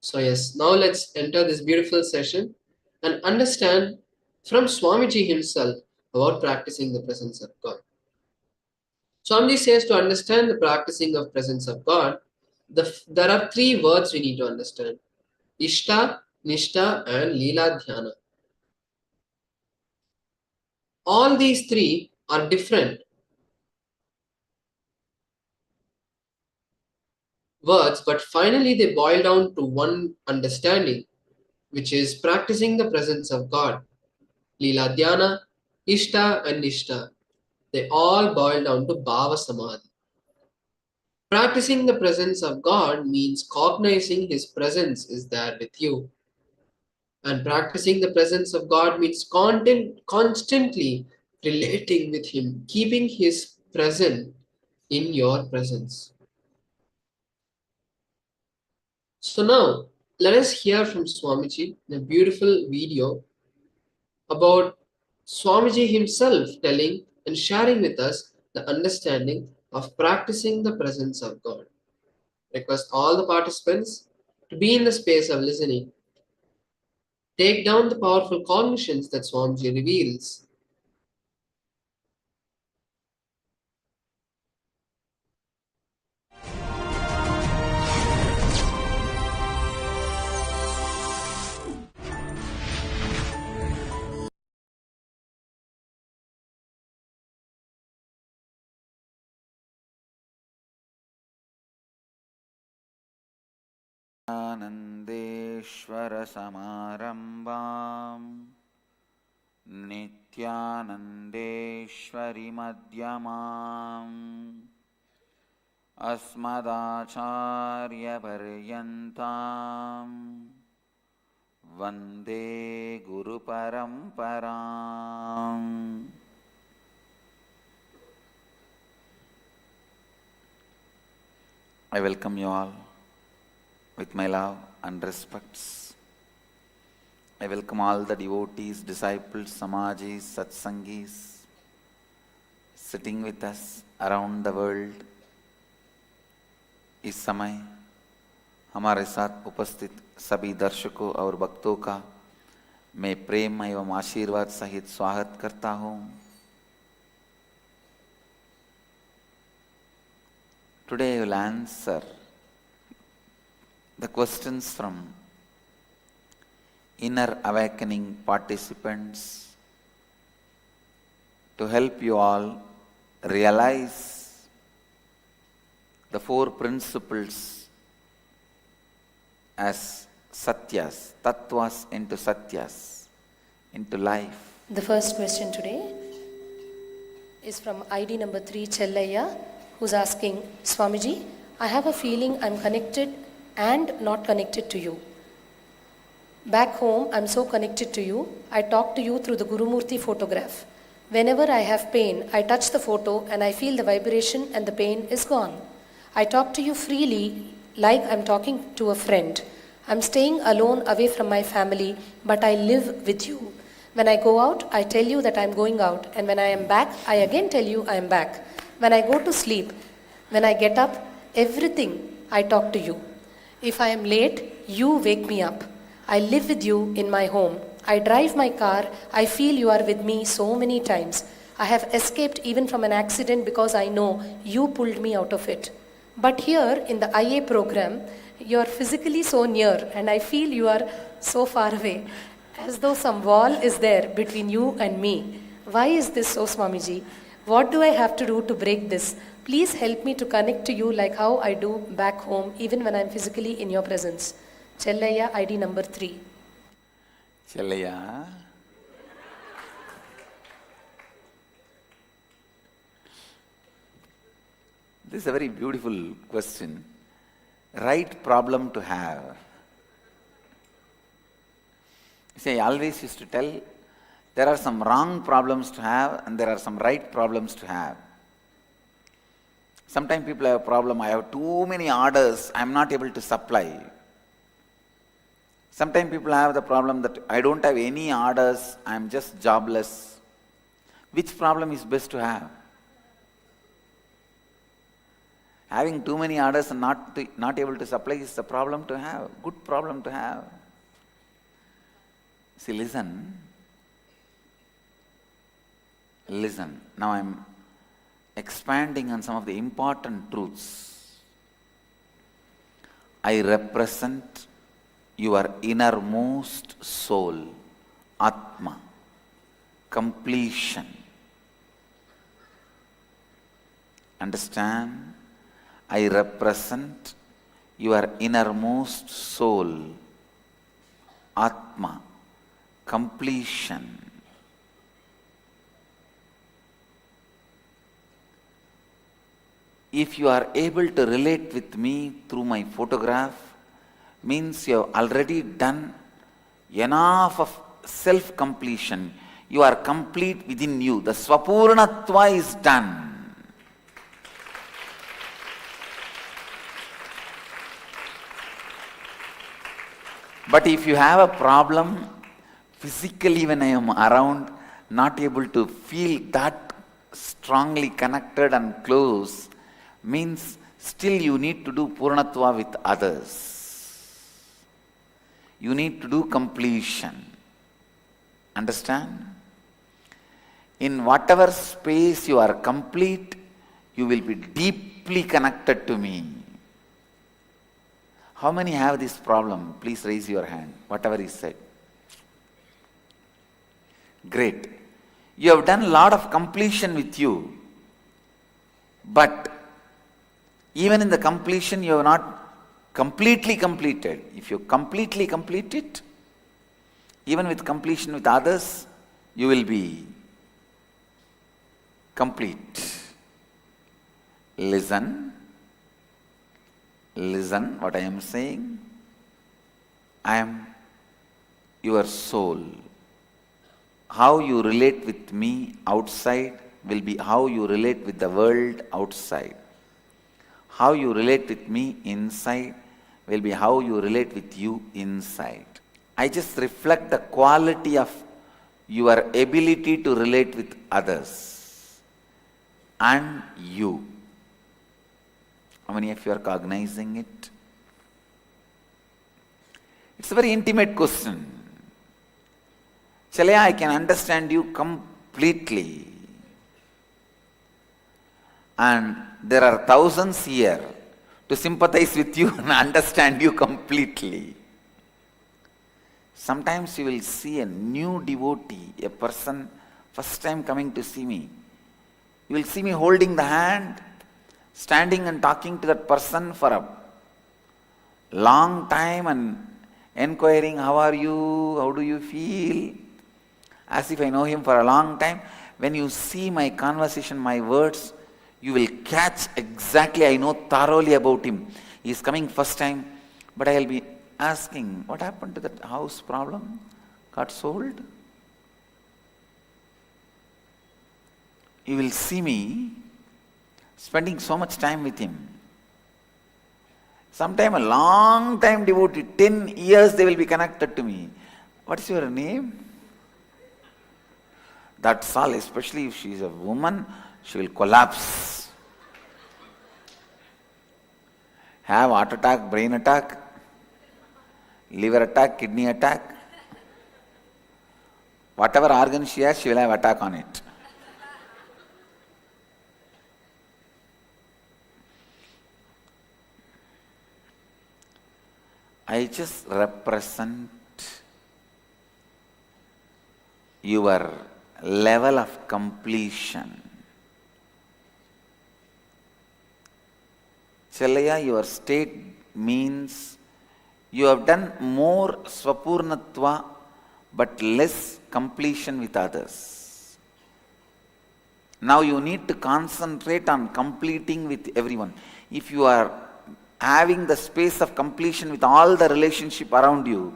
So yes, now let's enter this beautiful session and understand from Swamiji himself about practicing the presence of God. Swamiji says to understand the practicing of presence of God, there are three words we need to understand: Ishta, Nishta, and Leela Dhyana. All these three are different words, but finally they boil down to one understanding, which is practicing the presence of God. Leela Dhyana, Ishta, and Nishta, they all boil down to Bhava Samadhi. Practicing the presence of God means cognizing His presence is there with you. And practicing the presence of God means constantly relating with Him, keeping His presence in your presence. So now, let us hear from Swamiji in a beautiful video about Swamiji himself telling and sharing with us the understanding of practicing the presence of God. Request all the participants to be in the space of listening. Take down the powerful cognitions that Swamiji reveals. आनन्देश्वरसमारम्भाम् नित्यानन्देश्वरि मध्यमाम् अस्मदाचार्यपर्यन्ताम् वन्दे गुरुपरम्पराम्. I welcome you all with my love and respects. I welcome all the devotees, disciples, samajis, satsangis sitting with us around the world. इस समय हमारे साथ उपस्थित सभी दर्शकों और भक्तों का मैं प्रेम एवं आशीर्वाद सहित स्वागत करता हूँ. Today I will answer the questions from inner awakening participants to help you all realize the four principles as satyas, tattvas into satyas, into life. The first question today is from ID number 3, Chellayya, who's asking, Swamiji, I have a feeling I'm connected and not connected to you. Back home, I'm so connected to you. I talk to you through the Gurumurti photograph. Whenever I have pain, I touch the photo and I feel the vibration and the pain is gone. I talk to you freely like I'm talking to a friend. I'm staying alone away from my family, but I live with you. When I go out, I tell you that I'm going out, and when I am back, I again tell you I am back. When I go to sleep, when I get up, everything I talk to you. If I am late, you wake me up. I live with you in my home. I drive my car. I feel you are with me so many times. I have escaped even from an accident because I know you pulled me out of it. But here in the IA program, you are physically so near and I feel you are so far away, as though some wall is there between you and me. Why is this so, Swamiji? What do I have to do to break this? Please help me to connect to you like how I do back home, even when I am physically in your presence. Chellayya, ID number 3. Chellayya, this is a very beautiful question. Right problem to have. See, I always used to tell, there are some wrong problems to have and there are some right problems to have. Sometimes people have a problem, I have too many orders, I am not able to supply. Sometimes people have the problem that I don't have any orders, I am just jobless. Which problem is best to have? Having too many orders and not able to supply is a problem to have, good problem to have. See, listen. Now I'm expanding on some of the important truths. I represent your innermost soul, Atma, completion. Understand? I represent your innermost soul, Atma, completion. If you are able to relate with me through my photograph, means you have already done enough of self-completion. You are complete within you. The Swapurnatva is done. But if you have a problem, physically when I am around, not able to feel that strongly connected and close, means still you need to do Purnatva with others. You need to do completion. Understand? In whatever space you are complete, you will be deeply connected to me. How many have this problem? Please raise your hand, whatever is said. Great. You have done a lot of completion with you, but even in the completion you have not completely completed. If you completely complete it, even with completion with others, you will be complete. Listen what I am saying. I am your soul. How you relate with me outside will be how you relate with the world outside. How you relate with me inside will be how you relate with you inside. I just reflect the quality of your ability to relate with others and you. How many of you are cognizing it? It's a very intimate question. Chalaya, I can understand you completely. And there are thousands here to sympathize with you and understand you completely. Sometimes you will see a new devotee, a person first time coming to see me. You will see me holding the hand, standing and talking to that person for a long time and inquiring, how are you, how do you feel, as if I know him for a long time. When you see my conversation, my words, you will catch exactly, I know thoroughly about him. He is coming first time, but I will be asking, what happened to that house problem? Got sold? You will see me spending so much time with him. Sometime a long time devotee, 10 years they will be connected to me. What is your name? That's all, especially if she is a woman, she will collapse. Have heart attack, brain attack, liver attack, kidney attack. Whatever organ she has, she will have attack on it. I just represent your level of completion. Chalaya, your state means you have done more Swapurnatva but less completion with others. Now you need to concentrate on completing with everyone. If you are having the space of completion with all the relationship around you,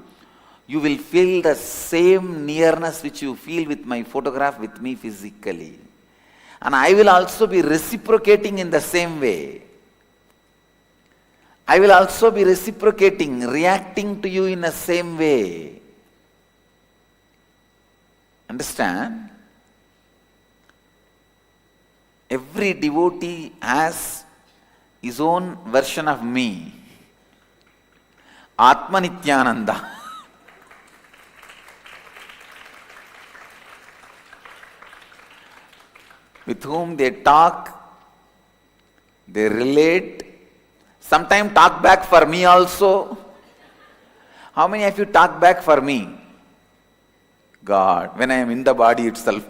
you will feel the same nearness which you feel with my photograph with me physically. And I will also be reciprocating in the same way. I will also be reciprocating, reacting to you in the same way. Understand? Every devotee has his own version of me, Atma Nithyananda. With whom they talk, they relate, sometimes talk back for me also. How many of you talk back for me? God, when I am in the body itself.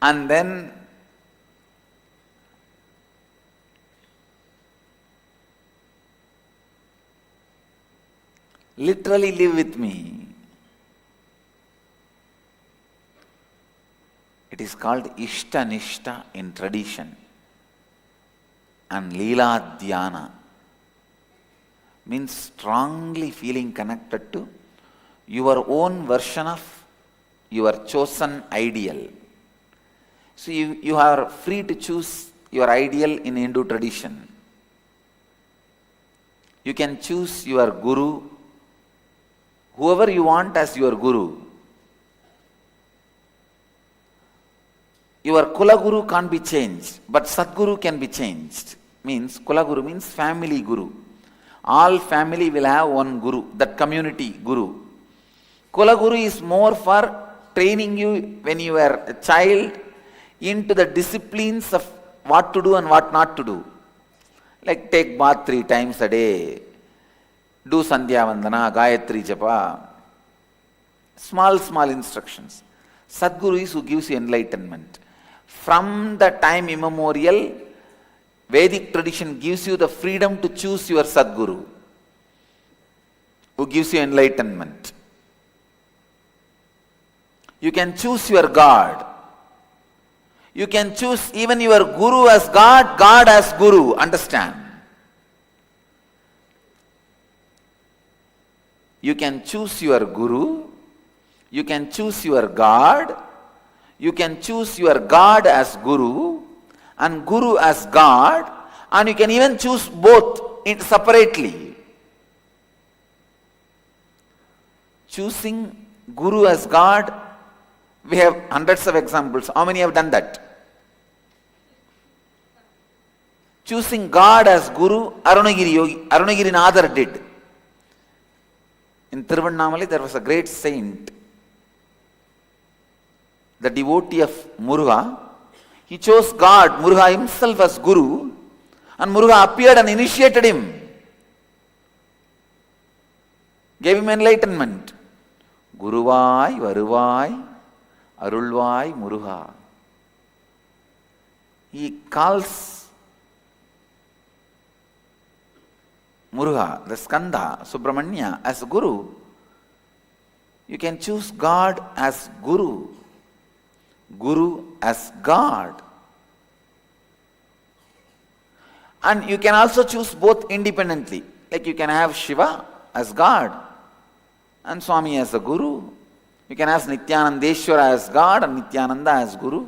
And then literally live with me. It is called Ishta Nishta in tradition. And Leela Dhyana means strongly feeling connected to your own version of your chosen ideal. So you are free to choose your ideal in Hindu tradition. You can choose your guru, whoever you want as your guru. Your Kula Guru can't be changed, but Sadguru can be changed. Means Kula Guru means family guru. All family will have one guru, that community guru. Kula Guru is more for training you when you are a child into the disciplines of what to do and what not to do. Like take bath 3 times a day, do Sandhya Vandana, Gayatri Japa. Small instructions. Sadguru is who gives you enlightenment. From the time immemorial, Vedic tradition gives you the freedom to choose your Sadguru, who gives you enlightenment. You can choose your God. You can choose even your Guru as God, God as Guru. Understand? You can choose your Guru. You can choose your God. You can choose your God as Guru and Guru as God, and you can even choose both separately. Choosing Guru as God, we have hundreds of examples. How many have done that? Choosing God as Guru, Arunagiri Nadar did. In Tiruvannamalai there was a great saint, the devotee of Muruga. He chose God, Muruga himself as Guru, and Muruga appeared and initiated him, gave him enlightenment. Guruvai, Varuvai, Arulvai, Muruga. He calls Muruga, the Skanda, Subramanya, as Guru. You can choose God as Guru, Guru as God. And you can also choose both independently. Like you can have Shiva as God and Swami as a Guru. You can have Nithyanandeshwara as God and Nithyananda as Guru.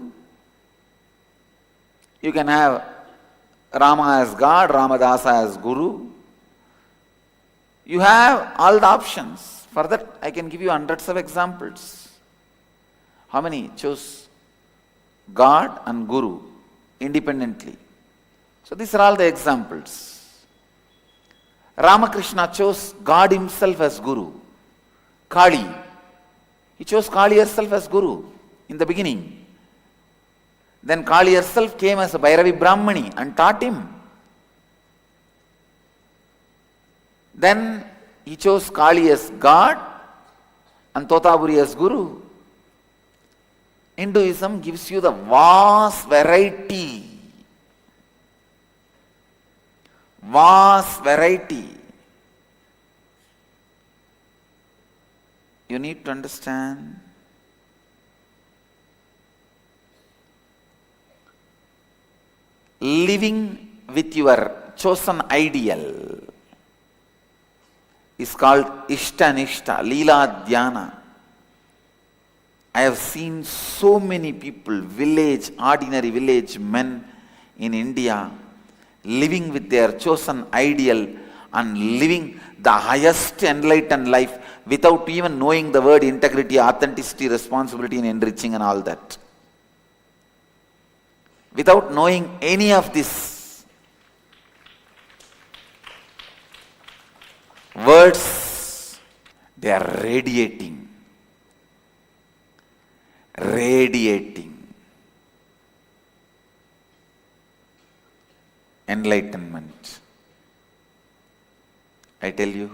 You can have Rama as God, Ramadasa as Guru. You have all the options. For that, I can give you hundreds of examples. How many chose God and Guru independently? So these are all the examples. Ramakrishna chose God himself as Guru. Kali, he chose Kali herself as Guru in the beginning. Then Kali herself came as a Bhairavi Brahmani and taught him. Then he chose Kali as God and Totaburi as Guru. Hinduism gives you the vast variety. Vast variety. You need to understand. Living with your chosen ideal is called Ishta Nishta, Leela Dhyana. I have seen so many people, ordinary village men in India, living with their chosen ideal and living the highest enlightened life without even knowing the word integrity, authenticity, responsibility and enriching and all that. without knowing any of this. Words, they are radiating. Enlightenment. I tell you,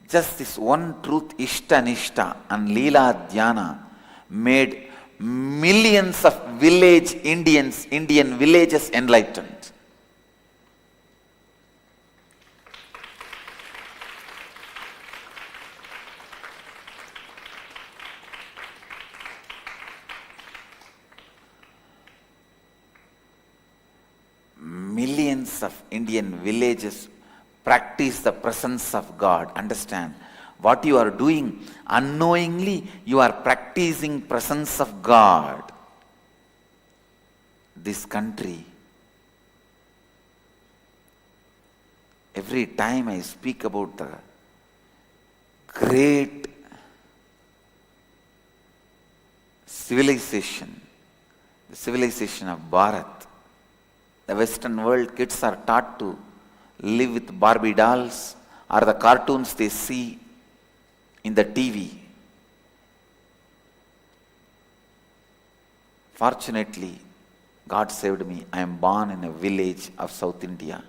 just this one truth, Ishta Nishta and Leela Dhyana, made millions of Indian villages enlightened. Millions of Indian villages practice the presence of God. Understand, what you are doing, unknowingly you are practicing presence of God. This country, every time I speak about the great civilization, the civilization of Bharat, the Western world kids are taught to live with Barbie dolls or the cartoons they see in the TV. Fortunately, God saved me. I am born in a village of South India.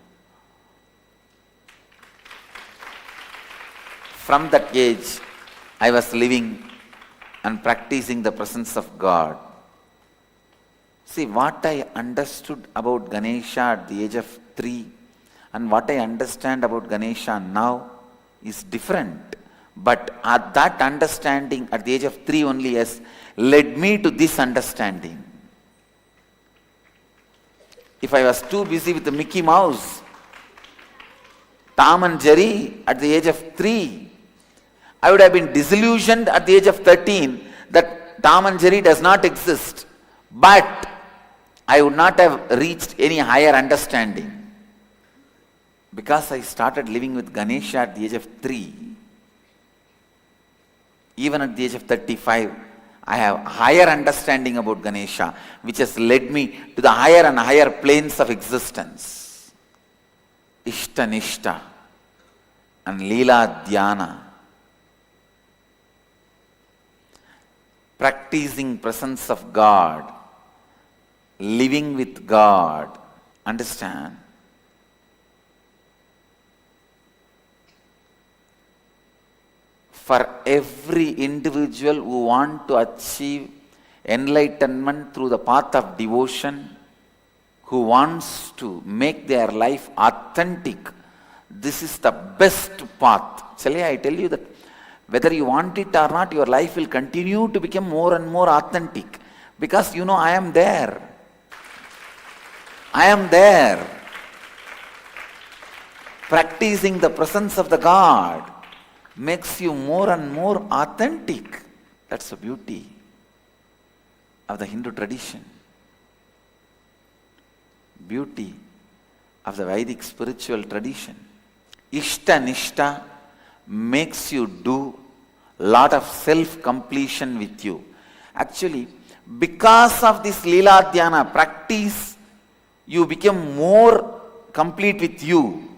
From that age, I was living and practicing the presence of God. See, what I understood about Ganesha at the age of 3 and what I understand about Ganesha now is different. But that understanding at the age of 3 only has led me to this understanding. If I was too busy with the Mickey Mouse, Tom and Jerry at the age of 3, I would have been disillusioned at the age of 13 that Tom and Jerry does not exist. But I would not have reached any higher understanding. Because I started living with Ganesha at the age of 3, even at the age of 35, I have higher understanding about Ganesha, which has led me to the higher and higher planes of existence. Ishta Nishta and Leela Dhyana. Practicing presence of God, living with God. Understand? For every individual who wants to achieve enlightenment through the path of devotion, who wants to make their life authentic, this is the best path. Shall I tell you that whether you want it or not, your life will continue to become more and more authentic. Because you know, I am there. I am there. Practicing the presence of the God makes you more and more authentic. That's the beauty of the Hindu tradition. Beauty of the Vedic spiritual tradition. Ishta Nishta makes you do lot of self-completion with you. Actually, because of this Leela Dhyana practice, you become more complete with you.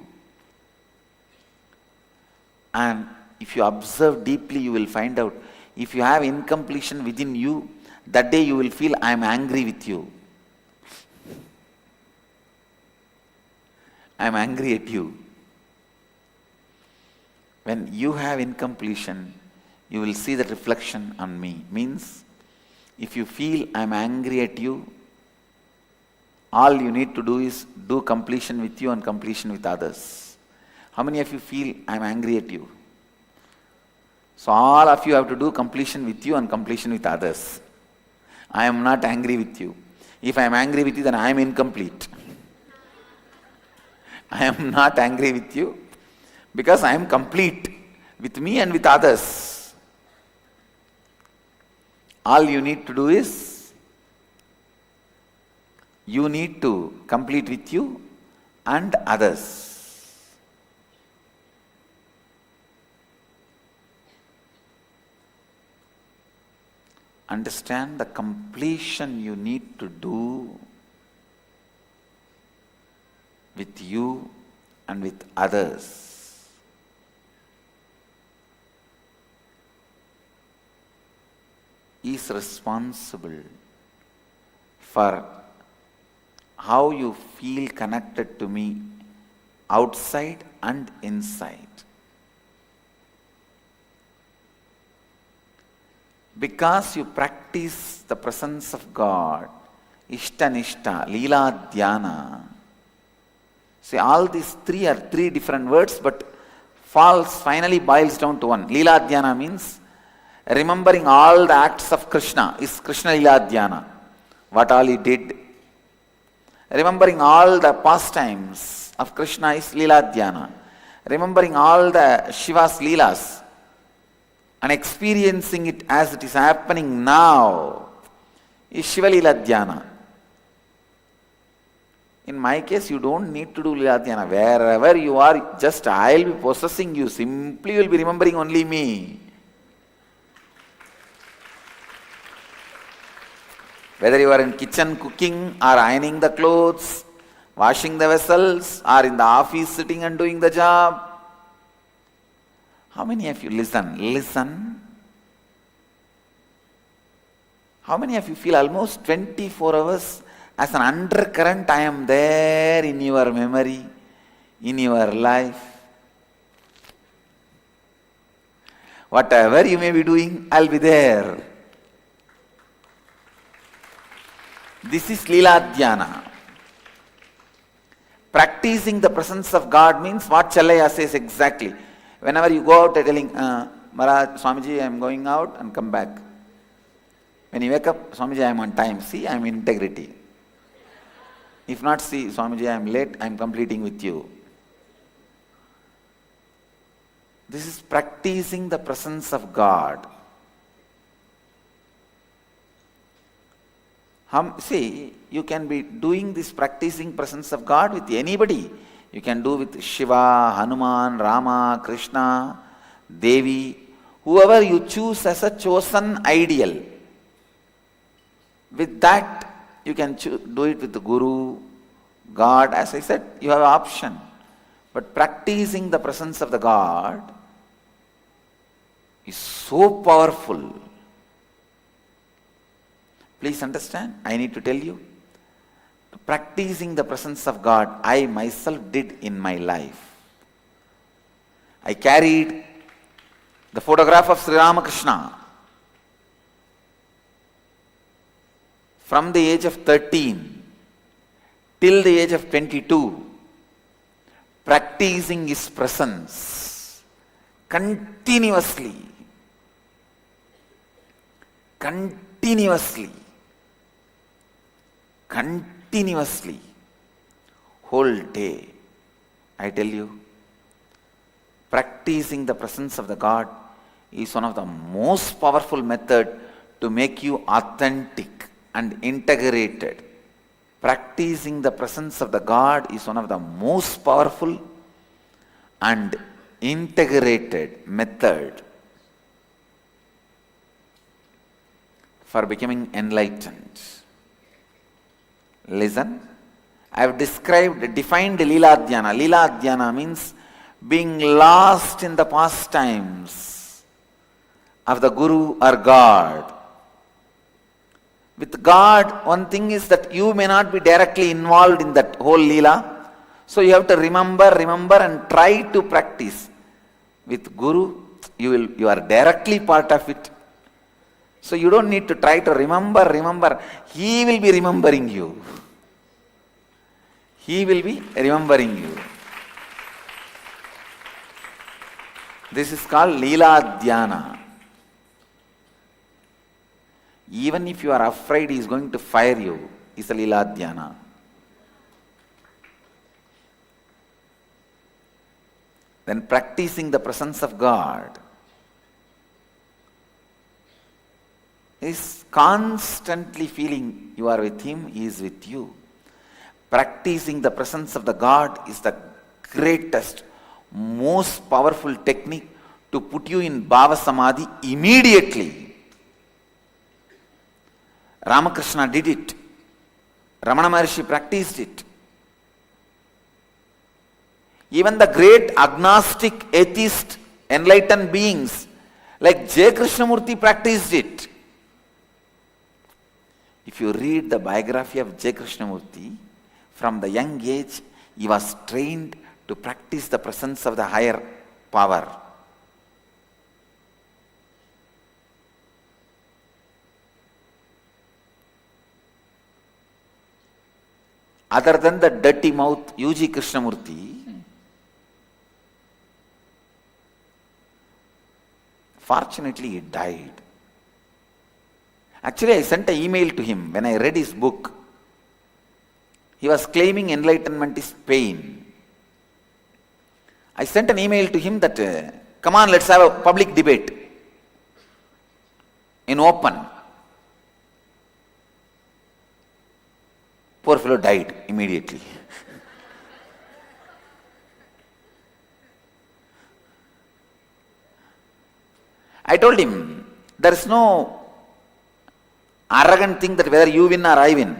And if you observe deeply, you will find out, if you have incompletion within you, that day you will feel, I am angry with you. I am angry at you. When you have incompletion, you will see the reflection on me. Means, if you feel I am angry at you, all you need to do is do completion with you and completion with others. How many of you feel I am angry at you? So all of you have to do completion with you and completion with others. I am not angry with you. If I am angry with you, then I am incomplete. I am not angry with you because I am complete with me and with others. All you need to do is, you need to complete with you and others. Understand the completion you need to do with you and with others. Is responsible for how you feel connected to me outside and inside. Because you practice the presence of God, Ishta-nishta, Leela-dhyana. See, all these three are three different words, but finally boils down to one. Leela-dhyana means remembering all the acts of Krishna is Krishna Leela-dhyana. What all he did. Remembering all the pastimes of Krishna is Leela-dhyana. Remembering all the Shiva's Leelas and experiencing it as it is happening now is Shiva Leela-dhyana. In my case, you don't need to do Leela-dhyana. Wherever you are, just I will be possessing you. Simply you will be remembering only me. Whether you are in kitchen cooking or ironing the clothes, washing the vessels, or in the office sitting and doing the job. How many of you listen? Listen. How many of you feel almost 24 hours as an undercurrent? I am there in your memory, in your life. Whatever you may be doing, I'll be there. This is Leela-dhyana. Practicing the presence of God means what Challaya says exactly. Whenever you go out telling, Maharaj, Swamiji, I am going out and come back. When you wake up, Swamiji, I am on time. See, I am in integrity. If not, see, Swamiji, I am late, I am completing with you. This is practicing the presence of God. See, you can be doing this practicing presence of God with anybody. You can do with Shiva, Hanuman, Rama, Krishna, Devi, whoever you choose as a chosen ideal. With that, you can do it with the Guru, God. As I said, you have an option. But practicing the presence of the God is so powerful. Please understand, I need to tell you. Practicing the presence of God, I myself did in my life. I carried the photograph of Sri Ramakrishna from the age of 13 till the age of 22, practicing his presence continuously. Continuously, whole day. I tell you, practicing the presence of the God is one of the most powerful methods to make you authentic and integrated. Practicing the presence of the God is one of the most powerful and integrated method for becoming enlightened. Listen, I have defined Leela-dhyana. Leela-dhyana means being lost in the pastimes of the Guru or God. With God, one thing is that you may not be directly involved in that whole Leela. So you have to remember and try to practice. With Guru, you are directly part of it. So you don't need to try to remember. He will be remembering you. He will be remembering you. This is called Leela-dhyana. Even if you are afraid he is going to fire you, it's a Leela-dhyana. Then practicing the presence of God is constantly feeling you are with him, he is with you. Practicing the presence of the God is the greatest, most powerful technique to put you in Bhava Samadhi immediately. Ramakrishna did it. Ramana Maharshi practiced it. Even the great agnostic, atheist, enlightened beings like J. Krishnamurti practiced it. If you read the biography of J. Krishnamurti, from the young age, he was trained to practice the presence of the higher power. Other than the dirty mouth U.G. Krishnamurti, fortunately he died. Actually, I sent an email to him when I read his book. He was claiming enlightenment is pain. I sent an email to him that, come on, let's have a public debate in open. Poor fellow died immediately. I told him, there is no arrogant thing that whether you win or I win.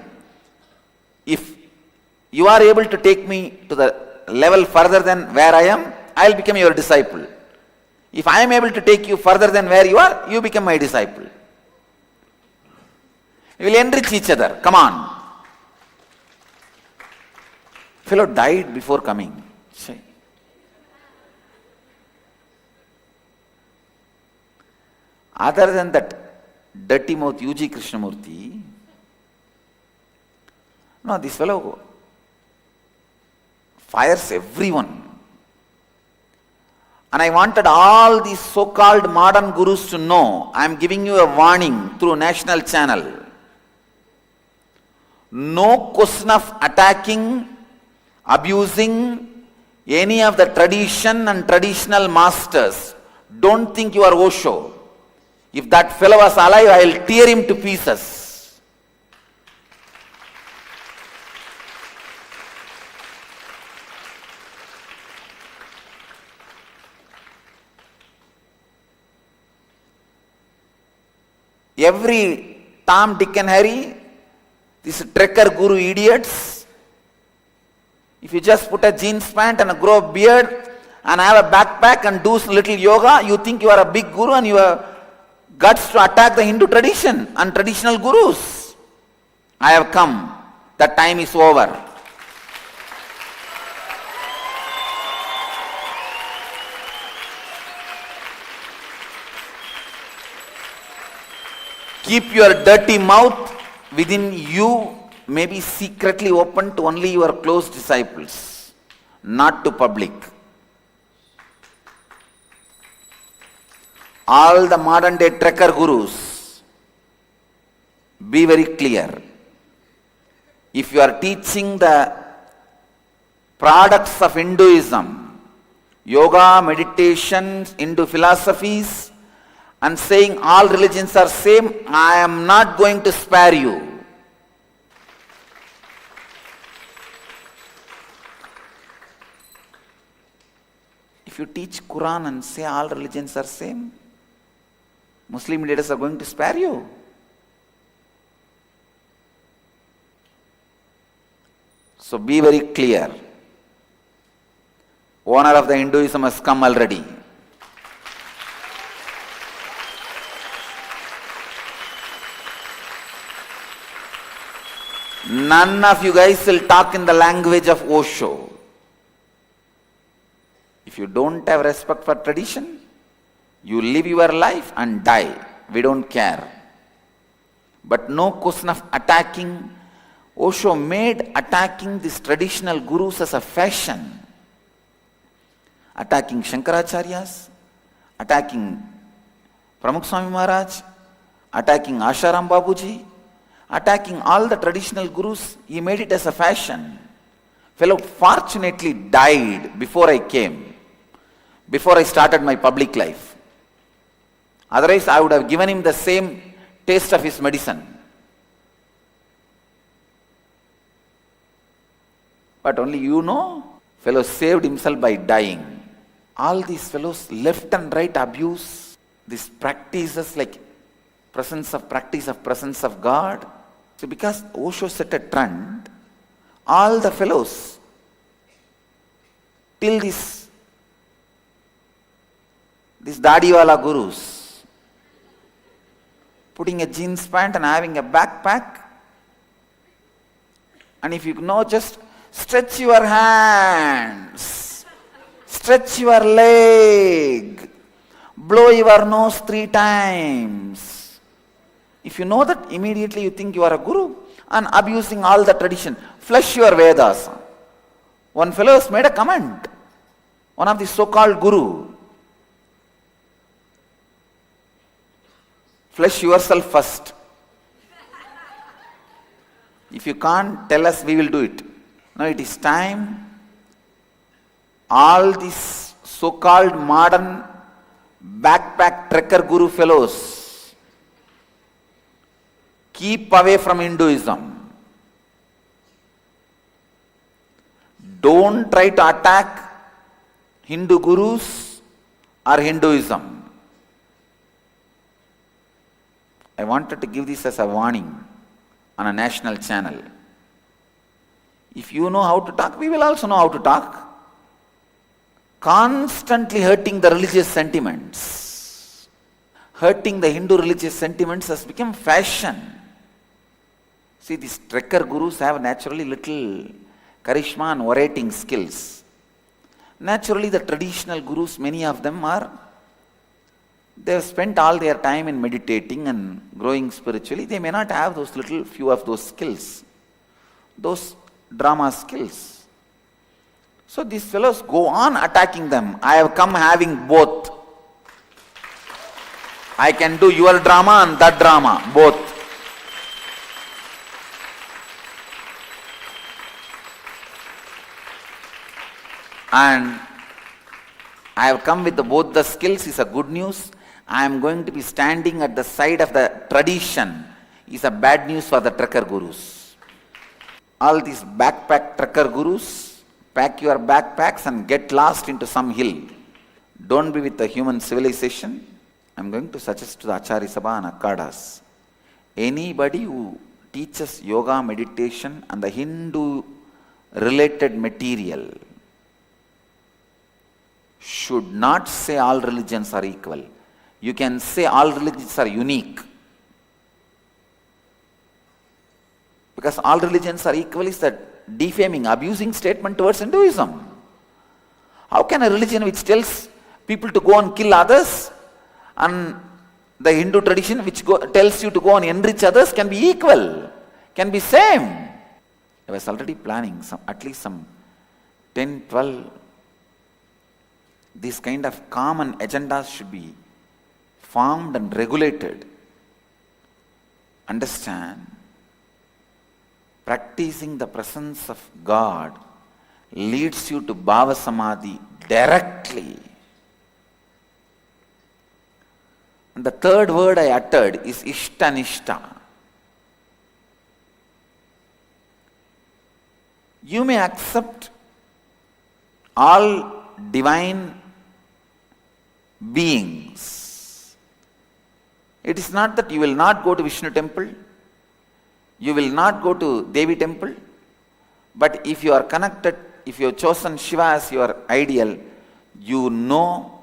If you are able to take me to the level further than where I am, I will become your disciple. If I am able to take you further than where you are, you become my disciple. We will enrich each other. Come on. Fellow died before coming. Other than that dirty mouth U.G. Krishnamurti, no, this fellow fires everyone. And I wanted all these so-called modern gurus to know, I am giving you a warning through national channel. No question of attacking, abusing any of the tradition and traditional masters. Don't think you are Osho. If that fellow was alive, I will tear him to pieces. Every Tom, Dick and Harry, these trekker guru idiots, if you just put a jeans pant and grow a beard and have a backpack and do little yoga, you think you are a big guru and you have guts to attack the Hindu tradition and traditional gurus. I have come. That time is over. Keep your dirty mouth within you, may be secretly open to only your close disciples, not to public. All the modern day trekker gurus, be very clear. If you are teaching the products of Hinduism, yoga, meditation, Hindu philosophies, and saying all religions are same, I am not going to spare you. If you teach Quran and say all religions are same, Muslim leaders are going to spare you. So be very clear. Owner of the Hinduism has come already. None of you guys will talk in the language of Osho. If you don't have respect for tradition, you live your life and die. We don't care. But no question of attacking. Osho made attacking these traditional gurus as a fashion. Attacking Shankaracharyas, attacking Pramukh Swami Maharaj, attacking Asharam Babuji, attacking all the traditional gurus. He made it as a fashion. Fellow fortunately died before I came, before I started my public life. Otherwise, I would have given him the same taste of his medicine. But only you know, fellow saved himself by dying. All these fellows left and right abuse these practices like practice of presence of God. So because Osho set a trend, all the fellows till this Dadiwala gurus, putting a jeans pant and having a backpack. And if you know, just stretch your hands, stretch your leg, blow your nose 3 times. If you know that, immediately you think you are a guru and abusing all the tradition. Flush your Vedas. One fellow has made a comment, one of the so-called guru. Flush yourself first. If you can't tell us, we will do it. Now it is time. All these so-called modern backpack trekker guru fellows, keep away from Hinduism. Don't try to attack Hindu gurus or Hinduism. I wanted to give this as a warning on a national channel. If you know how to talk, we will also know how to talk. Constantly hurting the religious sentiments, hurting the Hindu religious sentiments has become fashion. See, these trekker gurus have naturally little charisma and orating skills. Naturally, the traditional gurus, many of them they have spent all their time in meditating and growing spiritually. They may not have those few of those skills, those drama skills. So these fellows go on attacking them. I have come having both. I can do your drama and that drama, both. And I have come with both the skills is a good news. I am going to be standing at the side of the tradition is a bad news for the trekker gurus. All these backpack trekker gurus, pack your backpacks and get lost into some hill. Don't be with the human civilization. I am going to suggest to the Acharya Sabha and Akkadas, anybody who teaches yoga, meditation and the Hindu related material should not say all religions are equal. You can say all religions are unique. Because all religions are equal is that defaming, abusing statement towards Hinduism. How can a religion which tells people to go and kill others and the Hindu tradition which tells you to go and enrich others can be equal, can be same? I was already planning at least some 10, 12 these kind of common agendas should be formed and regulated. Understand, practicing the presence of God leads you to Bhava Samadhi directly. And the third word I uttered is Ishtanishta. You may accept all divine beings. It is not that you will not go to Vishnu temple, you will not go to Devi temple, but if you are connected, if you have chosen Shiva as your ideal, you know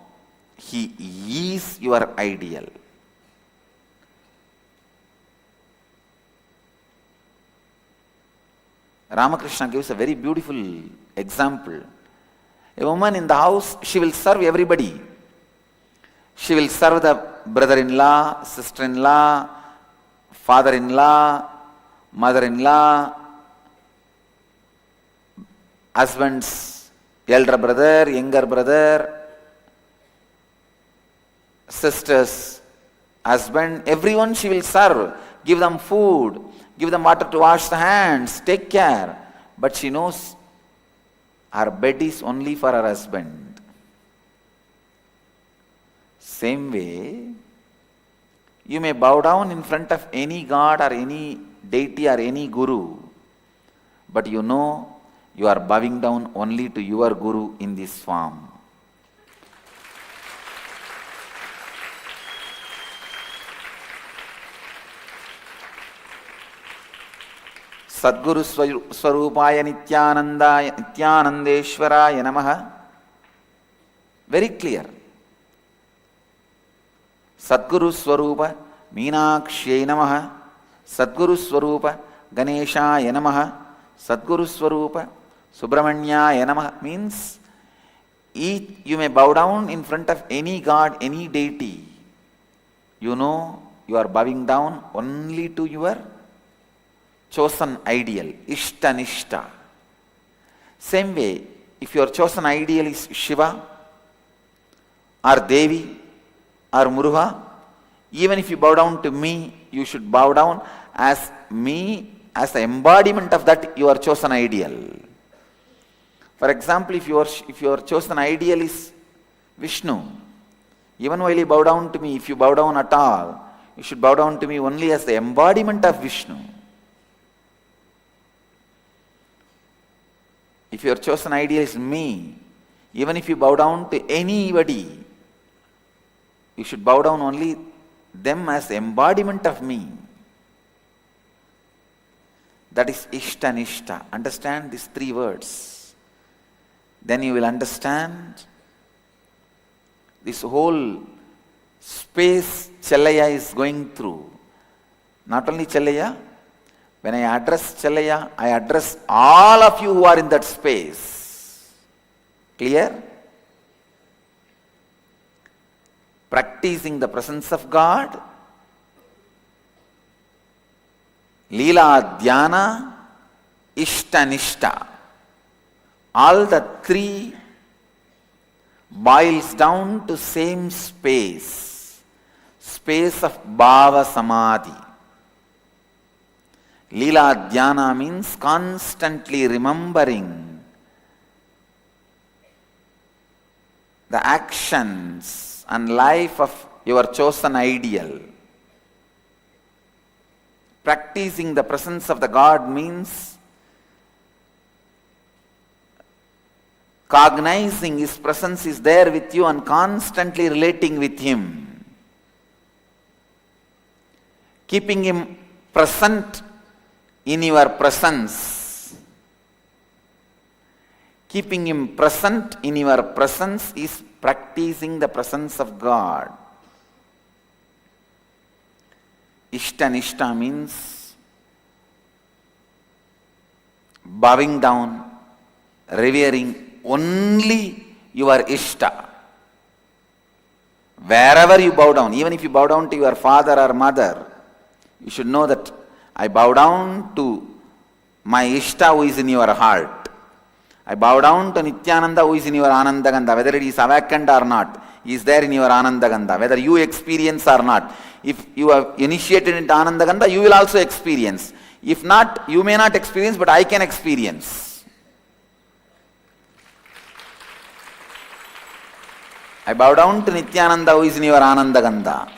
he is your ideal. Ramakrishna gives a very beautiful example. A woman in the house, she will serve everybody. She will serve the brother-in-law, sister-in-law, father-in-law, mother-in-law, husband's elder brother, younger brother, sister's husband, everyone she will serve. Give them food, give them water to wash the hands, take care. But she knows her bed is only for her husband. Same way, you may bow down in front of any god or any deity or any guru, but you know you are bowing down only to your guru in this form. Sadguru Swarupaya Nithyanandeshwaraya Namaha. Very clear. Sadguru Swarupa Meenakshye Namaha, Sadguru Swarupa Ganeshaya Namaha, Sadguru Swarupa Subramanyaya Namaha means you may bow down in front of any god, any deity. You know you are bowing down only to your chosen ideal, Ishta Nishta. Same way, if your chosen ideal is Shiva or Devi or Muruga, even if you bow down to me, you should bow down as me, as the embodiment of that your chosen ideal. For example, if your chosen ideal is Vishnu, even while you bow down to me, if you bow down at all, you should bow down to me only as the embodiment of Vishnu. If your chosen ideal is me, even if you bow down to anybody, you should bow down only them as the embodiment of me. That is Ishta Nishta. Understand these three words. Then you will understand this whole space Chellaya is going through. Not only Chellaya, when I address Chellaya, I address all of you who are in that space. Clear? Practicing the presence of God, Leela Dhyana, Ishta Nishta. All the three boils down to same space of Bhava Samadhi. Leela Dhyana means constantly remembering the actions and life of your chosen ideal. Practicing the presence of the God means cognizing His presence is there with you and constantly relating with Him. Keeping Him present in your presence. Keeping Him present in your presence is practicing the presence of God. Ishta Nishta means bowing down, revering only your Ishta. Wherever you bow down, even if you bow down to your father or mother, you should know that I bow down to my Ishta who is in your heart. I bow down to Nithyananda who is in your Anandagandha, whether it is awakened or not, he is there in your Anandagandha, whether you experience or not. If you have initiated into Anandagandha, you will also experience. If not, you may not experience, but I can experience. I bow down to Nithyananda who is in your Anandagandha.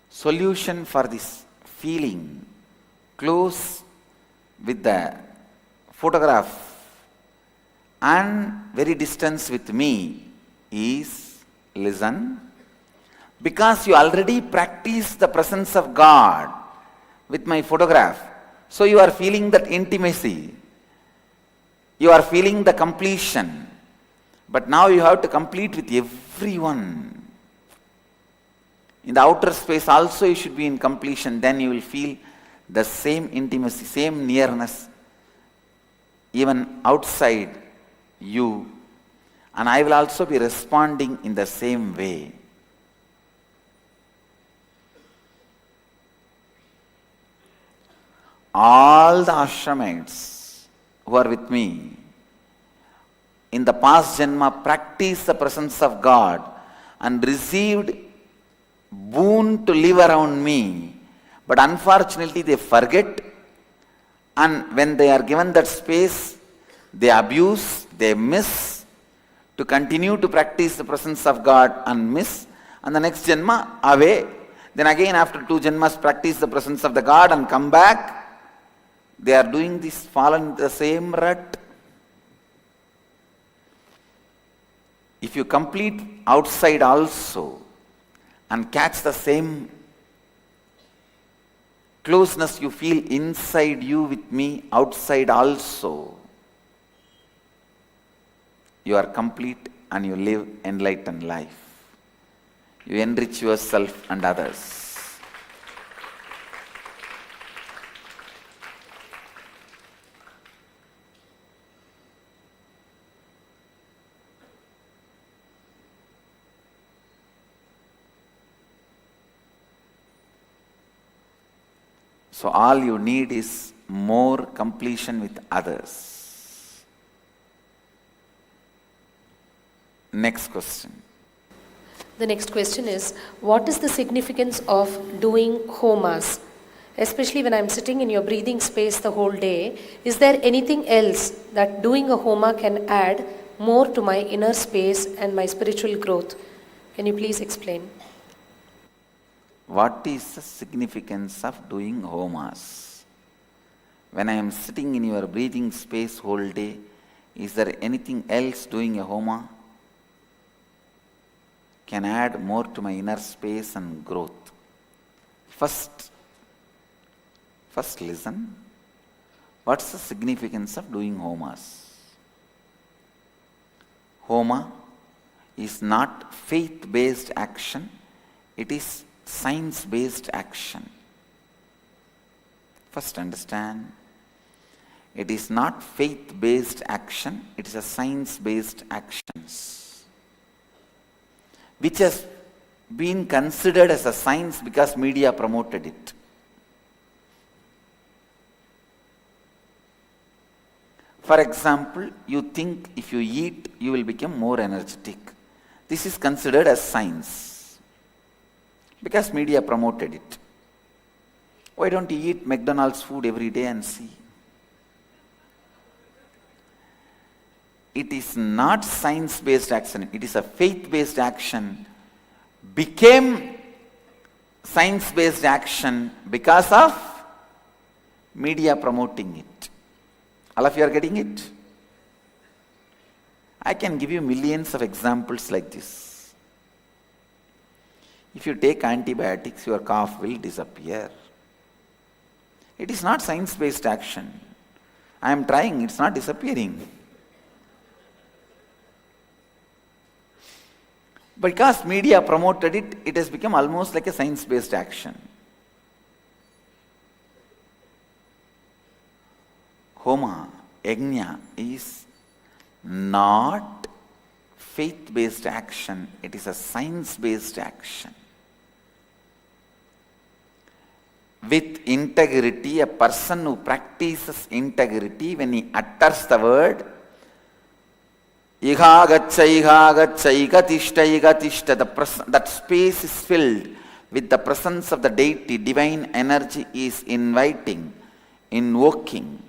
Solution for this feeling close with the photograph and very distance with me is listen. Because you already practice the presence of God with my photograph, so you are feeling that intimacy, you are feeling the completion, but now you have to complete with everyone. In the outer space also you should be in completion, then you will feel the same intimacy, same nearness even outside you, and I will also be responding in the same way. All the ashramites who are with me in the past janma practiced the presence of God and received boon to live around me, but unfortunately they forget, and when they are given that space, they abuse, they miss to continue to practice the presence of God and miss, and the next janma away. Then again after 2 janmas practice the presence of the God and come back. They are doing this, fallen into the same rut. If you complete outside also, and catch the same closeness you feel inside you with me, outside also, you are complete and you live enlightened life. You enrich yourself and others. So all you need is more completion with others. Next question. The next question is, what is the significance of doing homas? Especially when I'm sitting in your breathing space the whole day, is there anything else that doing a homa can add more to my inner space and my spiritual growth? Can you please explain? What is the significance of doing homas? When I am sitting in your breathing space whole day, is there anything else doing a homa can add more to my inner space and growth? First listen. What's the significance of doing homas? Homa is not faith-based action, it is science-based action. First understand, it is not faith-based action, it is a science-based actions, which has been considered as a science because media promoted it. For example, you think if you eat, you will become more energetic. This is considered as science because media promoted it. Why don't you eat McDonald's food every day and see? It is not science-based action, it is a faith-based action, became science-based action because of media promoting it. All of you are getting it? I can give you millions of examples like this. If you take antibiotics, your cough will disappear. It is not science-based action. I am trying, it's not disappearing. Because media promoted it, it has become almost like a science-based action. Homa, yajna is not faith-based action, it is a science-based action. With integrity, a person who practices integrity, when he utters the word, that space is filled with the presence of the deity, divine energy is inviting, invoking.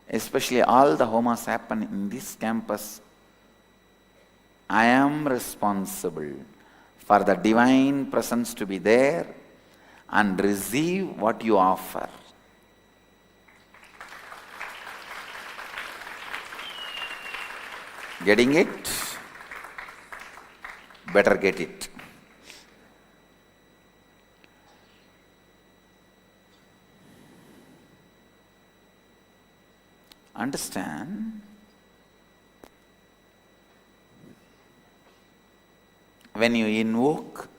Especially all the homas happen in this campus. I am responsible for the divine presence to be there and receive what you offer. Getting it? Better get it. Understand? When you invoke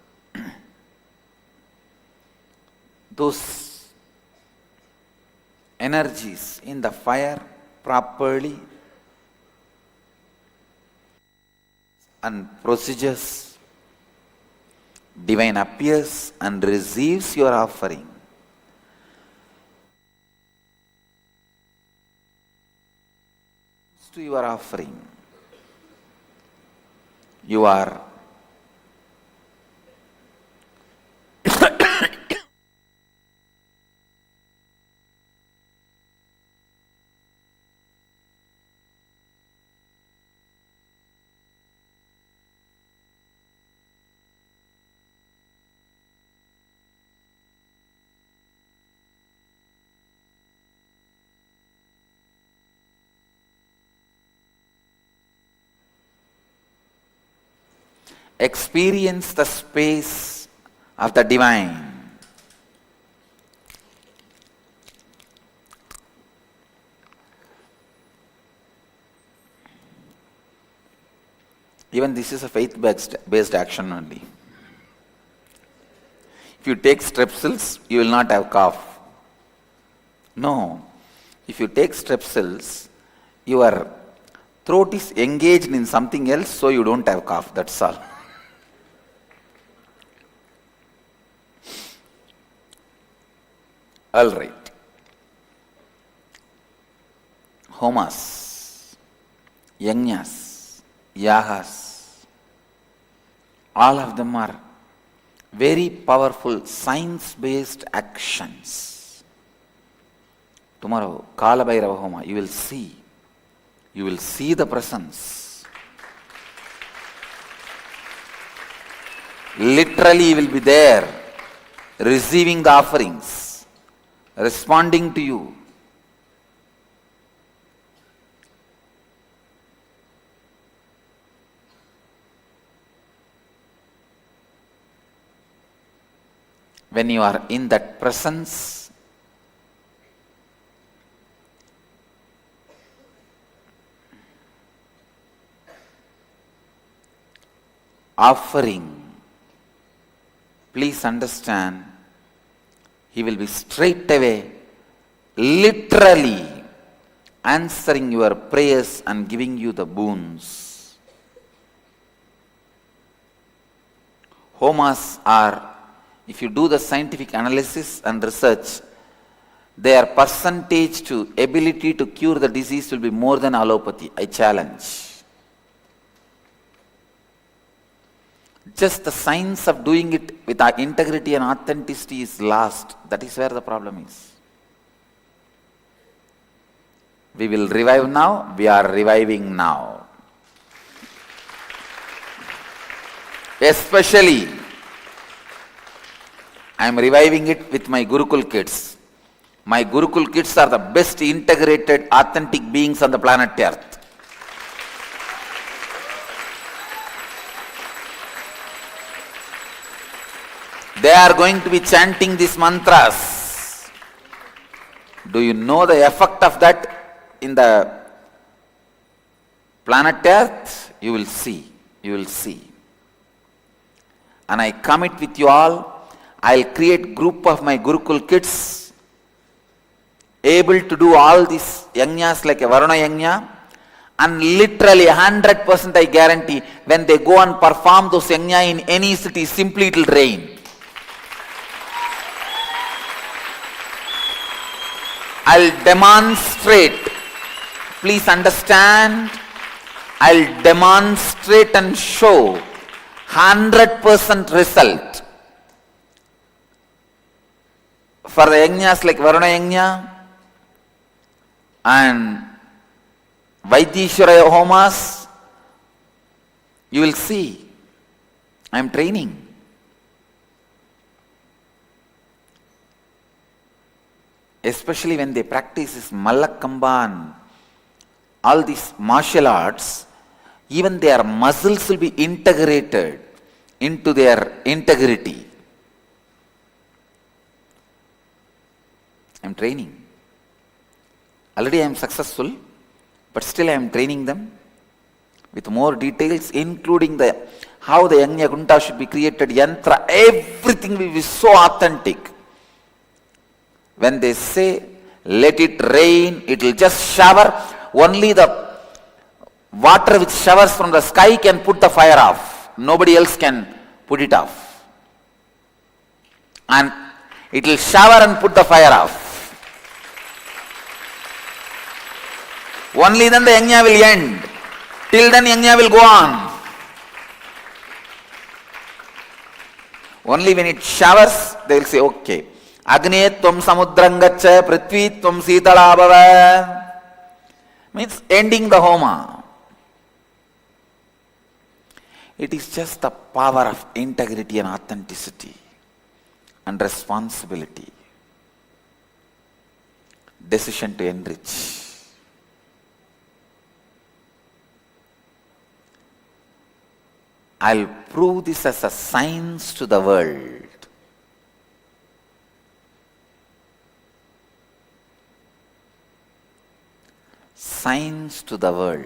those energies in the fire properly and procedures, divine appears and receives your offering. To your offering, you are experience the space of the divine. Even this is a faith-based action only. If you take strepsils, you will not have cough. No. If you take strepsils, your throat is engaged in something else, so you don't have cough. That's all. All right. Homas, yajnas, yagas, all of them are very powerful science-based actions. Tomorrow, Kalabhairava you will see. You will see the presence. Literally, you will be there, receiving the offerings, responding to you. When you are in that presence, offering, please understand, he will be straight away, literally answering your prayers and giving you the boons. Homas are, if you do the scientific analysis and research, their percentage to ability to cure the disease will be more than allopathy. I challenge. Just the science of doing it with our integrity and authenticity is lost. That is where the problem is. We will revive now. We are reviving now. Especially, I am reviving it with my Gurukul kids. My Gurukul kids are the best integrated, authentic beings on the planet Earth. They are going to be chanting these mantras. Do you know the effect of that in the planet Earth? You will see. You will see. And I commit with you all, I'll create group of my Gurukul kids able to do all these yajnas like a Varuna yajna, and literally 100% I guarantee when they go and perform those yajna in any city, simply it will rain. I'll demonstrate, please understand, I'll demonstrate and show 100% result for the yajnas like Varuna yajna and Vaidishwaraya homas. You will see, I am training. Especially when they practice this Mallakamba and all these martial arts, even their muscles will be integrated into their integrity. I am training. Already I am successful, but still I am training them with more details, including how the Yajna Gunta should be created, yantra, everything will be so authentic. When they say, let it rain, it will just shower, only the water which showers from the sky can put the fire off. Nobody else can put it off. And it will shower and put the fire off. Only then the yajna will end. Till then yajna will go on. Only when it showers, they will say, okay. Agni tvam samudrangacha prithvi tvam sitala bhava. Means ending the homa. It is just the power of integrity and authenticity and responsibility. Decision to enrich. I'll prove this as a science to the world. Science to the world.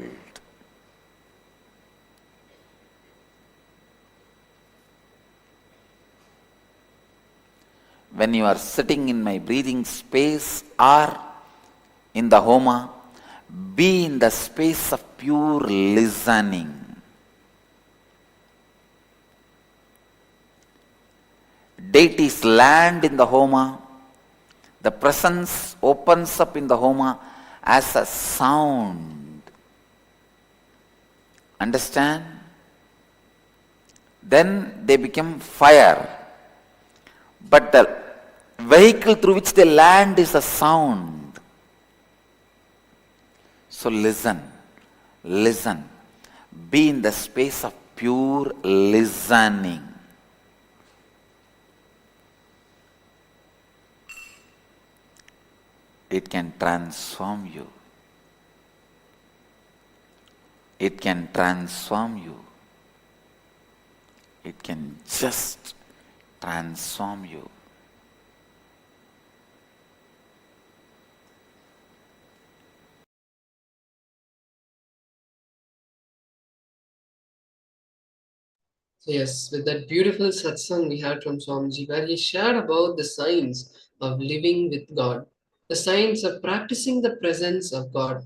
When you are sitting in my breathing space or in the Homa, be in the space of pure listening. Deities land in the Homa. The presence opens up in the Homa as a sound. Understand? Then they become fire. But the vehicle through which they land is a sound. So listen, listen. Be in the space of pure listening. It can transform you. It can transform you. It can just transform you. So yes, with that beautiful satsang we had from Swamiji, where he shared about the science of living with God, the science of practicing the presence of God,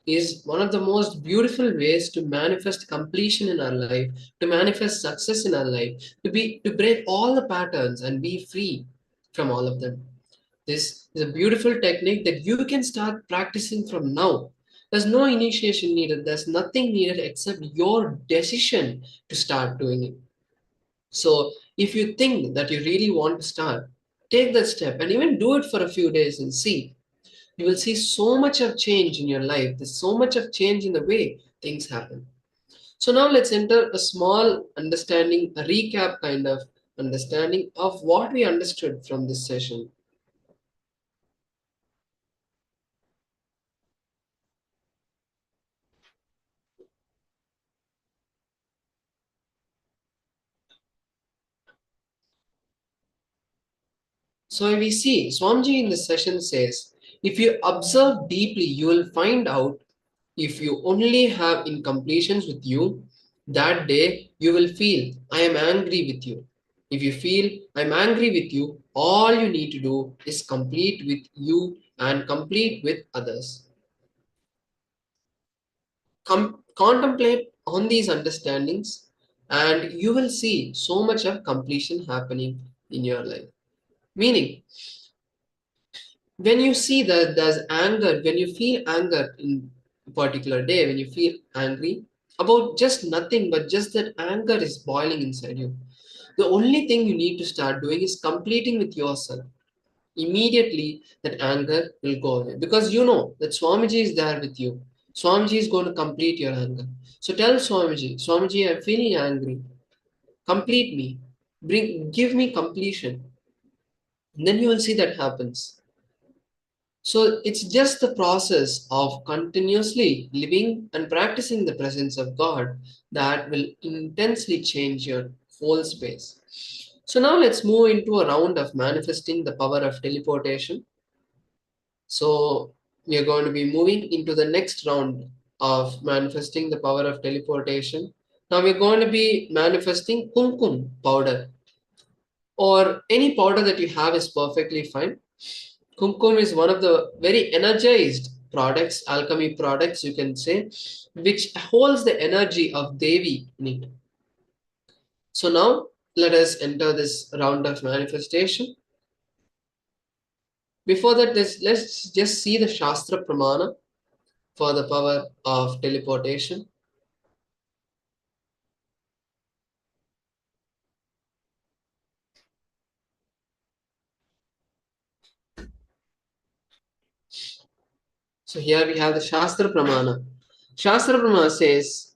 is one of the most beautiful ways to manifest completion in our life, to manifest success in our life, to break all the patterns and be free from all of them. This is a beautiful technique that you can start practicing from now. There's no initiation needed, there's nothing needed except your decision to start doing it. So if you think that you really want to start, take that step and even do it for a few days and see. You will see so much of change in your life. There's so much of change in the way things happen. So now let's enter a small understanding, a recap kind of understanding of what we understood from this session. So we see Swamiji in this session says, if you observe deeply, you will find out if you only have incompletions with you, that day you will feel, I am angry with you. If you feel, I'm angry with you, all you need to do is complete with you and complete with others. Contemplate on these understandings and you will see so much of completion happening in your life. Meaning, when you see that there's anger, when you feel anger in a particular day, when you feel angry about just nothing, but just that anger is boiling inside you, the only thing you need to start doing is completing with yourself. Immediately, that anger will go away because you know that Swamiji is there with you. Swamiji is going to complete your anger. So tell Swamiji, Swamiji, I'm feeling angry. Complete me. Give me completion. And then you will see that happens. So it's just the process of continuously living and practicing the presence of God that will intensely change your whole space. So now let's move into a round of manifesting the power of teleportation. So we are going to be moving into the next round of manifesting the power of teleportation. Now we're going to be manifesting kumkum powder, or any powder that you have is perfectly fine. Kumkum is one of the very energized products, alchemy products, you can say, which holds the energy of Devi in it. So now let us enter this round of manifestation. Before that, let's just see the Shastra Pramana for the power of teleportation. So here we have the Shastra Pramana. Shastra Pramana says,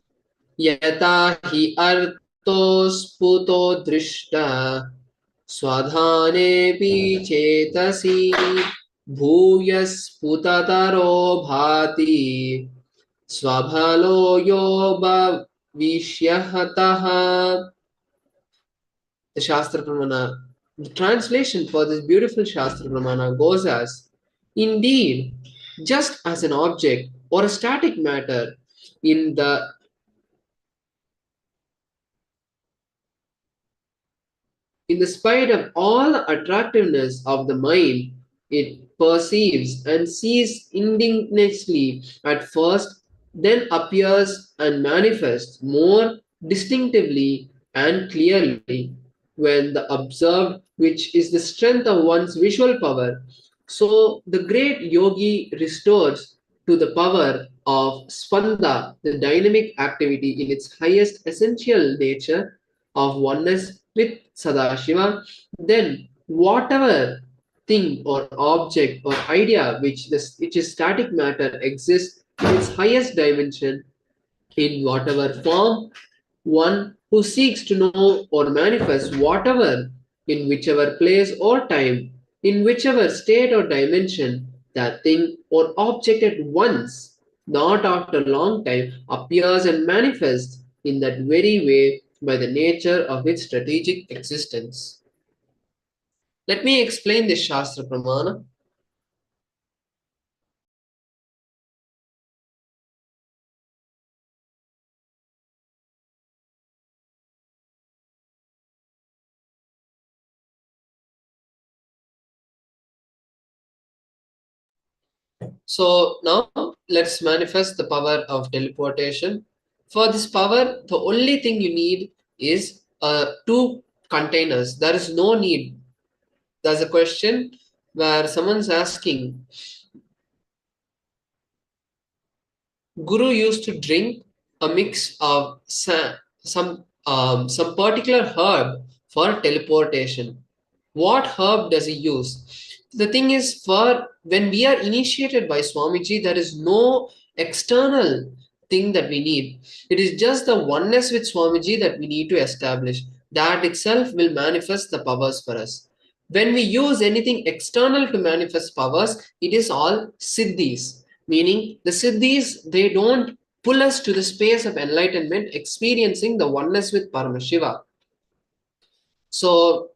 Yata hi arto sputo drishta Swadhanepi chetasi bhuyasputataro bhati swabhalo yo vishyahataha. The Shastra Pramana, the translation for this beautiful Shastra Pramana goes as, indeed, just as an object or a static matter in the spite of all the attractiveness of the mind, it perceives and sees indistinctly at first, then appears and manifests more distinctively and clearly when the observed, which is the strength of one's visual power. So the great yogi restores to the power of spanda, the dynamic activity in its highest essential nature of oneness with Sadashiva, then whatever thing or object or idea which is static matter exists in its highest dimension in whatever form, one who seeks to know or manifest whatever in whichever place or time, in whichever state or dimension, that thing or object at once, not after a long time, appears and manifests in that very way by the nature of its strategic existence. Let me explain this Shastra Pramana. So now let's manifest the power of teleportation. For this power, the only thing you need is two containers. There is no need. There's a question where someone's asking, Guru used to drink a mix of some particular herb for teleportation. What herb does he use? The thing is, for when we are initiated by Swamiji, there is no external thing that we need. It is just the oneness with Swamiji that we need to establish. That itself will manifest the powers for us. When we use anything external to manifest powers, it is all siddhis. Meaning, the siddhis, they don't pull us to the space of enlightenment, experiencing the oneness with Paramashiva. So,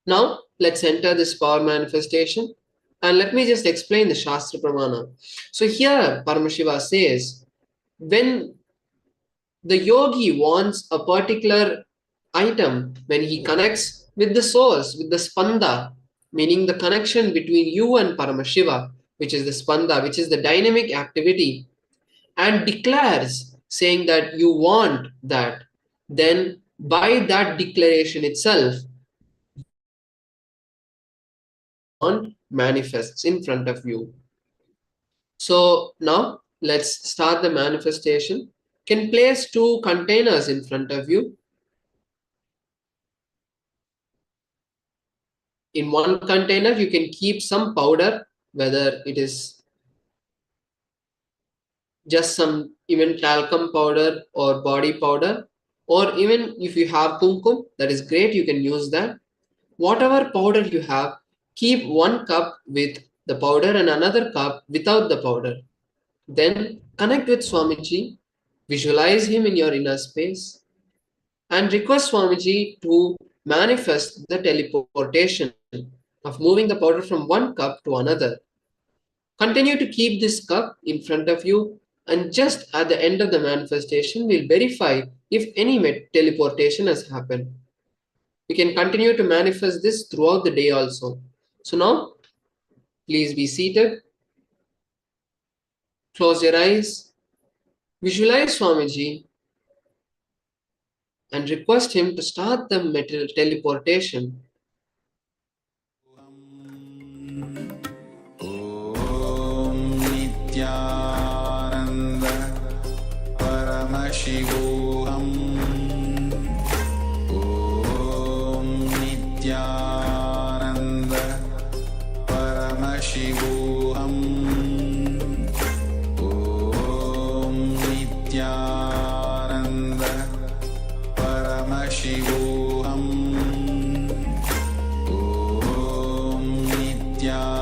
now, let's enter this power manifestation and let me just explain the Shastra Pramana. So, here Paramashiva says, when the yogi wants a particular item, when he connects with the source, with the spanda, meaning the connection between you and Paramashiva, which is the spanda, which is the dynamic activity, and declares saying that you want that, then by that declaration itself, manifests in front of you. So now let's start the manifestation. Can place two containers in front of you. In one container, you can keep some powder, whether it is just some even talcum powder or body powder, or even if you have kumkum, that is great, you can use that. Whatever powder you have, keep one cup with the powder and another cup without the powder. Then connect with Swamiji, visualize him in your inner space, and request Swamiji to manifest the teleportation of moving the powder from one cup to another. Continue to keep this cup in front of you, and just at the end of the manifestation, we'll verify if any teleportation has happened. We can continue to manifest this throughout the day also. So now, please be seated. Close your eyes. Visualize Swamiji and request him to start the teleportation. Om Nithyananda Paramashivoham. Om Nithyananda Paramashivoham. Om Nithyananda Paramashivoham. Om Nithyananda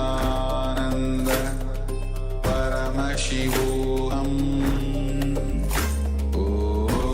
Paramashivoham. Om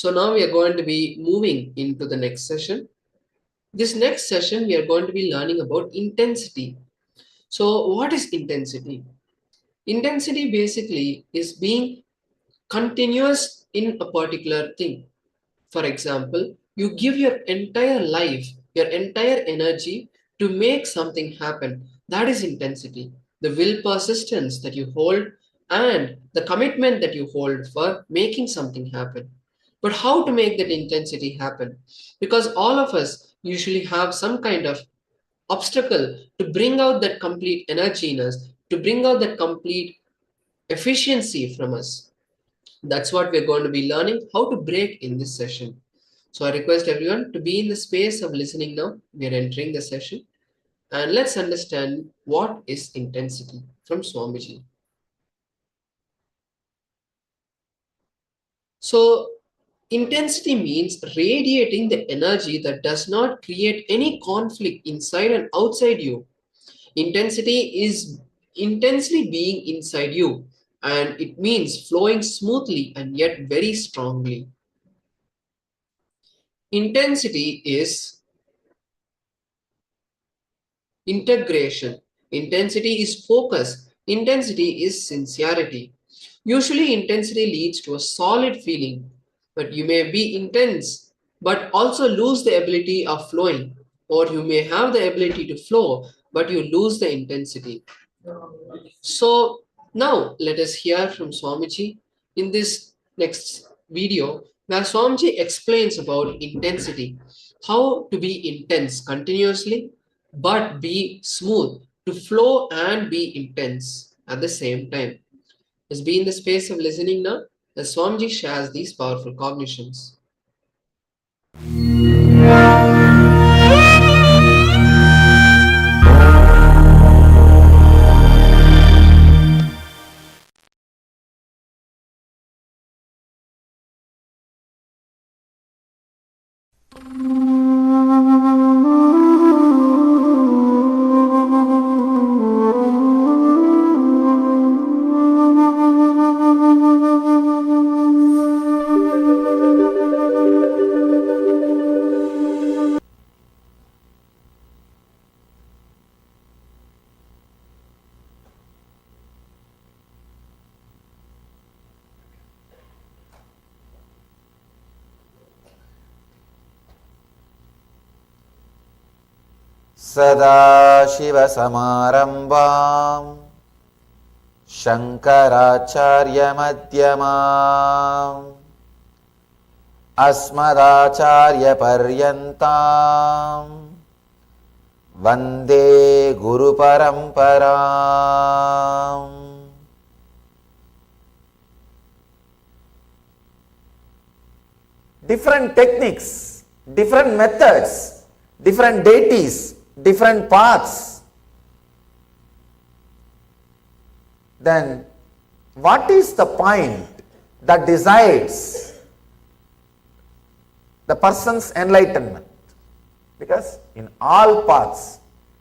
So now we are going to be moving into the next session. This next session, we are going to be learning about intensity. So what is intensity? Intensity basically is being continuous in a particular thing. For example, you give your entire life, your entire energy to make something happen. That is intensity. The will persistence that you hold and the commitment that you hold for making something happen. But how to make that intensity happen? Because all of us usually have some kind of obstacle to bring out that complete energy in us, to bring out that complete efficiency from us. That's what we're going to be learning how to break in this session. So I request everyone to be in the space of listening now. We are entering the session and let's understand what is intensity from Swamiji. So intensity means radiating the energy that does not create any conflict inside and outside you. Intensity is intensely being inside you, and it means flowing smoothly and yet very strongly. Intensity is integration. Intensity is focus. Intensity is sincerity. Usually, intensity leads to a solid feeling, but you may be intense but also lose the ability of flowing, or you may have the ability to flow but you lose the intensity. So now let us hear from Swamiji in this next video where Swamiji explains about intensity, how to be intense continuously but be smooth, to flow and be intense at the same time. Let's be in the space of listening now as Swamiji shares these powerful cognitions. सदाशिवसमारम्भां शङ्कराचार्यमध्यमाम् अस्मदाचार्यपर्यन्तां वन्दे गुरुपरम्पराम्. Different techniques, different methods, different deities, different paths. Then what is the point that decides the person's enlightenment? Because in all paths,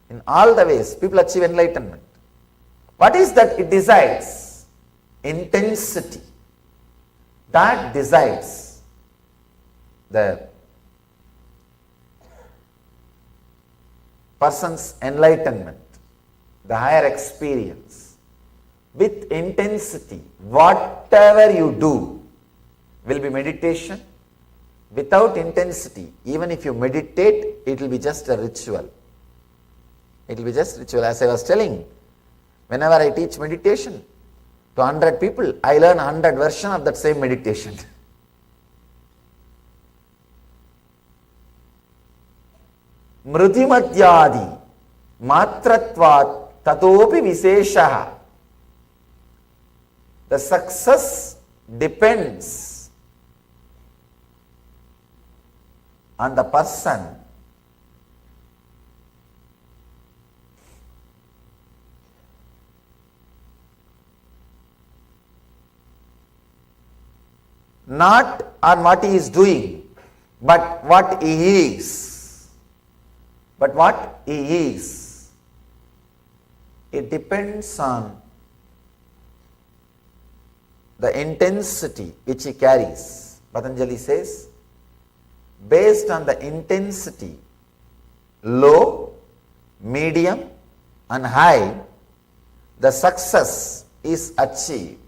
in all the ways, people achieve enlightenment. What is that it decides? Intensity. That decides the person's enlightenment, the higher experience. With intensity, whatever you do will be meditation. Without intensity, even if you meditate, it will be just a ritual. It will be just ritual. As I was telling, whenever I teach meditation to 100 people, I learn 100 versions of that same meditation. Mrutimatyadi matratvat tatopi visheshaha. The success depends on the person not on what he is doing, but what he is. But what he is, it depends on the intensity which he carries. Patanjali says, based on the intensity, low, medium and high, the success is achieved.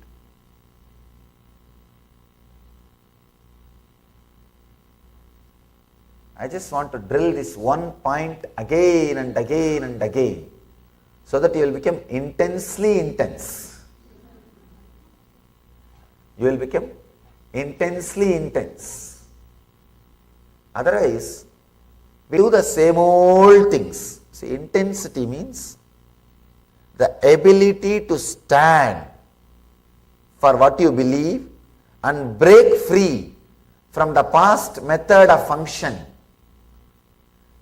I just want to drill this one point again and again and again, so that you will become intensely intense. You will become intensely intense. Otherwise, we do the same old things. See, intensity means the ability to stand for what you believe and break free from the past method of function,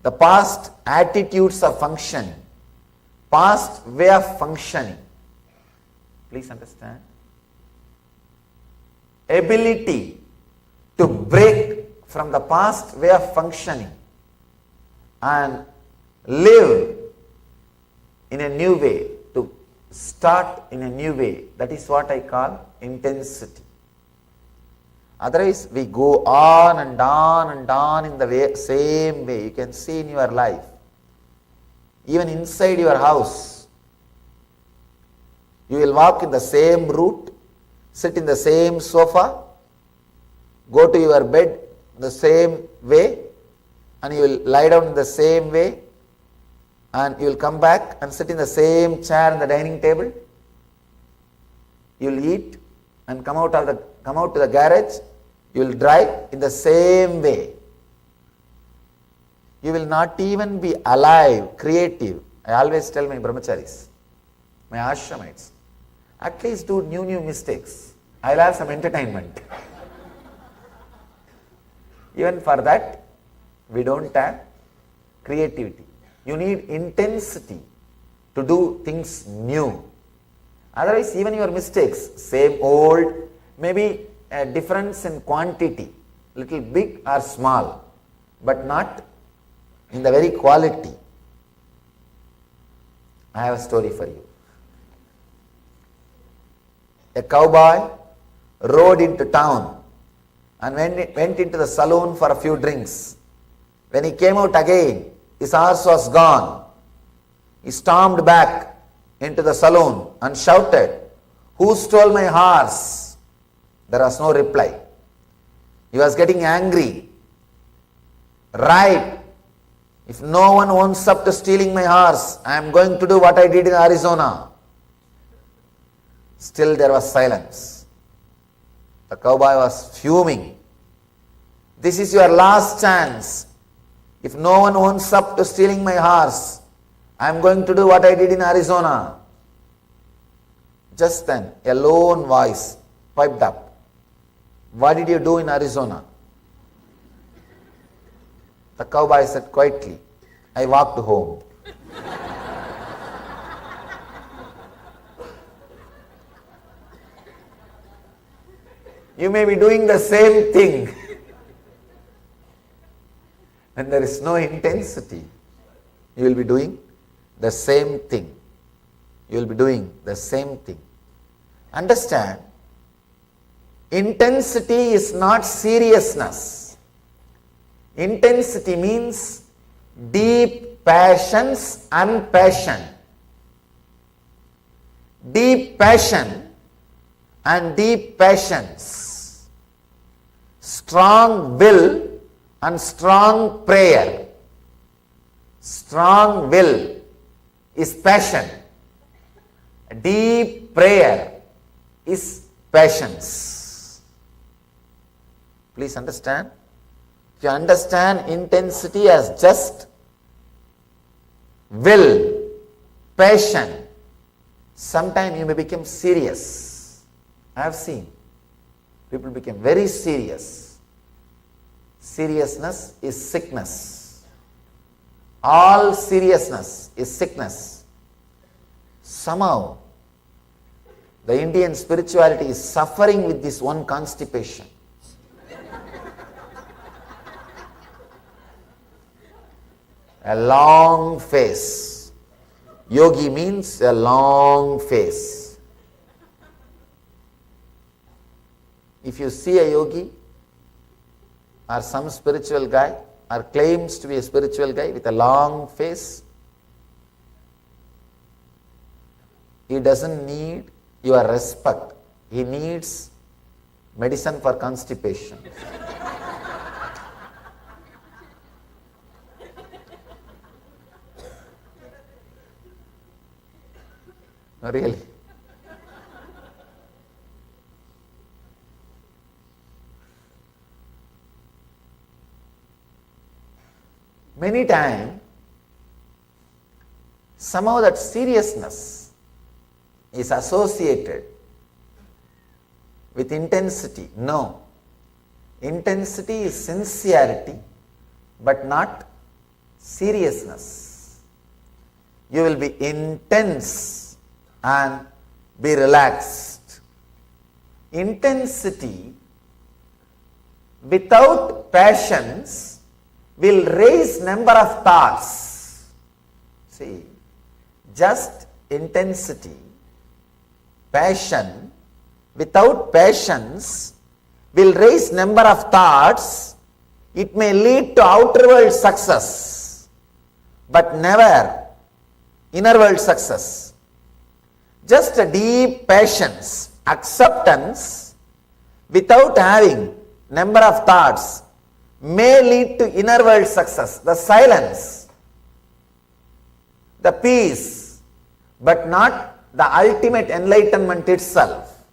the past attitudes of function, past way of functioning. Please understand. Ability to break from the past way of functioning and live in a new way, to start in a new way. That is what I call intensity. Otherwise, we go on and on and on in the same way. You can see in your life, even inside your house, you will walk in the same route, sit in the same sofa, go to your bed the same way, and you will lie down in the same way, and you will come back and sit in the same chair in the dining table. You will eat and come out to the garage. You will drive in the same way. You will not even be alive, creative. I always tell my brahmacharis, my ashramites, at least do new mistakes. I will have some entertainment. Even for that, we don't have creativity. You need intensity to do things new. Otherwise, even your mistakes, same old, maybe a difference in quantity, little big or small, but not in the very quality. I have a story for you. A cowboy rode into town and went into the saloon for a few drinks. When he came out again, his horse was gone. He stormed back into the saloon and shouted, "Who stole my horse?" There was no reply. He was getting angry. Right. If no one owns up to stealing my horse, I am going to do what I did in Arizona. Still there was silence. The cowboy was fuming. This is your last chance. If no one owns up to stealing my horse, I am going to do what I did in Arizona. Just then, a lone voice piped up. What did you do in Arizona? The cowboy said quietly, I walked home. You may be doing the same thing. When there is no intensity, you will be doing the same thing. You will be doing the same thing. Understand, intensity is not seriousness. Intensity means deep passions and passion. Deep passion and deep passions. Strong will and strong prayer. Strong will is passion. Deep prayer is passions. Please understand. If you understand intensity as just will, passion, sometime you may become serious. I have seen people become very serious. Seriousness is sickness. All seriousness is sickness. Somehow, the Indian spirituality is suffering with this one constipation. A long face. Yogi means a long face. If you see a yogi, or some spiritual guy or claims to be a spiritual guy with a long face, he doesn't need your respect. He needs medicine for constipation. No, really. Many times, somehow that seriousness is associated with intensity. No. Intensity is sincerity, but not seriousness. You will be intense and be relaxed. Intensity without passions will raise number of thoughts. See, just intensity, passion, without passions will raise number of thoughts. It may lead to outer world success, but never inner world success. Just a deep patience, acceptance, without having number of thoughts, may lead to inner world success, the silence, the peace, but not the ultimate enlightenment itself.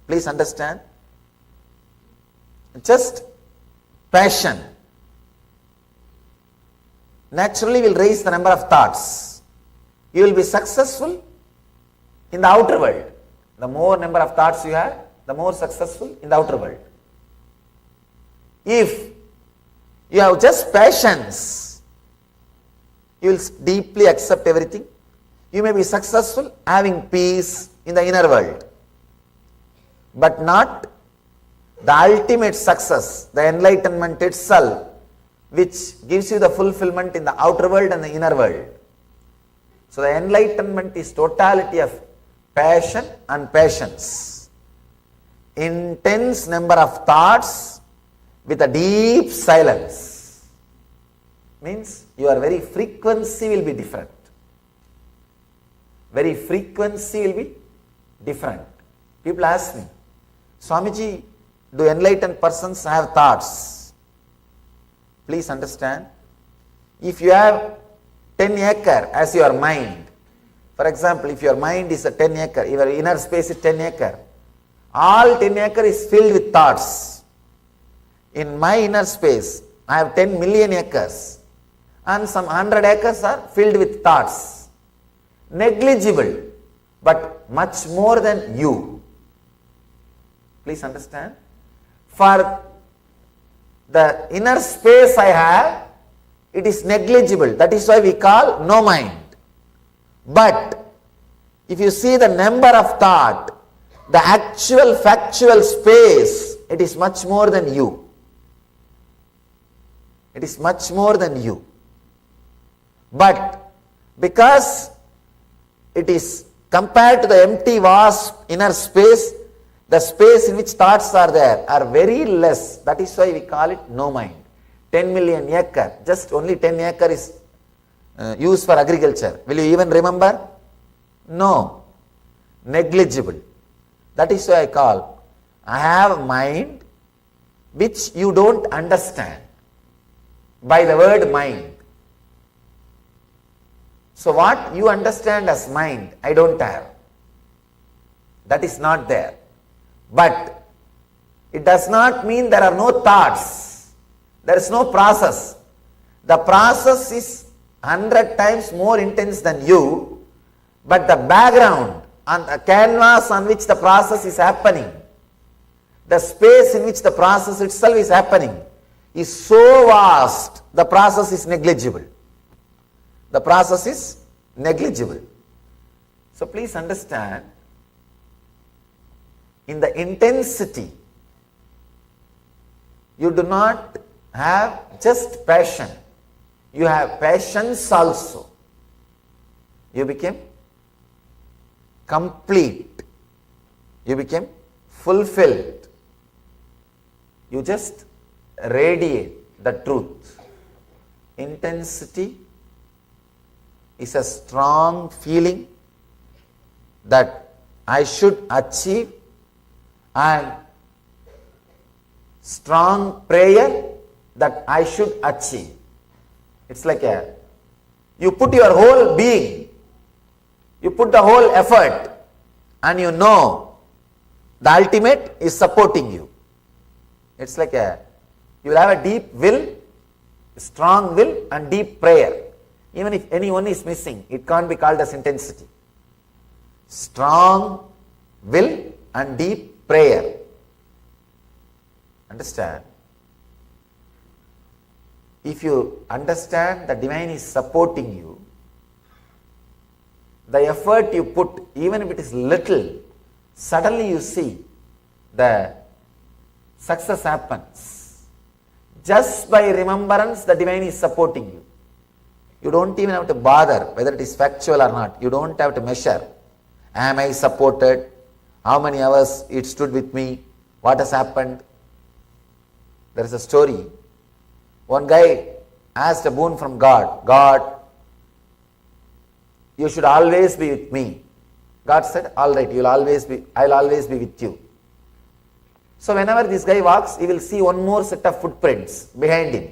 Please understand. Just passion naturally will raise the number of thoughts. You will be successful in the outer world. The more number of thoughts you have, the more successful in the outer world. If you have just passions, you will deeply accept everything. You may be successful having peace in the inner world, but not the ultimate success, the enlightenment itself, which gives you the fulfillment in the outer world and the inner world. So the enlightenment is totality of passion and patience. Intense number of thoughts with a deep silence. Means your very frequency will be different. Very frequency will be different. People ask me, Swamiji, do enlightened persons have thoughts? Please understand, if you have 10 acre as your mind, for example, if your mind is a 10 acre, your inner space is 10 acre, all 10 acre is filled with thoughts. In my inner space, I have 10 million acres and some 100 acres are filled with thoughts. Negligible, but much more than you. Please understand. For the inner space I have, it is negligible. That is why we call no mind. But if you see the number of thought, the actual factual space, it is much more than you. It is much more than you. But because it is compared to the empty vast inner space, the space in which thoughts are there are very less. That is why we call it no mind. 10 million acre, just only 10 acre is used for agriculture. Will you even remember? No. Negligible. That is why I have a mind which you don't understand by the word mind. So what you understand as mind, I don't have. That is not there. But it does not mean there are no thoughts. There is no process. The process is 100 times more intense than you, but the background and the canvas on which the process is happening, the space in which the process itself is happening, is so vast, the process is negligible. The process is negligible. So please understand, in the intensity, you do not have just passion. You have passions also. You became complete. You became fulfilled. You just radiate the truth. Intensity is a strong feeling that I should achieve, and strong prayer that I should achieve. It's like you put your whole being, you put the whole effort, and you know the ultimate is supporting you. It's like you will have a deep will, strong will and deep prayer. Even if anyone is missing, it can't be called as intensity. Strong will and deep prayer. Understand? If you understand the divine is supporting you, the effort you put, even if it is little, suddenly you see the success happens. Just by remembrance, the divine is supporting you. You don't even have to bother whether it is factual or not. You don't have to measure. Am I supported? How many hours it stood with me? What has happened? There is a story. One guy asked a boon from God. God, you should always be with me. God said, all right, I'll always be with you. So whenever this guy walks, he will see one more set of footprints behind him.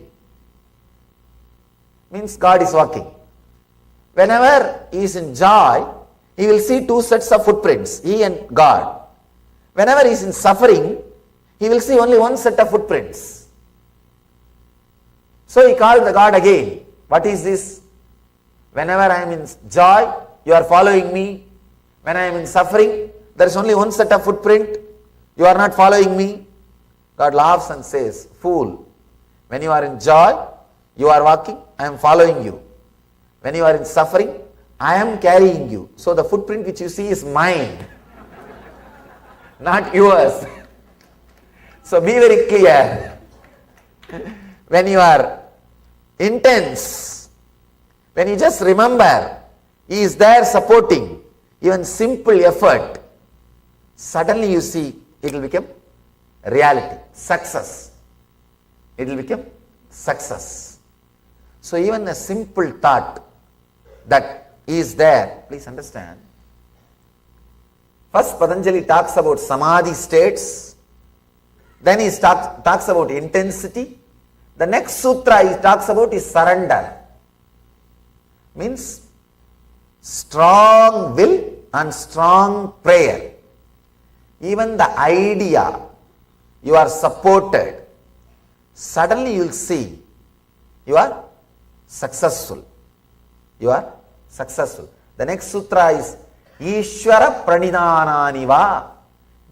Means God is walking. Whenever he is in joy, he will see two sets of footprints, he and God. Whenever he is in suffering, he will see only one set of footprints. So he called the God again. What is this? Whenever I am in joy, you are following me. When I am in suffering, there is only one set of footprint. You are not following me. God laughs and says, fool, when you are in joy, you are walking, I am following you. When you are in suffering, I am carrying you. So the footprint which you see is mine, not yours. So be very clear. When you are intense, when you just remember, He is there supporting even simple effort, suddenly you see it will become reality, success. It will become success. So even a simple thought that is there, please understand. First Patanjali talks about samadhi states, then he talks about intensity. The next sutra he talks about is surrender. Means strong will and strong prayer. Even the idea you are supported, suddenly you will see you are successful. You are successful. The next sutra is Ishvara Pranidhananiva.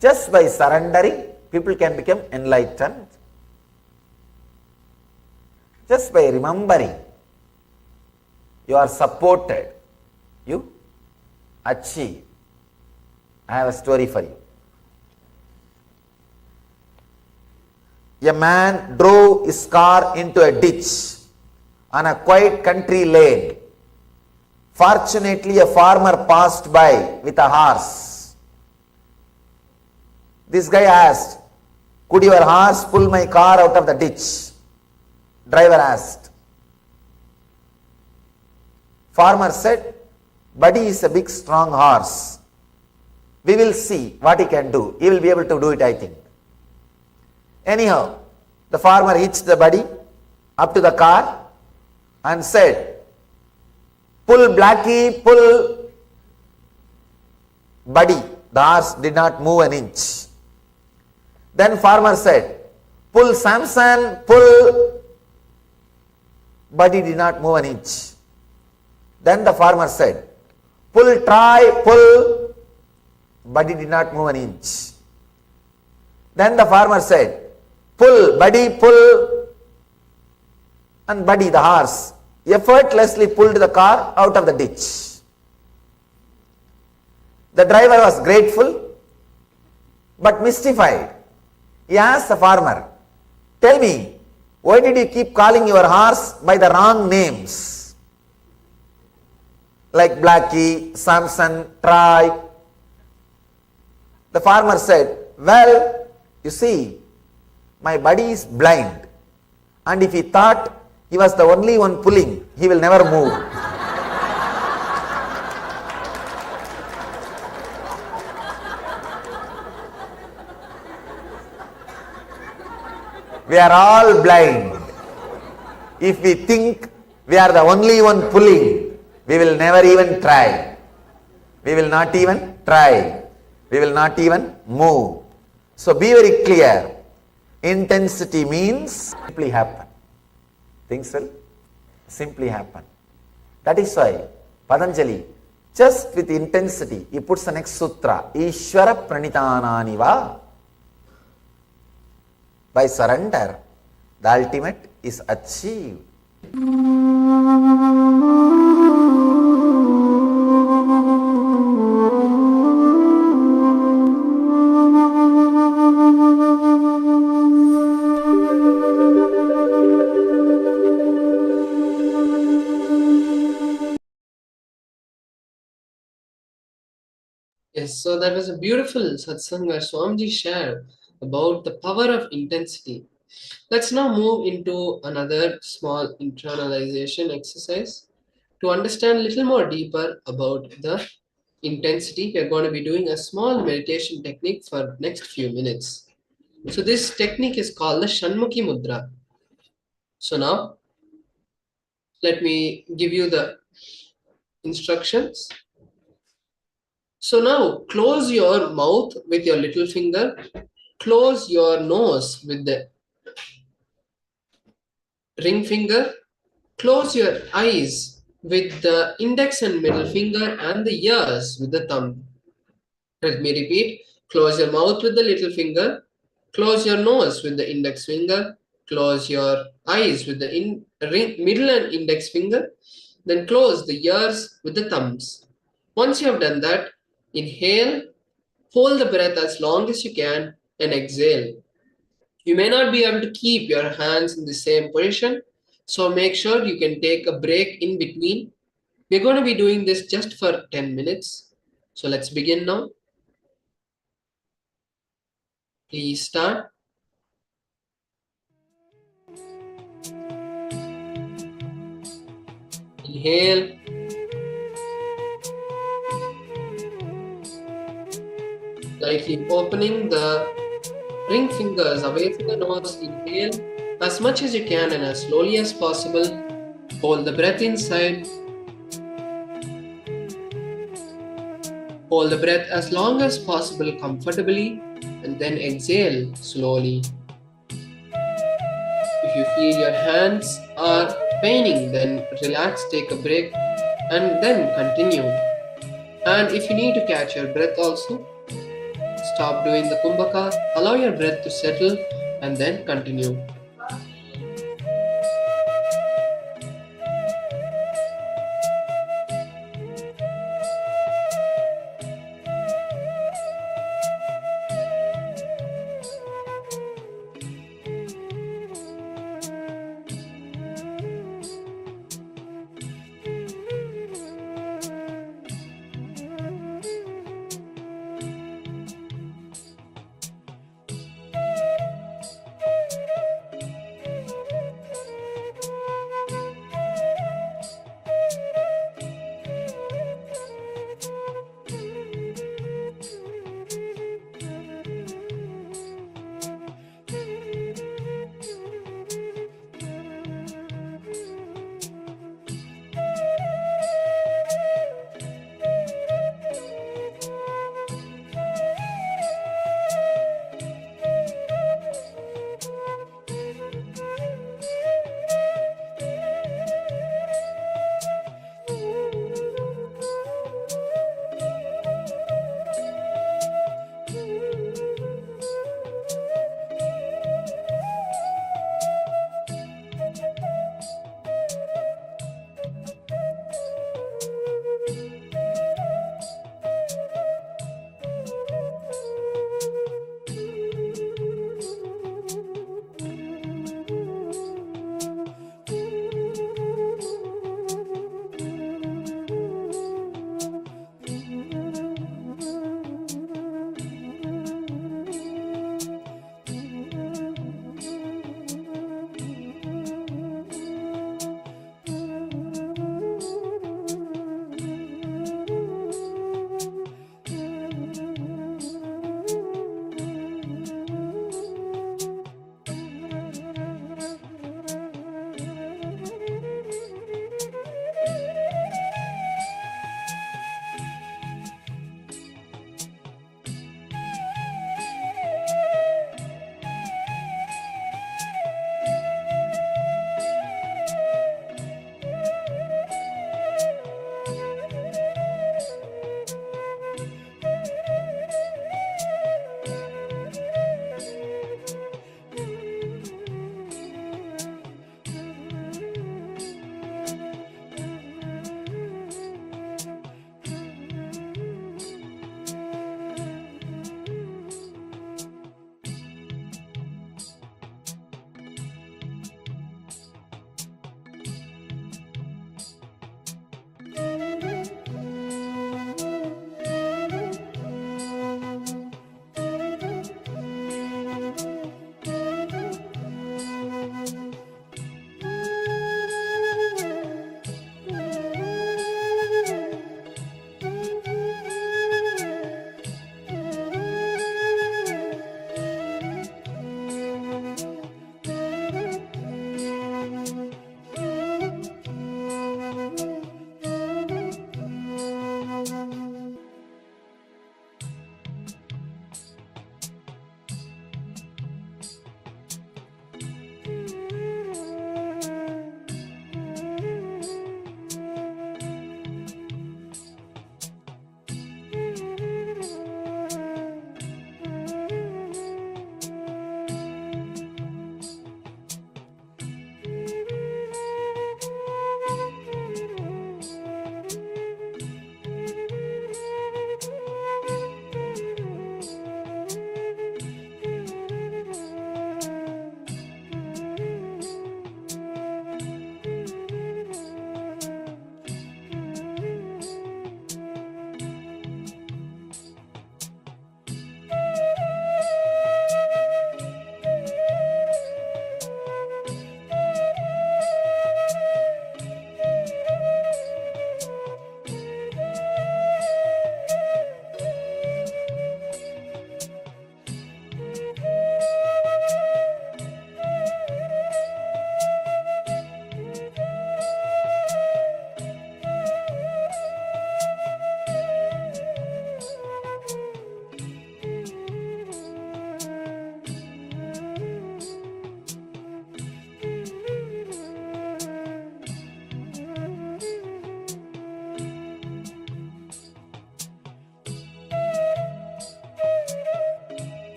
Just by surrendering, people can become enlightened. Just by remembering, you are supported, you achieve. I have a story for you. A man drove his car into a ditch on a quiet country lane. Fortunately, a farmer passed by with a horse. This guy asked, could your horse pull my car out of the ditch? Driver asked. Farmer said, buddy is a big strong horse. We will see what he can do. He will be able to do it, I think. Anyhow, the farmer hitched the buddy up to the car and said, pull Blackie, pull. Buddy, the horse did not move an inch. Then farmer said, pull Samson, pull. Buddy did not move an inch. Then the farmer said, pull Troy, pull. Buddy did not move an inch. Then the farmer said, pull, buddy, pull. And buddy, the horse, effortlessly pulled the car out of the ditch. The driver was grateful but mystified. He asked the farmer, tell me, why did you keep calling your horse by the wrong names? Like Blackie, Samson, Troy. The farmer said, well, you see, my buddy is blind. And if he thought he was the only one pulling, he will never move. We are all blind. If we think we are the only one pulling, we will never even try. We will not even try. We will not even move. So be very clear. Intensity means simply happen. Things will simply happen. That is why Patanjali, just with intensity, he puts the next sutra, Ishvara Pranitananiva. By surrender, the ultimate is achieved. Yes, so that was a beautiful satsang where Swamiji shared about the power of intensity. Let's now move into another small internalization exercise. To understand a little more deeper about the intensity, we are going to be doing a small meditation technique for next few minutes. So this technique is called the Shanmukhi Mudra. So now, let me give you the instructions. So now, close your mouth with your little finger, close your nose with the ring finger, close your eyes with the index and middle finger and the ears with the thumb. Let me repeat. Close your mouth with the little finger, close your nose with the index finger, close your eyes with the middle and index finger, then close the ears with the thumbs. Once you have done that, inhale, hold the breath as long as you can, and exhale. You may not be able to keep your hands in the same position, so make sure you can take a break in between. We're going to be doing this just for 10 minutes. So let's begin now. Please start. Inhale. Lightly opening the ring fingers away from the nose. Inhale as much as you can and as slowly as possible. Hold the breath inside. Hold the breath as long as possible comfortably and then exhale slowly. If you feel your hands are paining, then relax, take a break, and then continue. And if you need to catch your breath also, stop doing the kumbhaka, allow your breath to settle, and then continue.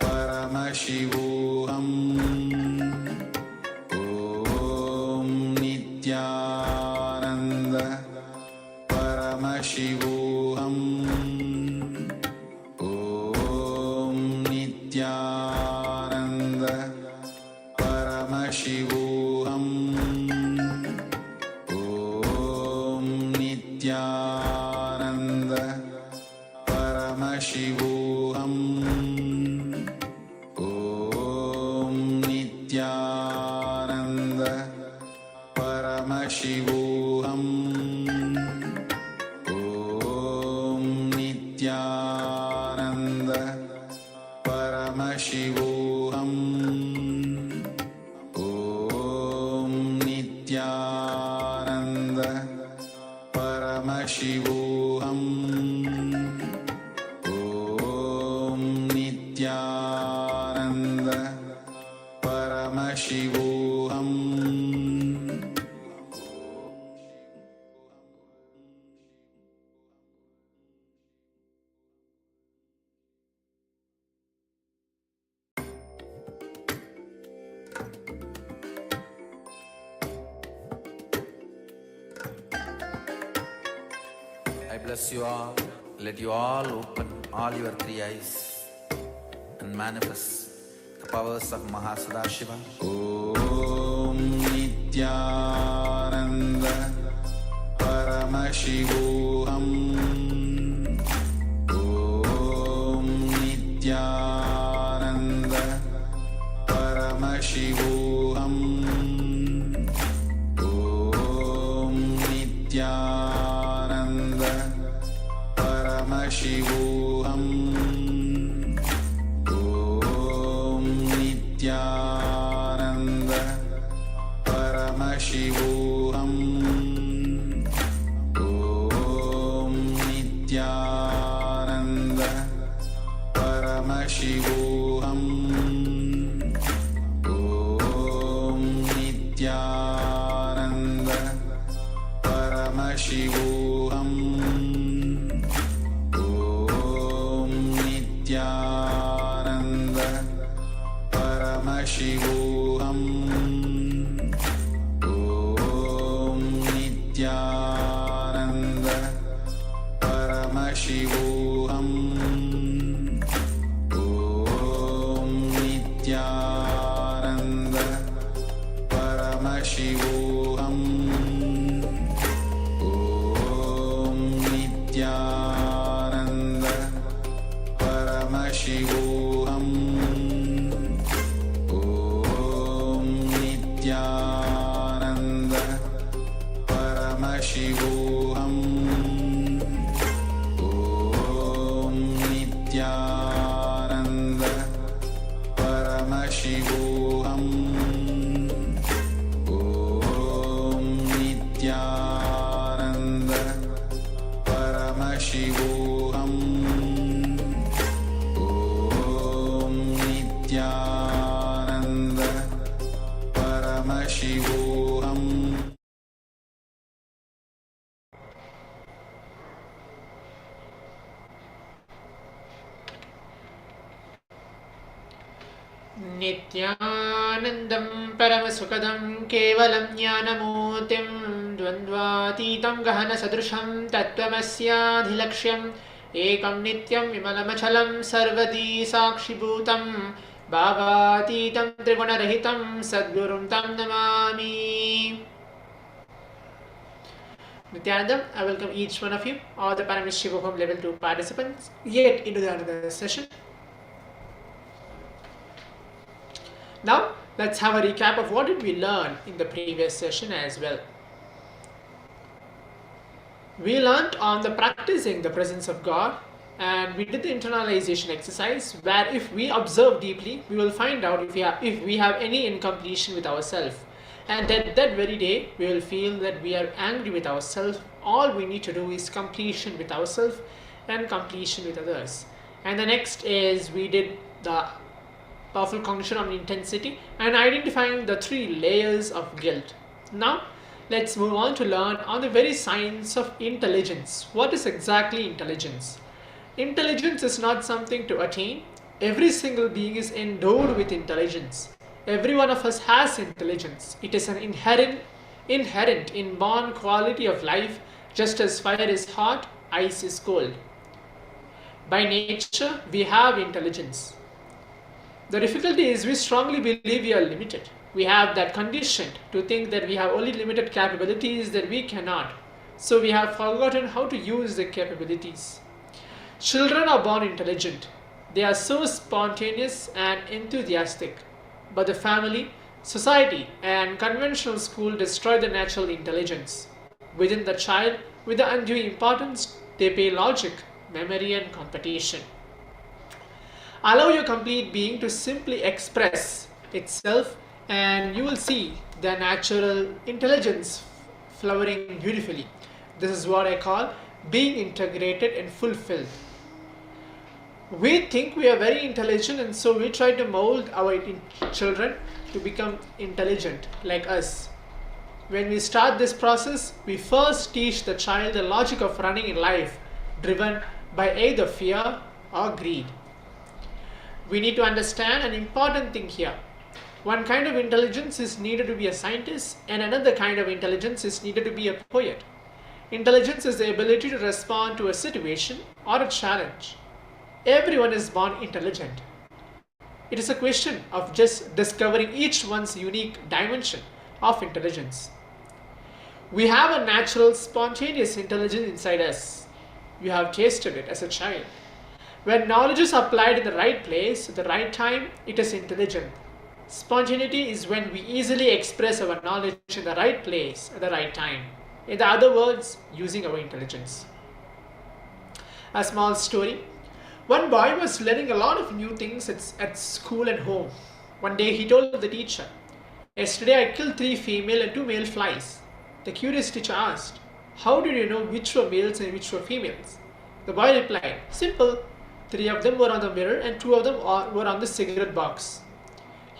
Paramashivoham. Om Nithyananda Paramashivoham. Om Nithyananda Paramashivoham. Om Nithyananda Paramashivoham. Om Nithyananda Paramashivoham. Om Nithyananda Paramashivoham. Om Nithyananda Paramashivoham. Om Nithyananda Paramashivoham. I bless you all. Let you all open all your three eyes and manifest the powers of Mahasadashiva. Om Nithyananda Paramashivoham. Om Nithyananda Paramashivoham. Om Nithyananda Paramashivoham. Om Nithyananda Paramashivoham. Om Nithyananda Paramashivoham. Om Nithyananda Paramashivoham. Om Nithyananda Paramashivoham. Om Nithyananda Paramashivoham. Om Nithyananda Paramashivoham. Om Nithyananda Paramashivoham. Om Nithyananda Paramashivoham. Om Nithyananda Paramashivoham. Om Nithyananda Paramashivoham. Om Nithyananda Paramashivoham. नित्यानन्दं परमसुखदं केवलं ज्ञानमूर्तिं द्वन्द्वातीतं गहनसदृशं तत्त्वमस्याधिलक्ष्यम् एकं नित्यं विमलमचलं सर्वदी साक्षिभूतं भावातीतं त्रिगुणरहितं सद्गुरुं तं Namami. Nithyanandam, I welcome each one of you, all the Paramashivoham Level 2 participants, yet into the another session. Now, let's have a recap of what did we learn in the previous session as well. We learnt on the practicing the presence of God, and we did the internalization exercise where if we observe deeply, we will find out if we have any incompletion with ourselves. And that very day, we will feel that we are angry with ourselves. All we need to do is completion with ourselves and completion with others. And the next is we did the powerful cognition on intensity and identifying the three layers of guilt. Now, let's move on to learn on the very science of intelligence. What is exactly intelligence? Intelligence is not something to attain. Every single being is endowed with intelligence. Every one of us has intelligence. It is an inherent inborn quality of life, just as fire is hot, ice is cold. By nature, we have intelligence. The difficulty is we strongly believe we are limited. We have that condition to think that we have only limited capabilities, that we cannot. So we have forgotten how to use the capabilities. Children are born intelligent. They are so spontaneous and enthusiastic. But the family, society, and conventional school destroy the natural intelligence. Within the child, with the undue importance, they pay logic, memory, and competition. Allow your complete being to simply express itself, and you will see the natural intelligence flowering beautifully. This is what I call being integrated and fulfilled. We think we are very intelligent, and so we try to mold our children to become intelligent like us. When we start this process, we first teach the child the logic of running in life, driven by either fear or greed. We need to understand an important thing here. One kind of intelligence is needed to be a scientist, and another kind of intelligence is needed to be a poet. Intelligence is the ability to respond to a situation or a challenge. Everyone is born intelligent. It is a question of just discovering each one's unique dimension of intelligence. We have a natural, spontaneous intelligence inside us. You have tasted it as a child. When knowledge is applied in the right place, at the right time, it is intelligent. Spontaneity is when we easily express our knowledge in the right place at the right time. In other words, using our intelligence. A small story. One boy was learning a lot of new things at school and home. One day he told the teacher, "Yesterday I killed 3 female and 2 male flies." The curious teacher asked, "How did you know which were males and which were females?" The boy replied, "Simple. 3 of them were on the mirror and 2 of them were on the cigarette box."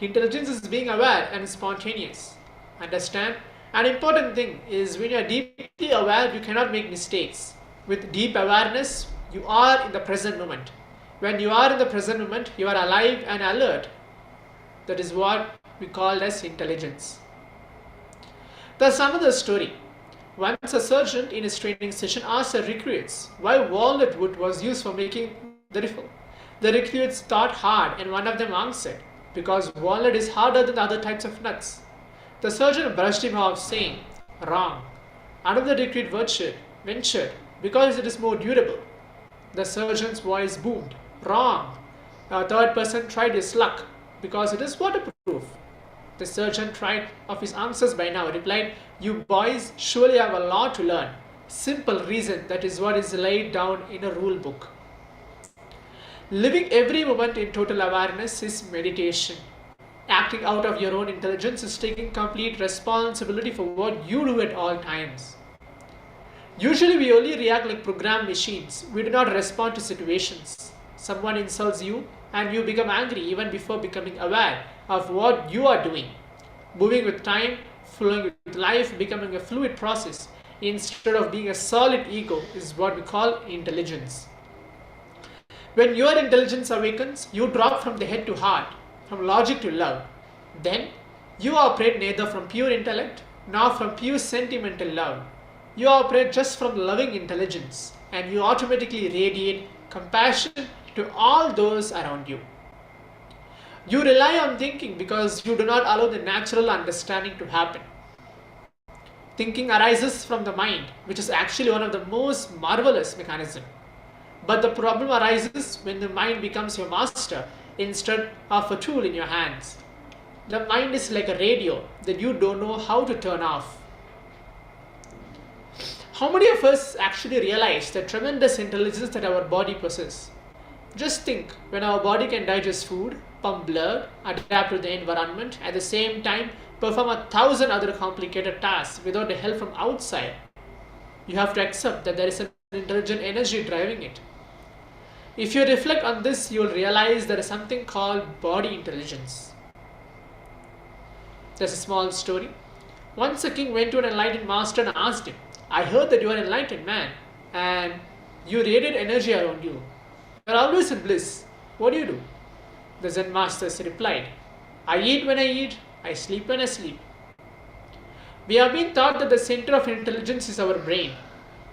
Intelligence is being aware and spontaneous. Understand? An important thing is when you are deeply aware, you cannot make mistakes. With deep awareness, you are in the present moment. When you are in the present moment, you are alive and alert. That is what we call as intelligence. There's another story. Once a surgeon in his training session asked the recruits why walnut wood was used for making the rifle. The recruits thought hard, and one of them answered, "Because walnut is harder than other types of nuts." The surgeon brushed him off, saying, "Wrong." Another recruit ventured, "Because it is more durable." The surgeon's voice boomed, "Wrong." A third person tried his luck, "Because it is waterproof." The surgeon, tried of his answers by now, replied, "You boys surely have a lot to learn. Simple reason, that is what is laid down in a rule book." Living every moment in total awareness is meditation. Acting out of your own intelligence is taking complete responsibility for what you do at all times. Usually we only react like programmed machines. We do not respond to situations. Someone insults you and you become angry even before becoming aware of what you are doing. Moving with time, flowing with life, becoming a fluid process instead of being a solid ego is what we call intelligence. When your intelligence awakens, you drop from the head to heart, from logic to love. Then you operate neither from pure intellect nor from pure sentimental love. You operate just from loving intelligence, and you automatically radiate compassion to all those around you. You rely on thinking because you do not allow the natural understanding to happen. Thinking arises from the mind, which is actually one of the most marvelous mechanisms. But the problem arises when the mind becomes your master instead of a tool in your hands. The mind is like a radio that you don't know how to turn off. How many of us actually realize the tremendous intelligence that our body possesses? Just think, when our body can digest food, pump blood, adapt to the environment, at the same time perform 1,000 other complicated tasks without the help from outside, you have to accept that there is an intelligent energy driving it. If you reflect on this, you will realize there is something called body intelligence. There's a small story. Once a king went to an enlightened master and asked him, "I heard that you are an enlightened man and you radiate energy around you. are always in bliss. What do? The Zen masters replied, I eat when I eat, I sleep when I sleep. We have been taught that the center of intelligence is our brain.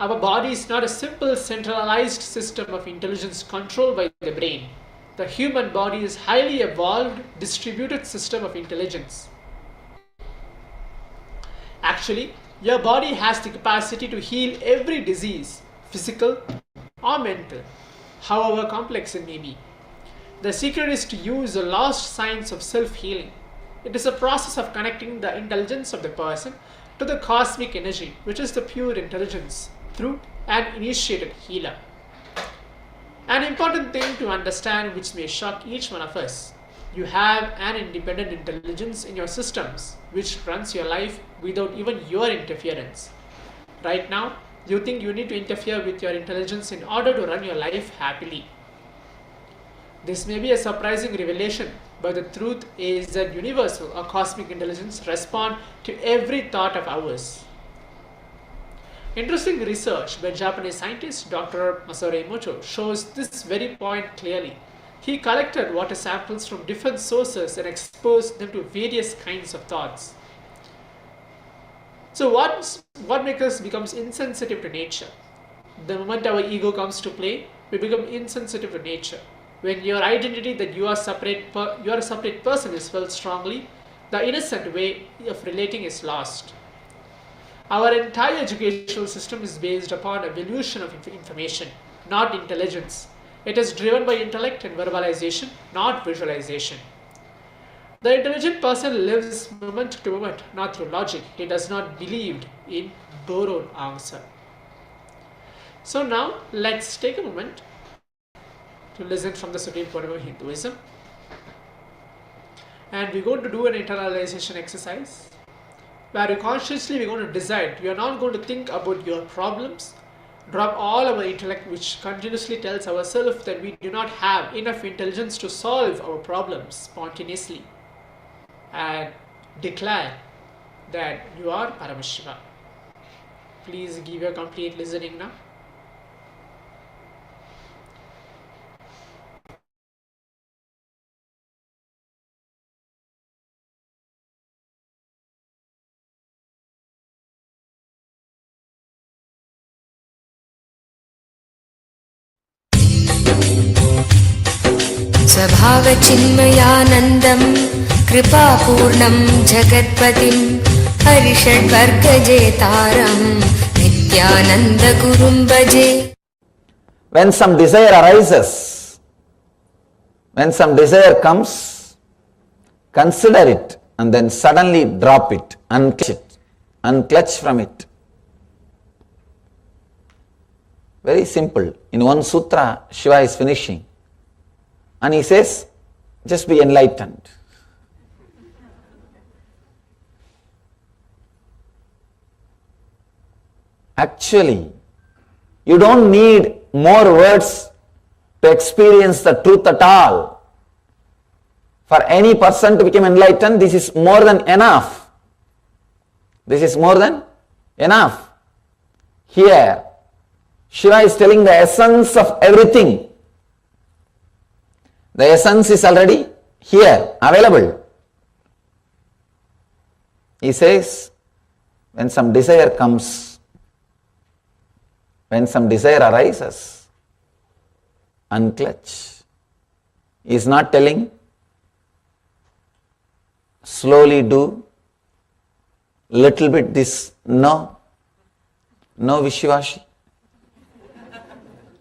Our body is not a simple centralized system of intelligence controlled by the brain. The human body is a highly evolved, distributed system of intelligence. Actually, your body has the capacity to heal every disease, physical or mental, however complex it may be. The secret is to use the lost science of self-healing. It is a process of connecting the intelligence of the person to the cosmic energy, which is the pure intelligence, through an initiated healer. An important thing to understand, which may shock each one of us: you have an independent intelligence in your systems which runs your life without even your interference. Right now, you think you need to interfere with your intelligence in order to run your life happily. This may be a surprising revelation, but the truth is that universal or cosmic intelligence responds to every thought of ours. Interesting research by Japanese scientist Dr. Masaru Emoto shows this very point clearly. He collected water samples from different sources and exposed them to various kinds of thoughts. So what makes us become insensitive to nature? The moment our ego comes to play, we become insensitive to nature. When your identity that you are a separate person is felt strongly, the innocent way of relating is lost. Our entire educational system is based upon evolution of information, not intelligence. It is driven by intellect and verbalization, not visualization. The intelligent person lives moment to moment, not through logic. He does not believe in borrowed answer. So now let's take a moment to listen from the Supreme Court of Hinduism. And we're going to do an internalization exercise where we're going to decide. We are not going to think about your problems, drop all our intellect, which continuously tells ourselves that we do not have enough intelligence to solve our problems spontaneously, and declare that you are Paramashiva. Please give your complete listening now. स्वभावचिन्मयानन्दं कृपापूर्णं जगत्पतिं हरिषड्वर्गजेतारं नित्यानन्दगुरुं भजे. When some desire arises, when some desire comes, consider it and then suddenly drop it, unclutch from it. Very simple. In one sutra, Shiva is finishing and he says, just be enlightened. Actually, you don't need more words to experience the truth at all. For any person to become enlightened, this is more than enough. This is more than enough. Here, Shiva is telling the essence of everything. The essence is already here, available. He says, when some desire comes, when some desire arises, unclutch. He is not telling, slowly do, little bit this. No Vishwashi.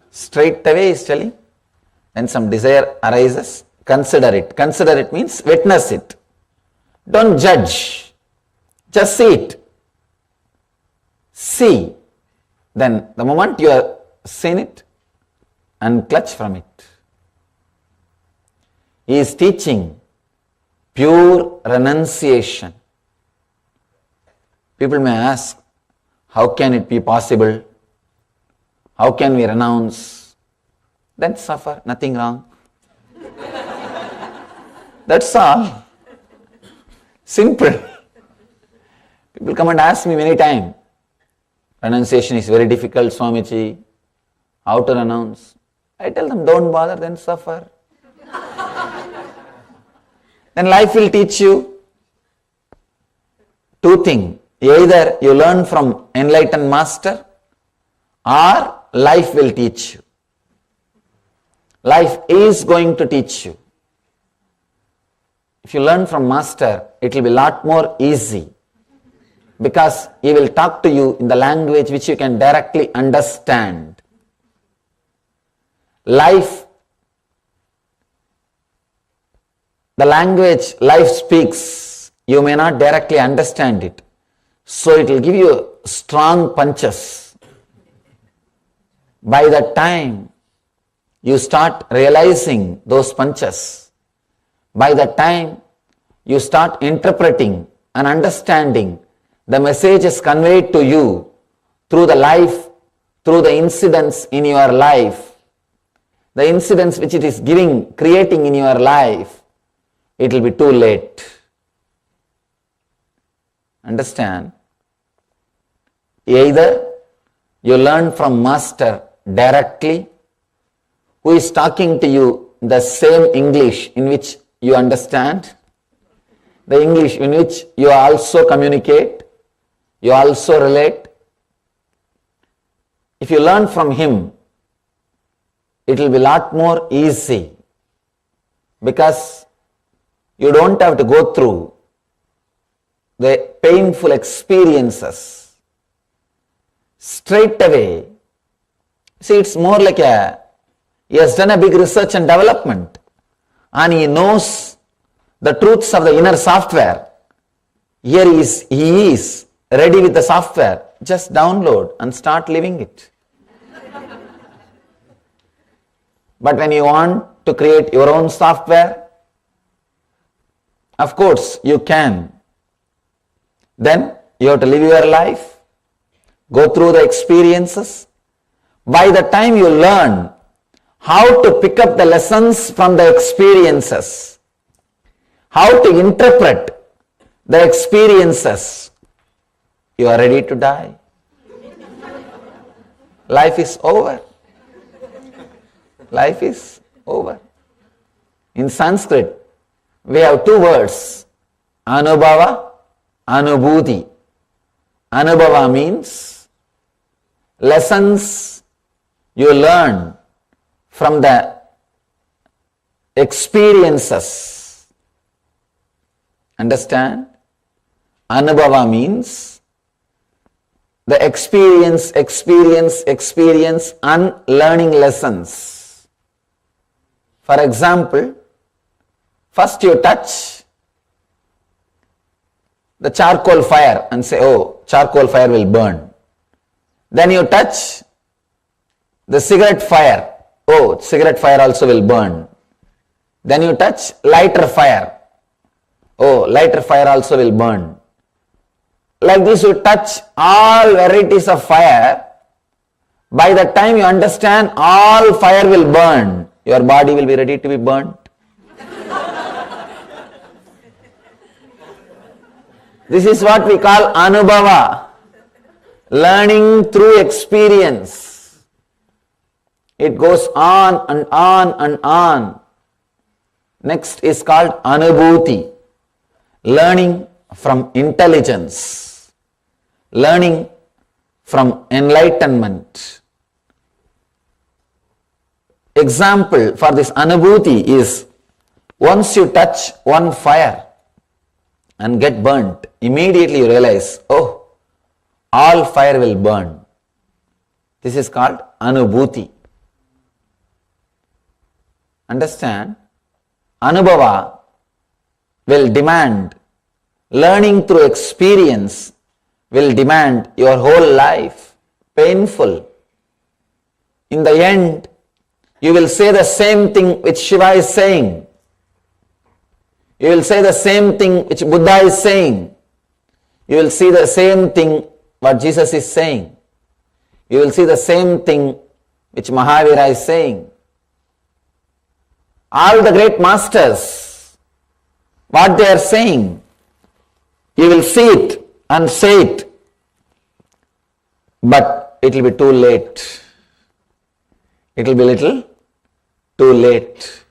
Straight away he is telling, when some desire arises, consider it. Consider it means witness it. Don't judge. Just see it. See. Then the moment you have seen it, unclutch from it. He is teaching pure renunciation. People may ask, how can it be possible? How can we renounce? Then suffer, nothing wrong. That's all. Simple. People come and ask me many times, renunciation is very difficult, Swamiji. How to renounce? I tell them, don't bother, then suffer. Then life will teach you two things. Either you learn from enlightened master or life will teach you. Life is going to teach you. If you learn from master, it will be a lot more easy because he will talk to you in the language which you can directly understand. Life, the language life speaks, you may not directly understand it. So it will give you strong punches. By the time you start realizing those punches, by the time you start interpreting and understanding the messages conveyed to you through the life, through the incidents in your life, the incidents which it is creating in your life, it will be too late. Understand? Either you learn from master directly, who is talking to you the same English in which you understand, the English in which you also communicate, you also relate. If you learn from him, it will be a lot more easy because you don't have to go through the painful experiences straight away. See, it's more like he has done a big research and development and he knows the truths of the inner software. Here he is ready with the software. Just download and start living it. But when you want to create your own software, of course you can. Then you have to live your life, go through the experiences. By the time you learn how to pick up the lessons from the experiences, how to interpret the experiences, you are ready to die. Life is over. Life is over. In Sanskrit, we have two words, anubhava, anubhuti. Anubhava means lessons you learn from the experiences. Understand? Anubhava means the experience, and learning lessons. For example, first you touch the charcoal fire and say, oh, charcoal fire will burn. Then you touch the cigarette fire. Oh, cigarette fire also will burn. Then you touch lighter fire. Oh, lighter fire also will burn. Like this you touch all varieties of fire. By the time you understand all fire will burn, your body will be ready to be burnt. This is what we call anubhava, learning through experience. It goes on and on and on. Next is called anubhuti, learning from intelligence, learning from enlightenment. Example for this anubhuti is, once you touch one fire and get burnt, immediately you realize, oh, all fire will burn. This is called anubhuti. Understand? Anubhava will demand, learning through experience will demand your whole life, painful. In the end, you will say the same thing which Shiva is saying. You will say the same thing which Buddha is saying. You will see the same thing what Jesus is saying. You will see the same thing which Mahavira is saying. All the great masters, what they are saying, you will see it and say it, but it will be too late. It will be little too late.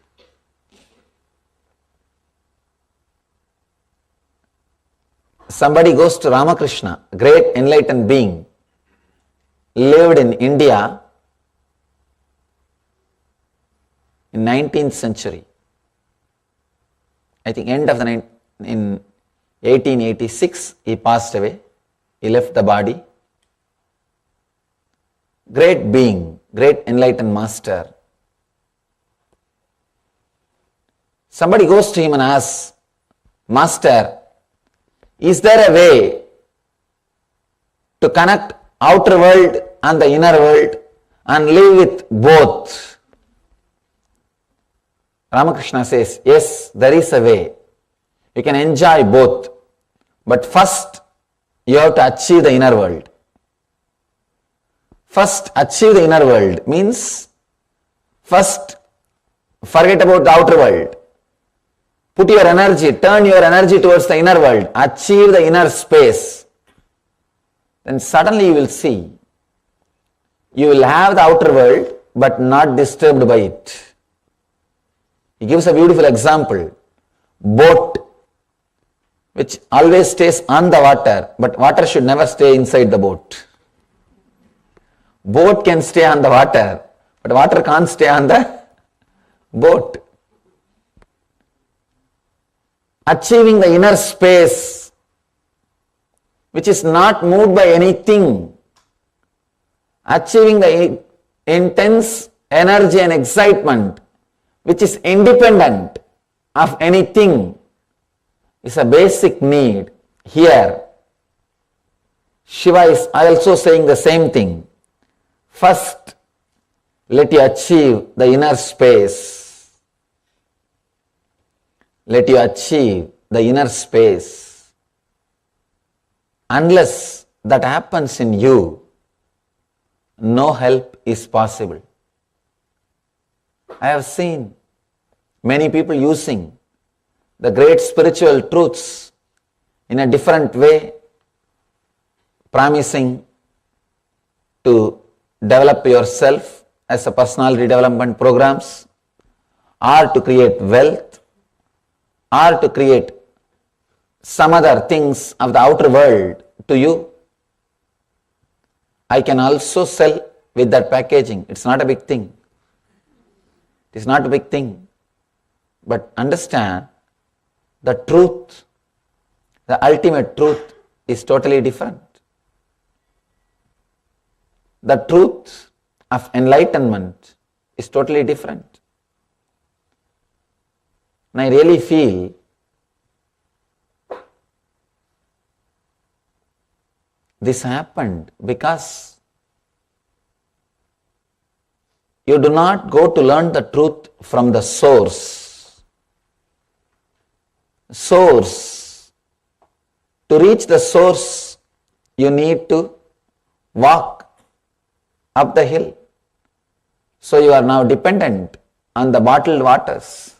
Somebody goes to Ramakrishna, great enlightened being, lived in India in 19th century. I think end of in 1886 he passed away. He left the body. Great being, great enlightened master. Somebody goes to him and asks, Master, is there a way to connect outer world and the inner world and live with both? Ramakrishna says, yes, there is a way. You can enjoy both. But first, you have to achieve the inner world. First, achieve the inner world means first forget about the outer world. Put your energy, turn your energy towards the inner world. Achieve the inner space. Then suddenly you will see, you will have the outer world but not disturbed by it. He gives a beautiful example. Boat, which always stays on the water, but water should never stay inside the boat. Boat can stay on the water, but water can't stay on the boat. Achieving the inner space, which is not moved by anything. Achieving the intense energy and excitement, which is independent of anything, is a basic need. Here, Shiva is also saying the same thing. First, let you achieve the inner space. Let you achieve the inner space. Unless that happens in you, no help is possible. I have seen many people using the great spiritual truths in a different way, promising to develop yourself as a personality development programs, or to create wealth, or to create some other things of the outer world to you. I can also sell with that packaging. It's not a big thing. It is not a big thing. But understand, the truth, the ultimate truth is totally different. The truth of enlightenment is totally different. And I really feel this happened because you do not go to learn the truth from the source. To reach the source, you need to walk up the hill. So you are now dependent on the bottled waters,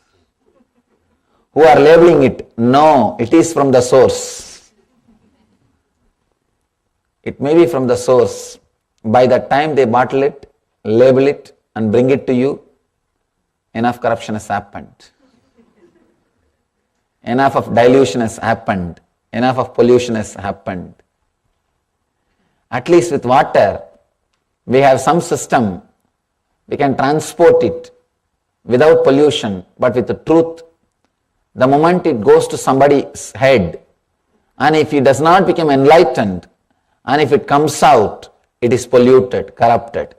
who are labeling it. No, it is from the source. It may be from the source. By the time they bottle it, label it, and bring it to you, enough corruption has happened. Enough of dilution has happened. Enough of pollution has happened. At least with water, we have some system. We can transport it without pollution, but with the truth, the moment it goes to somebody's head, and if he does not become enlightened, and if it comes out, it is polluted, corrupted.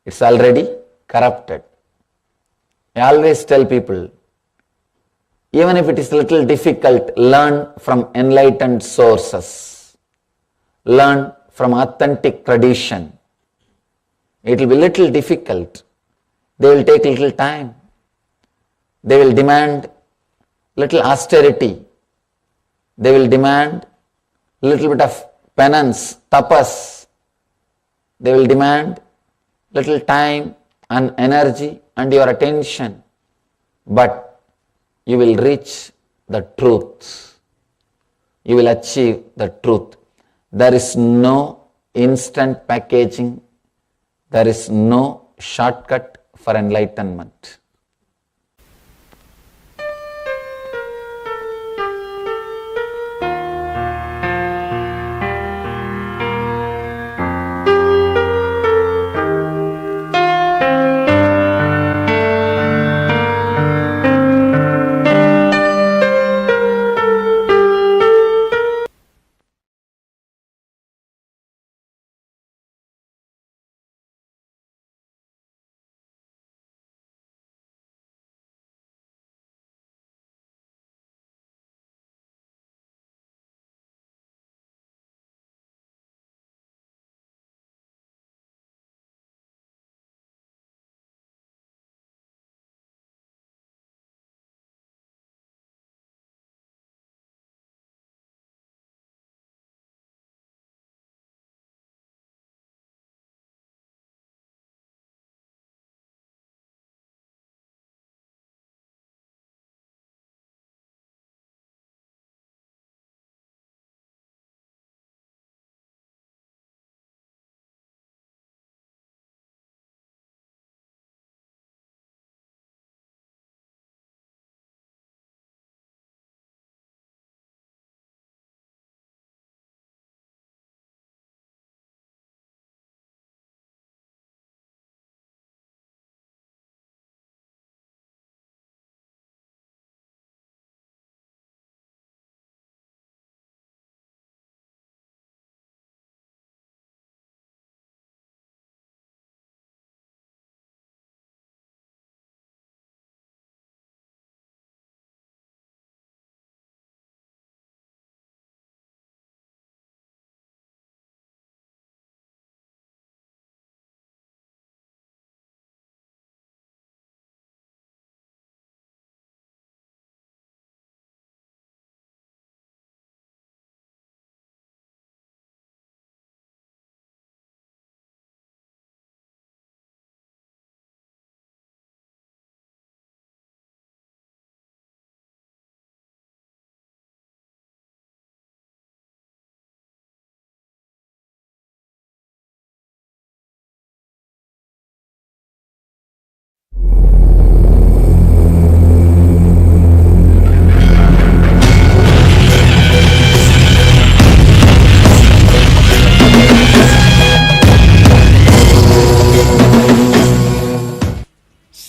It's already corrupted. I always tell people, even if it is a little difficult, learn from enlightened sources. Learn from authentic tradition. It will be little difficult. They will take little time. They will demand little austerity. They will demand little bit of penance, tapas. They will demand little time and energy and your attention. But you will reach the truth. You will achieve the truth. There is no instant packaging. There is no shortcut for enlightenment.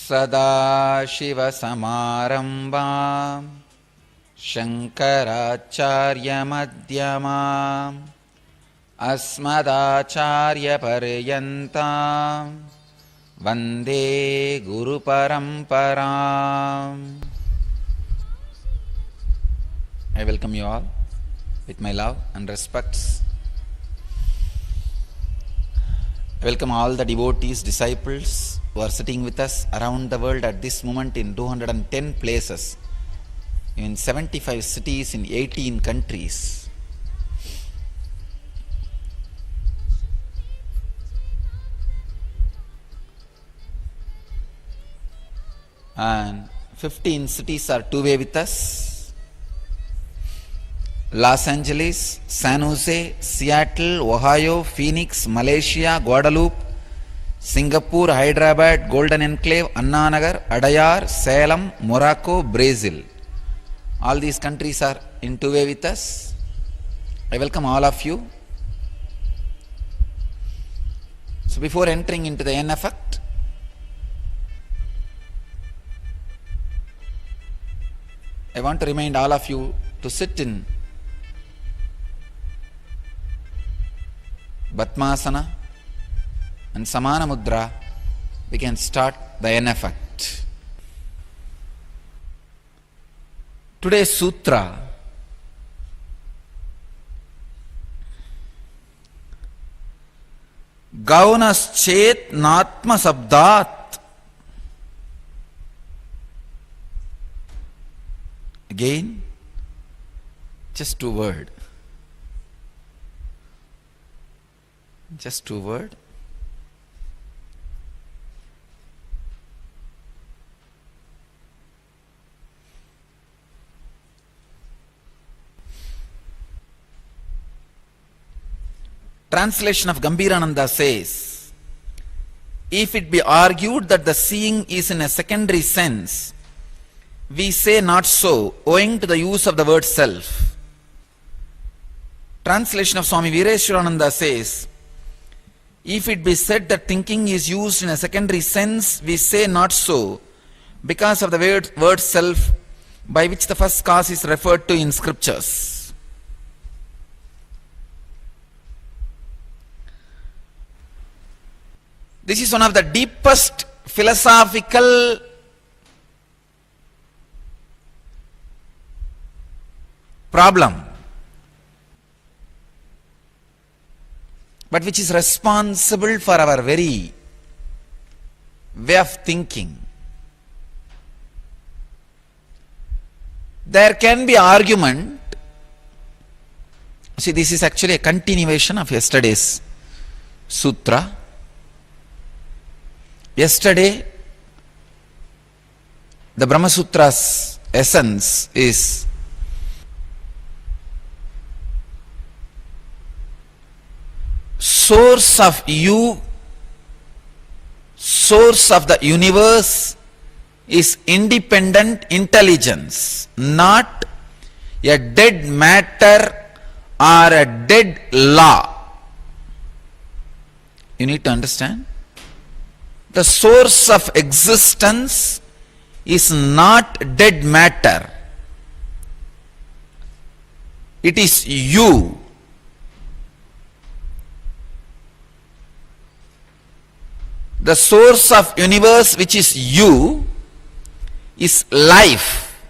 सदाशिवसमारम्भां शङ्कराचार्यमध्यमाम् अस्मदाचार्यपर्यन्तां वन्दे गुरुपरम्पराम्. I welcome you all with my love and respects. I welcome all the devotees, disciples who are sitting with us around the world at this moment in 210 places, in 75 cities in 18 countries. And 15 cities are two-way with us. Los Angeles, San Jose, Seattle, Ohio, Phoenix, Malaysia, Guadeloupe, Singapore, Hyderabad, Golden Enclave, Anna Nagar, Adayar, Salem, Morocco, Brazil. All these countries are in two-way with us. I welcome all of you. So before entering into the end effect, I want to remind all of you to sit in Batmasana and Samana Mudra. We can start the end effect. Today's sutra Gaunaschet Natma Sabdat. Again, just two words. Just two words. Translation of Gambirananda says, if it be argued that the seeing is in a secondary sense, we say not so, owing to the use of the word self. Translation of Swami Veereshwarananda says, if it be said that thinking is used in a secondary sense, we say not so, because of the word self, by which the first cause is referred to in scriptures. This is one of the deepest philosophical problem, but which is responsible for our very way of thinking. There can be argument. See, this is actually a continuation of yesterday's sutra. Yesterday, the Brahma Sutra's essence is source of you, source of the universe is independent intelligence, not a dead matter or a dead law. You need to understand. The source of existence is not dead matter. It is you. The source of universe, which is you, is life.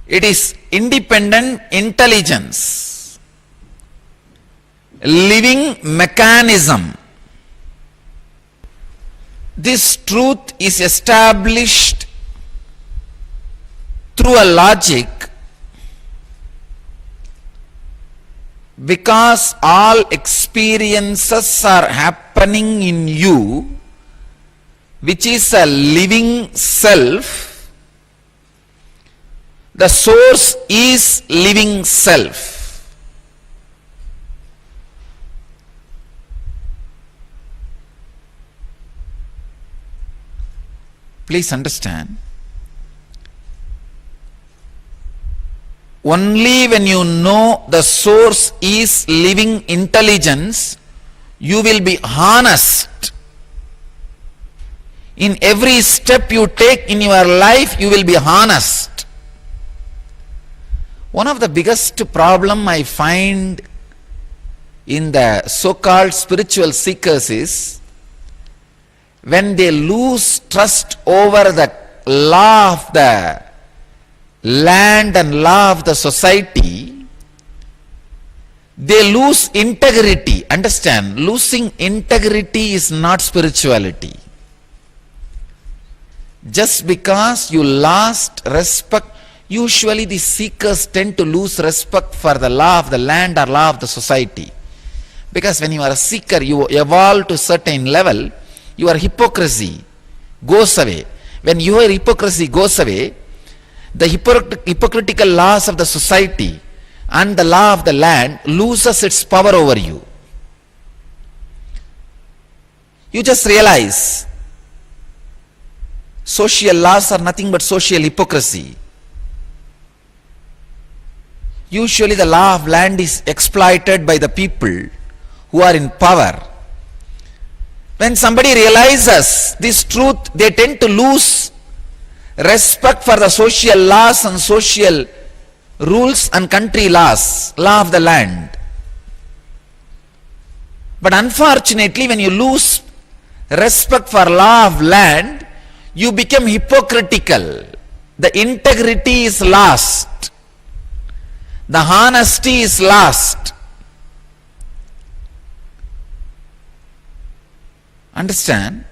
It is independent intelligence, living mechanism. This truth is established through a logic because all experiences are happening in you, which is a living self. The source is living self. Please understand. Only when you know the source is living intelligence, you will be honest. In every step you take in your life, you will be honest. One of the biggest problem I find in the so-called spiritual seekers is when they lose trust over the law of the land and law of the society, they lose integrity. Understand, losing integrity is not spirituality. Just because you lost respect, usually the seekers tend to lose respect for the law of the land or law of the society. Because when you are a seeker, you evolve to a certain level, your hypocrisy goes away. When your hypocrisy goes away, the hypocritical laws of the society and the law of the land loses its power over you. You just realize social laws are nothing but social hypocrisy. Usually the law of land is exploited by the people who are in power. When somebody realizes this truth, they tend to lose respect for the social laws and social rules and country laws, law of the land. But unfortunately, when you lose respect for law of land, you become hypocritical. The integrity is lost. The honesty is lost. Understand?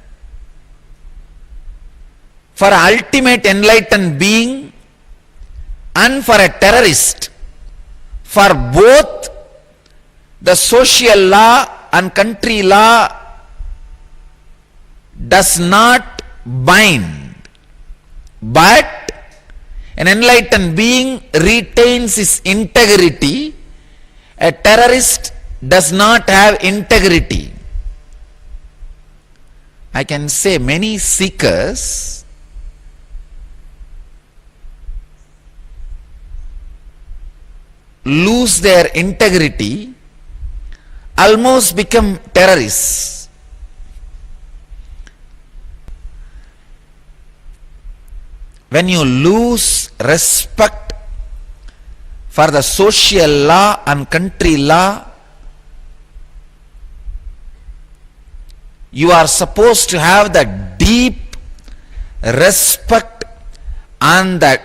For an ultimate enlightened being and for a terrorist, for both the social law and country law does not bind, but an enlightened being retains his integrity. A terrorist does not have integrity. I can say many seekers lose their integrity, almost become terrorists. When you lose respect for the social law and country law, you are supposed to have the deep respect and the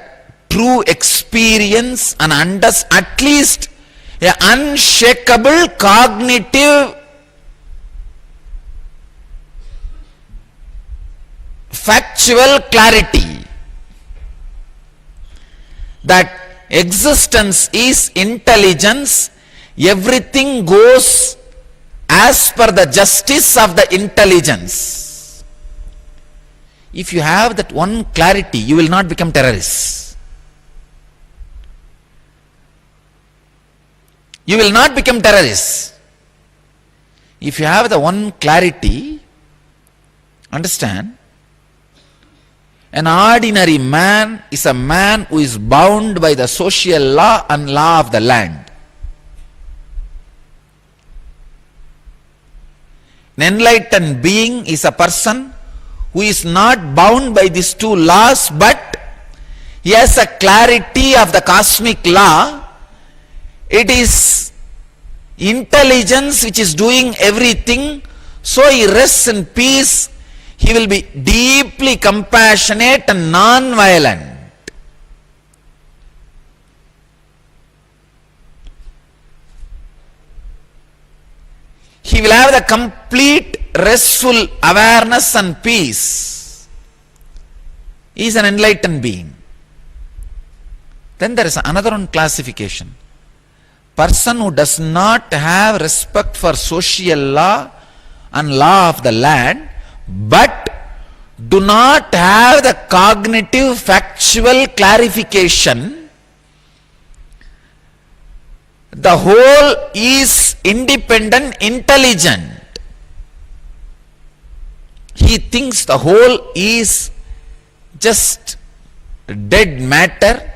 true experience and at least an unshakable cognitive factual clarity that existence is intelligence, everything goes as per the justice of the intelligence. If you have that one clarity, you will not become terrorists. You will not become terrorists. If you have the one clarity, understand, an ordinary man is a man who is bound by the social law and law of the land. An enlightened being is a person who is not bound by these two laws, but he has a clarity of the cosmic law. It is intelligence which is doing everything, so he rests in peace. He will be deeply compassionate and non-violent. He will have the complete restful awareness and peace. He is an enlightened being. Then there is another one classification. Person who does not have respect for social law and law of the land, but do not have the cognitive factual clarification. The whole is independent, intelligent. He thinks the whole is just dead matter,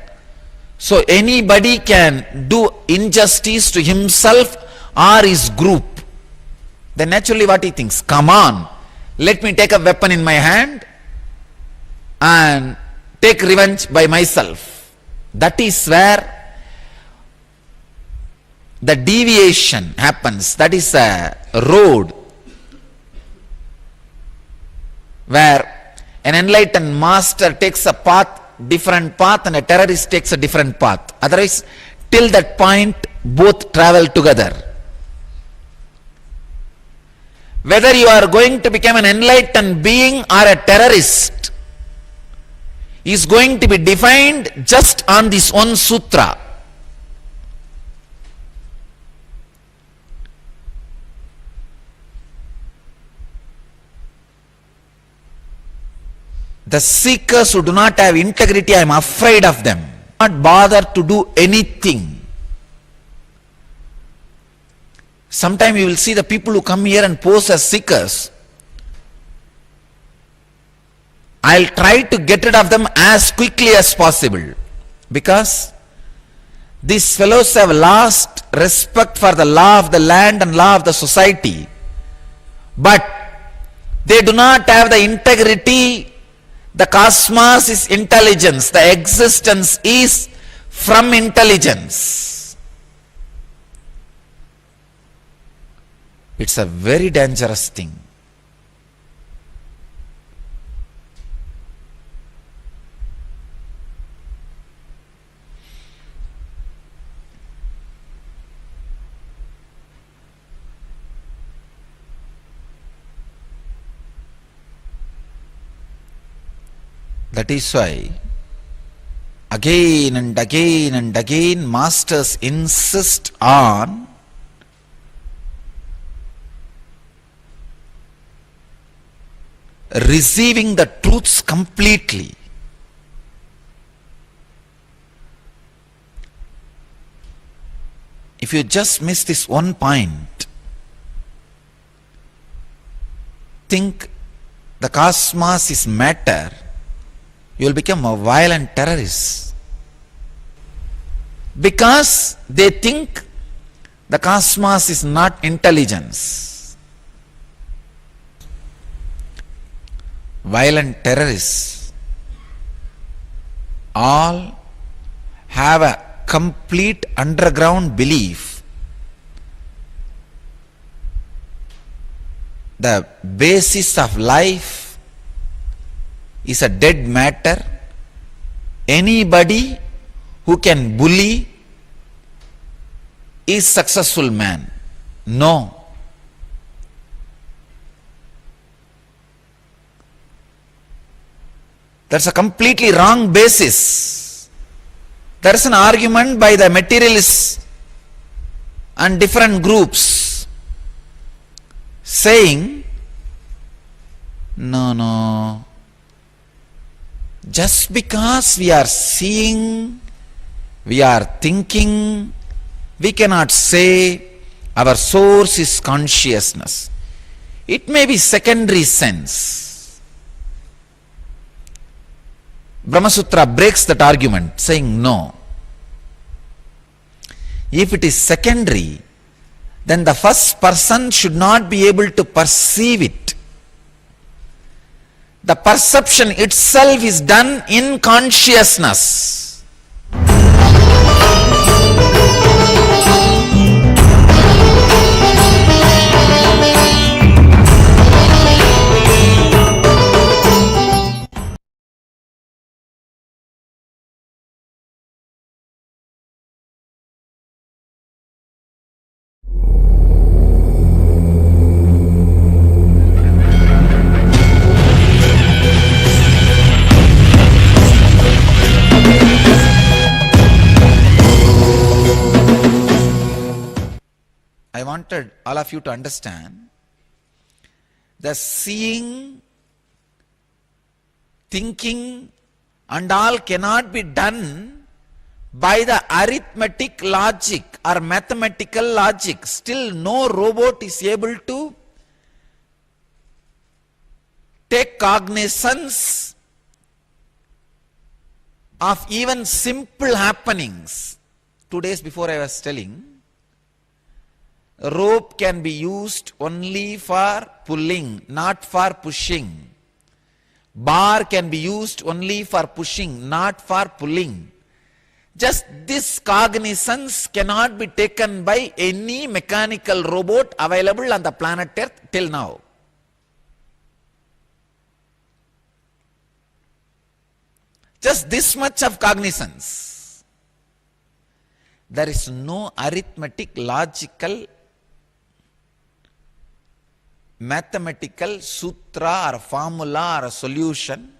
so anybody can do injustice to himself or his group. Then naturally what he thinks? Come on, let me take a weapon in my hand and take revenge by myself. That is where the deviation happens. That is a road where an enlightened master takes a path, different path, and a terrorist takes a different path. Otherwise, till that point, both travel together. Whether you are going to become an enlightened being or a terrorist is going to be defined just on this one sutra. The seekers who do not have integrity, I am afraid of them. Not bother to do anything. Sometimes you will see the people who come here and pose as seekers. I'll try to get rid of them as quickly as possible, because these fellows have lost respect for the law of the land and law of the society, but they do not have the integrity. The cosmos is intelligence. The existence is from intelligence. It's a very dangerous thing. That is why again and again and again masters insist on receiving the truths completely. If you just miss this one point, think the cosmos is matter, you will become a violent terrorist. Because they think the cosmos is not intelligence. Violent terrorists all have a complete underground belief. The basis of life is a dead matter. Anybody who can bully is successful man. No. That's a completely wrong basis. There is an argument by the materialists and different groups saying, no, just because we are seeing, we are thinking, we cannot say our source is consciousness. It may be secondary sense. Brahma Sutra breaks that argument, saying no. If it is secondary, then the first person should not be able to perceive it. The perception itself is done in consciousness. I wanted all of you to understand the seeing, thinking and all cannot be done by the arithmetic logic or mathematical logic. Still no robot is able to take cognizance of even simple happenings. 2 days before I was telling, rope can be used only for pulling, not for pushing. Bar can be used only for pushing, not for pulling. Just this cognizance cannot be taken by any mechanical robot available on the planet Earth till now. Just this much of cognizance. There is no arithmetic, logical, mathematical sutra or formula or a solution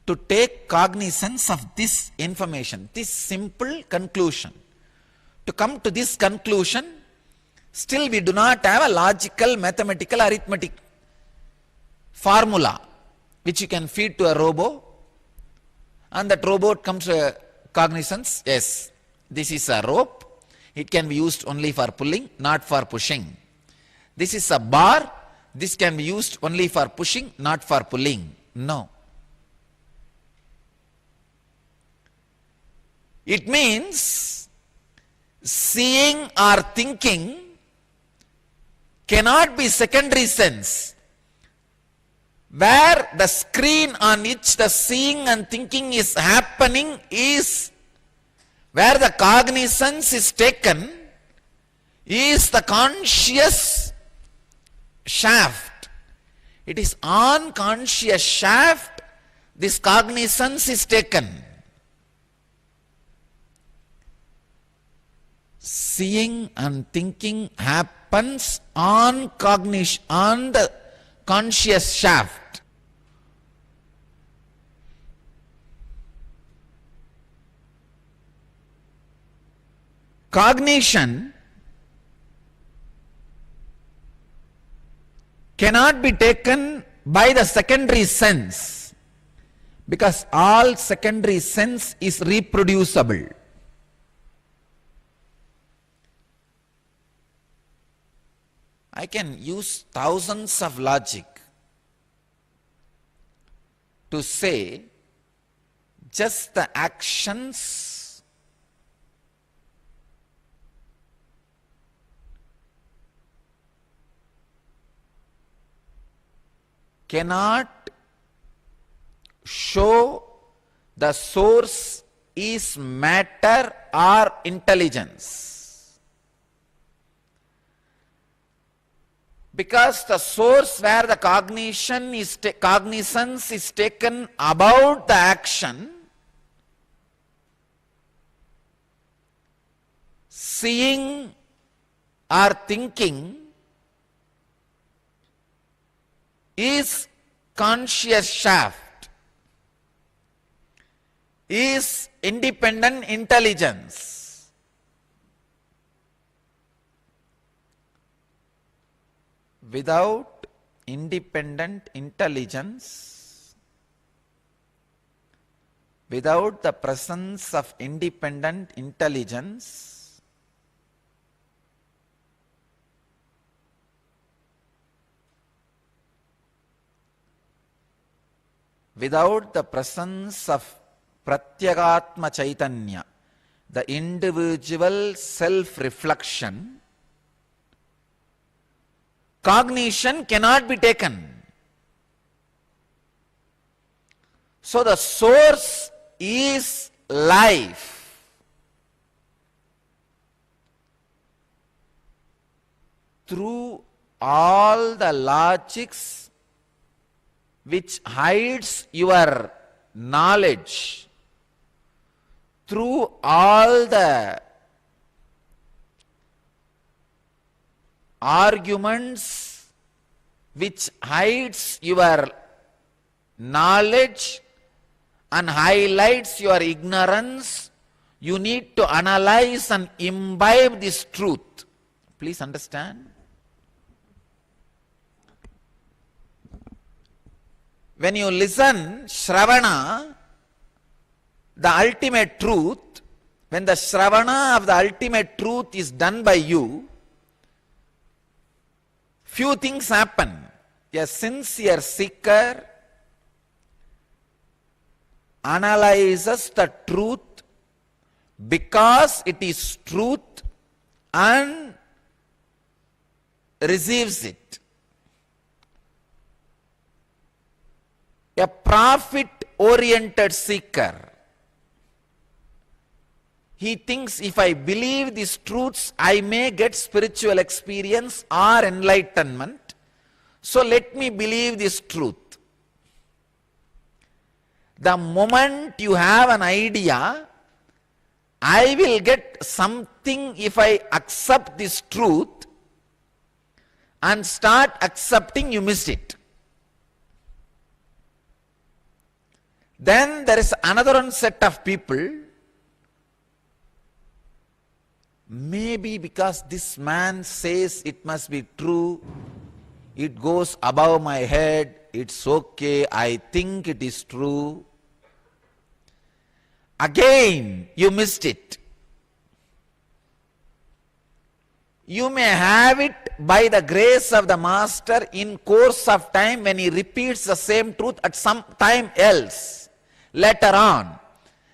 to take cognizance of this information, this simple conclusion. To come to this conclusion, still we do not have a logical, mathematical, arithmetic formula which you can feed to a robot and that robot comes to a cognizance. Yes, this is a rope. It can be used only for pulling, not for pushing. This is a bar. This can be used only for pushing, not for pulling. No. It means seeing or thinking cannot be secondary sense. Where the screen on which the seeing and thinking is happening is where the cognizance is taken is the conscious shaft. It is on conscious shaft this cognizance is taken. Seeing and thinking happens on cognition, on the conscious shaft. Cognition cannot be taken by the secondary sense because all secondary sense is reproducible. I can use thousands of logic to say just the actions cannot show the source is matter or intelligence. Because the source where the cognizance is taken about the action, seeing or thinking is conscious shaft, is independent intelligence. Without independent intelligence, without the presence of independent intelligence, without the presence of Pratyagatma Chaitanya, the individual self-reflection, cognition cannot be taken. So the source is life. Through all the logics which hides your knowledge, through all the arguments which hides your knowledge and highlights your ignorance, you need to analyze and imbibe this truth. Please understand. When you listen Shravana, the ultimate truth, when the Shravana of the ultimate truth is done by you, few things happen. A sincere seeker analyzes the truth because it is truth and receives it. A profit-oriented seeker, he thinks, if I believe these truths, I may get spiritual experience or enlightenment. So let me believe this truth. The moment you have an idea, I will get something if I accept this truth, and start accepting, you missed it. Then there is another one set of people, maybe because this man says it must be true, it goes above my head, it's okay, I think it is true. Again, you missed it. You may have it by the grace of the Master in course of time when he repeats the same truth at some time else, later on.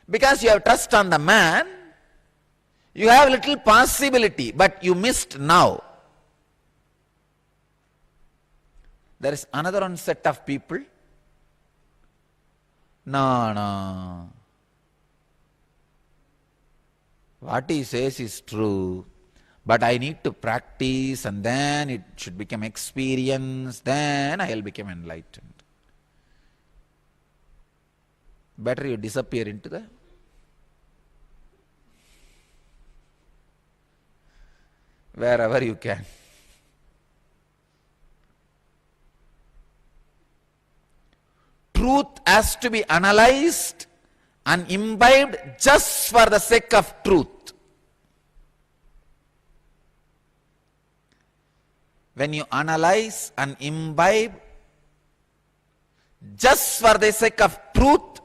Because you have trust on the man, you have little possibility, but you missed now. There is another one set of people. No. What he says is true, but I need to practice, and then it should become experience, then I will become enlightened. Better you disappear into the wherever you can. Truth has to be analyzed and imbibed just for the sake of truth. When you analyze and imbibe just for the sake of truth,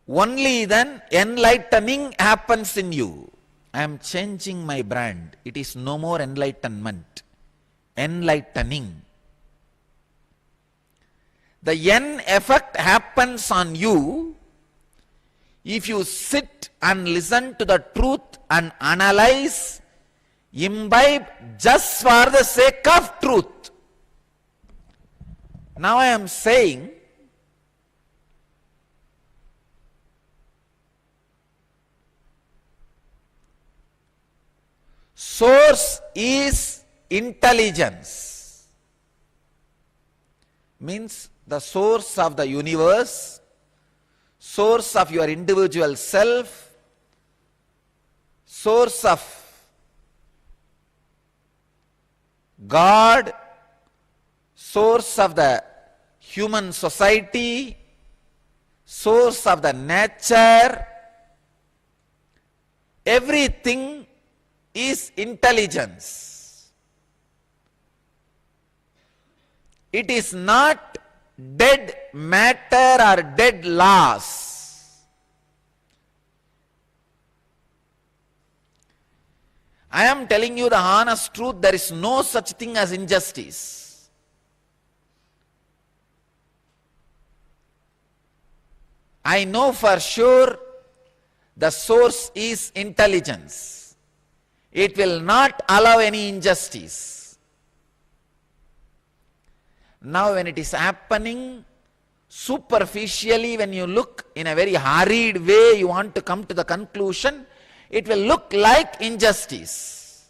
only then enlightening happens in you. I am changing my brand. It is no more enlightenment. Enlightening. The N effect happens on you if you sit and listen to the truth and analyze, imbibe just for the sake of truth. Now I am saying, source is intelligence. Means the source of the universe, source of your individual self, source of God, source of the human society, source of the nature, everything is intelligence. It is not dead matter or dead laws. I am telling you the honest truth, there is no such thing as injustice. I know for sure the source is intelligence. It will not allow any injustice. Now when it is happening superficially, when you look in a very hurried way, you want to come to the conclusion, it will look like injustice.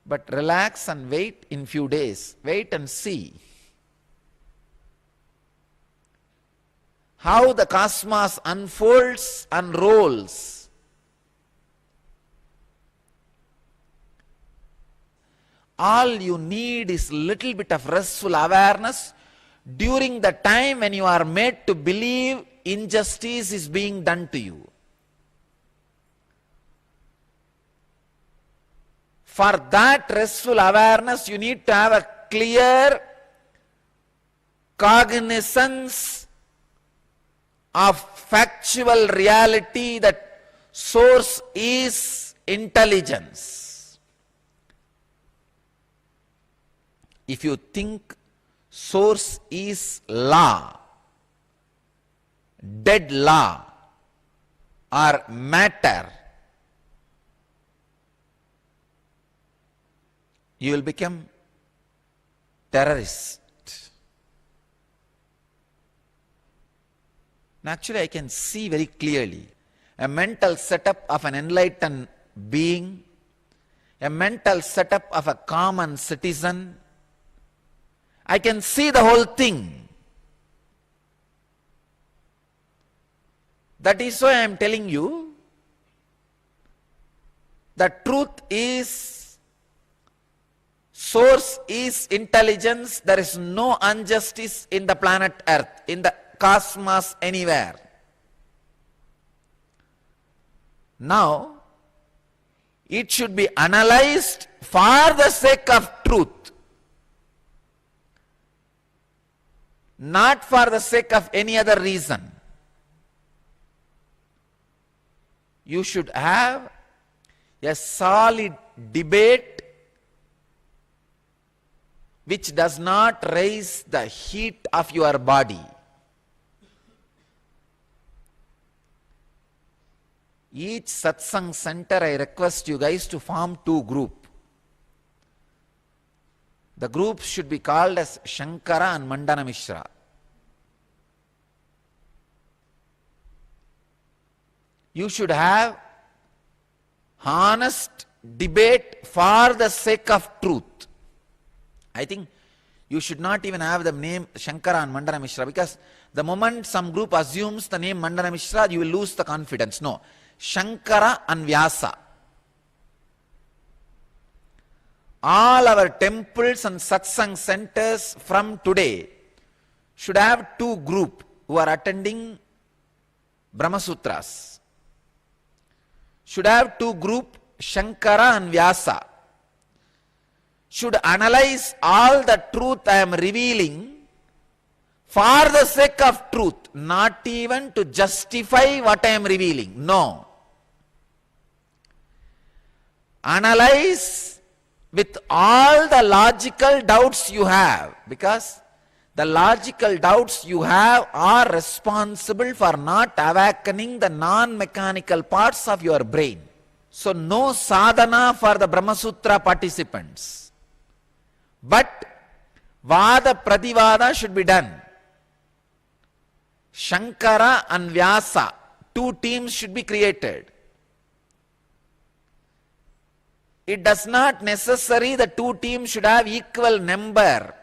But relax and wait in few days. Wait and see how the cosmos unfolds and rolls. All you need is little bit of restful awareness during the time when you are made to believe injustice is being done to you. For that restful awareness, you need to have a clear cognizance of factual reality that source is intelligence. If you think source is law, dead law, or matter, you will become terrorist. Actually, I can see very clearly a mental setup of an enlightened being, a mental setup of a common citizen. I can see the whole thing. That is why I am telling you, the truth is, source is intelligence. There is no injustice in the planet Earth, in the cosmos, anywhere. Now, it should be analyzed for the sake of truth, not for the sake of any other reason. You should have a solid debate which does not raise the heat of your body. Each satsang center, I request you guys to form 2 groups. The groups should be called as Shankara and Mandana Mishra. You should have honest debate for the sake of truth. I think you should not even have the name Shankara and Mandana Mishra, because the moment some group assumes the name Mandana Mishra, you will lose the confidence. No. Shankara and Vyasa. All our temples and satsang centers from today should have 2 groups who are attending Brahma Sutras. Should have 2 groups, Shankara and Vyasa. Should analyze all the truth I am revealing for the sake of truth, not even to justify what I am revealing. No. Analyze with all the logical doubts you have, because the logical doubts you have are responsible for not awakening the non-mechanical parts of your brain. So no sadhana for the Brahma Sutra participants. But Vada Pradivada should be done. Shankara and Vyasa, two teams should be created. It does not necessary the two teams should have equal number.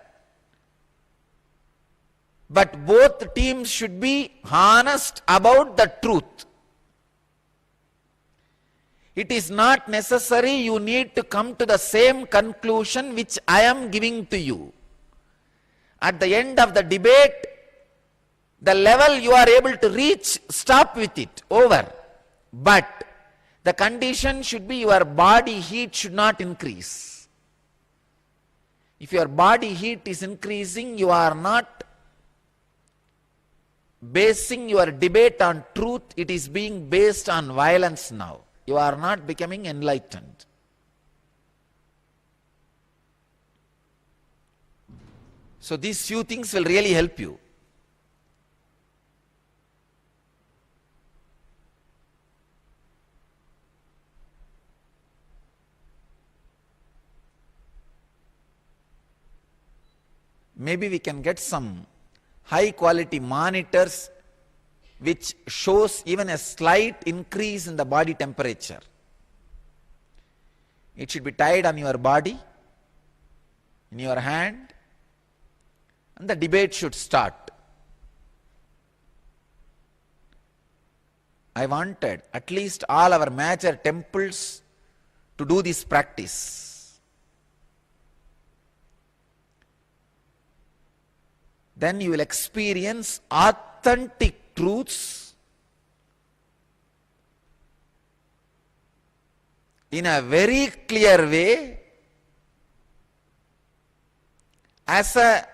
But both teams should be honest about the truth. It is not necessary you need to come to the same conclusion which I am giving to you. At the end of the debate, the level you are able to reach, stop with it, over. But the condition should be your body heat should not increase. If your body heat is increasing, you are not basing your debate on truth, it is being based on violence now. You are not becoming enlightened. So these few things will really help you. Maybe we can get some high quality monitors which shows even a slight increase in the body temperature. It should be tied on your body, in your hand, and the debate should start. I wanted at least all our major temples to do this practice. Then you will experience authentic truths in a very clear way as a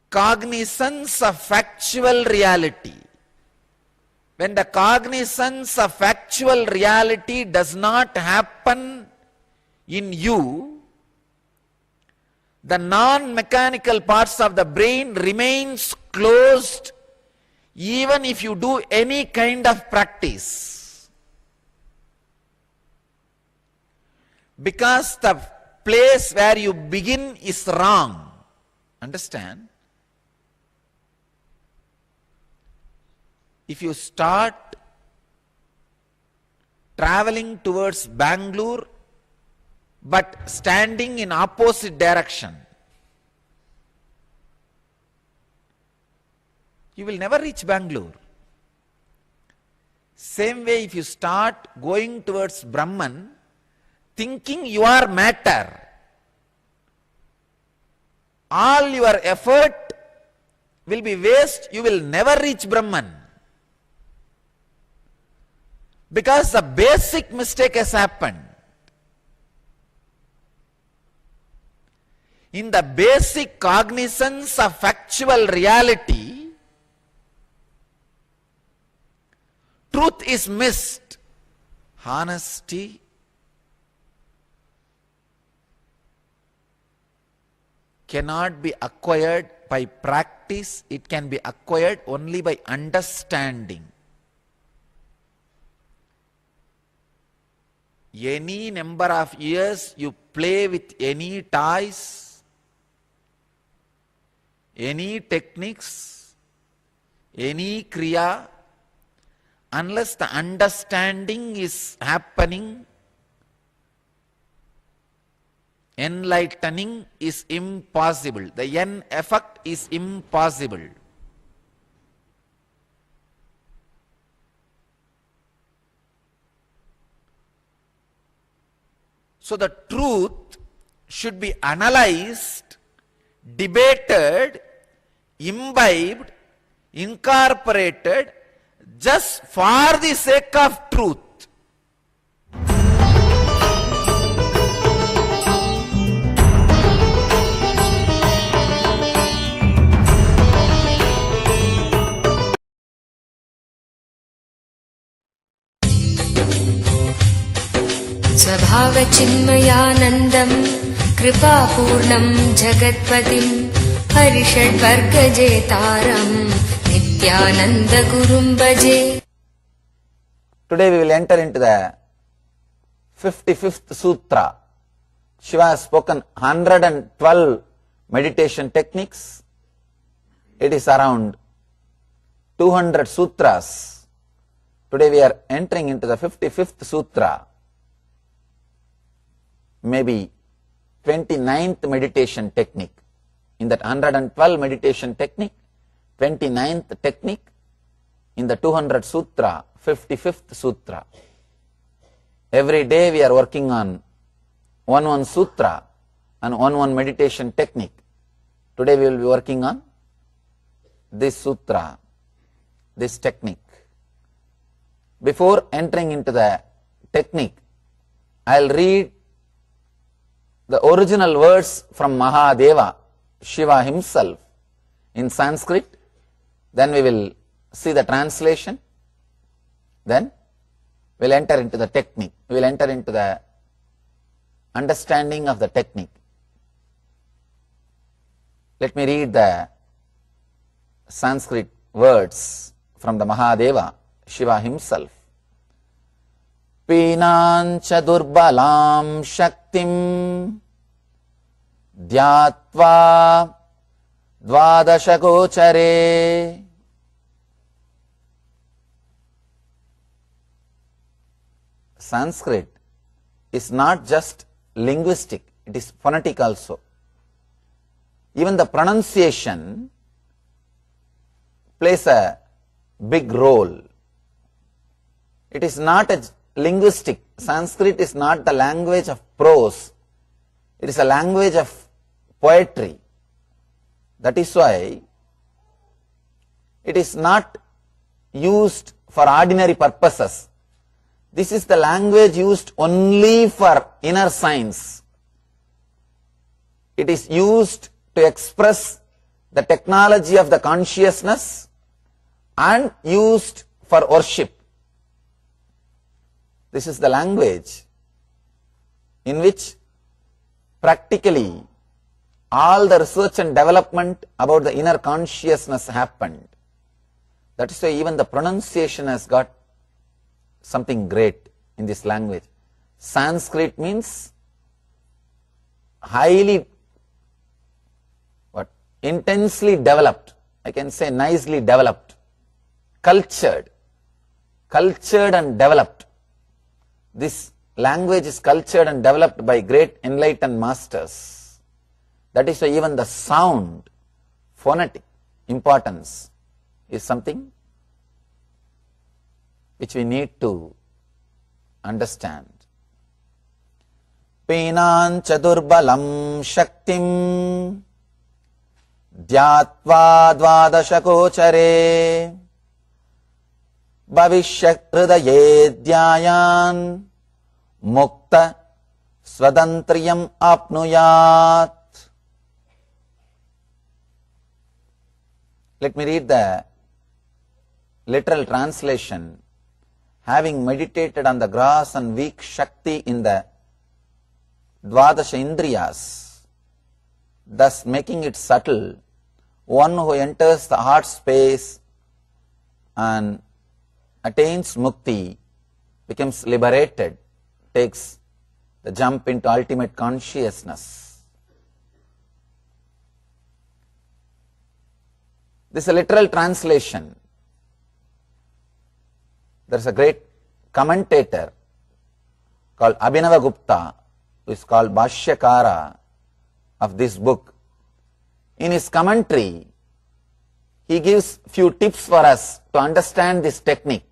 cognizance of factual reality. When the cognizance of factual reality does not happen in you, the non-mechanical parts of the brain remains closed even if you do any kind of practice. Because the place where you begin is wrong. Understand? If you start traveling towards Bangalore but standing in opposite direction, you will never reach Bangalore. Same way, if you start going towards Brahman, thinking you are matter, all your effort will be waste, you will never reach Brahman. Because the basic mistake has happened. In the basic cognizance of factual reality, truth is missed. Honesty cannot be acquired by practice, it can be acquired only by understanding. Any number of years you play with any toys, any techniques, any kriya, unless the understanding is happening, enlightening is impossible. The N effect is impossible. So the truth should be analyzed, debated, imbibed, incorporated just for the sake of truth. स्वभावचिन्मयानन्दं कृपापूर्णं जगत्पतिं हरिषड्वर्गजेतारं नित्यानन्दगुरुं भजे. Today we will enter into the 55th Sutra. Shiva has spoken 112 meditation techniques. It is around 200 sutras. Today we are entering into the 55th Sutra, maybe 29th meditation technique. In that 112 meditation technique, 29th technique in the 200 Sutra, 55th Sutra. Every day we are working on one sutra and one meditation technique. Today we will be working on this sutra, this technique. Before entering into the technique, I'll read the original words from Mahadeva, Shiva himself, in Sanskrit. Then we will see the translation. Then we'll enter into the technique. We will enter into the understanding of the technique. Let me read the Sanskrit words from the Mahadeva, Shiva himself. Pinancha durbalam shaktim dhyatva dvadashagochare. Sanskrit is not just linguistic, it is phonetic also. Even the pronunciation plays a big role. It is not a linguistic. Sanskrit is not the language of prose. It is a language of poetry. That is why it is not used for ordinary purposes. This is the language used only for inner science. It is used to express the technology of the consciousness and used for worship. This is the language in which practically all the research and development about the inner consciousness happened. That is why even the pronunciation has got something great in this language. Sanskrit means highly, intensely developed, I can say nicely developed, cultured and developed. This language is cultured and developed by great enlightened masters. That is why even the sound, phonetic importance is something which we need to understand. Pinancha durbalam shaktim dhyatva dvadashakochare bhavishyat hridaye dhyayan mukta svadantriyam apnuyat. Let me read the literal translation. Having meditated on the gross and weak Shakti in the Dvadasha Indriyas, thus making it subtle, one who enters the heart space and attains mukti becomes liberated, takes the jump into ultimate consciousness. This is a literal translation. There is a great commentator called Abhinavagupta, who is called Bhashyakara of this book. In his commentary, he gives few tips for us to understand this technique.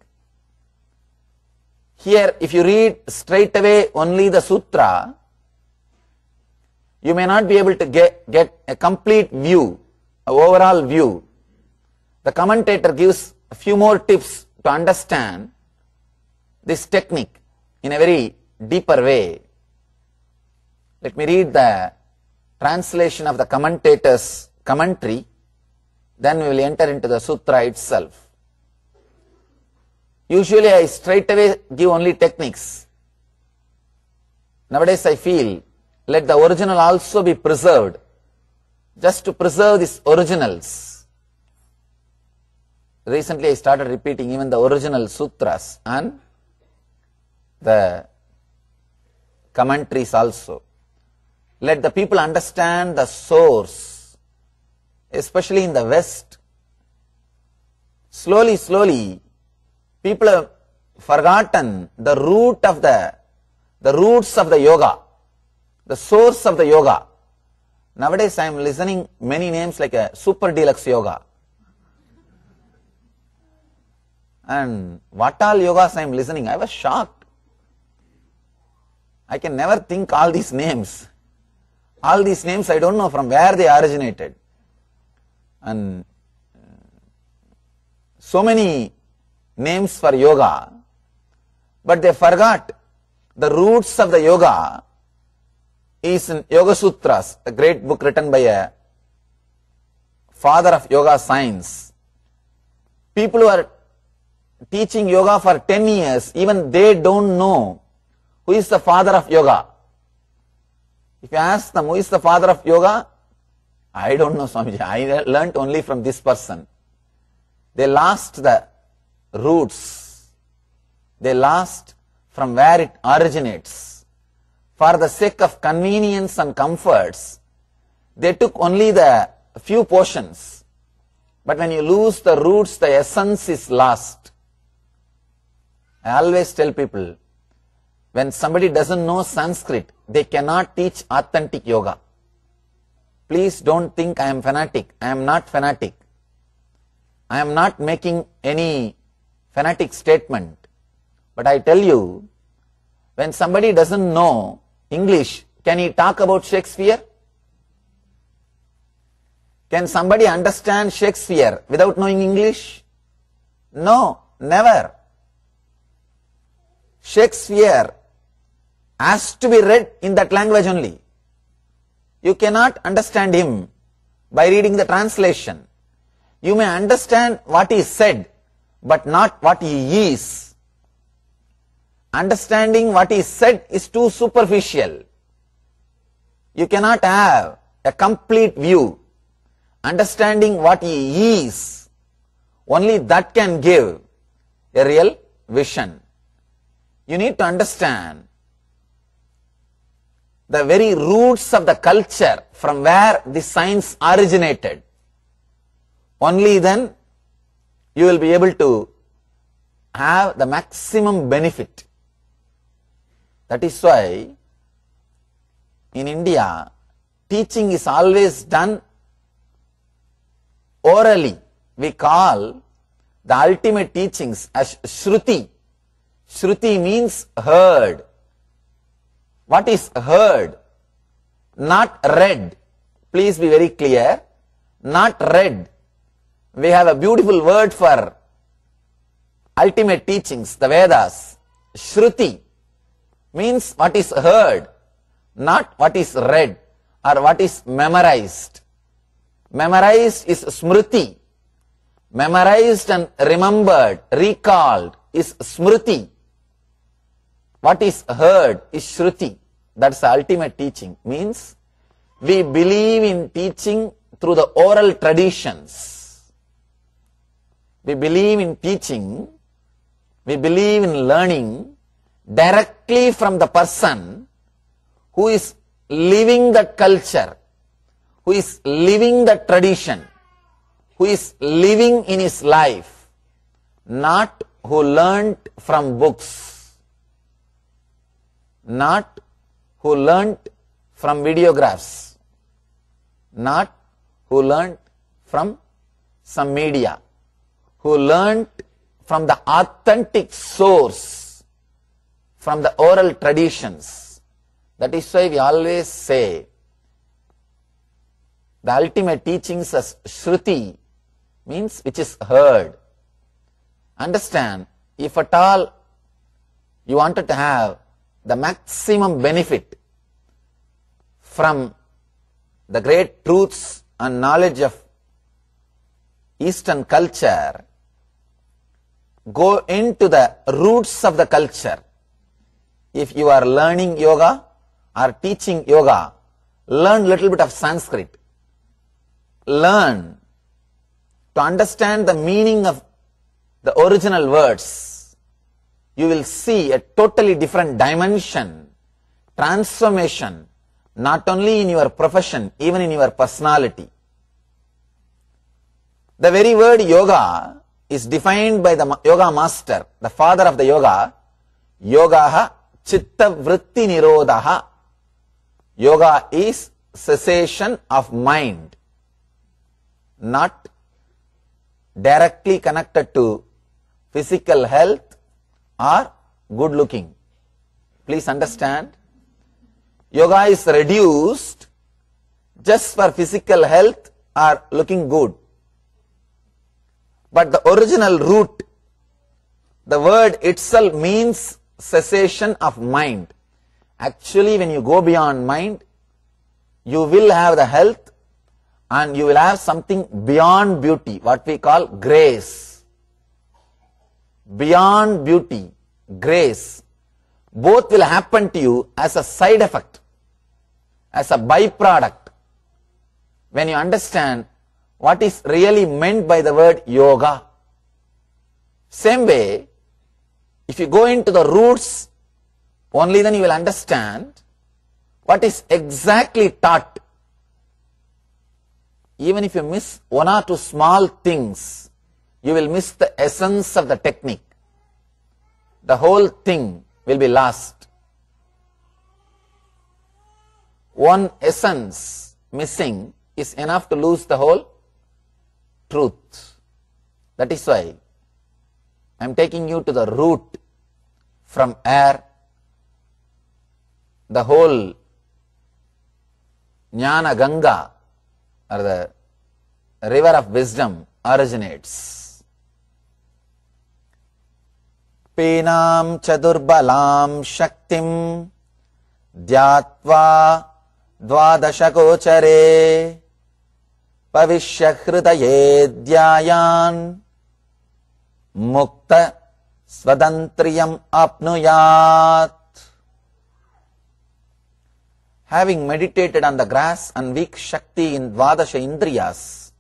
Here, if you read straight away only the sutra, you may not be able to get a complete view, an overall view. The commentator gives a few more tips to understand this technique in a very deeper way. Let me read the translation of the commentator's commentary, then we will enter into the sutra itself. Usually I straight away give only techniques. Nowadays I feel, let the original also be preserved. just to preserve these originals. Recently I started repeating even the original sutras and the commentaries also. Let the people understand the source, especially in the West. Slowly, people have forgotten the roots of the yoga, the source of the yoga. Nowadays I am listening many names like a super deluxe yoga. And what all yogas I am listening, I was shocked. I can never think all these names. All these names I don't know from where they originated. And so many names for yoga, but they forgot the roots of the yoga is in Yoga Sutras, a great book written by a father of yoga science. People who are teaching yoga for 10 years, even they don't know who is the father of yoga. If you ask them who is the father of yoga, I don't know, Swamiji. I learnt only from this person. They lost the roots. They lost from where it originates. For the sake of convenience and comforts, they took only the few portions. But when you lose the roots, the essence is lost. I always tell people, when somebody doesn't know Sanskrit, they cannot teach authentic yoga. Please don't think I am fanatic. I am not fanatic. I am not making any fanatic statement. But I tell you, when somebody doesn't know English, can he talk about Shakespeare? Can somebody understand Shakespeare without knowing English? No, never. Shakespeare has to be read in that language only. You cannot understand him by reading the translation. You may understand what he said, but not what he is. Understanding what he said is too superficial. You cannot have a complete view. Understanding what he is, only that can give a real vision. You need to understand the very roots of the culture from where the science originated. Only then you will be able to have the maximum benefit. That is why in India, teaching is always done orally. We call the ultimate teachings as Shruti. Shruti means heard. What is heard? Not read. Please be very clear. Not read. We have a beautiful word for ultimate teachings, the Vedas. Shruti means what is heard, not what is read or what is memorized. Memorized is Smriti. Memorized and remembered, recalled is Smriti. What is heard is Shruti. That's the ultimate teaching. Means we believe in teaching through the oral traditions. We believe in teaching, we believe in learning directly from the person who is living that culture, who is living that tradition, who is living in his life, not who learnt from books, not who learnt from videographs, not who learnt from some media, who learnt from the authentic source, from the oral traditions. That is why we always say the ultimate teachings as Shruti means which is heard. Understand, if at all you wanted to have the maximum benefit from the great truths and knowledge of Eastern culture, go into the roots of the culture. If you are learning yoga or teaching yoga, learn little bit of Sanskrit. learn to understand the meaning of the original words, you will see a totally different dimension, transformation, not only in your profession, even in your personality. The very word yoga is defined by the yoga master, the father of the yoga, yogaha chitta vritti nirodhaha. Yoga is cessation of mind, not directly connected to physical health or good looking. Please understand, yoga is reduced just for physical health or looking good. But the original root, the word itself means cessation of mind. Actually, when you go beyond mind, you will have the health and you will have something beyond beauty, what we call grace. Beyond beauty, grace, both will happen to you as a side effect, as a byproduct, when you understand what is really meant by the word yoga. Same way, if you go into the roots, only then you will understand what is exactly taught. Even if you miss one or two small things, you will miss the essence of the technique. The whole thing will be lost. One essence missing is enough to lose the whole truth. That is why I am taking you to the root from where the whole Jnana Ganga, or the river of wisdom, originates. Pinam chadurbalam shaktim dhyatva dvadashakochare pavishya hridaye dhyayan mukta svadantriyam apnuyat. Having meditated on the grass and weak Shakti in Dvadasha Indriyas,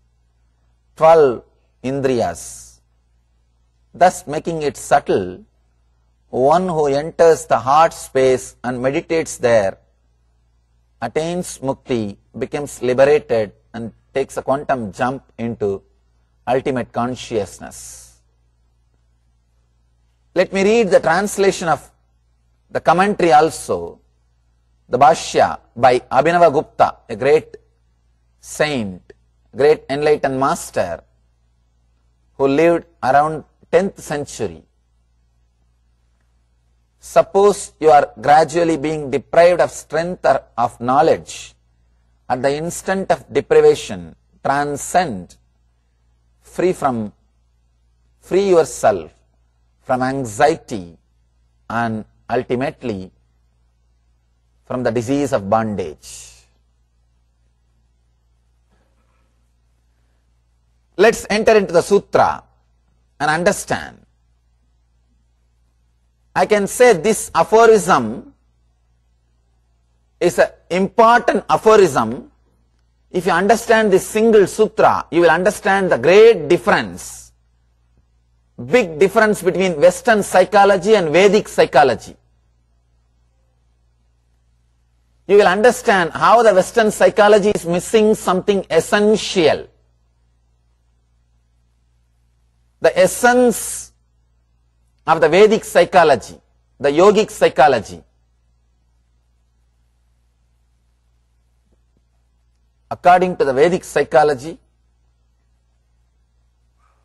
12 Indriyas, thus making it subtle, one who enters the heart space and meditates there, attains mukti, becomes liberated and takes a quantum jump into ultimate consciousness. Let me read the translation of the commentary also, the Bhashya by Abhinava Gupta, a great saint, great enlightened master who lived around 10th century. Suppose you are gradually being deprived of strength or of knowledge. At the instant of deprivation, transcend, free yourself from anxiety and ultimately from the disease of bondage. Let's enter into the sutra and understand. I can say this aphorism is an important aphorism. If you understand this single sutra, you will understand the great difference, big difference between Western psychology and Vedic psychology. You will understand how the Western psychology is missing something essential. The essence of the Vedic psychology, the yogic psychology. According to the Vedic psychology,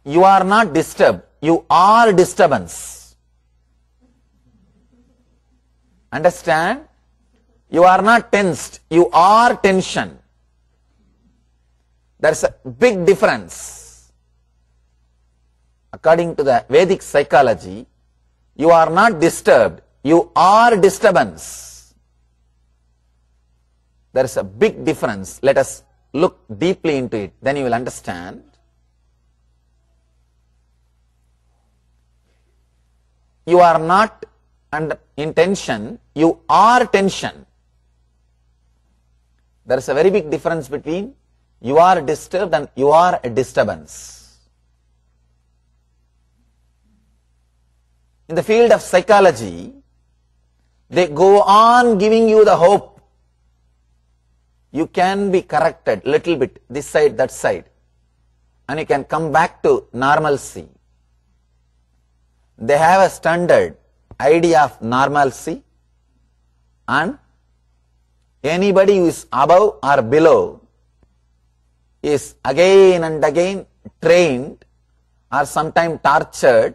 you are not disturbed, you are disturbance. Understand? You are not tensed, you are tension. There is a big difference. According to the Vedic psychology, you are not disturbed, you are disturbance. There is a big difference. Let us look deeply into it, then you will understand. You are not in tension, you are tension. There is a very big difference between You are disturbed and you are a disturbance. In the field of psychology, they go on giving you the hope. You can be corrected little bit, this side, that side, and you can come back to normalcy. They have a standard idea of normalcy, and anybody who is above or below is again and again trained or sometimes tortured.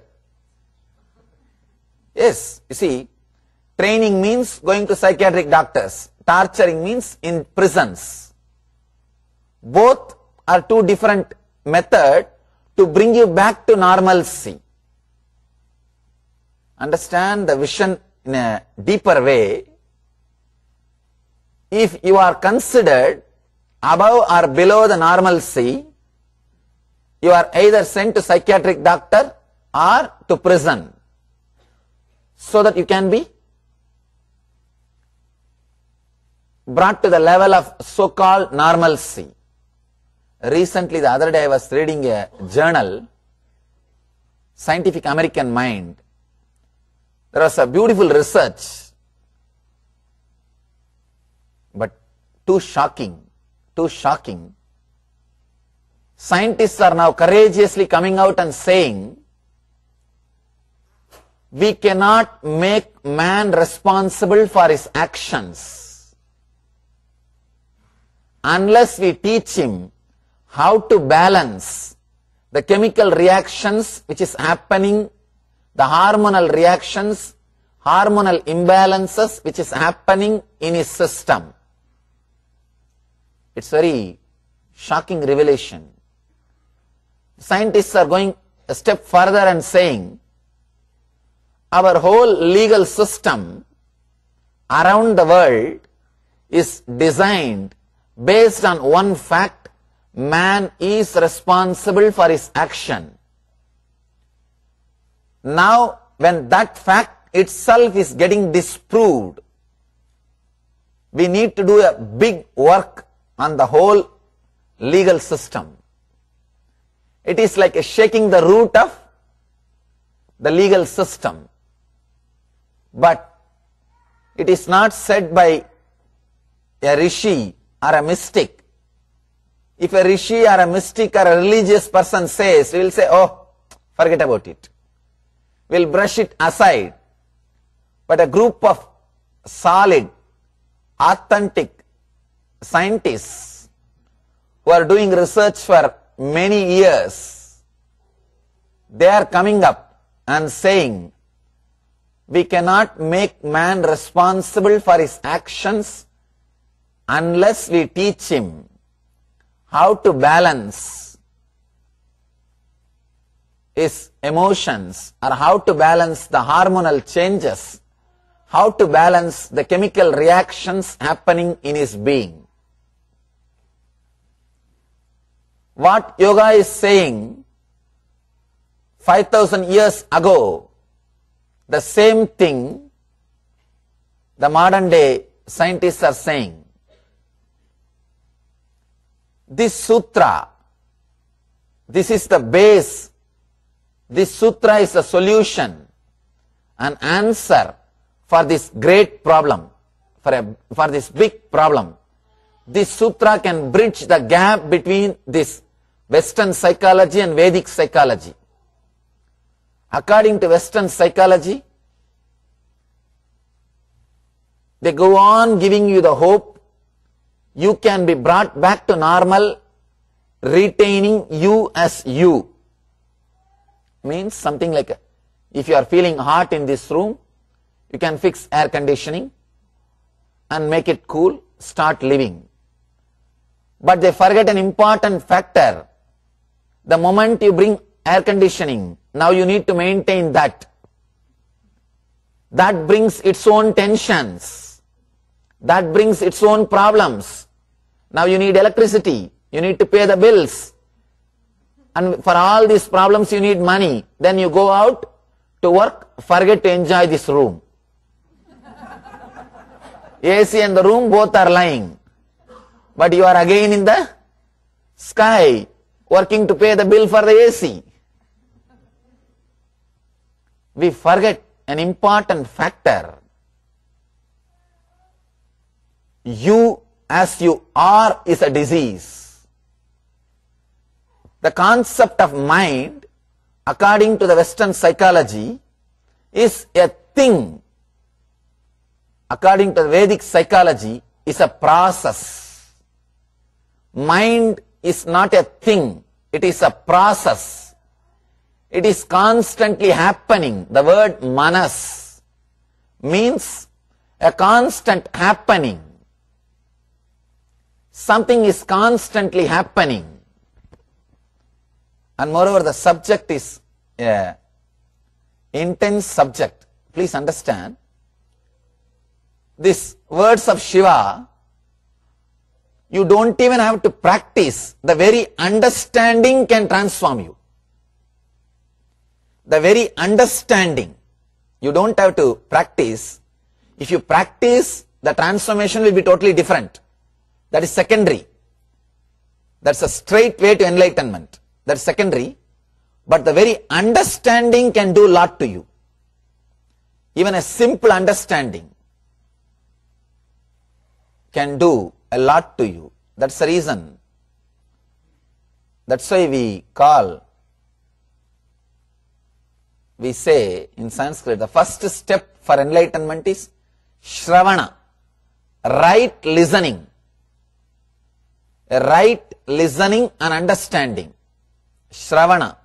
Yes, you see, training means going to psychiatric doctors. Torturing means in prisons. Both are two different methods to bring you back to normalcy. Understand the vision in a deeper way. If you are considered above or below the normalcy, you are either sent to psychiatric doctor or to prison, so that you can be brought to the level of so-called normalcy. Recently, the other day, I was reading a journal, Scientific American Mind. There was a beautiful research, but too shocking. Scientists are now courageously coming out and saying, we cannot make man responsible for his actions unless we teach him how to balance the chemical reactions which is happening, the hormonal reactions, hormonal imbalances which is happening in his system. It's very shocking revelation. Scientists are going a step further and saying, our whole legal system around the world is designed based on one fact: man is responsible for his action. Now, when that fact itself is getting disproved, we need to do a big work on the whole legal system. It is like shaking the root of the legal system. But it is not said by a rishi or a mystic. If a rishi or a mystic or a religious person says, we will say, oh, forget about it. We will brush it aside. But a group of solid, authentic scientists who are doing research for many years, they are coming up and saying, we cannot make man responsible for his actions unless we teach him how to balance his emotions, or how to balance the hormonal changes, how to balance the chemical reactions happening in his being. What yoga is saying 5,000 years ago, the same thing the modern day scientists are saying. This sutra, this is the base. This sutra is a solution, an answer for this great problem, for this big problem. This sutra can bridge the gap between this Western psychology and Vedic psychology. According to Western psychology, they go on giving you the hope you can be brought back to normal, retaining you as you. Means something like, if you are feeling hot in this room, you can fix air conditioning and make it cool, start living. But they forget an important factor. The moment you bring air conditioning, now you need to maintain that. That brings its own tensions. That brings its own problems. Now you need electricity. You need to pay the bills. And for all these problems you need money. Then you go out to work, forget to enjoy this room. AC and the room both are lying. But you are again in the sky working to pay the bill for the AC. We forget an important factor. You as you are is a disease. The concept of mind, according to the Western psychology, is a thing. According to the Vedic psychology, is a process. Mind is not a thing, it is a process. It is constantly happening. The word manas means a constant happening. Something is constantly happening. And moreover, the subject is a intense subject. Please understand, these words of Shiva, you don't even have to practice. The very understanding can transform you. The very understanding. You don't have to practice. If you practice, the transformation will be totally different. That is secondary. That's a straight way to enlightenment. That's secondary. But the very understanding can do a lot to you. Even a simple understanding can do a lot to you. That's the reason. That's why we say in Sanskrit, the first step for enlightenment is Shravana, right listening. A right listening and understanding. Shravana.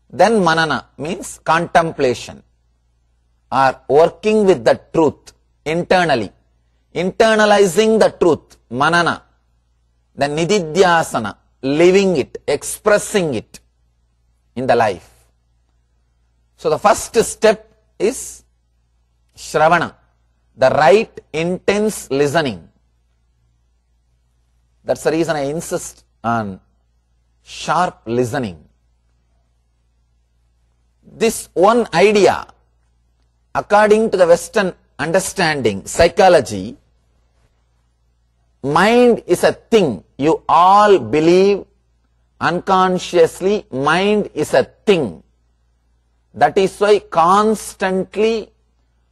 Then Manana means contemplation or working with the truth internally. Internalizing the truth, Manana. Then Nididhyasana, living it, expressing it in the life. So the first step is Shravana, the right intense listening. That's the reason I insist on sharp listening. This one idea, according to the Western understanding, psychology, mind is a thing. You all believe unconsciously mind is a thing. That is why constantly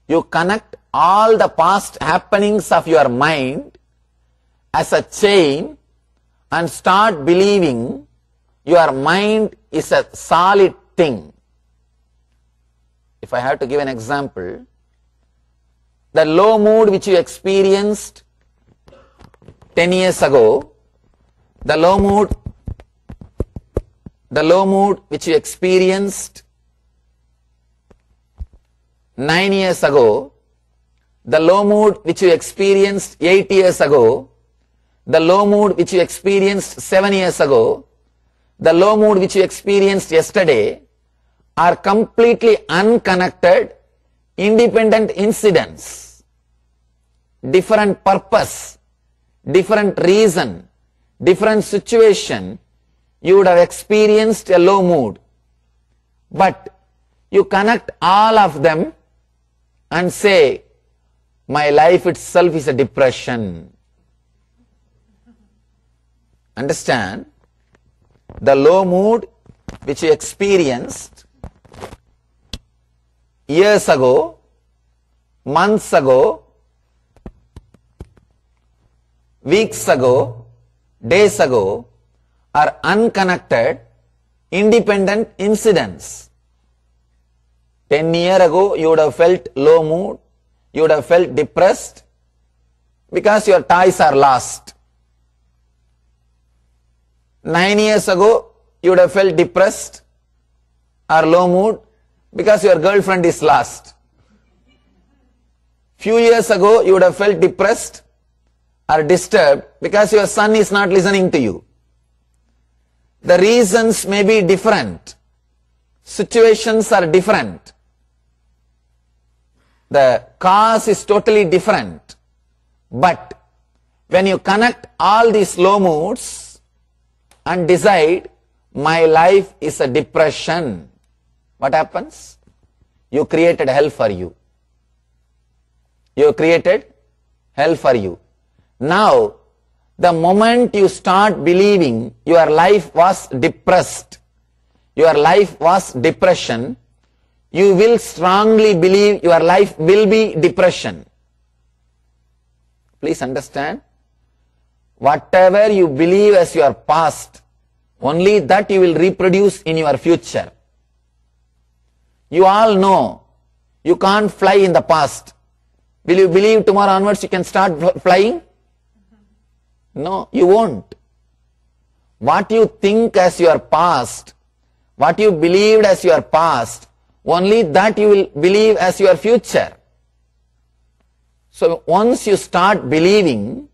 you connect all the past happenings of your mind as a chain and start believing your mind is a solid thing. If I have to give an example, the low mood which you experienced 10 years ago, the low mood which you experienced 9 years ago, the low mood which you experienced 8 years ago, the low mood which you experienced 7 years ago, the low mood which you experienced yesterday are completely unconnected, independent incidents, different purpose, different reason, different situation. You would have experienced a low mood, but you connect all of them and say, my life itself is a depression. Understand? The low mood which you experienced years ago, months ago, weeks ago, days ago, are unconnected, independent incidents. 10 years ago, you would have felt low mood, you would have felt depressed because your toys are lost. 9 years ago, you would have felt depressed or low mood because your girlfriend is lost. Few years ago, you would have felt depressed or disturbed because your son is not listening to you. The reasons may be different. Situations are different. The cause is totally different. But when you connect all these low moods and decide, my life is a depression, what happens? You created hell for you. You created hell for you. Now, The moment you start believing your life was depressed, your life was depression, you will strongly believe your life will be depression. Please understand. Whatever you believe as your past, only that you will reproduce in your future. You all know you can't fly in the past. Will you believe tomorrow onwards you can start flying? No, you won't. What you think as your past, what you believed as your past, only that you will believe as your future. So once you start believing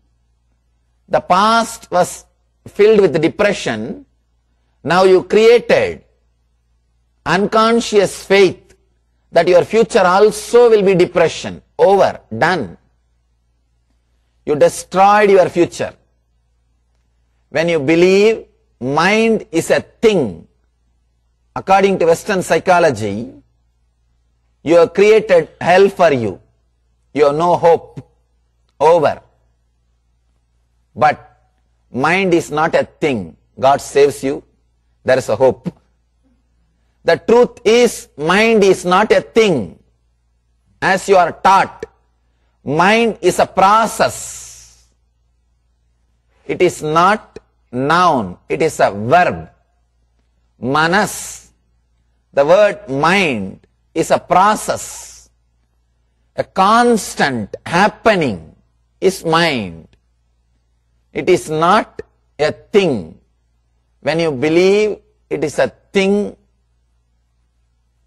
the past was filled with depression, now you created unconscious faith that your future also will be depression. Over, done. You destroyed your future. When you believe mind is a thing, according to Western psychology, you have created hell for you. You have no hope. Over. But mind is not a thing. God saves you. There is a hope. The truth is, mind is not a thing. As you are taught, mind is a process. It is not noun. It is a verb. Manas. The word mind is a process. A constant happening is mind. It is not a thing. When you believe it is a thing,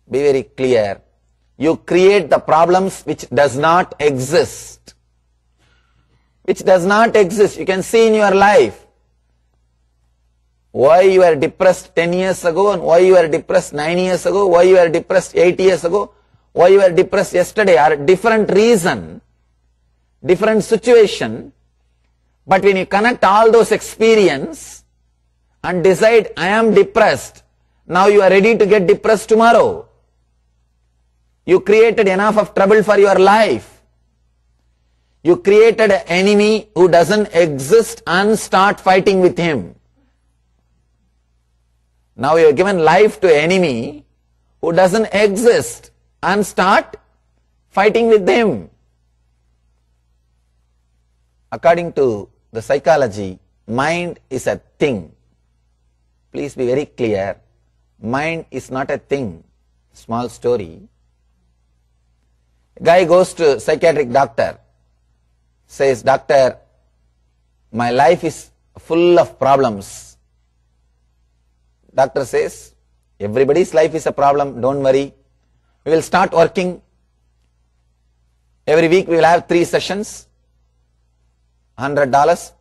be very clear. You create the problems which does not exist. Which does not exist. You can see in your life. Why you were depressed 10 years ago and why you were depressed 9 years ago, why you were depressed 8 years ago, why you were depressed yesterday are different reason, different situation. But when you connect all those experience and decide, I am depressed, now you are ready to get depressed tomorrow. You created enough of trouble for your life. You created an enemy who doesn't exist and start fighting with him. Now you have given life to an enemy who doesn't exist and start fighting with him. According to the psychology, mind is a thing. Please be very clear. Mind is not a thing. Small story. A guy goes to psychiatric doctor, says, doctor, my life is full of problems. Doctor says, everybody's life is a problem, don't worry. We will start working. Every week we will have 3 sessions. $100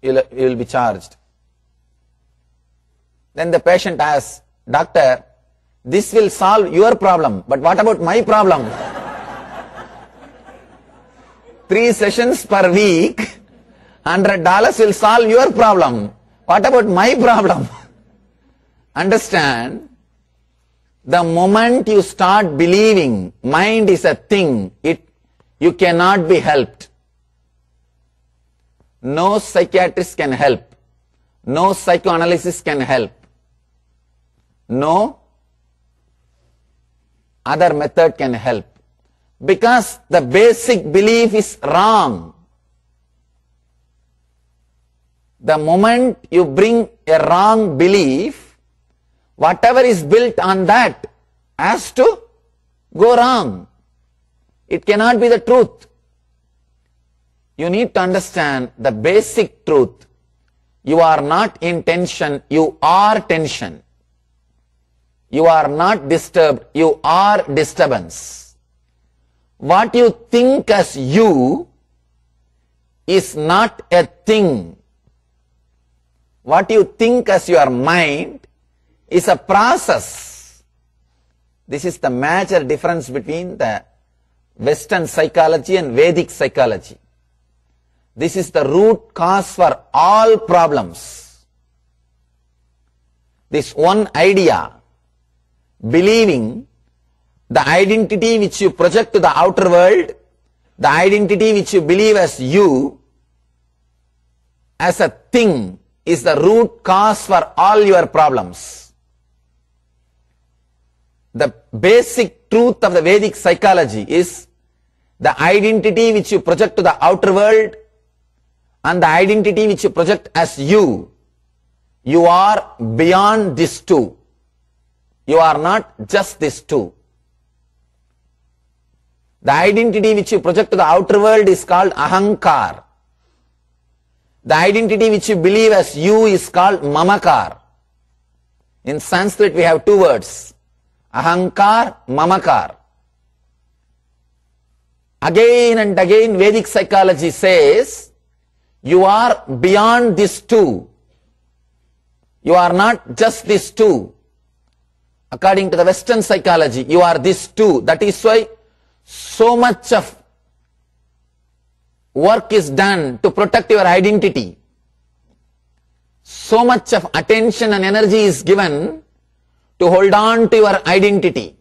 you will be charged. Then the patient asks, doctor, this will solve your problem, but what about my problem? 3 sessions per week, $100 will solve your problem. What about my problem? Understand, the moment you start believing mind is a thing, you cannot be helped. No psychiatrist can help. No psychoanalysis can help. No other method can help. Because the basic belief is wrong. The moment you bring a wrong belief, whatever is built on that has to go wrong. It cannot be the truth. You need to understand the basic truth. You are not in tension, you are tension. You are not disturbed, you are disturbance. What you think as you is not a thing. What you think as your mind is a process. This is the major difference between the Western psychology and Vedic psychology. This is the root cause for all problems. This one idea, believing the identity which you project to the outer world, the identity which you believe as you, as a thing is the root cause for all your problems. The basic truth of the Vedic psychology is the identity which you project to the outer world and the identity which you project as you. You are beyond these two. You are not just these two. The identity which you project to the outer world is called ahankar. The identity which you believe as you is called mamakar. In Sanskrit we have two words, ahankar, mamakar. Again and again Vedic psychology says, you are beyond these two. You are not just these two. According to the Western psychology, you are these two. That is why so much of work is done to protect your identity. So much of attention and energy is given to hold on to your identity.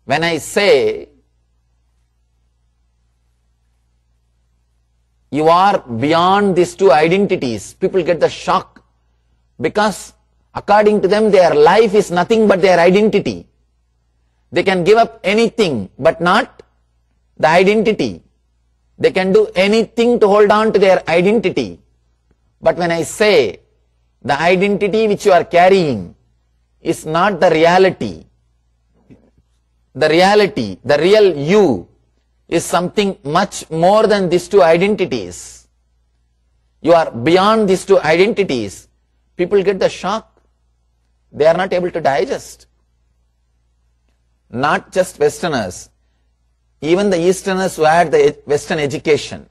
When I say you are beyond these two identities, people get the shock. Because according to them, their life is nothing but their identity. They can give up anything but not the identity. They can do anything to hold on to their identity. But when I say the identity which you are carrying is not the reality, the reality, the real you is something much more than these two identities. You are beyond these two identities. People get the shock. They are not able to digest. Not just Westerners, even the Easterners who had the Western education.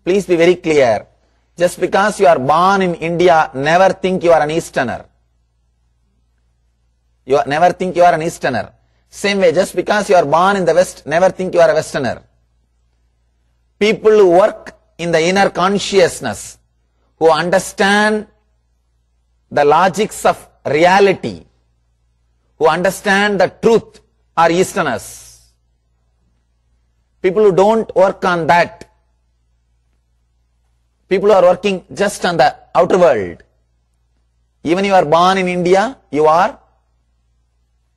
Please be very clear. Just because you are born in India, never think you are an Easterner. Never think you are an Easterner. Same way, just because you are born in the West, never think you are a Westerner. People who work in the inner consciousness, who understand the logics of reality, who understand the truth, are Easterners. People who don't work on that, people who are working just on the outer world, even you are born in India, you are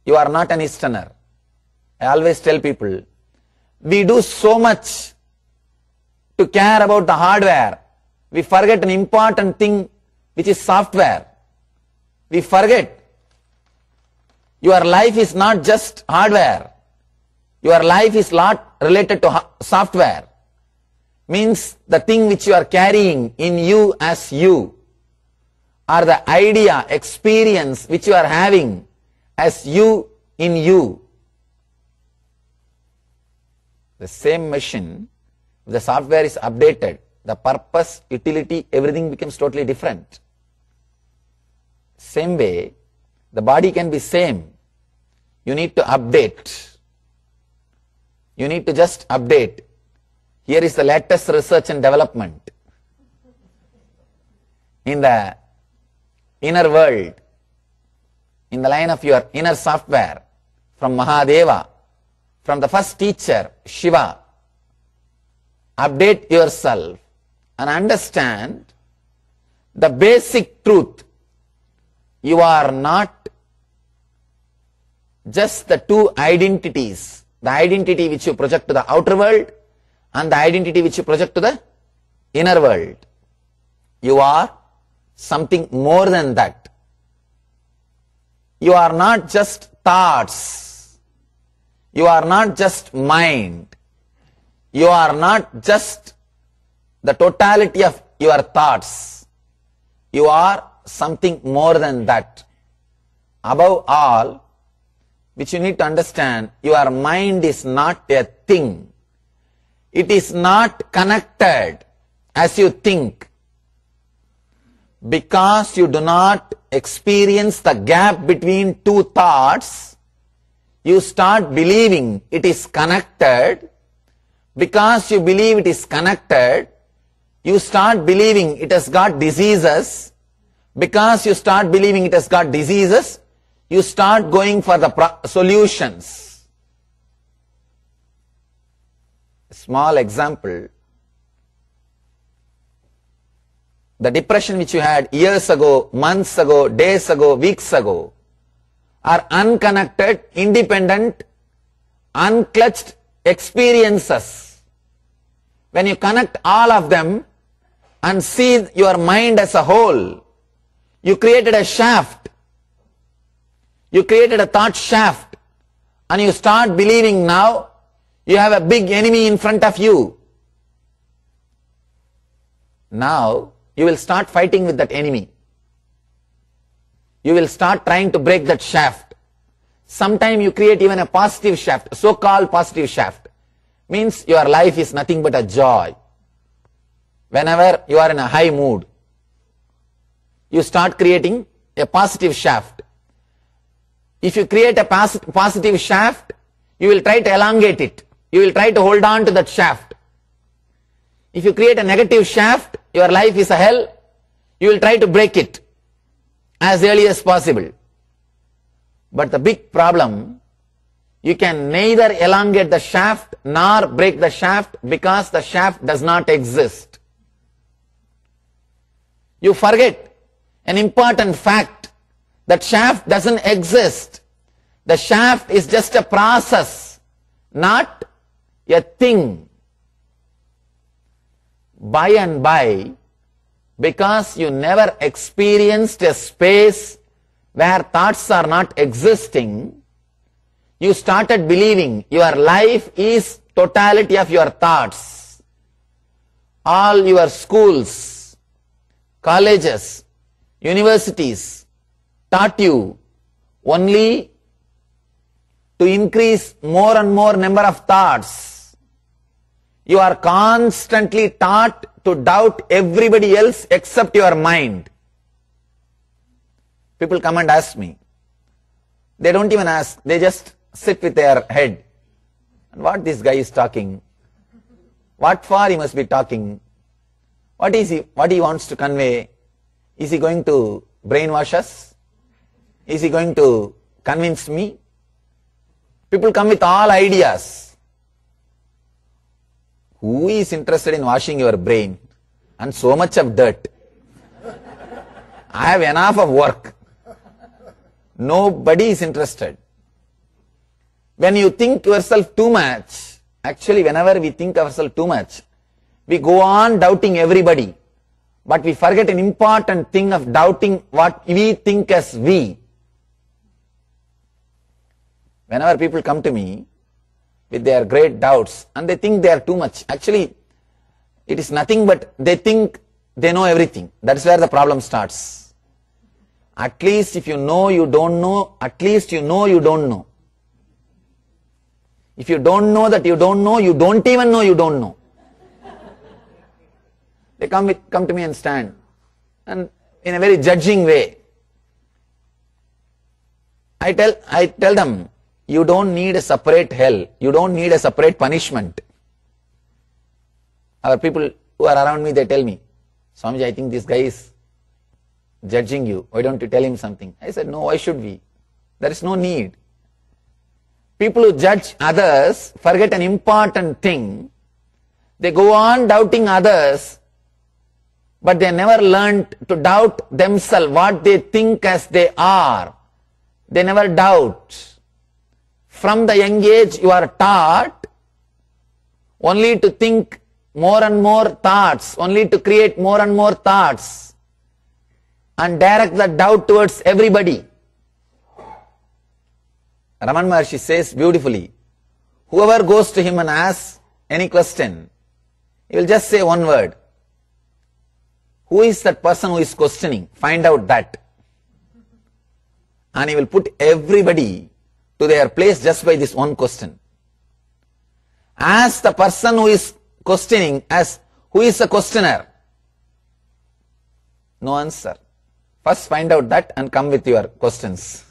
not an Easterner. I always tell people, we do so much to care about the hardware, we forget an important thing which is software. We forget your life is not just hardware. Your life is not related to software. Means the thing which you are carrying in you as you, or the idea, experience which you are having as you in you. The same machine, if the software is updated, the purpose, utility, everything becomes totally different. Same way, the body can be same. You need to update. You need to just update. Here is the latest research and development. In the inner world, in the line of your inner software, from Mahadeva, from the first teacher, Shiva, update yourself and understand the basic truth. You are not just the two identities, the identity which you project to the outer world and the identity which you project to the inner world. You are something more than that. You are not just thoughts. You are not just mind. You are not just the totality of your thoughts. You are something more than that. Above all, which you need to understand, your mind is not a thing. It is not connected as you think. Because you do not experience the gap between two thoughts, you start believing it is connected. Because you believe it is connected, you start believing it has got diseases. Because you start believing it has got diseases, you start going for the solutions. A small example. the depression which you had years ago, months ago, days ago, weeks ago, are unconnected, independent, unclutched experiences. When you connect all of them and see your mind as a whole, you created a shaft. You created a thought shaft, and you start believing now you have a big enemy in front of you. Now you will start fighting with that enemy. You will start trying to break that shaft. Sometime you create even a positive shaft, so-called positive shaft. Means your life is nothing but a joy. Whenever you are in a high mood, you start creating a positive shaft. If you create a positive shaft, you will try to elongate it. You will try to hold on to that shaft. If you create a negative shaft, your life is a hell, you will try to break it as early as possible. But the big problem, you can neither elongate the shaft nor break the shaft because the shaft does not exist. You forget an important fact, that shaft doesn't exist. The shaft is just a process, not a thing. By and by, because you never experienced a space where thoughts are not existing, you started believing your life is totality of your thoughts. All your schools, colleges, universities taught you only to increase more and more number of thoughts. You are constantly taught to doubt everybody else except your mind. People come and ask me. They don't even ask, they just sit with their head. And what this guy is talking? What for he must be talking? What he wants to convey? Is he going to brainwash us? Is he going to convince me? People come with all ideas. Who is interested in washing your brain? And so much of dirt. I have enough of work. Nobody is interested. When you think yourself too much, actually whenever we think ourselves too much, we go on doubting everybody. But we forget an important thing of doubting what we think as we. Whenever people come to me with their great doubts and they think they are too much, actually it is nothing but they think they know everything. That is where the problem starts. At least if you know you don't know, at least you know you don't know. If you don't know that you don't know, you don't even know you don't know. They come to me and stand, and in a very judging way. I tell them, you don't need a separate hell. You don't need a separate punishment. Our people who are around me, they tell me, Swamiji, I think this guy is judging you. Why don't you tell him something? I said, no, why should we? There is no need. People who judge others forget an important thing. They go on doubting others, but they never learned to doubt themselves, what they think as they are. They never doubt. From the young age, you are taught only to think more and more thoughts, only to create more and more thoughts, and direct the doubt towards everybody. Raman Maharshi says beautifully, whoever goes to him and asks any question, he will just say one word. Who is that person who is questioning? Find out that. And he will put everybody to their place just by this one question. Ask the person who is questioning as who is the questioner. No answer. First find out that and come with your questions.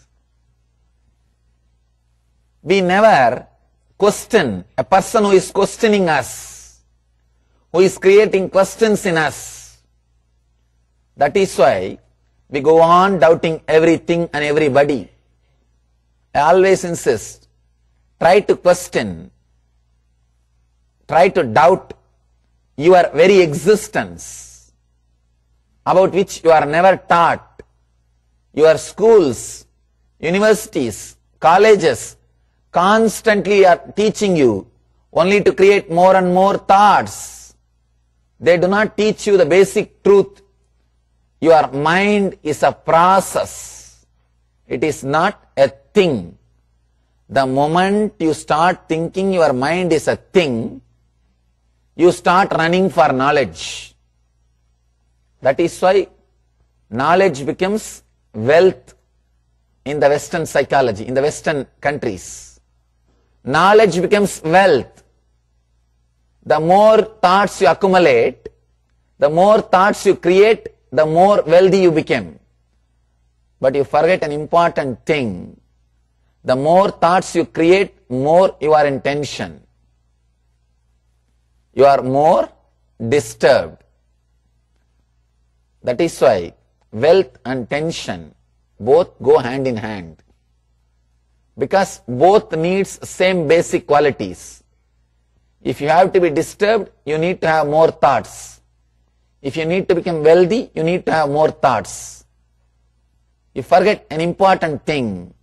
We never question a person who is questioning us, who is creating questions in us. That is why we go on doubting everything and everybody. I always insist, try to question, try to doubt your very existence. about which you are never taught. Your schools, universities, colleges constantly are teaching you only to create more and more thoughts. They do not teach you the basic truth. Your mind is a process. It is not a thing. The moment you start thinking your mind is a thing, you start running for knowledge. That is why knowledge becomes wealth in the Western psychology, in the Western countries. Knowledge becomes wealth. The more thoughts you accumulate, the more thoughts you create, the more wealthy you become. But you forget an important thing. The more thoughts you create, more you are in tension. You are more disturbed. That is why wealth and tension both go hand in hand. Because both needs same basic qualities. If you have to be disturbed, you need to have more thoughts. If you need to become wealthy, you need to have more thoughts. You forget an important thing.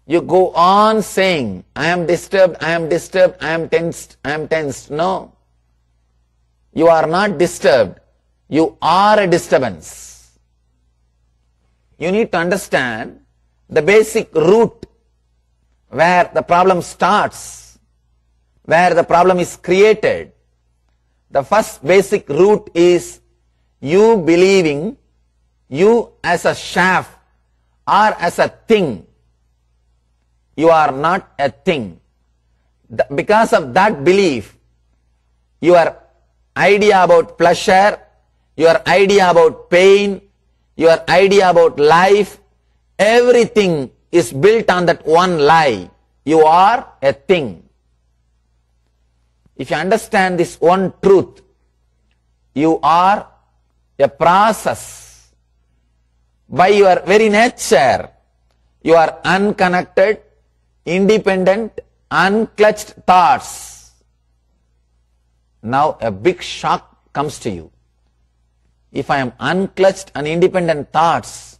You go on saying, I am disturbed, I am disturbed, I am tensed, I am tensed. No. You are not disturbed. You are a disturbance. You need to understand the basic root where the problem starts, where the problem is created. The first basic root is you believing you as a shaft or as a thing. You are not a thing. Because of that belief, your idea about pleasure, your idea about pain, your idea about life, everything is built on that one lie. You are a thing. If you understand this one truth, you are a process. By your very nature, you are unconnected, independent, unclutched thoughts. Now a big shock comes to you. If I am unclutched and independent thoughts,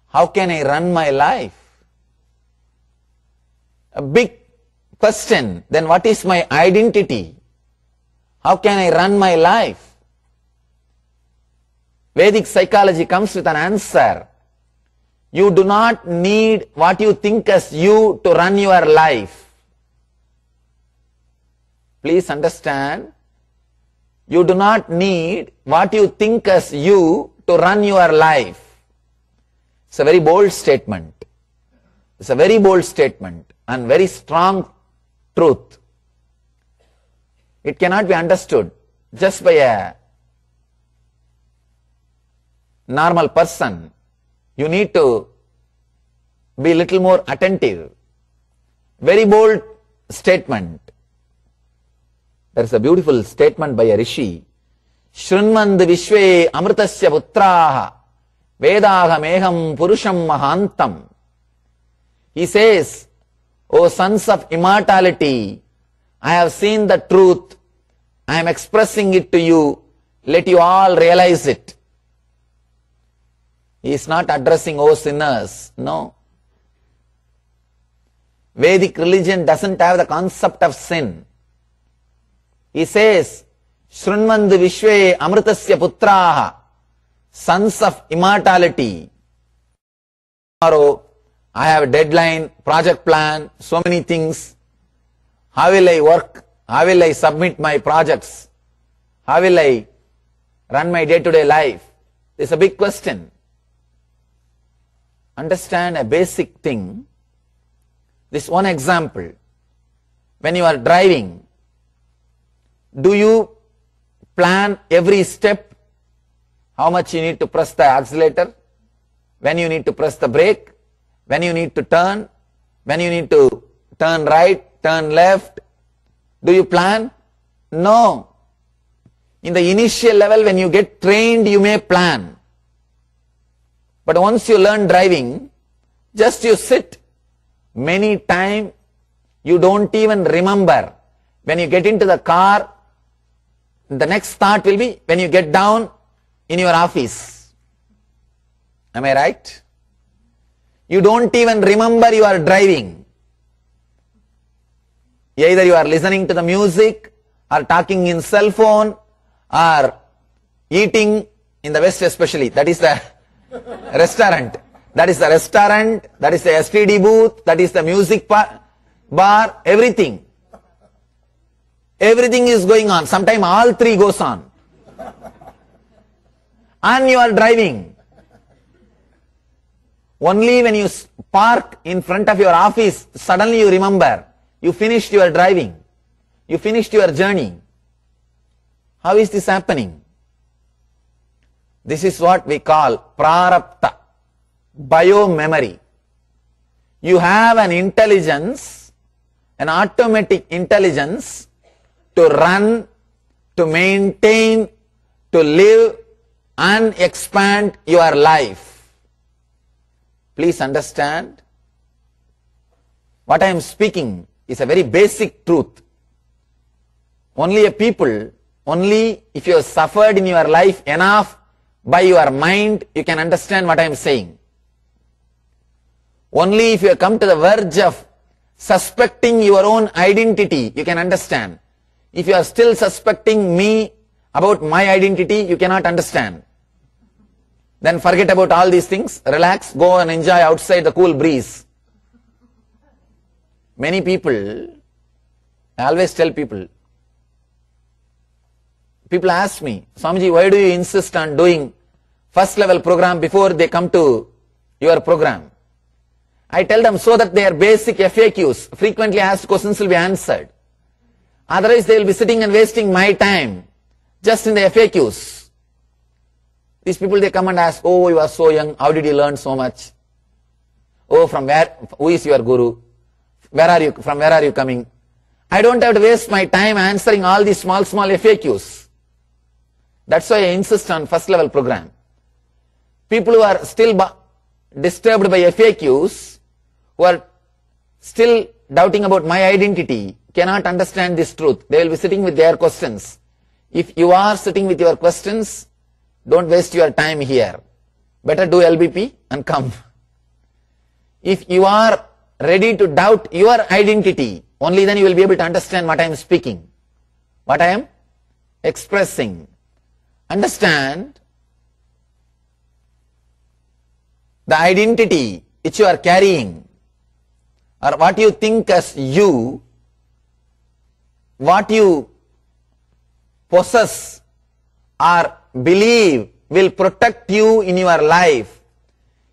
how can I run my life? A big question. Then what is my identity? How can I run my life? Vedic psychology comes with an answer. You do not need what you think as you to run your life. Please understand. You do not need what you think as you to run your life. It's a very bold statement. It's a very bold statement and very strong truth. It cannot be understood just by a normal person. You need to be a little more attentive. Very bold statement. There is a beautiful statement by a rishi. Shrunmand vishve amritasya putraha vedāhameham purusham mahantam. He says, O sons of immortality, I have seen the truth. I am expressing it to you. Let you all realize it. He is not addressing, O sinners. No. Vedic religion doesn't have the concept of sin. He says, Shrunmandu Vishve Amritasya Putraha, sons of immortality. Tomorrow, I have a deadline, project plan, so many things. How will I work? How will I submit my projects? How will I run my day-to-day life? It's a big question. Understand a basic thing. This one example. When you are driving, do you plan every step? How much you need to press the accelerator? When you need to press the brake? When you need to turn? When you need to turn right, turn left? Do you plan? No. In the initial level, when you get trained, you may plan. But once you learn driving, just you sit. Many times, you don't even remember. When you get into the car, the next thought will be, when you get down, in your office. Am I right? You don't even remember you are driving. Either you are listening to the music or talking in cell phone or eating in the West especially. That is the restaurant. That is the restaurant. That is the STD booth. That is the music bar. Everything. Everything is going on. Sometimes all three goes on. And you are driving. Only when you park in front of your office, suddenly you remember. You finished your driving. You finished your journey. How is this happening? This is what we call prarabdha, bio-memory. You have an intelligence, an automatic intelligence to run, to maintain, to live and expand your life. Please understand, what I am speaking is a very basic truth. Only if you have suffered in your life enough by your mind, you can understand what I am saying. Only if you have come to the verge of suspecting your own identity, you can understand. If you are still suspecting me about my identity, you cannot understand. Then forget about all these things, relax, go and enjoy outside the cool breeze. Many people, I always tell people ask me, Swamiji, why do you insist on doing first level program before they come to your program? I tell them so that their basic FAQs, frequently asked questions, will be answered. Otherwise they will be sitting and wasting my time just in the FAQs. These people, they come and ask, oh, you are so young, how did you learn so much? Oh, from where, who is your guru? From where are you coming? I don't have to waste my time answering all these small FAQs. That's why I insist on first level program. People who are still disturbed by FAQs, who are still doubting about my identity, cannot understand this truth. They will be sitting with their questions. If you are sitting with your questions, don't waste your time here. Better do LBP and come. If you are ready to doubt your identity, only then you will be able to understand what I am speaking, what I am expressing. Understand, the identity which you are carrying, or what you think as you, what you possess or believe will protect you in your life,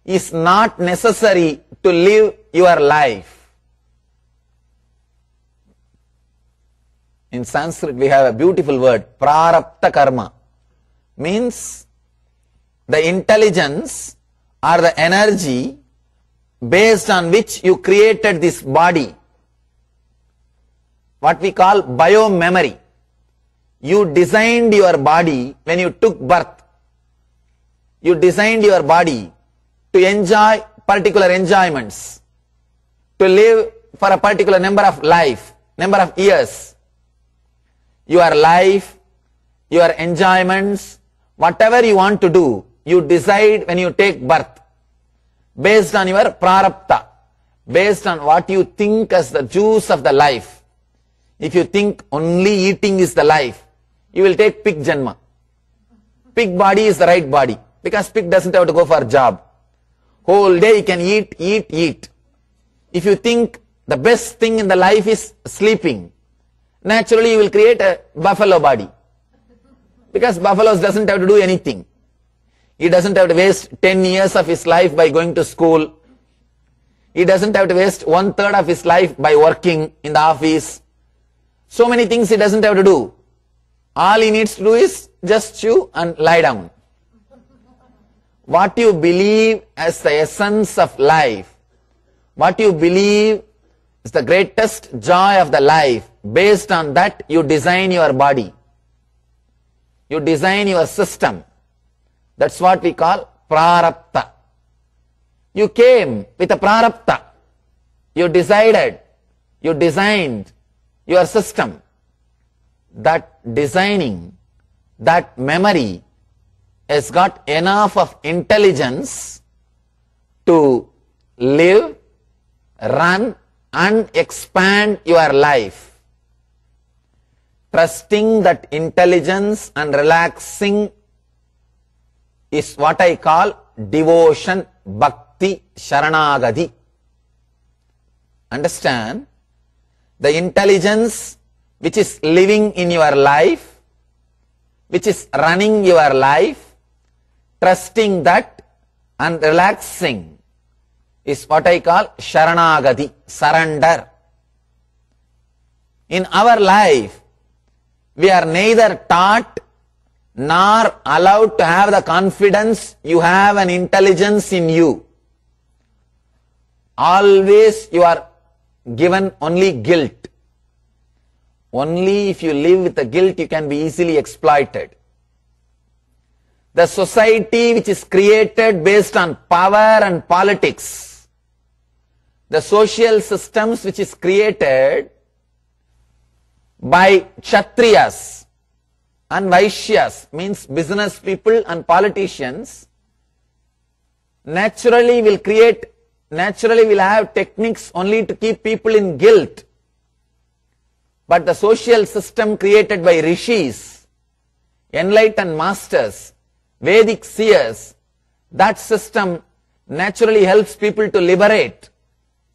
is not necessary to live your life. In Sanskrit we have a beautiful word, prarabdha karma. Means the intelligence or the energy based on which you created this body. What we call bio-memory. You designed your body when you took birth. You designed your body to enjoy particular enjoyments, to live for a particular number of years. Your life, your enjoyments, whatever you want to do, you decide when you take birth, based on your prarabdha, based on what you think as the juice of the life. If you think only eating is the life, you will take pig janma. Pig body is the right body, because pig doesn't have to go for a job. Whole day you can eat. If you think the best thing in the life is sleeping, naturally you will create a buffalo body. Because buffalo doesn't have to do anything. He doesn't have to waste 10 years of his life by going to school. He doesn't have to waste 1/3 of his life by working in the office. So many things he doesn't have to do. All he needs to do is just chew and lie down. What you believe as the essence of life, what you believe is the greatest joy of the life, based on that you design your body. You design your system. That's what we call prarabdha. You came with a prarabdha. You decided, you designed your system. That designing, that memory has got enough of intelligence to live, run and expand your life. Trusting that intelligence and relaxing is what I call devotion, bhakti, sharanagati. Understand? The intelligence which is living in your life, which is running your life, trusting that and relaxing is what I call sharanagati, surrender. In our life, we are neither taught nor allowed to have the confidence you have an intelligence in you. Always you are given only guilt. Only if you live with the guilt you can be easily exploited. The society which is created based on power and politics, the social systems which is created by Kshatriyas and Vaishyas, means business people and politicians, naturally will have techniques only to keep people in guilt. But the social system created by rishis, enlightened masters, Vedic seers, that system naturally helps people to liberate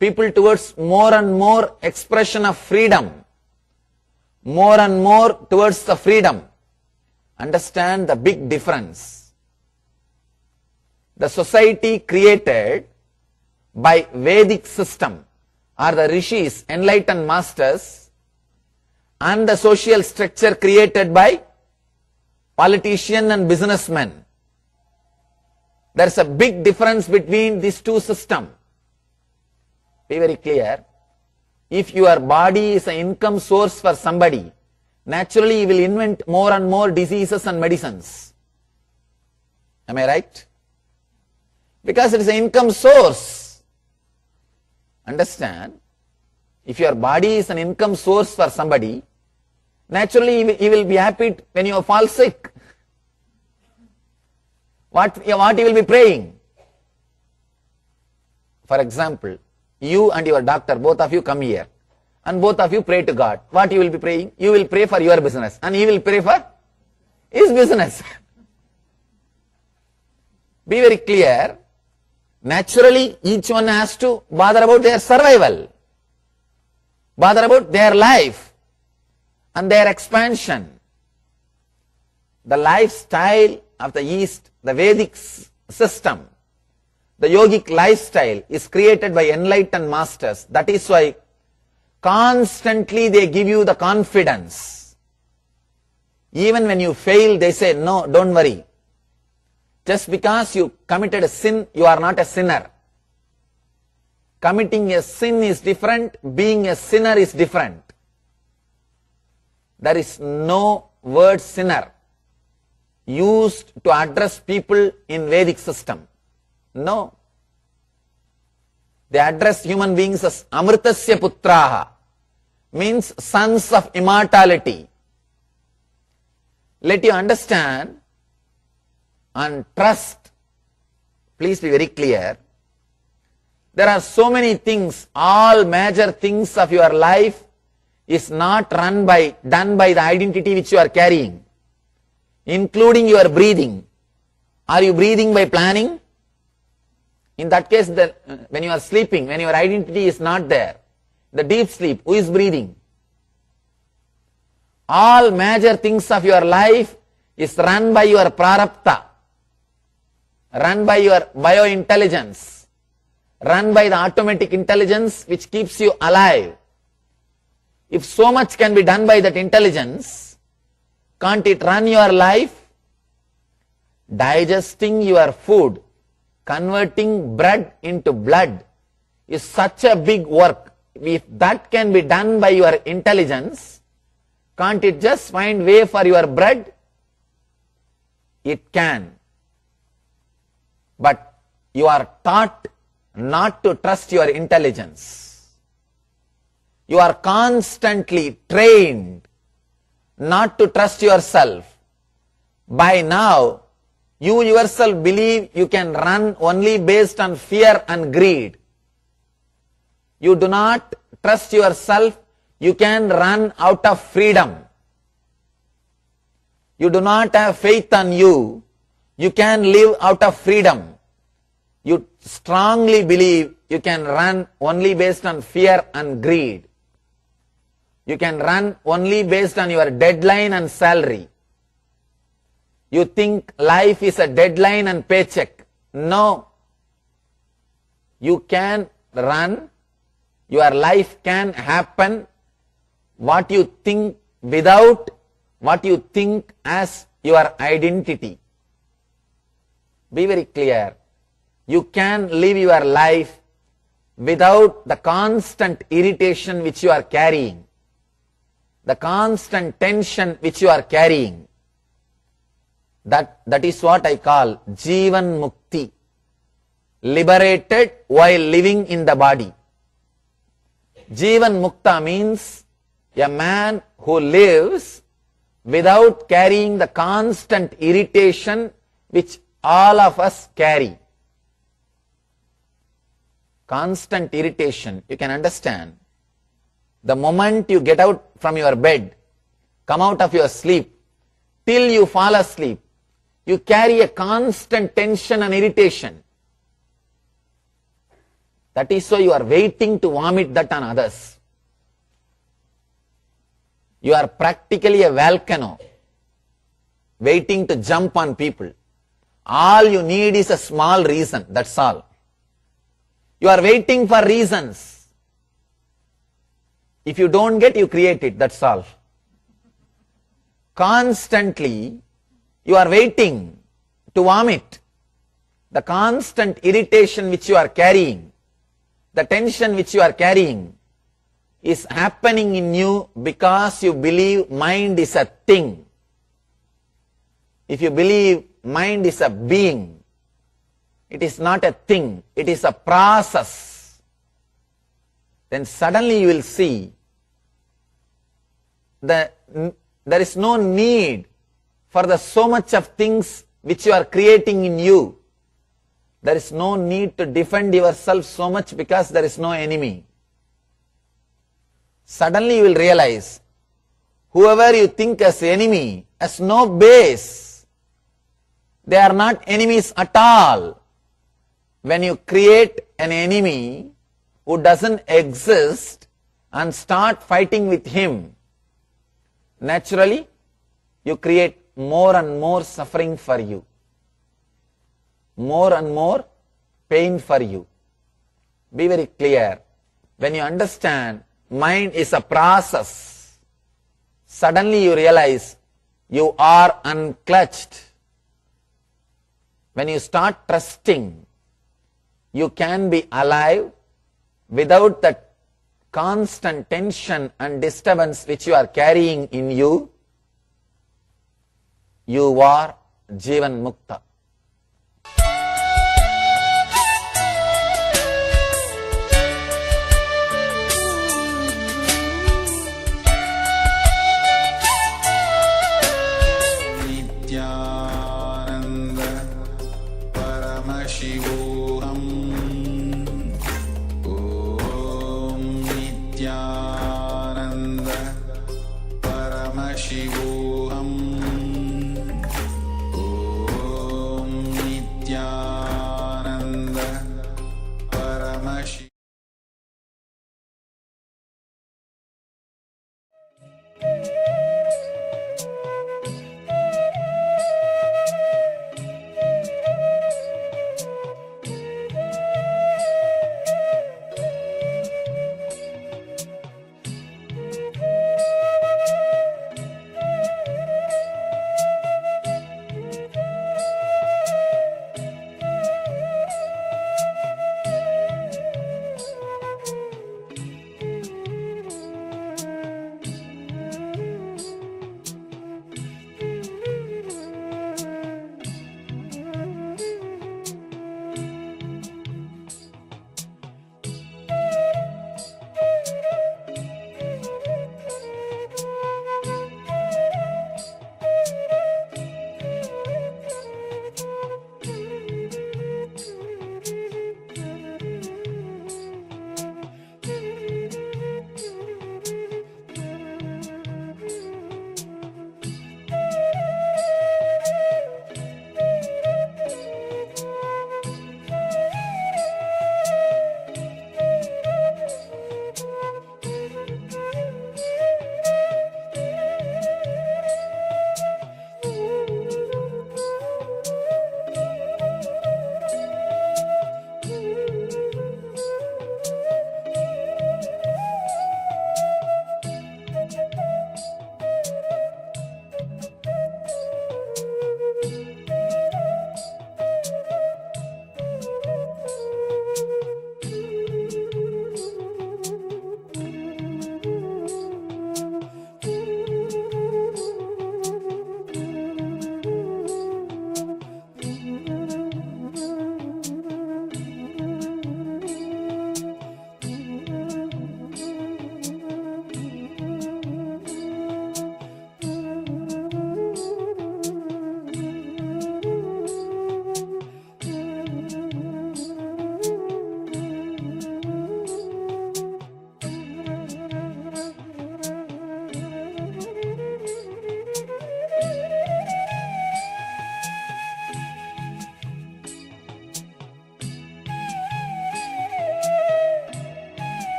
people towards more and more expression of freedom, more and more towards the freedom. Understand the big difference. The society created by Vedic system are the rishis, enlightened masters, and the social structure created by politician and businessmen. There is a big difference between these two systems. Be very clear. If your body is an income source for somebody, naturally you will invent more and more diseases and medicines. Am I right? Because it is an income source. Understand? If your body is an income source for somebody, naturally he will be happy when you fall sick. What he will be praying? For example, you and your doctor, both of you come here and both of you pray to God. What you will be praying? You will pray for your business and he will pray for his business. Be very clear. Naturally, each one has to bother about their survival, bother about their life and their expansion. The lifestyle of the East, the Vedic system, the yogic lifestyle is created by enlightened masters. That is why constantly they give you the confidence. Even when you fail, they say, no, don't worry. Just because you committed a sin, you are not a sinner. Committing a sin is different, being a sinner is different. There is no word sinner used to address people in Vedic system. No. They address human beings as Amritasya Putraha, means sons of immortality. Let you understand and trust. Please be very clear. There are so many things, all major things of your life is not done by the identity which you are carrying, including your breathing. Are you breathing by planning? In that case, when you are sleeping, when your identity is not there, the deep sleep, who is breathing? All major things of your life is run by your prarabdha, run by your biointelligence, run by the automatic intelligence which keeps you alive. If so much can be done by that intelligence, can't it run your life? Digesting your food, converting bread into blood is such a big work. If that can be done by your intelligence, can't it just find way for your bread? It can. But you are taught not to trust your intelligence. You are constantly trained not to trust yourself. By now, You yourself believe you can run only based on fear and greed. You do not trust yourself, you can run out of freedom. You do not have faith on you, you can live out of freedom. You strongly believe you can run only based on fear and greed. You can run only based on your deadline and salary. You think life is a deadline and paycheck. No. You can run. Your life can happen. What you think without what you think as your identity. Be very clear. You can live your life without the constant irritation which you are carrying. The constant tension which you are carrying. That is what I call Jivan Mukti. Liberated while living in the body. Jivan Mukta means a man who lives without carrying the constant irritation which all of us carry. Constant irritation, you can understand. The moment you get out from your bed, come out of your sleep, till you fall asleep, you carry a constant tension and irritation. That is why you are waiting to vomit that on others. You are practically a volcano, waiting to jump on people. All you need is a small reason, that's all. You are waiting for reasons. If you don't get, you create it, that's all. Constantly, you are waiting to vomit. The constant irritation which you are carrying, the tension which you are carrying is happening in you because you believe mind is a thing. If you believe mind is a being, it is not a thing, it is a process. Then suddenly you will see that there is no need for the so much of things which you are creating in you. There is no need to defend yourself so much because there is no enemy. Suddenly you will realize, whoever you think as enemy has no base. They are not enemies at all. When you create an enemy who doesn't exist and start fighting with him, naturally you create more and more suffering for you. More and more pain for you. Be very clear. When you understand mind is a process, suddenly you realize you are unclutched. When you start trusting, you can be alive without that constant tension and disturbance which you are carrying in you. You are Jivan Mukta. Nithyananda Paramashivoham. Om Nithyananda Paramashivoham. Om Nithyananda Paramashivoham.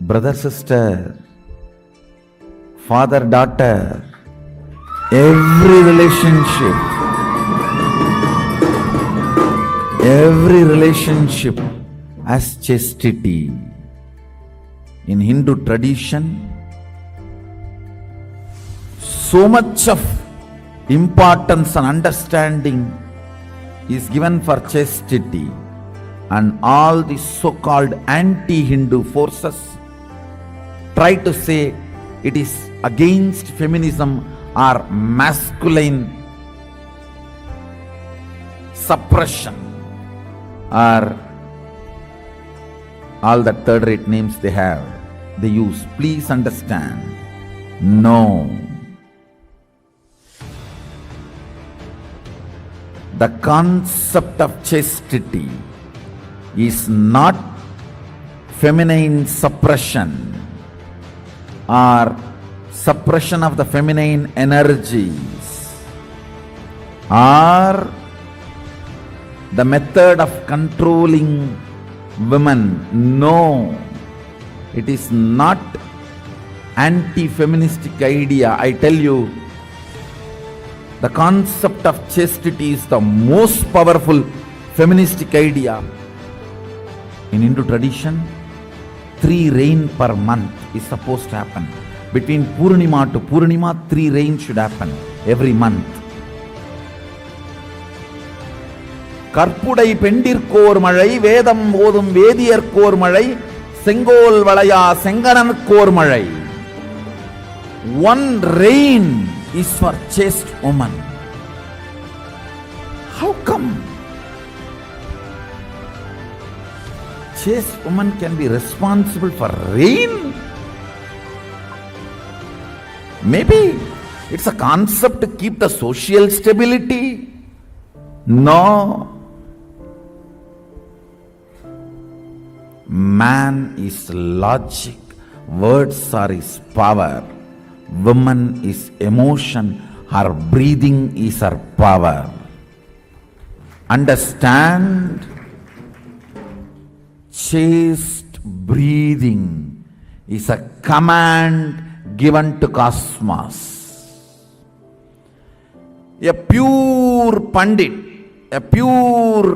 brother, sister, father, daughter, every relationship has chastity. In Hindu tradition, so much of importance and understanding is given for chastity, and all the so-called anti-Hindu forces try to say it is against feminism or masculine suppression or all the third-rate names they use. Please understand, no. The concept of chastity is not feminine suppression or suppression of the feminine energies or the method of controlling women. No, it is not anti-feministic idea. I tell you, the concept of chastity is the most powerful feministic idea. In Hindu tradition, 3 rain per month is supposed to happen. Between Purnima to Purnima, 3 rains should happen every month. கற்புடை பெண்டிற்கோர் மழை, வேதம் ஓதும் வேதியர்கோர் மழை, செங்கோல் வளையா செங்கணனுக்கோர் மழை. One rain is for chaste woman. How come? Chaste woman can be responsible for rain? Maybe it's a concept to keep the social stability. No. Man is logic, words are his power, woman is emotion, her breathing is her power. Understand? Chaste breathing is a command given to cosmos. A pure Pandit, a pure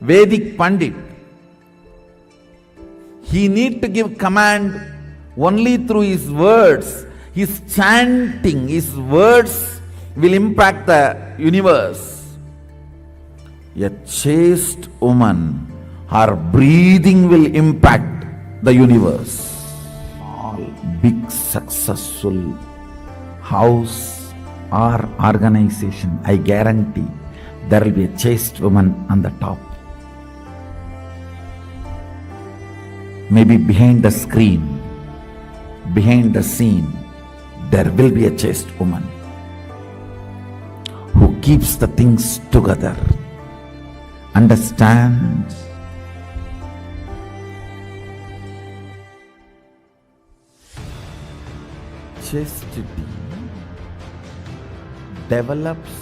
Vedic Pandit, he need to give command only through his words. His chanting, his words will impact the universe. A chaste woman, her breathing will impact the universe. All big successful house or organization, I guarantee there will be a chaste woman on the top. Maybe behind the screen, behind the scene, there will be a chaste woman who keeps the things together. Understand? Chastity develops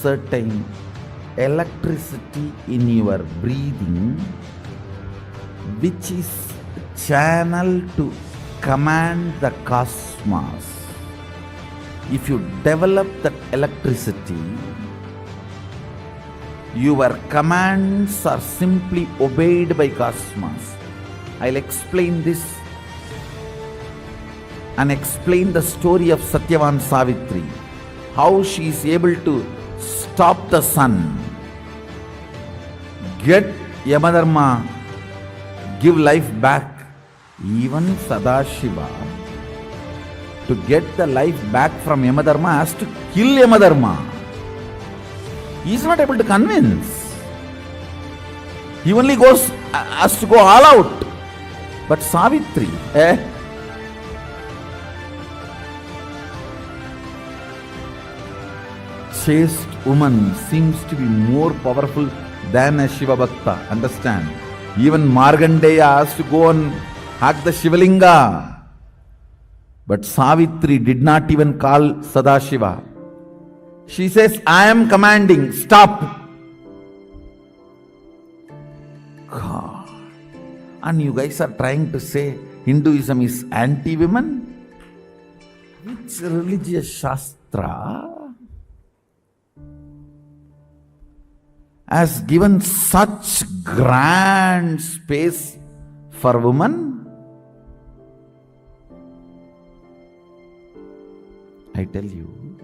certain electricity in your breathing, which is channel to command the cosmos. If you develop that electricity, your commands are simply obeyed by cosmos. I'll explain this and explain the story of Satyavan Savitri, how she is able to stop the sun, get Yamadharma, give life back. Even Sadashiva, to get the life back from Yamadharma, has to kill Yamadharma. He is not able to convince. He only has to go all out. But Savitri, chaste woman seems to be more powerful than a Shiva Bhakta. Understand? Even Markandeya has to go and hack the Shivalinga. But Savitri did not even call Sadashiva. She says, I am commanding, stop. God. And you guys are trying to say Hinduism is anti-women? Which religious shastra has given such grand space for women? I tell you,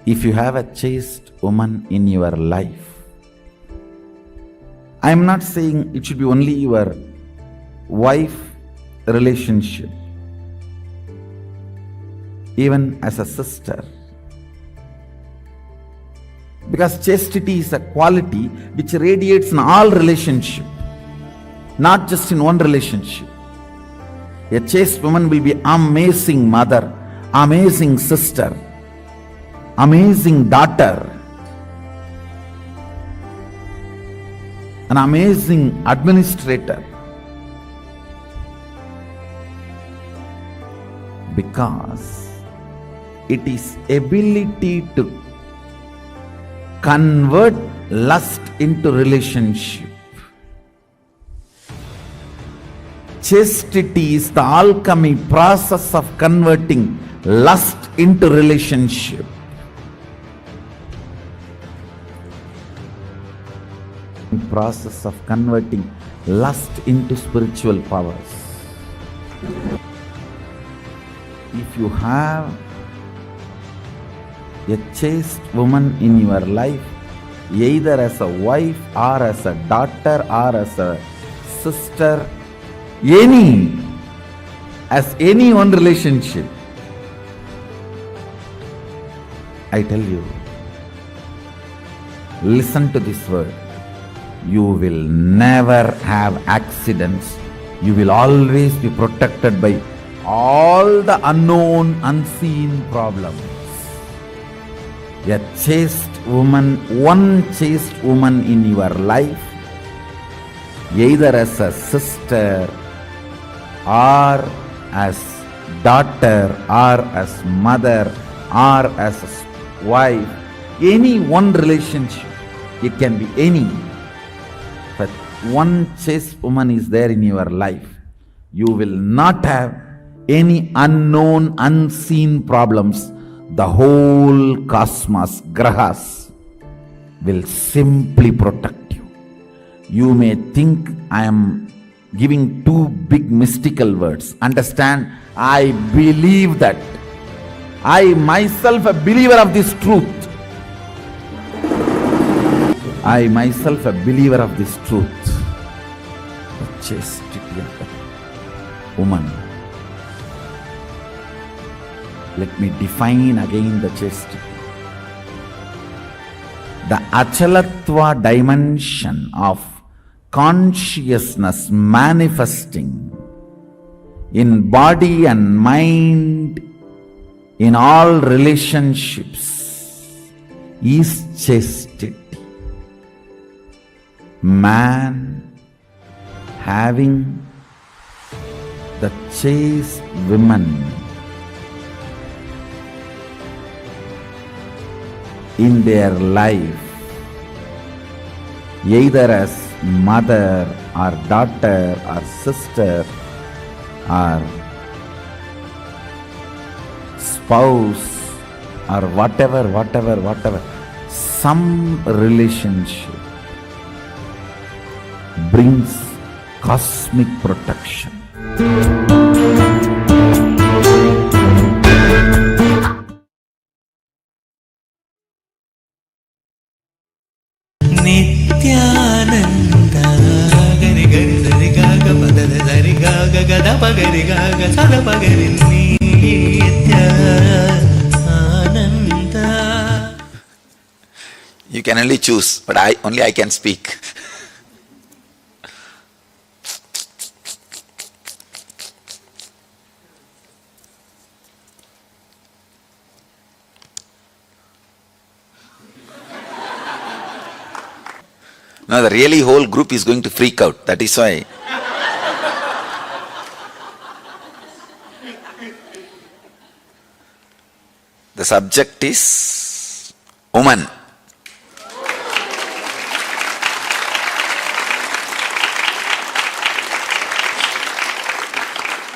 if you have a chaste woman in your life, I am not saying it should be only your wife relationship, even as a sister. Because chastity is a quality which radiates in all relationships, not just in one relationship. A chaste woman will be amazing mother, amazing sister, amazing daughter, an amazing administrator. Because it is ability to convert lust into relationship. Chastity is the alchemy process of converting lust into relationship. Process of converting lust into spiritual powers. If you have a chaste woman in your life, either as a wife or as a daughter or as a sister, as any one relationship, I tell you, listen to this word. You will never have accidents. You will always be protected by all the unknown, unseen problems. A chaste woman, one chaste woman in your life, either as a sister or as daughter or as mother or as a wife, any one relationship, it can be any. But one chaste woman is there in your life, you will not have any unknown, unseen problems. The whole cosmos, grahas, will simply protect you. You may think I am giving two big mystical words. Understand, I believe that. I myself a believer of this truth. I myself a believer of this truth. The chastity of the woman. Let me define again the chastity. The achalatva dimension of consciousness manifesting in body and mind in all relationships is chastity. Man having the chaste woman in their life, either as mother or daughter or sister or spouse or whatever, some relationship brings cosmic protection. Nithyananda gari gari sari gaga padada sari gaga gada pagari gaga sada pagari Nithyananda. You can only choose, but I can speak. Now the really whole group is going to freak out. That is why. The subject is woman.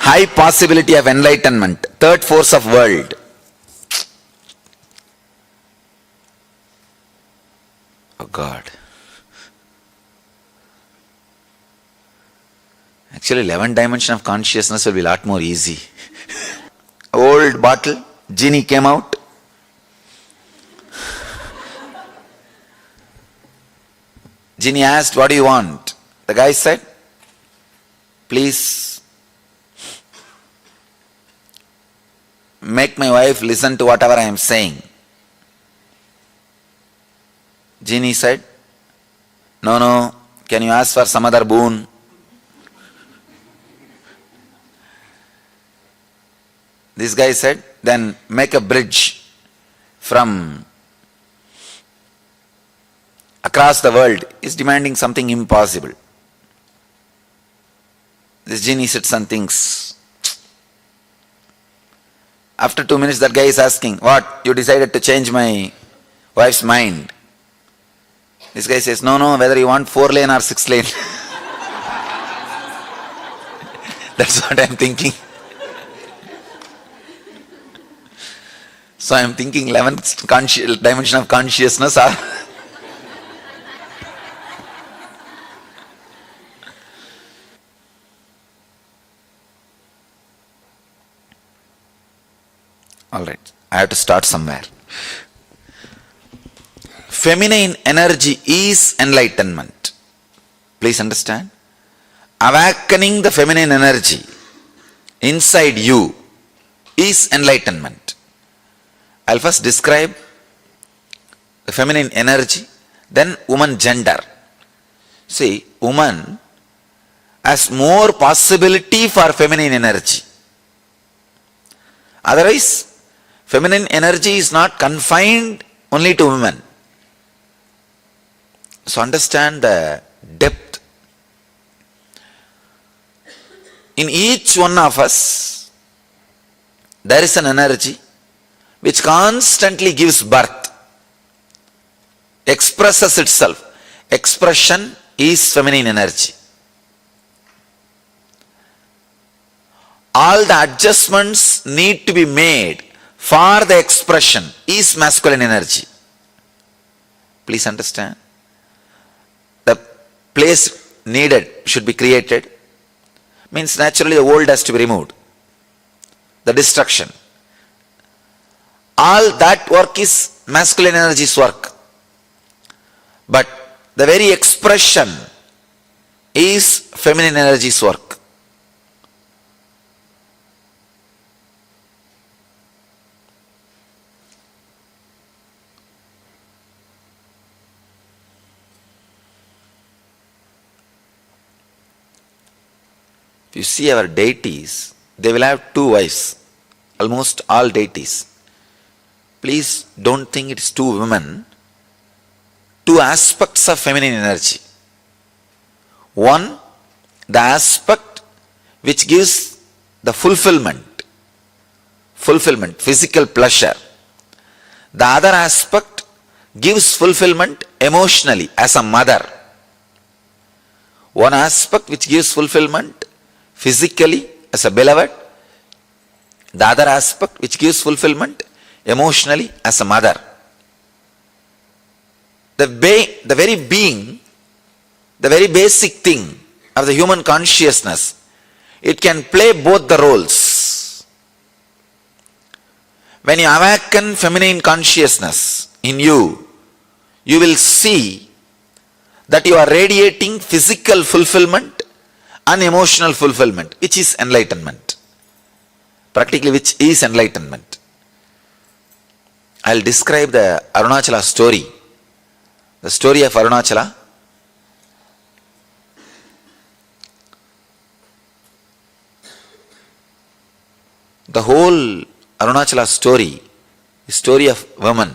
high possibility of enlightenment, third force of world. Oh God. Actually, 11th dimension of consciousness will be a lot more easy. Old bottle, genie came out. Genie asked, what do you want? The guy said, please make my wife listen to whatever I am saying. Genie said, no, can you ask for some other boon? This guy said, then make a bridge from across the world. Is demanding something impossible. This genie said some things. After 2 minutes, that guy is asking, what? You decided to change my wife's mind. This guy says, no, whether you want 4 lane or 6 lane. That's what I am thinking. So I am thinking 11th dimension of consciousness are alright, I have to start somewhere. Feminine energy is enlightenment. Please understand. Awakening the feminine energy inside you is enlightenment. I'll first describe the feminine energy, then woman gender. See, woman has more possibility for feminine energy. Otherwise, feminine energy is not confined only to women. So understand the depth. In each one of us, there is an energy which constantly gives birth, expresses itself. Expression is feminine energy. All the adjustments need to be made for the expression is masculine energy. Please understand. The place needed should be created. Means naturally the old has to be removed. The destruction. All that work is masculine energy's work. But the very expression is feminine energy's work. If you see our deities, they will have 2 wives. Almost all deities. Please don't think it is 2 women. 2 aspects of feminine energy. One, the aspect which gives the fulfillment, physical pleasure. The other aspect gives fulfillment emotionally as a mother. One aspect which gives fulfillment physically as a beloved. The other aspect which gives fulfillment emotionally as a mother. The very being, the very basic thing of the human consciousness, it can play both the roles. When you awaken feminine consciousness in you, you will see that you are radiating physical fulfillment and emotional fulfillment, which is enlightenment. Practically, which is enlightenment. I'll describe the Arunachala story. The story of Arunachala. The whole Arunachala story is story of woman,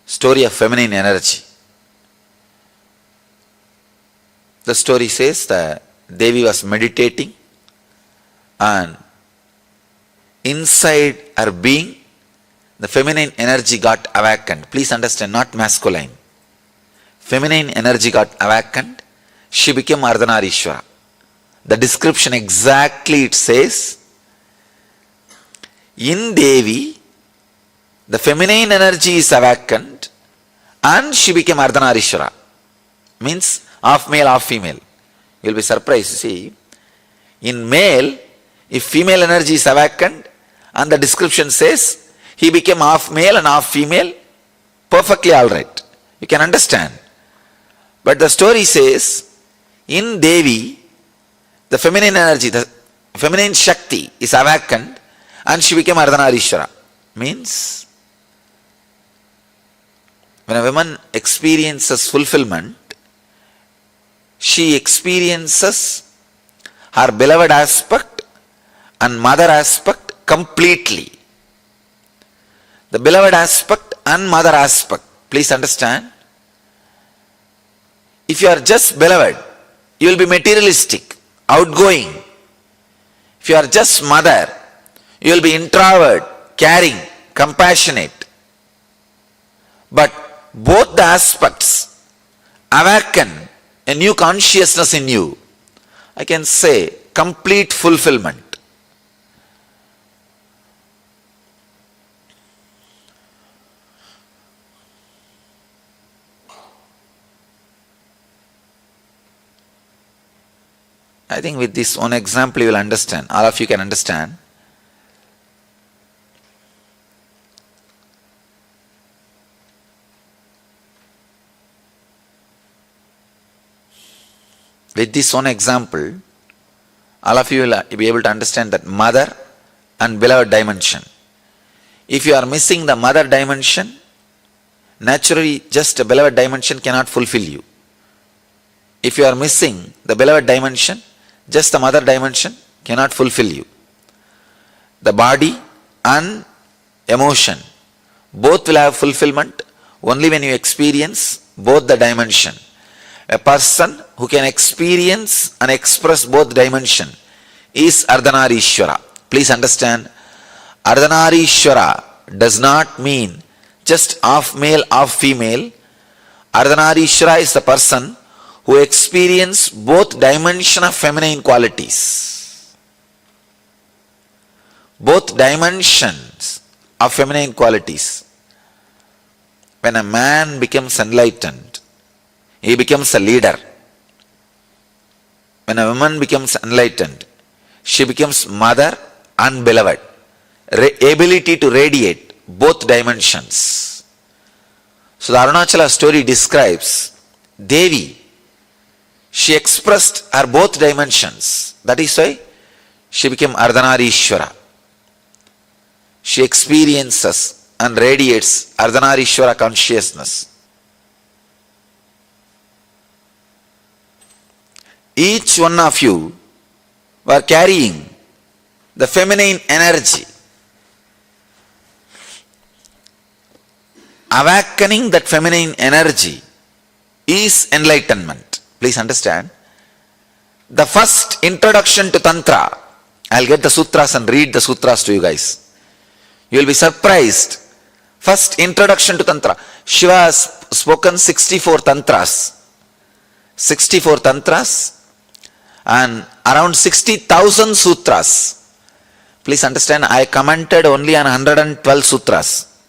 story of feminine energy. The story says that Devi was meditating and inside her being, the feminine energy got awakened. Please understand, not masculine. Feminine energy got awakened. She became Ardhanarishwara. the description exactly it says, in Devi, the feminine energy is awakened and she became Ardhanarishwara. Means half male, half female. You will be surprised. See, in male, if female energy is awakened and the description says he became half male and half female, perfectly alright. You can understand. But the story says, in Devi, the feminine energy, the feminine Shakti is awakened and she became Ardhanarishwara. Means, when a woman experiences fulfillment, she experiences her beloved aspect and mother aspect completely. The beloved aspect and mother aspect, please understand. If you are just beloved, you will be materialistic, outgoing. If you are just mother, you will be introvert, caring, compassionate. But both the aspects awaken a new consciousness in you. I can say complete fulfillment. I think with this one example you will understand. All of you can understand. With this one example, all of you will be able to understand that mother and beloved dimension. If you are missing the mother dimension, naturally just a beloved dimension cannot fulfill you. If you are missing the beloved dimension, just the mother dimension cannot fulfill you. The body and emotion, both will have fulfillment only when you experience both the dimension. A person who can experience and express both dimension is Ardhanarishwara. Please understand, Ardhanarishwara does not mean just half male, half female. Ardhanarishwara is the person who experience both dimension of feminine qualities. Both dimensions of feminine qualities. When a man becomes enlightened, he becomes a leader. When a woman becomes enlightened, she becomes mother and beloved. Ability to radiate both dimensions. So the Arunachala story describes Devi. She expressed her both dimensions. That is why she became Ardhanarishwara. She experiences and radiates Ardhanarishwara consciousness. Each one of you were carrying the feminine energy. Awakening that feminine energy is enlightenment. Please understand. The first introduction to Tantra, I'll get the sutras and read the sutras to you guys. You will be surprised. First introduction to Tantra. Shiva has spoken 64 Tantras. 64 Tantras and around 60,000 sutras. Please understand, I commented only on 112 sutras.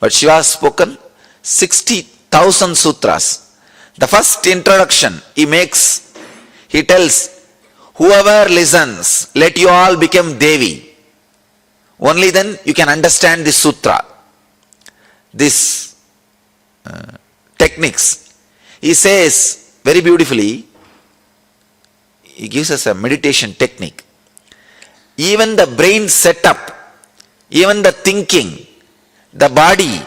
But Shiva has spoken 60,000 sutras. The first introduction he tells, whoever listens, let you all become Devi. Only then you can understand this sutra, this techniques. He says very beautifully, he gives us a meditation technique. Even the brain setup, even the thinking, the body,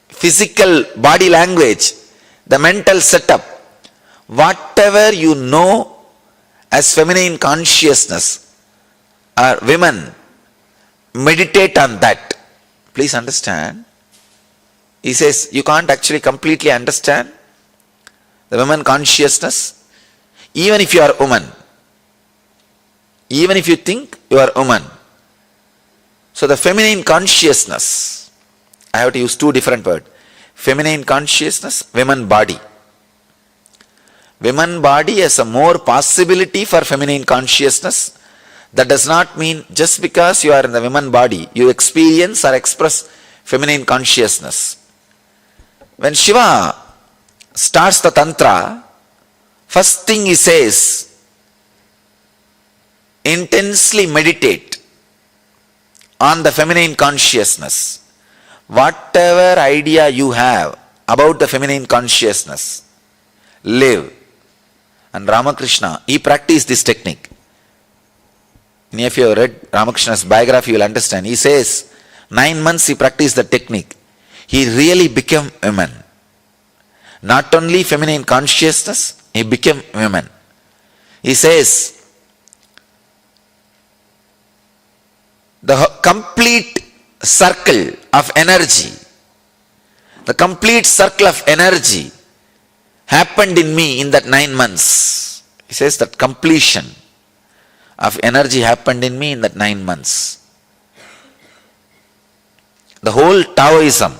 physical body language, the mental setup, whatever you know as feminine consciousness, or women, meditate on that. Please understand. He says you can't actually completely understand the woman consciousness, even if you are a woman. Even if you think you are a woman. So the feminine consciousness, I have to use two different words. Feminine consciousness, women body. women body as a more possibility for feminine consciousness. That does not mean just because you are in the women body, you experience or express feminine consciousness. When Shiva starts the Tantra, first thing he says, intensely meditate on the feminine consciousness. Whatever idea you have about the feminine consciousness, live. And Ramakrishna, he practiced this technique. If you have read Ramakrishna's biography, you will understand. He says, 9 months he practiced the technique. He really became woman. Not only feminine consciousness, he became woman. He says, the complete circle of energy, the complete circle of energy happened in me in that 9 months. He says that completion of energy happened in me in that 9 months. The whole Taoism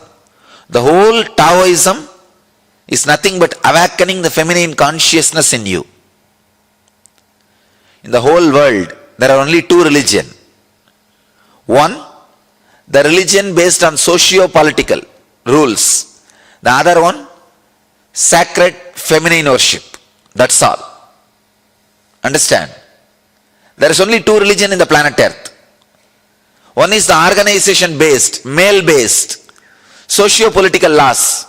is nothing but awakening the feminine consciousness in you. In the whole world, there are only 2 religions. One, the religion based on socio-political rules. The other one, sacred feminine worship. That's all. Understand? There is only 2 religions in the planet Earth. One is the organization based, male based, socio-political laws.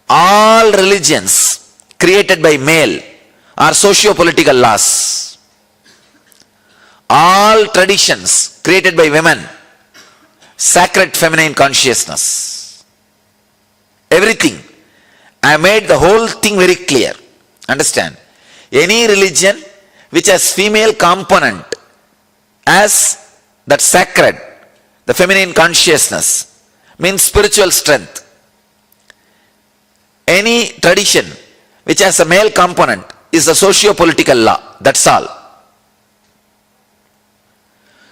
All religions created by male are socio-political laws. All traditions created by women, sacred feminine consciousness. Everything. I made the whole thing very clear. Understand? Any religion which has female component as that sacred, the feminine consciousness, means spiritual strength. Any tradition which has a male component is the socio-political law. That's all.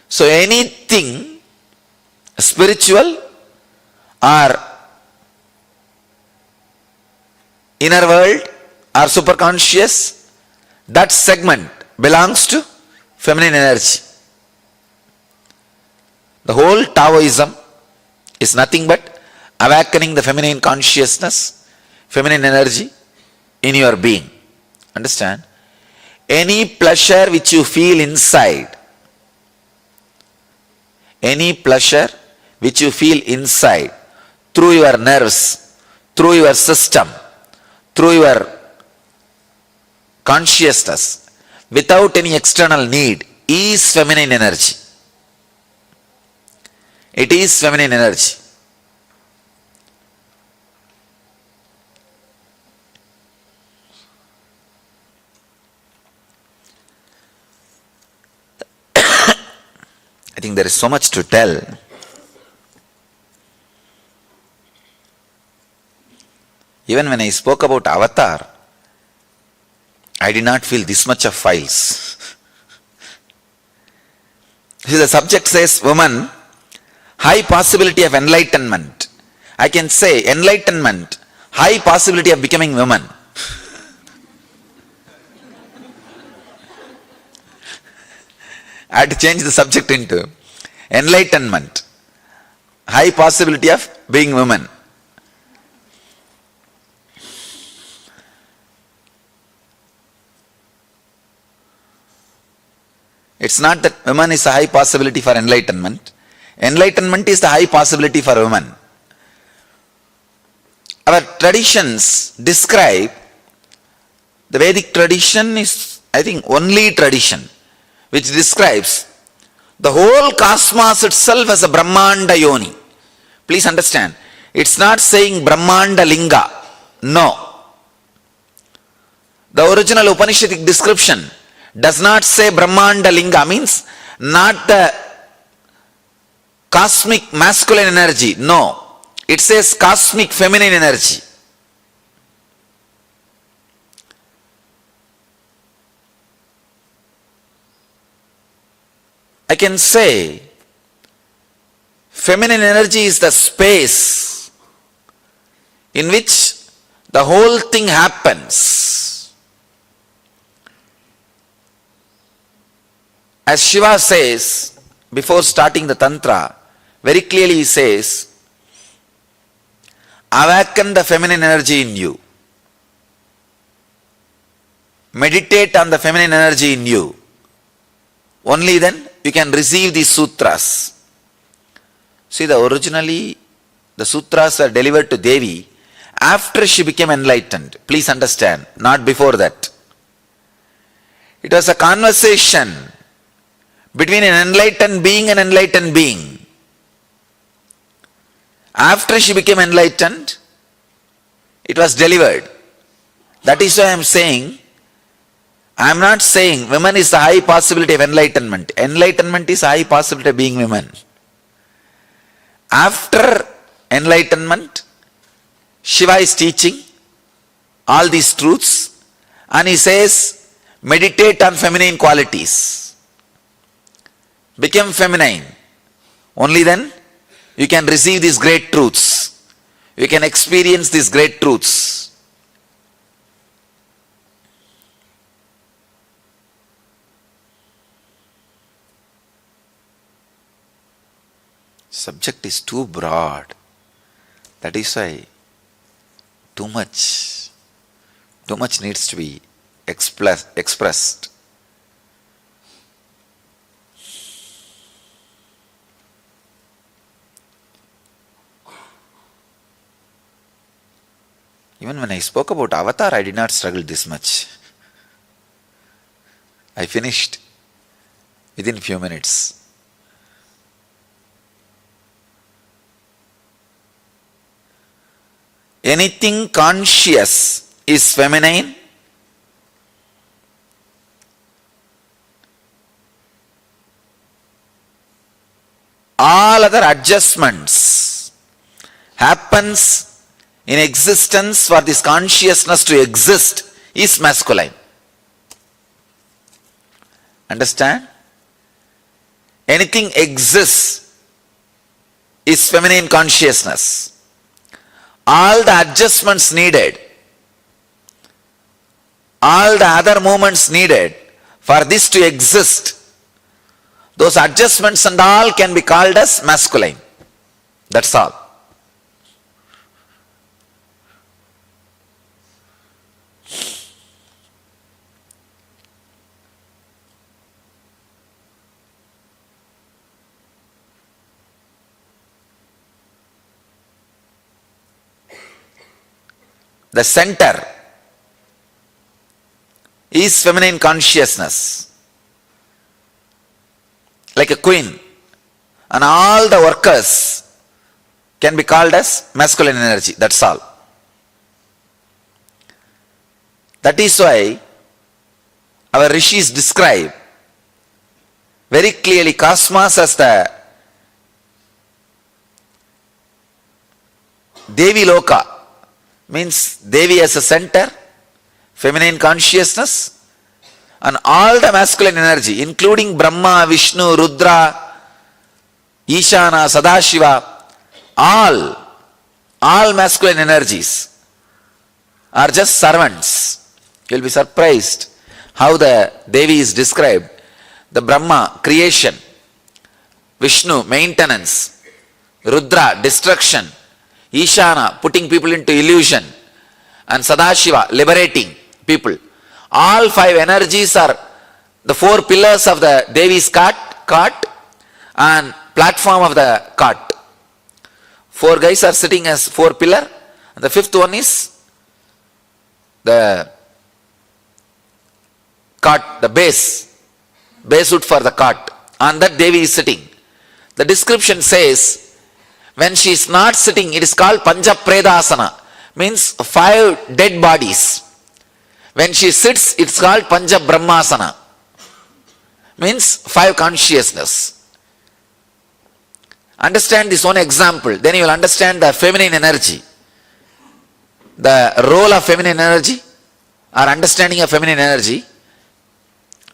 So anything spiritual or inner world or superconscious, that segment belongs to feminine energy. The whole Taoism is nothing but awakening the feminine consciousness, feminine energy in your being. Understand? Any pleasure which you feel inside, any pleasure which you feel inside through your nerves, through your system, through your consciousness, without any external need, is feminine energy. It is feminine energy. I think there is so much to tell. Even when I spoke about avatar, I did not feel this much of files. See, the subject says, woman, high possibility of enlightenment. I can say, enlightenment, high possibility of becoming woman. I had to change the subject into enlightenment, high possibility of being woman. It's not that woman is a high possibility for enlightenment. Enlightenment is the high possibility for woman. Our traditions describe, the Vedic tradition is, I think, only tradition which describes the whole cosmos itself as a Brahmanda Yoni. Please understand, it's not saying Brahmanda Linga. No. The original Upanishadic description does not say Brahmanda Linga, means not the cosmic masculine energy. No. It says cosmic feminine energy. I can say feminine energy is the space in which the whole thing happens. As Shiva says, before starting the Tantra, very clearly he says, awaken the feminine energy in you. Meditate on the feminine energy in you. Only then you can receive these sutras. See, originally the sutras were delivered to Devi after she became enlightened. Please understand, not before that. It was a conversation between an enlightened being and enlightened being. After she became enlightened, it was delivered. That is why I am saying, I am not saying women is the high possibility of enlightenment. Enlightenment is high possibility of being women. After enlightenment, Shiva is teaching all these truths and he says, meditate on feminine qualities. Become feminine. Only then you can receive these great truths. You can experience these great truths. Subject is too broad. That is why too much needs to be expressed. Even when I spoke about Avatar, I did not struggle this much. I finished within few minutes. Anything conscious is feminine. All other adjustments happens in existence for this consciousness to exist is masculine. Understand? Anything exists is feminine consciousness. All the adjustments needed, all the other movements needed for this to exist, those adjustments and all can be called as masculine. That's all. The center is feminine consciousness, like a queen, and all the workers can be called as masculine energy. That's all. That is why our rishis describe very clearly cosmos as the Devi Loka. Means Devi as a center, feminine consciousness, and all the masculine energy, including Brahma, Vishnu, Rudra, Ishana, Sadashiva, all masculine energies are just servants. You will be surprised how the Devi is described. The Brahma, creation; Vishnu, maintenance; Rudra, destruction; Ishana, putting people into illusion; and Sadashiva, liberating people. All five energies are the four pillars of the Devi's cart and platform of the cart. Four guys are sitting as four pillar, and the fifth one is the cart, the basewood for the cart. On that Devi is sitting. The description says, when she is not sitting, it is called Pancha-Predasana, means five dead bodies. When she sits, it is called Pancha-Brahmasana, means five consciousness. Understand this one example, then you will understand the feminine energy. The role of feminine energy or understanding of feminine energy.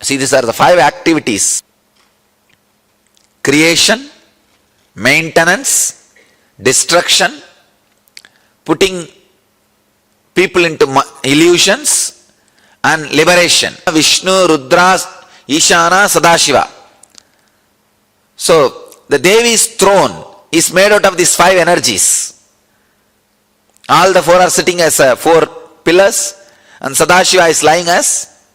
See, these are the five activities: creation, maintenance, destruction, putting people into illusions, and liberation. Vishnu, Rudra, Ishana, Sadashiva. So, the Devi's throne is made out of these 5 energies. All the 4 are sitting as 4 pillars, and Sadashiva is lying as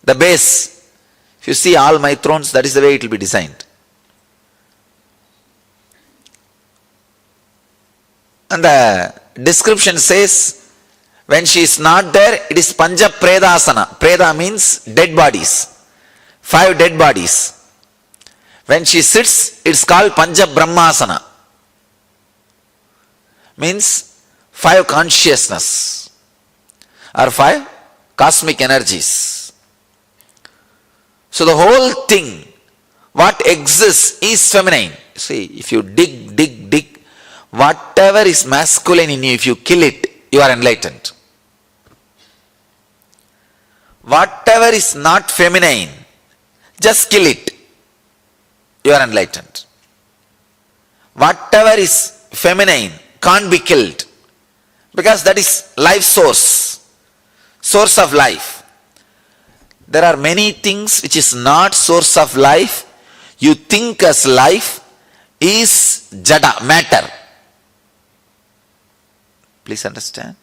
the base. If you see all my thrones, that is the way it will be designed. And the description says, when she is not there, it is Panja Predasana. Preda means dead bodies. 5 dead bodies. When she sits, it's called Panja Brahmasana. Means 5 consciousness or 5 cosmic energies. So the whole thing, what exists is feminine. See, if you dig, whatever is masculine in you, if you kill it, you are enlightened. Whatever is not feminine, just kill it, you are enlightened. Whatever is feminine can't be killed, because that is life source of life. There are many things which is not source of life. You think as life is jada, matter. Please understand.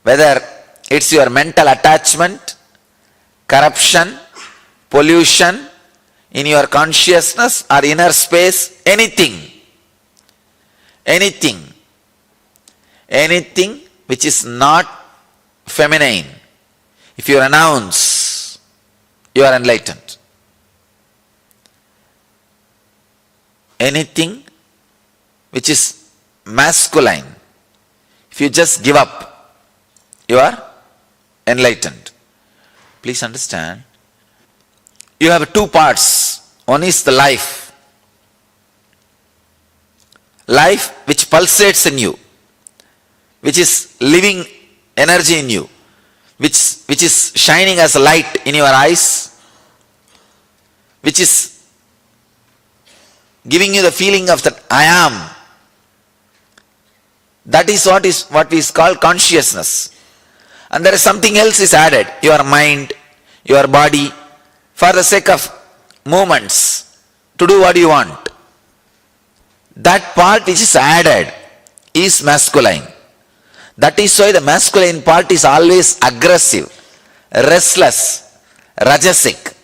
Whether it's your mental attachment, corruption, pollution in your consciousness or inner space, anything which is not feminine, if you renounce, you are enlightened. Anything which is masculine, if you just give up, you are enlightened. Please understand. You have 2 parts. One is the life which pulsates in you, which is living energy in you, which is shining as a light in your eyes, which is giving you the feeling of that I am. That is what is called consciousness. And there is something else is added, your mind, your body, for the sake of movements, to do what you want. That part which is added is masculine. That is why the masculine part is always aggressive, restless, rajasic.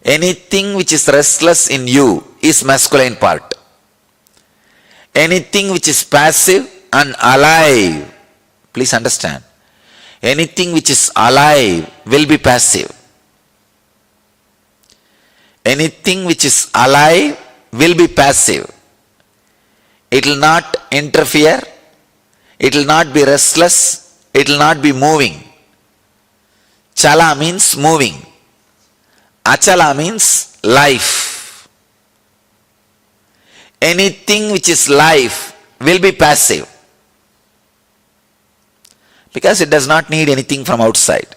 Anything which is restless in you is masculine part. Anything which is passive and alive, please understand, anything which is alive will be passive. Anything which is alive will be passive. It will not interfere, it will not be restless, it will not be moving. Chala means moving. Achala means life. Anything which is life will be passive, because it does not need anything from outside.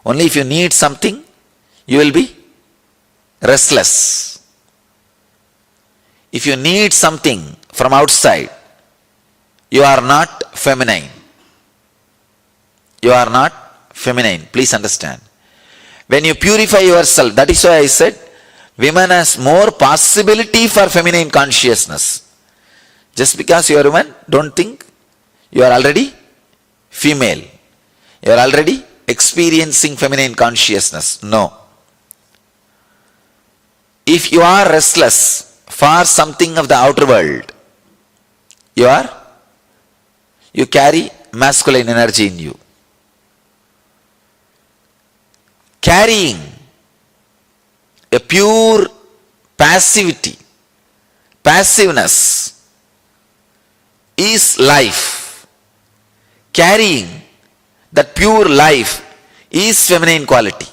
Only if you need something, you will be restless. If you need something from outside, you are not feminine. You are not feminine. Please understand. When you purify yourself, that is why I said, women has more possibility for feminine consciousness. Just because you are a woman, don't think you are already female. You are already experiencing feminine consciousness. No. If you are restless for something of the outer world, you carry masculine energy in you. Carrying a pure passiveness is life. Carrying that pure life is feminine quality.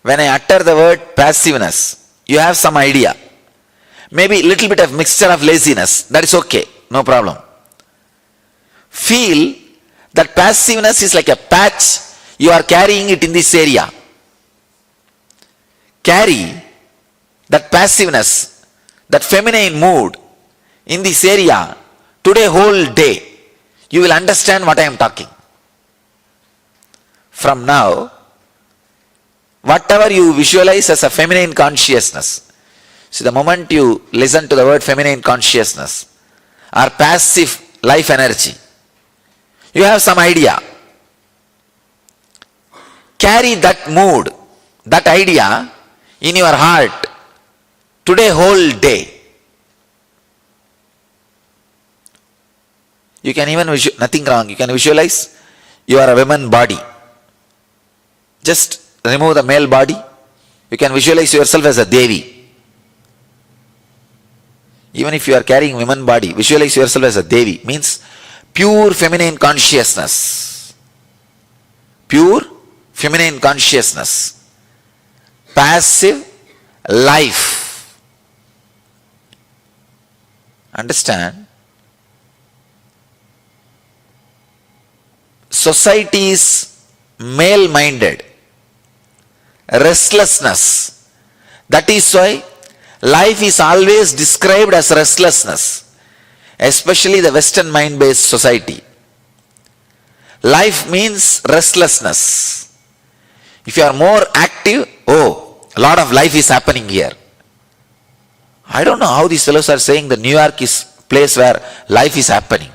When I utter the word passiveness, you have some idea. Maybe a little bit of mixture of laziness, that is okay, no problem. Feel that passiveness is like a patch, you are carrying it in this area. Carry that passiveness, that feminine mood in this area today whole day. You will understand what I am talking. from now, whatever you visualize as a feminine consciousness, see, the moment you listen to the word feminine consciousness or passive life energy, you have some idea. Carry that mood, that idea in your heart today, whole day. You can even nothing wrong. You can visualize you are a woman body. Just remove the male body. You can visualize yourself as a Devi. Even if you are carrying woman body, visualize yourself as a Devi. Means pure feminine consciousness. Pure feminine consciousness. Passive life. Understand? Society is male-minded. Restlessness. That is why life is always described as restlessness, especially the Western mind-based society. Life means restlessness. If you are more active, oh, a lot of life is happening here. I don't know how these fellows are saying that New York is a place where life is happening.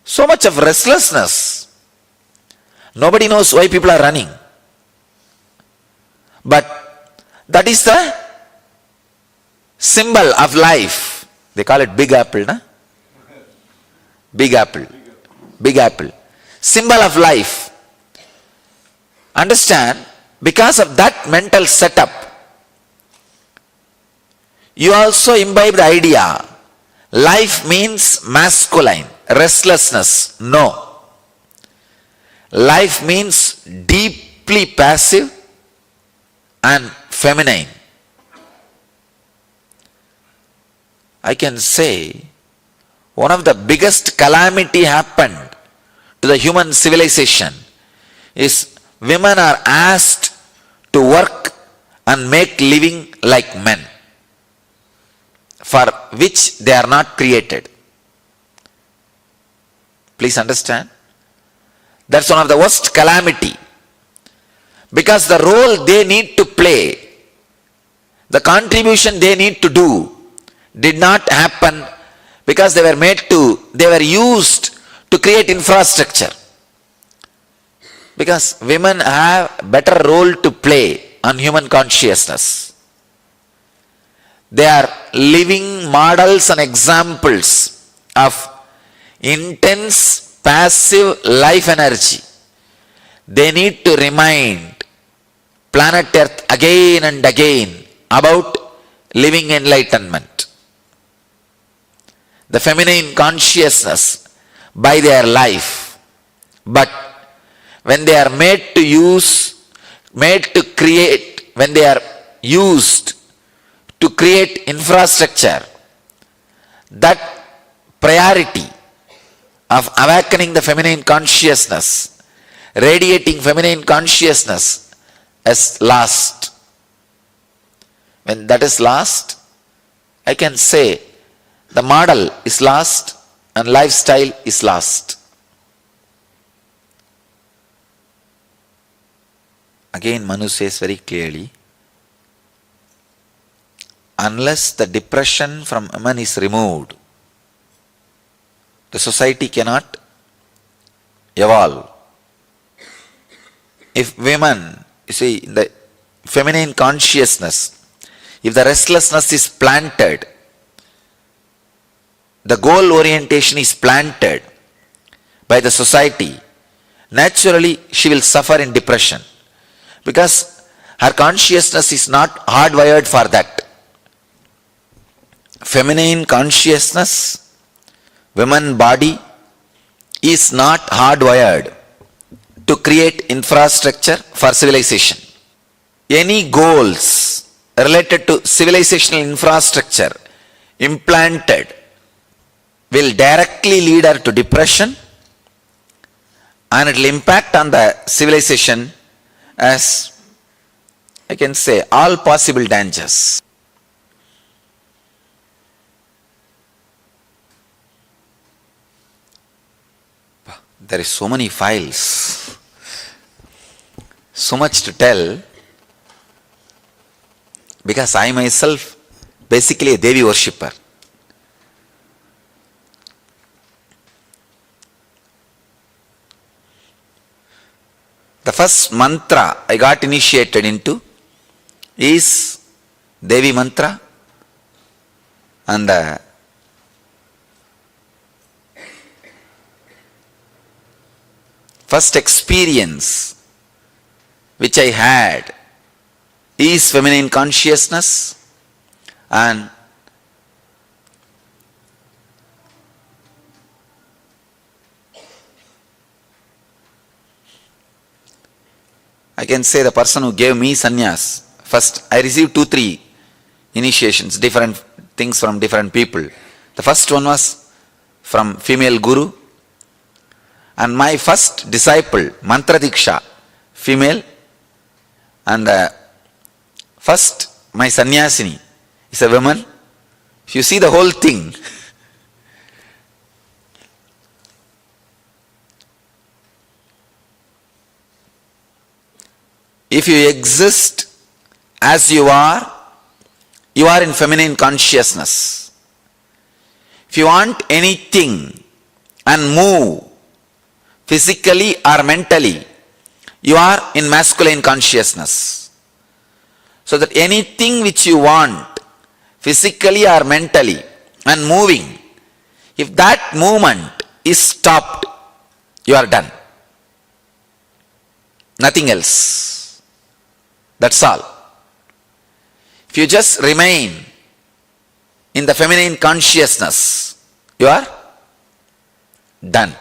So much of restlessness. Nobody knows why people are running. But that is the symbol of life. They call it Big Apple, na? Big Apple. Big Apple. Symbol of life. Understand, because of that mental setup, you also imbibe the idea. Life means masculine. Restlessness, no. Life means deeply passive and feminine. I can say one of the biggest calamity happened to the human civilization is women are asked to work and make living like men, for which they are not created. Please understand. That's one of the worst calamity. Because the role they need to play, the contribution they need to do, did not happen because they were used to create infrastructure. Because women have a better role to play on human consciousness. They are living models and examples of intense passive life energy. They need to remind planet Earth again and again about living enlightenment. The feminine consciousness by their life. But when they are made to create, when they are used to create infrastructure, that priority of awakening the feminine consciousness, radiating feminine consciousness is lost. When that is lost, I can say the model is lost and lifestyle is lost. Again, Manu says very clearly, unless the depression from women is removed, the society cannot evolve. If women, you see, the feminine consciousness, if the restlessness is planted, the goal orientation is planted by the society, naturally she will suffer in depression. Because her consciousness is not hardwired for that. Feminine consciousness, woman body is not hardwired to create infrastructure for civilization. Any goals related to civilizational infrastructure implanted will directly lead her to depression, and it will impact on the civilization as, I can say, all possible dangers. There is so many files. so much to tell because I myself basically a Devi worshipper. The first mantra I got initiated into is Devi mantra, and the first experience which I had is feminine consciousness, and I can say the person who gave me sannyas, first I received 2-3 initiations, different things from different people. The first one was from female guru, and my first disciple, Mantra Diksha, female, and first my sannyasini is a woman. If you see the whole thing, if you exist as you are in feminine consciousness. If you want anything and move physically or mentally, you are in masculine consciousness. So that anything which you want physically or mentally and moving, if that movement is stopped, you are done. Nothing else. That's all. If you just remain in the feminine consciousness, you are done.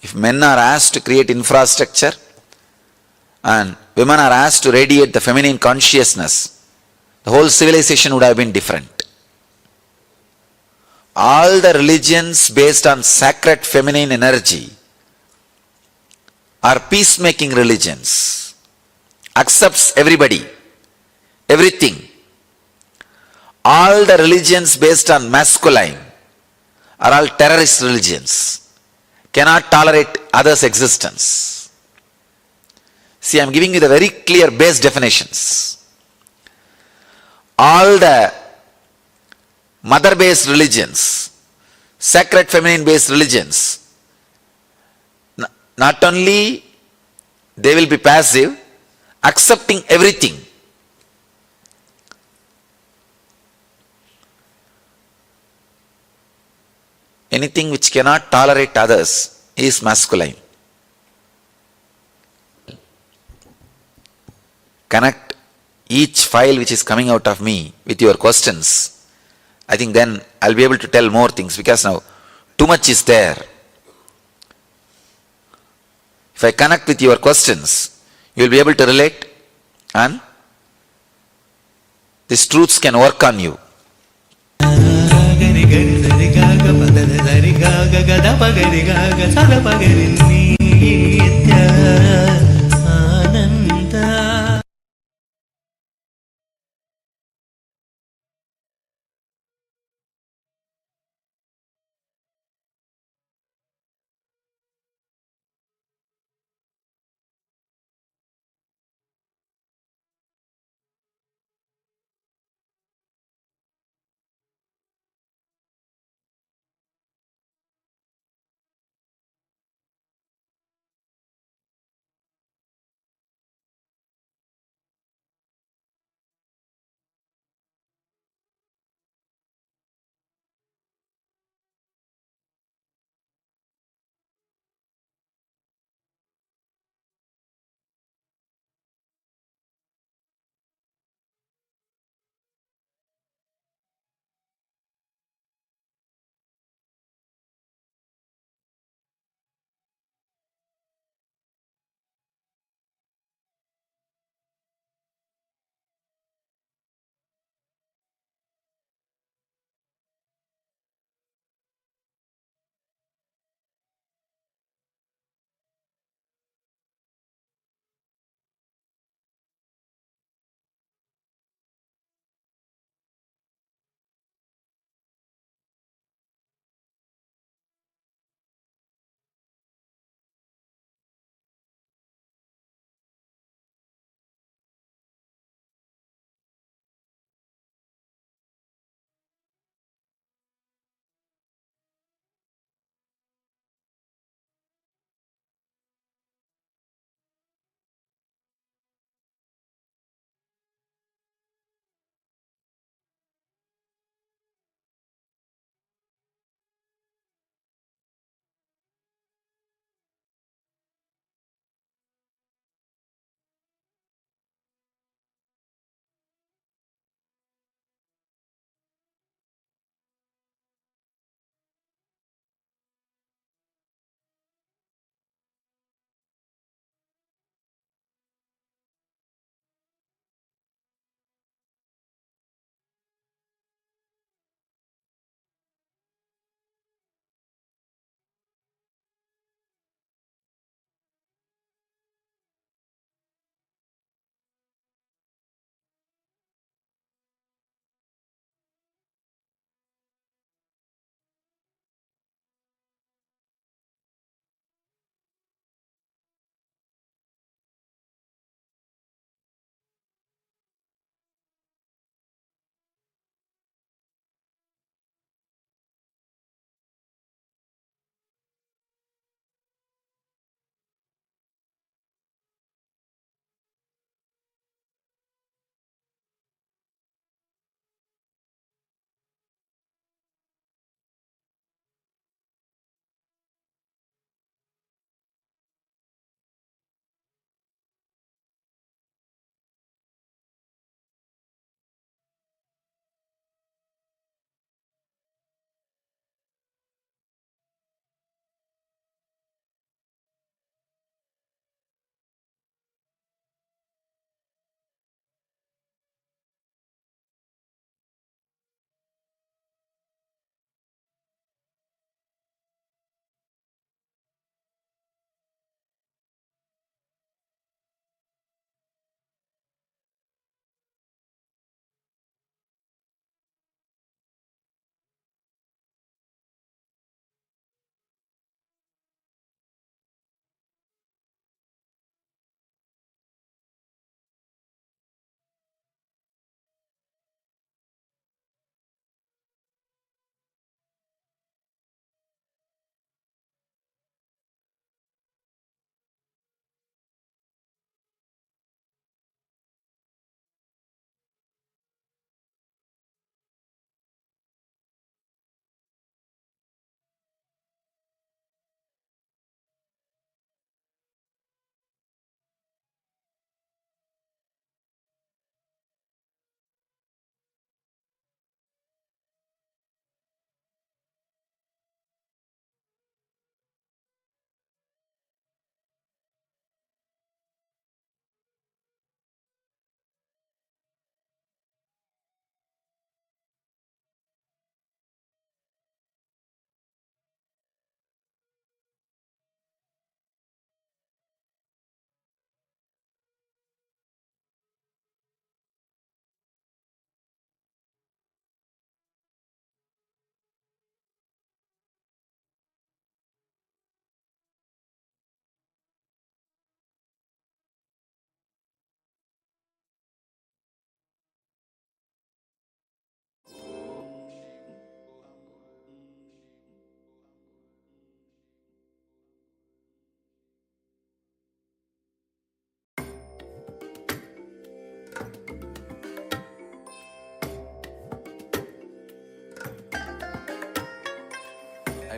If men are asked to create infrastructure and women are asked to radiate the feminine consciousness, the whole civilization would have been different. All the religions based on sacred feminine energy are peacemaking religions, accepts everybody, everything. All the religions based on masculine are all terrorist religions, cannot tolerate others' existence. See, I am giving you the very clear base definitions. All the mother-based religions, sacred feminine-based religions, not only they will be passive, accepting everything. Anything which cannot tolerate others is masculine. Connect each file which is coming out of me with your questions. I think then I'll be able to tell more things, because now too much is there. If I connect with your questions, you will be able to relate and these truths can work on you. గరి గరి సరి గాగ పదద సరి గాగ గద పగరి గాగ సద పగరి నిత్య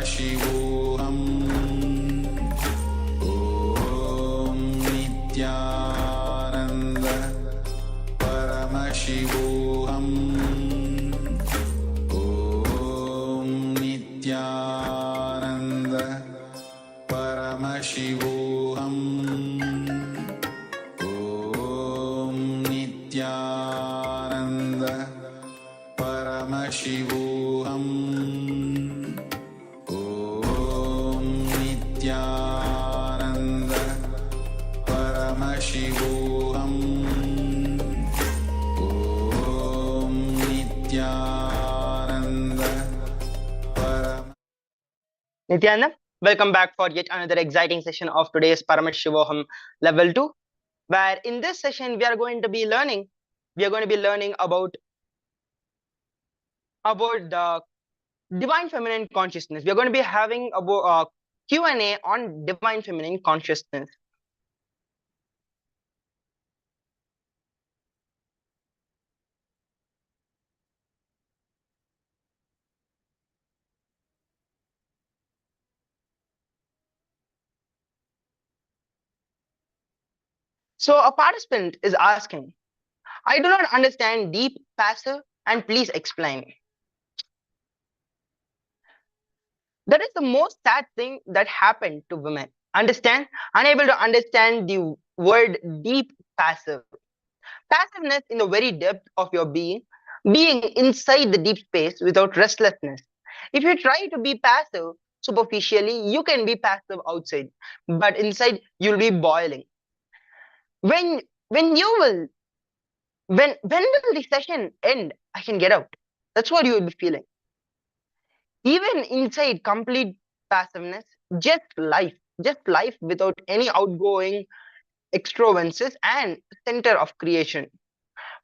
Paramashivoham. Om Nithyananda. Paramashivoham. Om Nithyananda. Paramashivoham. Om Nithyananda. Paramashivoham. Om Nithyananda. Paramashivoham. Om Nithyananda. Nithyananda, welcome back for yet another exciting session of today's Paramashivoham Level 2, where in this session we are going to be learning about the divine feminine consciousness. We are going to be having a Q&A on divine feminine consciousness. So a participant is asking, I do not understand deep, passive, and please explain. That is the most sad thing that happened to women. Understand? Unable to understand the word deep, passive. Passiveness in the very depth of your being inside the deep space without restlessness. If you try to be passive superficially, you can be passive outside, but inside you'll be boiling. When you will when will the session end? I can get out. That's what you will be feeling. Even inside complete passiveness, just life without any outgoing extravagances and center of creation.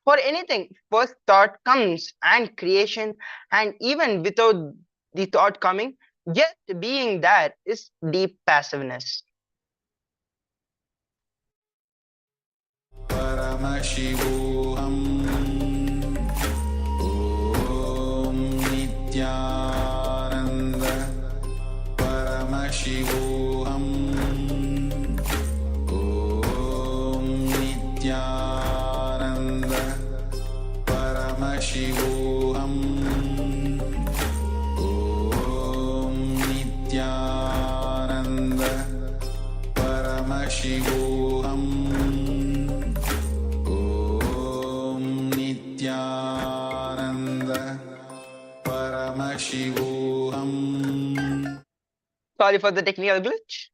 For anything, first thought comes and creation, and even without the thought coming, just being there is deep passiveness. Paramashivoham. Om Nithyananda. Paramashivoham. Om Nithyananda. Paramashivoham. Om Nithyananda. Paramashivoham. Om Nithyananda. Paramashivoham. Sorry for the technical glitch.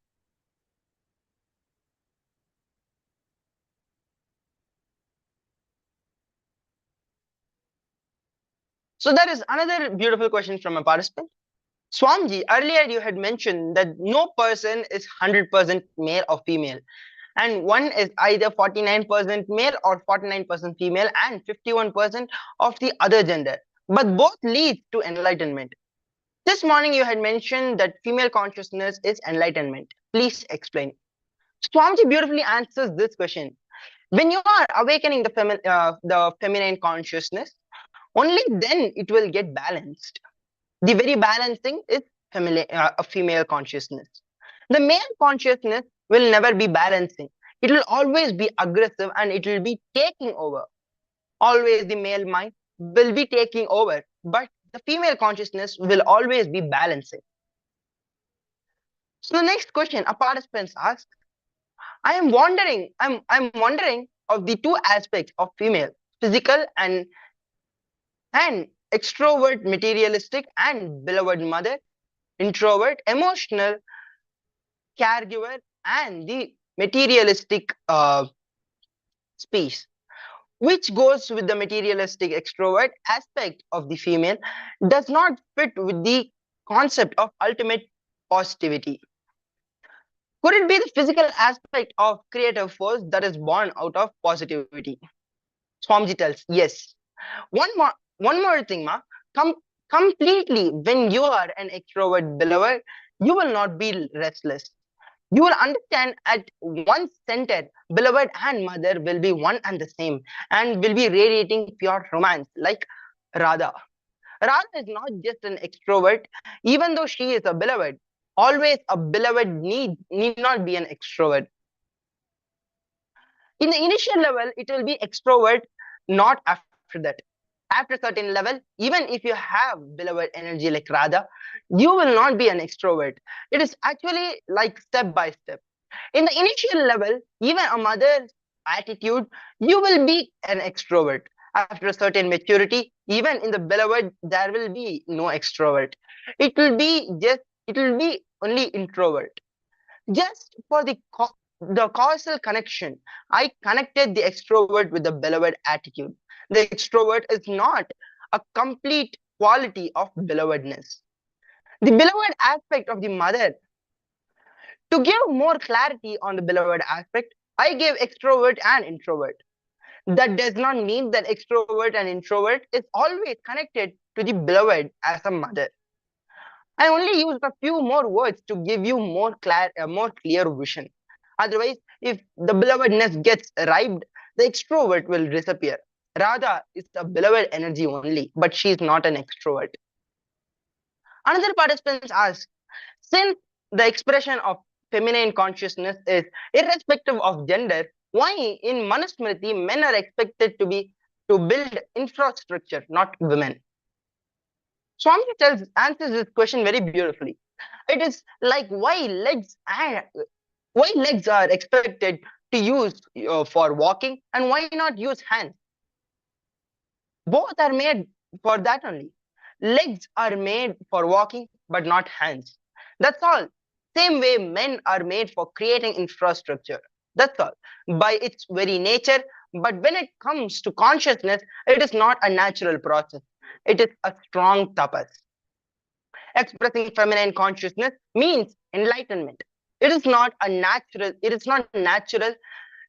So that is another beautiful question from a participant. Swamiji, earlier you had mentioned that no person is 100% male or female, and one is either 49% male or 49% female and 51% of the other gender, but both lead to enlightenment. This morning you had mentioned that female consciousness is enlightenment. Please explain. Swamiji beautifully answers this question. When you are awakening the feminine consciousness, only then it will get balanced. The very balancing is a female consciousness. The male consciousness will never be balancing. It will always be aggressive and it will be taking over. Always the male mind will be taking over, but the female consciousness will always be balancing. So the next question a participant asks, I'm wondering of the two aspects of female, physical and extrovert, materialistic and beloved mother, introvert, emotional, caregiver, and the materialistic space, which goes with the materialistic extrovert aspect of the female, does not fit with the concept of ultimate positivity. Could it be the physical aspect of creative force that is born out of positivity? Swamiji tells, yes. One more thing, ma. Completely, when you are an extrovert beloved, you will not be restless. You will understand at one center, beloved and mother will be one and the same and will be radiating pure romance like Radha. Radha is not just an extrovert, even though she is a beloved. Always a beloved need not be an extrovert. In the initial level, it will be extrovert, not after that. After certain level, even if you have beloved energy like Radha, you will not be an extrovert. It is actually like step by step. In the initial level, even a mother's attitude, you will be an extrovert. After a certain maturity, even in the beloved, there will be no extrovert. It will be only introvert. Just for the causal connection, I connected the extrovert with the beloved attitude. The extrovert is not a complete quality of belovedness. The beloved aspect of the mother. To give more clarity on the beloved aspect, I gave extrovert and introvert. That does not mean that extrovert and introvert is always connected to the beloved as a mother. I only used a few more words to give you more clear vision. Otherwise, if the belovedness gets arrived, the extrovert will disappear. Radha is a beloved energy only, but she is not an extrovert. Another participant asks, since the expression of feminine consciousness is irrespective of gender, why in Manusmriti men are expected to build infrastructure, not women? Swami answers this question very beautifully. It is like why legs are expected to use for walking and why not use hands? Both are made for that only. Legs are made for walking but not hands. That's all. Same way men are made for creating infrastructure. That's all. By its very nature. But when it comes to consciousness, it is not a natural process. It is a strong tapas. Expressing feminine consciousness means enlightenment. It is not natural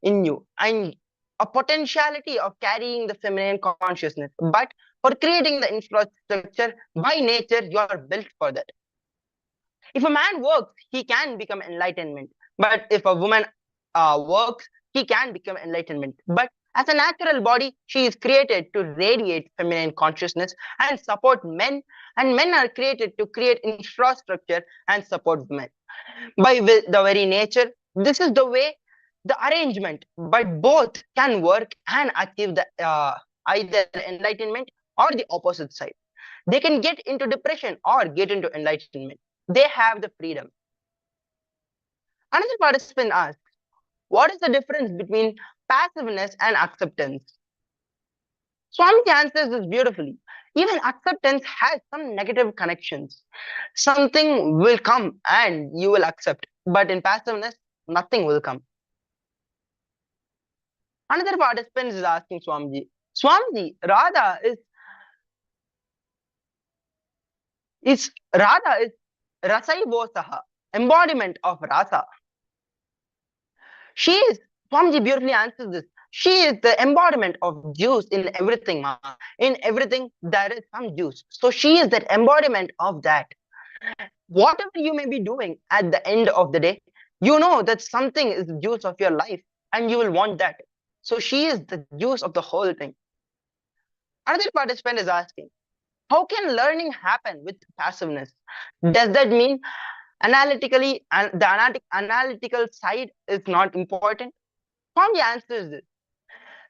in you. And a potentiality of carrying the feminine consciousness. But for creating the infrastructure, by nature, you are built for that. If a man works, he can become enlightenment. But if a woman works, he can become enlightenment. But as a natural body, she is created to radiate feminine consciousness and support men, and men are created to create infrastructure and support women. By the very nature, this is the way, the arrangement, but both can work and achieve the either enlightenment or the opposite side. They can get into depression or get into enlightenment. They have the freedom. Another participant asks, what is the difference between passiveness and acceptance? Swami answers this beautifully. Even acceptance has some negative connections. Something will come and you will accept. But in passiveness, nothing will come. Another participant is asking Swamiji, Radha is Rasaivosaha, embodiment of rasa. She is, Swamiji beautifully answers this. She is the embodiment of juice in everything, ma. In everything, there is some juice. So she is that embodiment of that. Whatever you may be doing at the end of the day, you know that something is the juice of your life and you will want that. So she is the juice of the whole thing. Another participant is asking, how can learning happen with passiveness? Does that mean analytically, and the analytical side is not important? Swami answers this.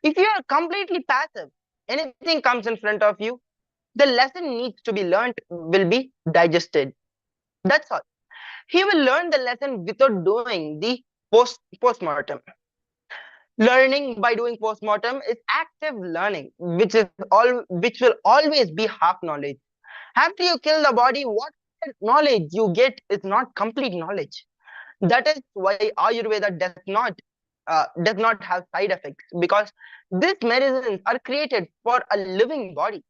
If you are completely passive, anything comes in front of you, the lesson needs to be learned will be digested. That's all. He will learn the lesson without doing the postmortem. Learning by doing postmortem is active learning, which will always be half knowledge. After you kill the body, what knowledge you get is not complete knowledge. That is why Ayurveda does not have side effects, because these medicines are created for a living body.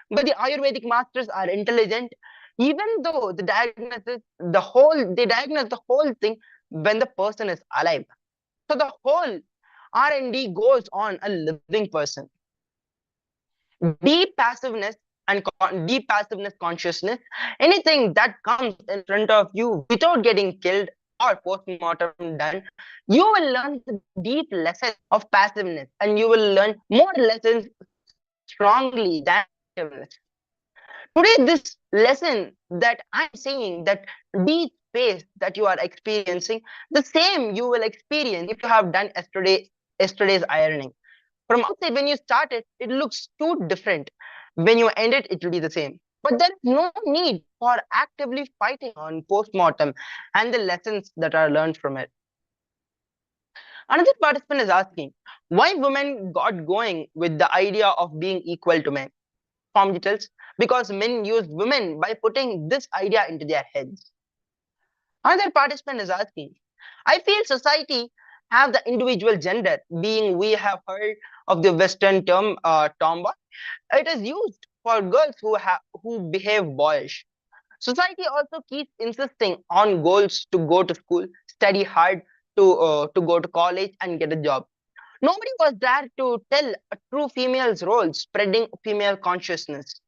But the Ayurvedic masters are intelligent, even though they diagnose the whole thing when the person is alive. So the whole R&D goes on a living person. Deep passiveness consciousness, anything that comes in front of you without getting killed or postmortem done, you will learn the deep lessons of passiveness and you will learn more lessons strongly than activeness. Today, this lesson that I'm saying, that deep space that you are experiencing, the same you will experience if you have done yesterday's ironing. From outside, when you start it, it looks too different. When you end it, it will be the same. But there is no need for actively fighting on postmortem and the lessons that are learned from it. Another participant is asking why women got going with the idea of being equal to men. Form details, because men used women by putting this idea into their heads. Another participant is asking, I feel society have the individual gender, being we have heard of the Western term tomboy. It is used for girls who behave boyish. Society also keeps insisting on goals to go to school, study hard, to go to college and get a job. Nobody was there to tell a true female's role, spreading female consciousness.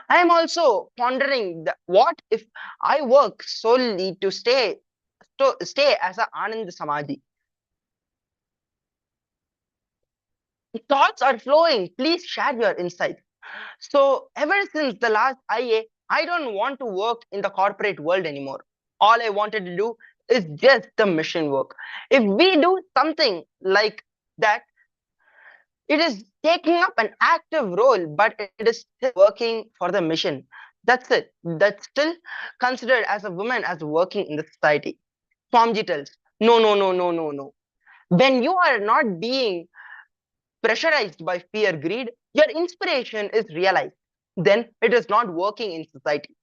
I am also pondering what if I work solely to stay as a Anand Samaji. Thoughts are flowing. Please share your insights. So ever since the last IA, I don't want to work in the corporate world anymore. All I wanted to do is just the mission work. If we do something like that, it is taking up an active role, but it is still working for the mission. That's it. That's still considered as a woman as working in the society. Swamiji tells, no, no, no, no, no, no. When you are not being pressurized by fear, greed, your inspiration is realized. Then it is not working in society.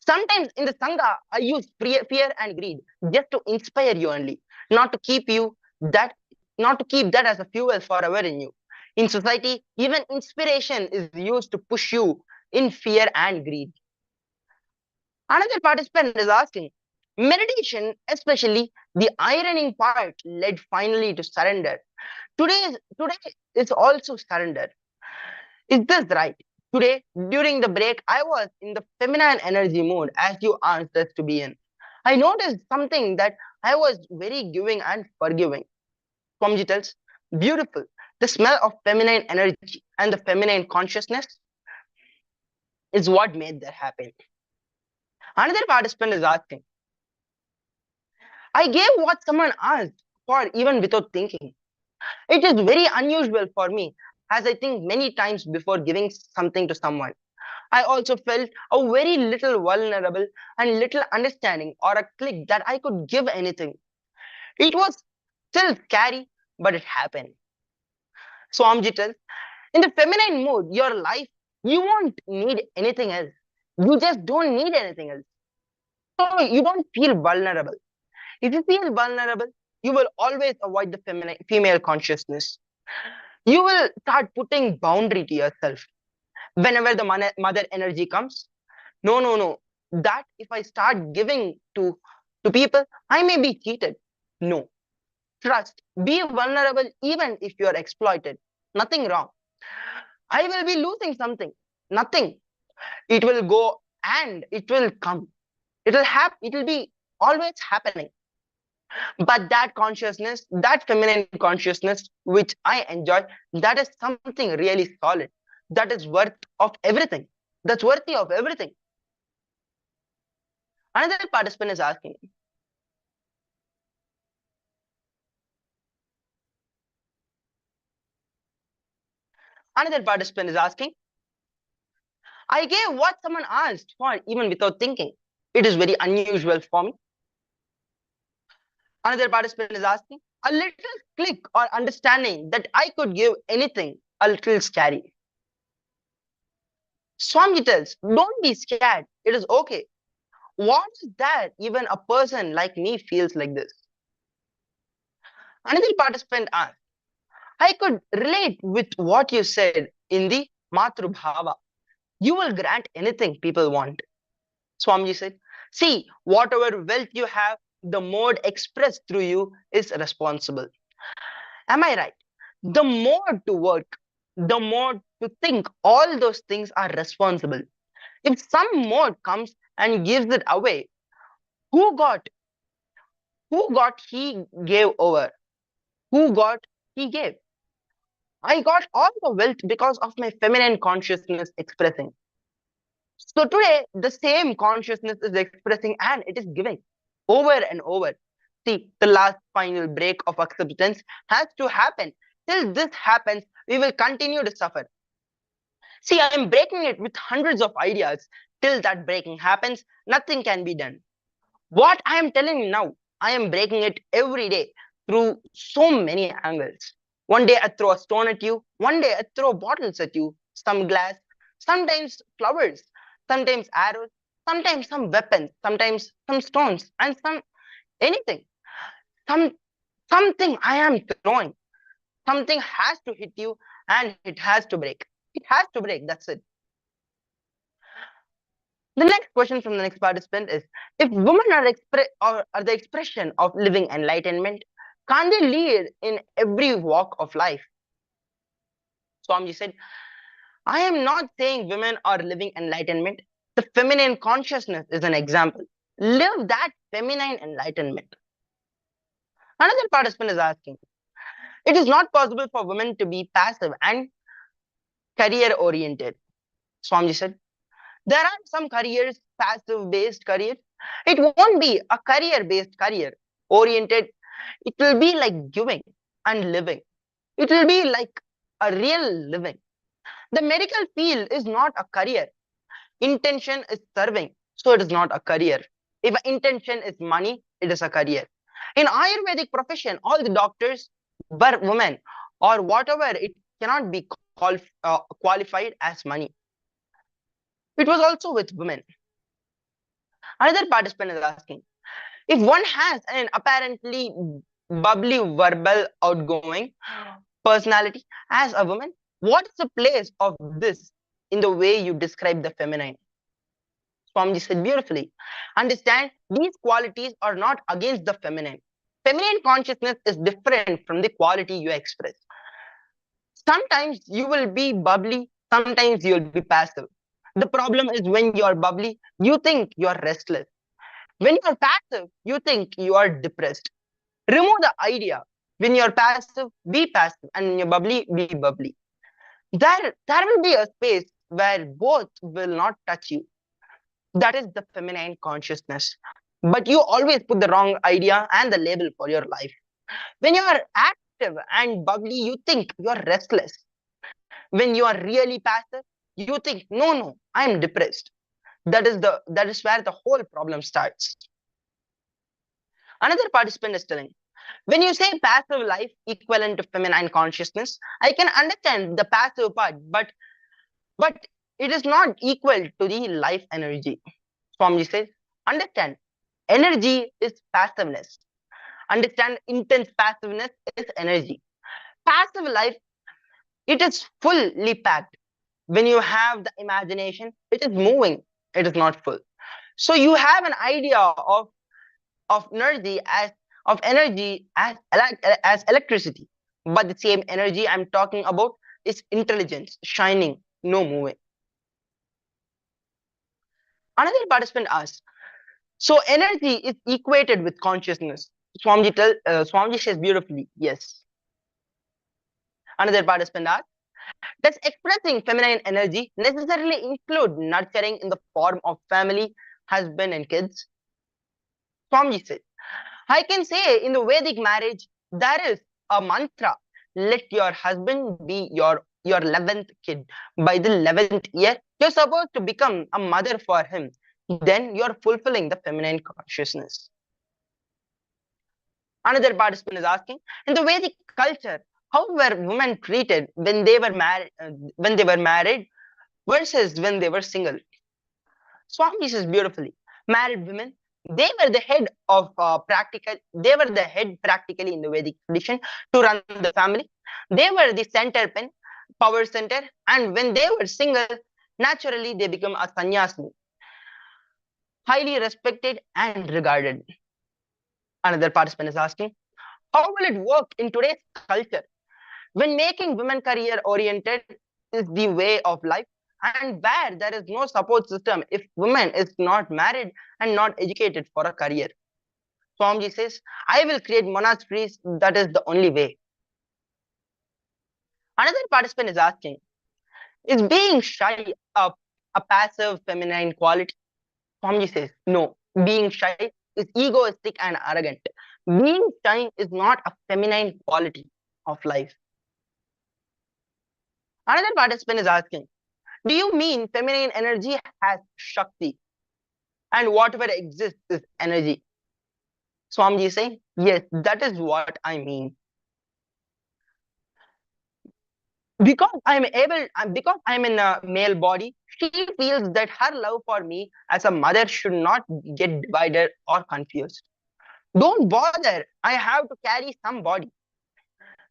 Sometimes in the Sangha, I use fear and greed just to inspire you only, not to keep you that, not to keep that as a fuel forever in you. In society, even inspiration is used to push you in fear and greed. Another participant is asking, meditation, especially the ironing part, led finally to surrender. Today is also surrender. Is this right? Today, during the break, I was in the feminine energy mood as you asked us to be in. I noticed something that I was very giving and forgiving. Swamiji tells, beautiful. The smell of feminine energy and the feminine consciousness is what made that happen. Another participant is asking, I gave what someone asked for even without thinking. It is very unusual for me, as I think many times before giving something to someone. I also felt a very little vulnerable and little understanding or a click that I could give anything. It was still scary, but it happened. Swamji tells, in the feminine mood, your life, you won't need anything else. You just don't need anything else. So you don't feel vulnerable. If you feel vulnerable, you will always avoid the female consciousness. You will start putting boundary to yourself. Whenever the mother energy comes, no, no, no. That if I start giving to people, I may be cheated. No. Trust. Be vulnerable even if you are exploited. Nothing wrong. I will be losing something. Nothing. It will go and it will come. It will happen. It will be always happening. But that consciousness, that feminine consciousness, which I enjoy, that is something really solid. That is worth of everything. That's worthy of everything. Another participant is asking, I gave what someone asked for even without thinking. It is very unusual for me. Another participant is asking, a little click or understanding that I could give anything, a little scary. Swami tells, don't be scared. It is okay. What is that even a person like me feels like this? Another participant asked, I could relate with what you said in the Matrubhava. You will grant anything people want. Swamiji said, see, whatever wealth you have, the mode expressed through you is responsible. Am I right? The more to work, the more to think, all those things are responsible. If some mode comes and gives it away, who got? Who got he gave over? Who got he gave? I got all the wealth because of my feminine consciousness expressing. So today, the same consciousness is expressing and it is giving over and over. See, the last final break of acceptance has to happen. Till this happens, we will continue to suffer. See, I am breaking it with hundreds of ideas. Till that breaking happens, nothing can be done. What I am telling you now, I am breaking it every day through so many angles. One day I throw a stone at you, one day I throw bottles at you, some glass, sometimes flowers, sometimes arrows, sometimes some weapons, sometimes some stones, and some anything. Some something I am throwing. Something has to hit you and it has to break. It has to break, that's it. The next question from the next participant is, if women are the expression of living enlightenment, can't they lead in every walk of life? Swamiji said, I am not saying women are living enlightenment. The feminine consciousness is an example. Live that feminine enlightenment. Another participant is asking, it is not possible for women to be passive and career oriented. Swamiji said, there are some careers, passive based careers. It won't be a career based career oriented. It will be like giving and living. It will be like a real living. The medical field is not a career. Intention is serving, so it is not a career. If intention is money, it is a career. In Ayurvedic profession, all the doctors were women, or whatever, it cannot be qualified as money. It was also with women. Another participant is asking, if one has an apparently bubbly, verbal, outgoing personality as a woman, what is the place of this in the way you describe the feminine? Swamiji said beautifully, understand these qualities are not against the feminine. Feminine consciousness is different from the quality you express. Sometimes you will be bubbly, sometimes you will be passive. The problem is when you are bubbly, you think you are restless. When you are passive, you think you are depressed. Remove the idea. When you are passive, be passive, and when you're bubbly, be bubbly. There will be a space where both will not touch you. That is the feminine consciousness. But you always put the wrong idea and the label for your life. When you are active and bubbly, you think you are restless. When you are really passive, you think, no, I am depressed. That is where the whole problem starts. Another participant is telling, when you say passive life equivalent to feminine consciousness, I can understand the passive part, but it is not equal to the life energy. Swamiji says, understand, energy is passiveness. Understand, intense passiveness is energy. Passive life, it is fully packed. When you have the imagination, it is moving, it is not full. So you have an idea of energy as electricity, but the same energy I'm talking about is intelligence, shining, no moving. Another participant asks, so energy is equated with consciousness. Swamiji says beautifully, yes. Another participant asks, does expressing feminine energy necessarily include nurturing in the form of family, husband, and kids? Swamiji said, I can say in the Vedic marriage, there is a mantra, let your husband be your 11th kid. By the 11th year, you're supposed to become a mother for him. Then you're fulfilling the feminine consciousness. Another participant is asking, in the Vedic culture, how were women treated when they were married versus when they were single? Swami says beautifully, married women, they were the head practically in the Vedic tradition to run the family. They were the center pin, power center, and when they were single, naturally they become a sannyasini, highly respected and regarded. Another participant is asking, how will it work in today's culture when making women career oriented is the way of life, and where there is no support system if woman is not married and not educated for a career? Swamiji says, I will create monasteries, that is the only way. Another participant is asking, is being shy a a passive feminine quality? Swamiji says, no. Being shy is egoistic and arrogant. Being shy is not a feminine quality of life. Another participant is asking, do you mean feminine energy has Shakti and whatever exists is energy? Swamiji is saying, yes, that is what I mean. Because I'm in a male body, she feels that her love for me as a mother should not get divided or confused. Don't bother, I have to carry some body.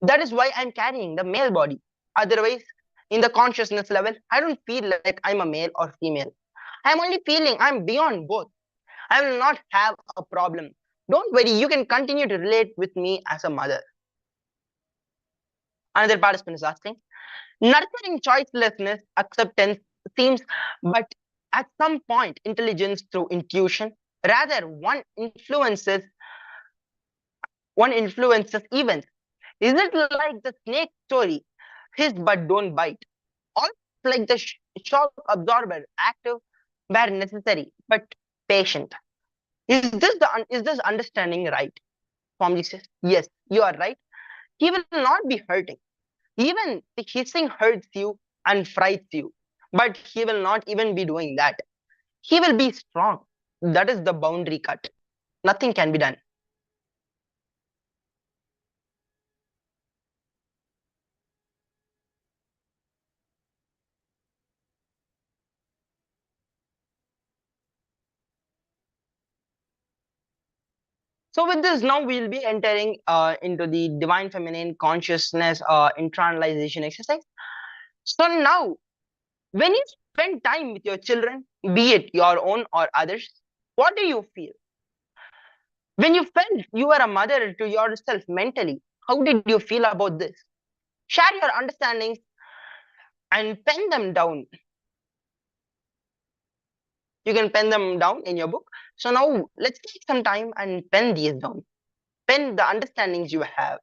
That is why I'm carrying the male body. Otherwise, in the consciousness level, I don't feel like I'm a male or female. I'm only feeling I'm beyond both. I will not have a problem. Don't worry, you can continue to relate with me as a mother. Another participant is asking, nurturing choicelessness, acceptance seems, but at some point, intelligence through intuition, rather one influences events. Is it like the snake story? Hiss but don't bite. Or like the shock absorber, active where necessary, but patient. Is this understanding right? Swamiji says, yes, you are right. He will not be hurting. Even the hissing hurts you and frights you, but he will not even be doing that. He will be strong. That is the boundary cut. Nothing can be done. So with this, now we'll be entering into the divine feminine consciousness internalization exercise. So now, when you spend time with your children, be it your own or others, what do you feel? When you felt you were a mother to yourself mentally, how did you feel about this? Share your understandings and pen them down. You can pen them down in your book. So now let's take some time and pen these down. Pen the understandings you have.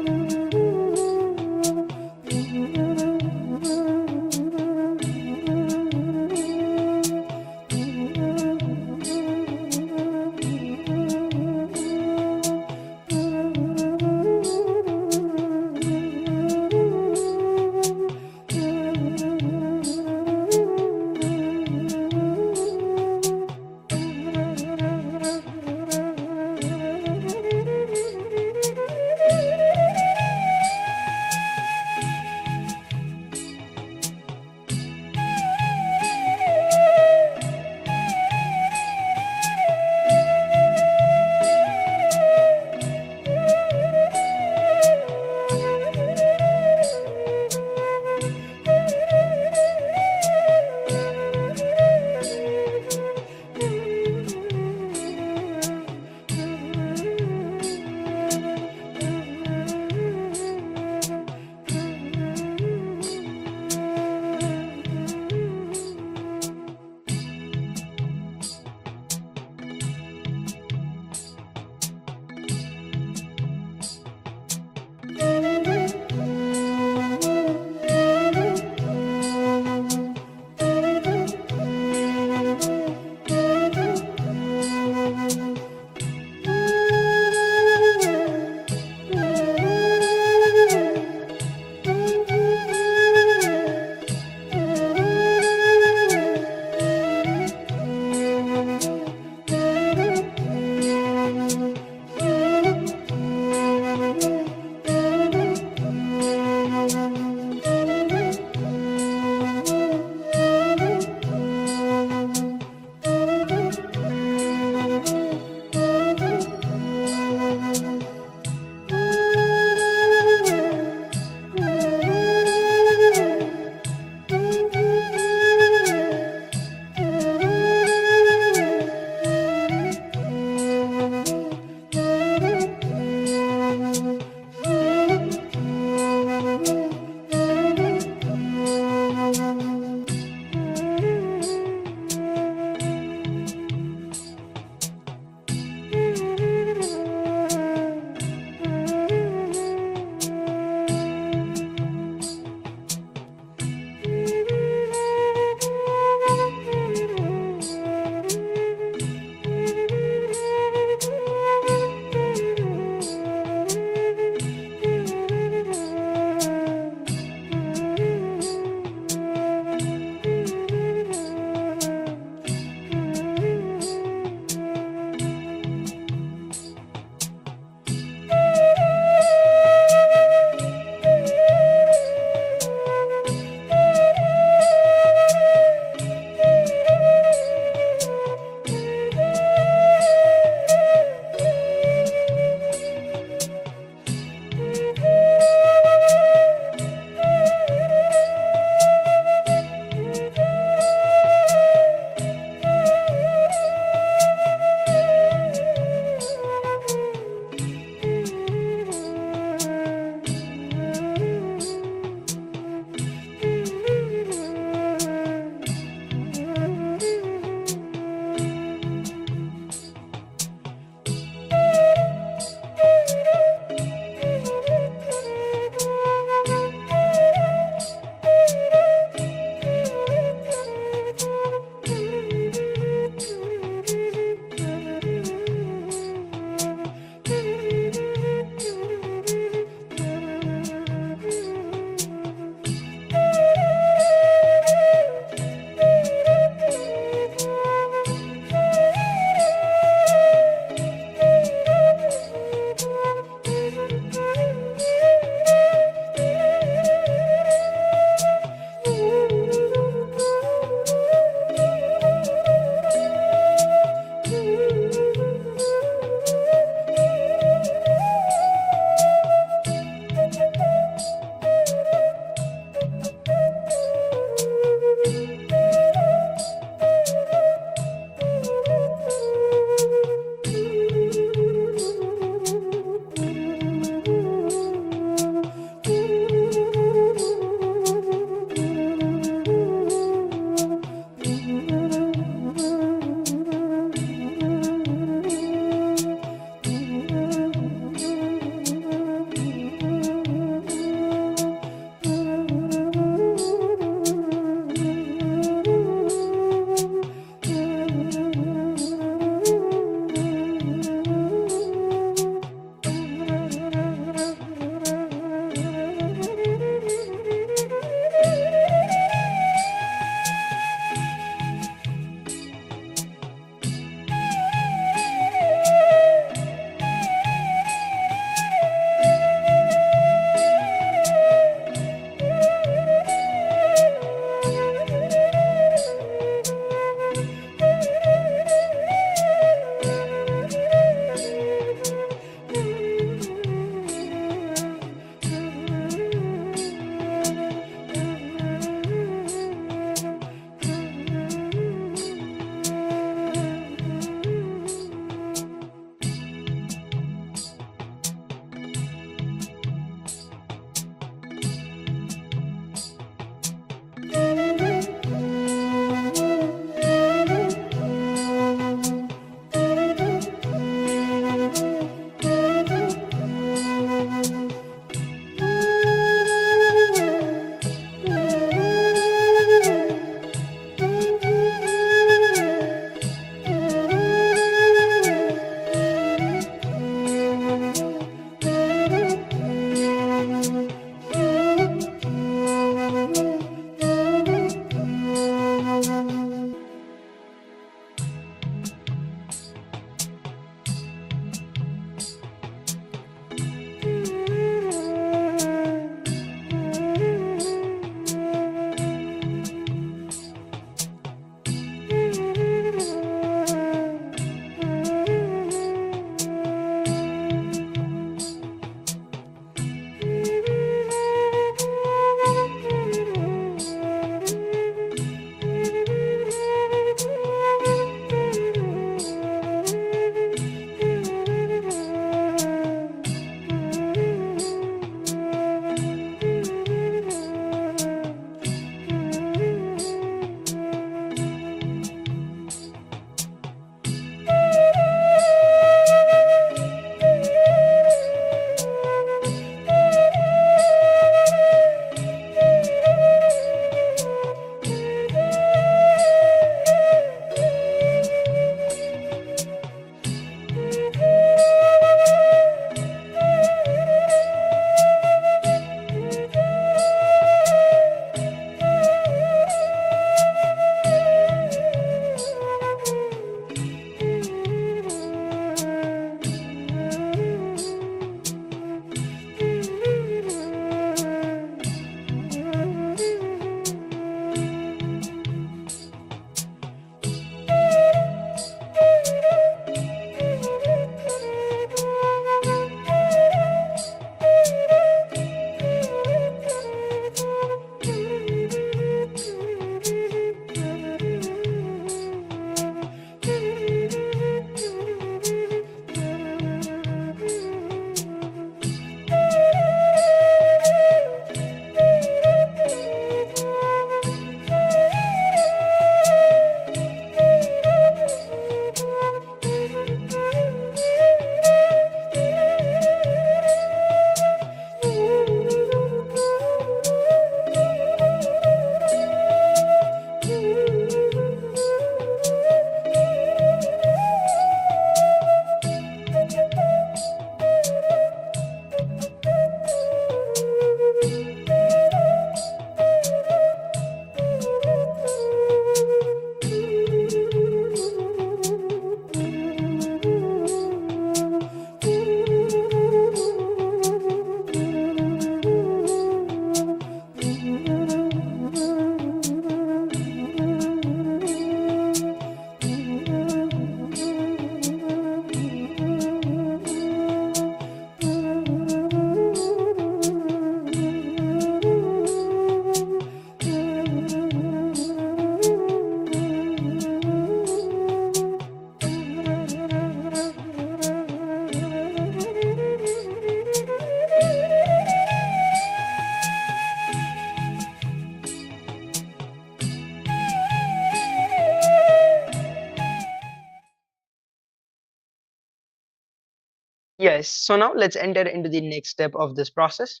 Yes, so now let's enter into the next step of this process.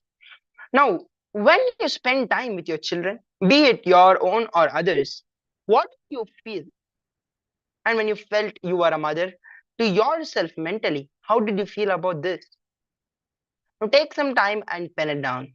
Now, when you spend time with your children, be it your own or others, what do you feel? And when you felt you were a mother to yourself mentally, how did you feel about this? Now, take some time and pen it down.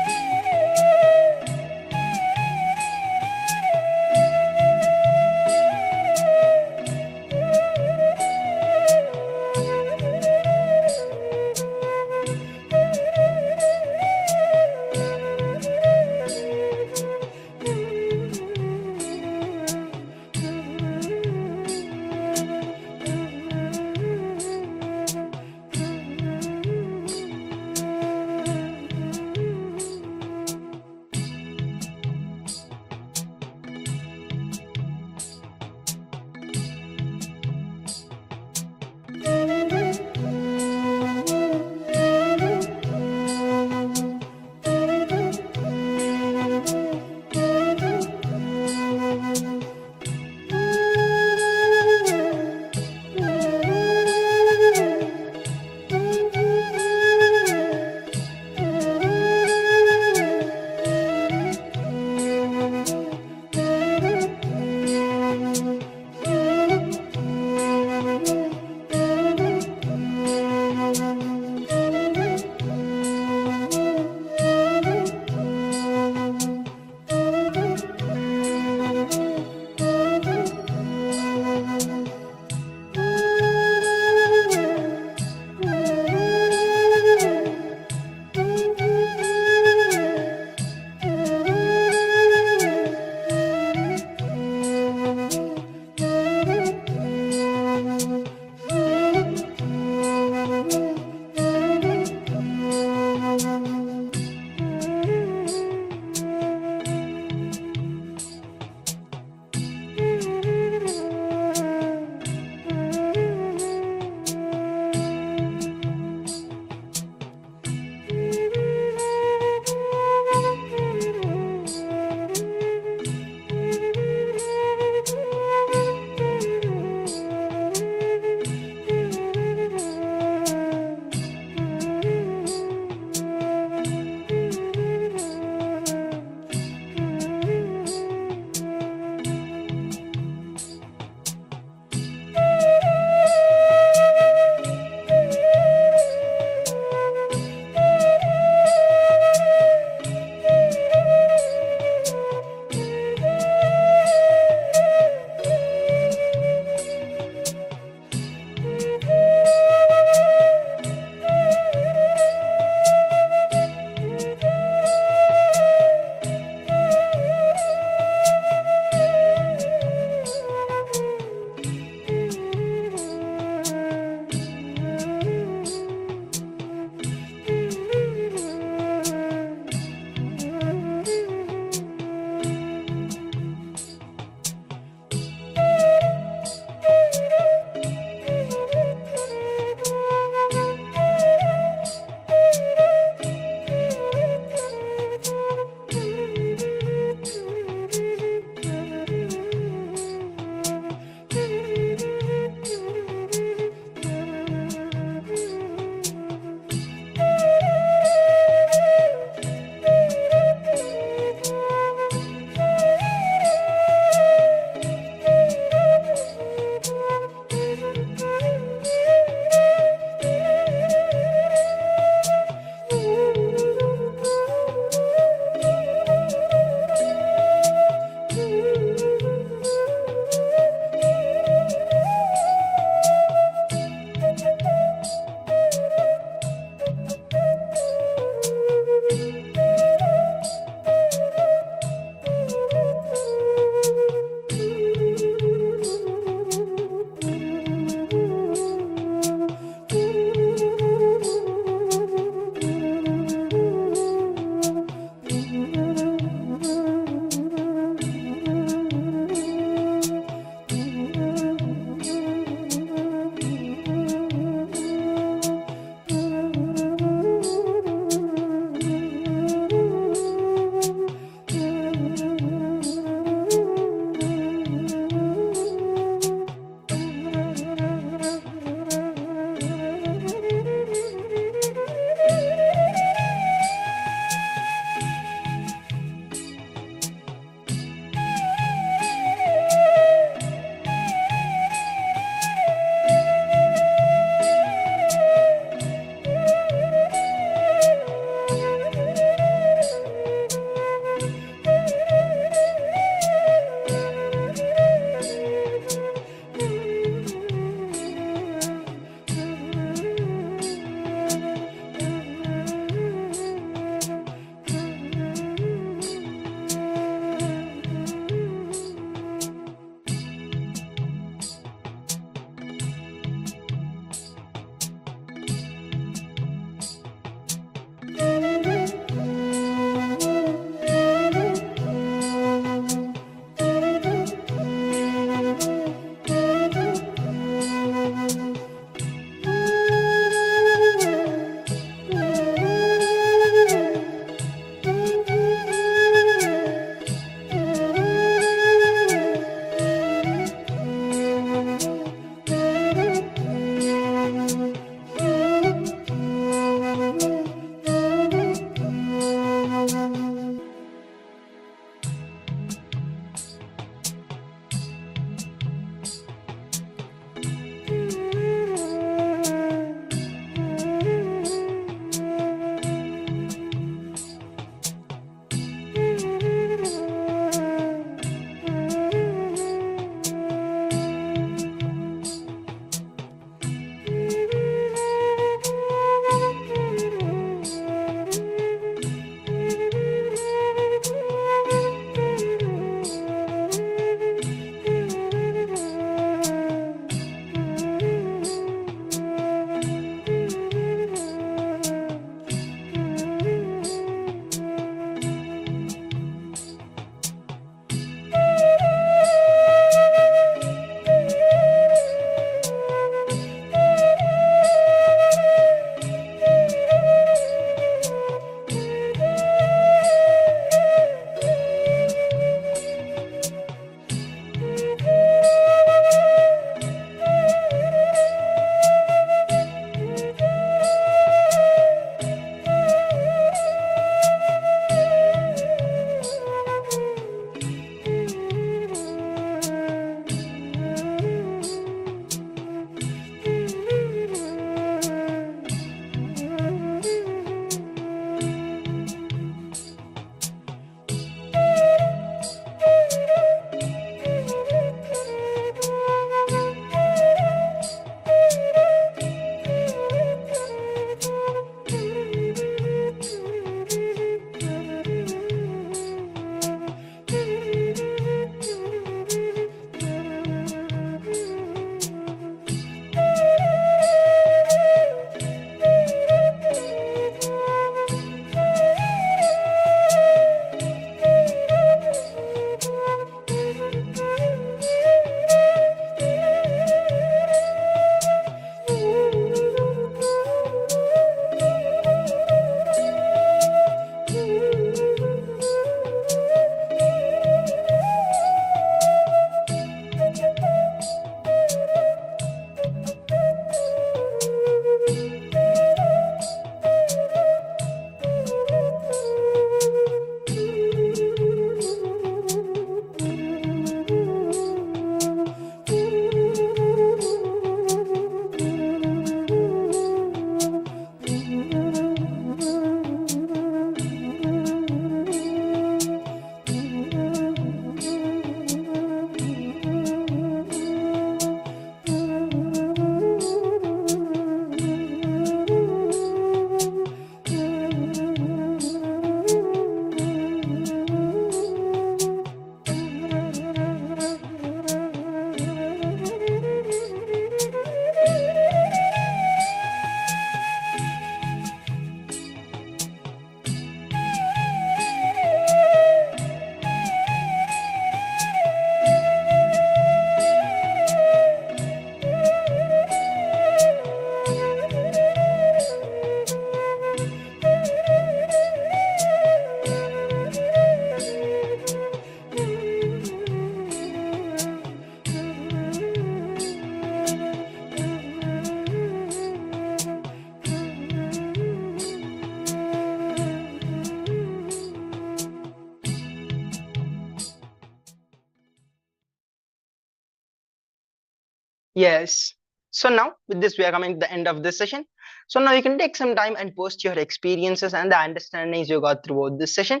Yes. So now with this we are coming to the end of this session. So now you can take some time and post your experiences and the understandings you got throughout this session.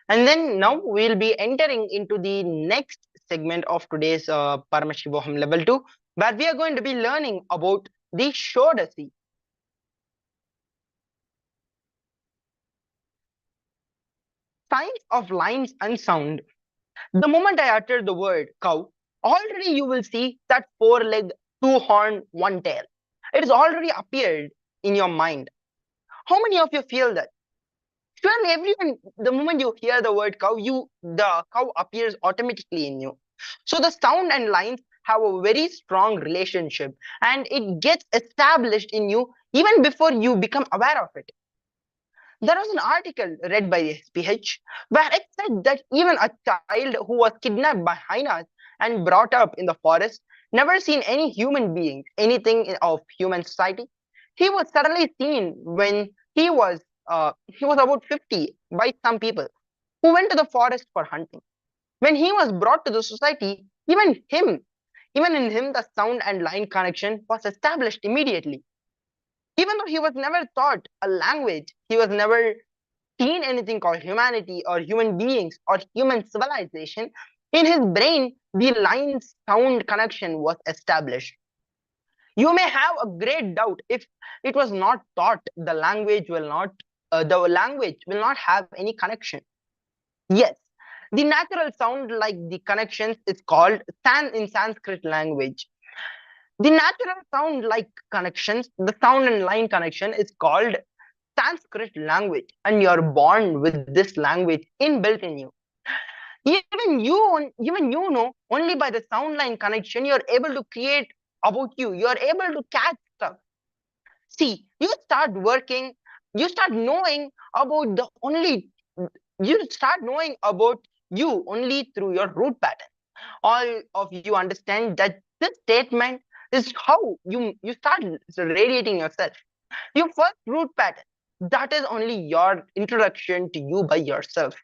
And then now we'll be entering into the next segment of today's Paramashivoham level 2, where we are going to be learning about the Shodasi. Signs of lines and sound. The moment I utter the word cow, already you will see that four leg, two horn, one tail. It has already appeared in your mind. How many of you feel that? Surely everyone, the moment you hear the word cow, the cow appears automatically in you. So the sound and lines have a very strong relationship and it gets established in you even before you become aware of it. There was an article read by SPH where it said that even a child who was kidnapped by hyenas and brought up in the forest, never seen any human being, anything of human society, he was suddenly seen when he was about 50 by some people who went to the forest for hunting. When he was brought to the society, even in him, the sound and line connection was established immediately. Even though he was never taught a language, he was never seen anything called humanity or human beings or human civilization, in his brain, the line sound connection was established. You may have a great doubt if it was not taught, the language will not have any connection. Yes, the natural sound like the connections is called in Sanskrit language. The natural sound like connections, the sound and line connection is called Sanskrit language, and you're born with this language inbuilt in you. Even you know, only by the sound line connection, you're able to create about you. You're able to catch stuff. See, you start working, you start knowing about you start knowing about you only through your root pattern. All of you understand that this statement is how you start radiating yourself. Your first root pattern, that is only your introduction to you by yourself.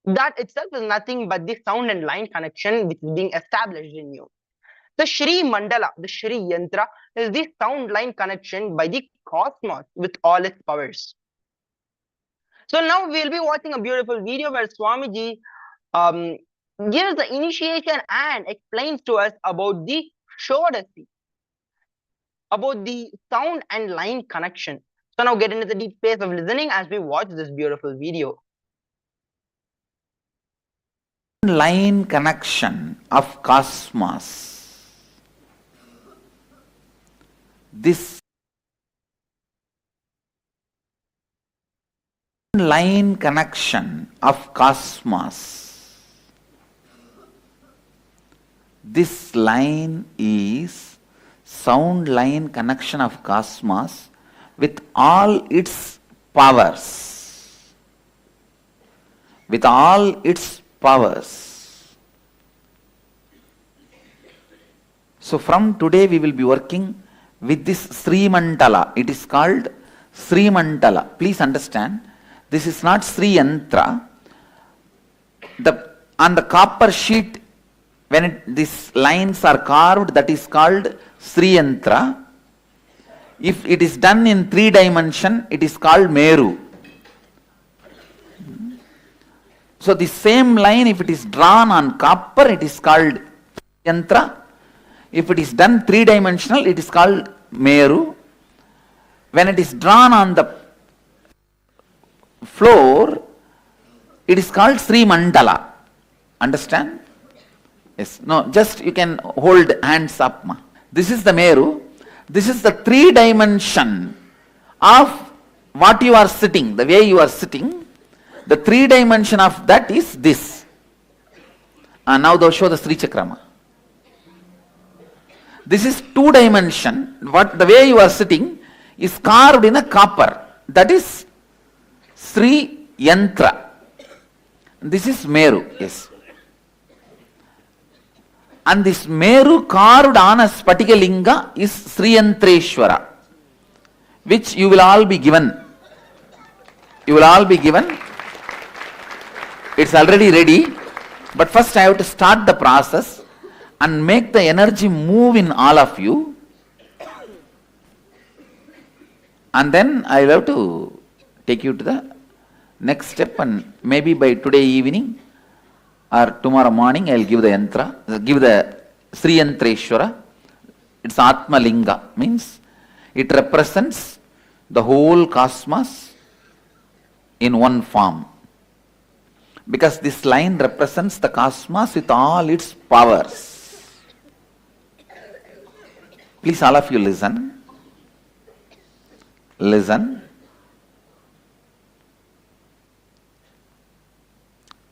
That itself is nothing but the sound and line connection which is being established in you. The Shri Mandala, the Shri Yantra, is the sound line connection by the cosmos with all its powers. So now we'll be watching a beautiful video where Swamiji gives the initiation and explains to us about the Shodasi, about the sound and line connection. So now get into the deep space of listening as we watch this beautiful video. Line connection of cosmos. This line connection of cosmos. This line is sound line connection of cosmos with all its powers. With all its powers. So from today we will be working with this Sri Mandala. It is called Sri Mandala. Please understand, this is not Sri Yantra. On the copper sheet, when these lines are carved, that is called Sri Yantra. If it is done in 3 dimension, it is called Meru. So the same line, if it is drawn on copper, it is called Yantra. If it is done 3-dimensional, it is called Meru. When it is drawn on the floor, it is called Sri Mandala. Understand? Yes. No, just you can hold hands up. This is the Meru. This is the 3-dimension of what you are sitting, the way you are sitting. The 3-dimension of that is this. Now thou show the Sri Chakrama. This is 2-dimension. The way you are sitting is carved in a copper. That is Sri Yantra. This is Meru. Yes. And this Meru carved on a Spatika Linga is Sri Yantreshwara, which you will all be given. You will all be given. It's already ready. But first I have to start the process. and make the energy move in all of you. And then I will have to take you to the next step, and maybe by today evening or tomorrow morning I will give the yantra, give the Sri Yantreshwara. It's Atma Linga, means it represents the whole cosmos in one form. Because this line represents the cosmos with all its powers. Please, all of you listen. Listen.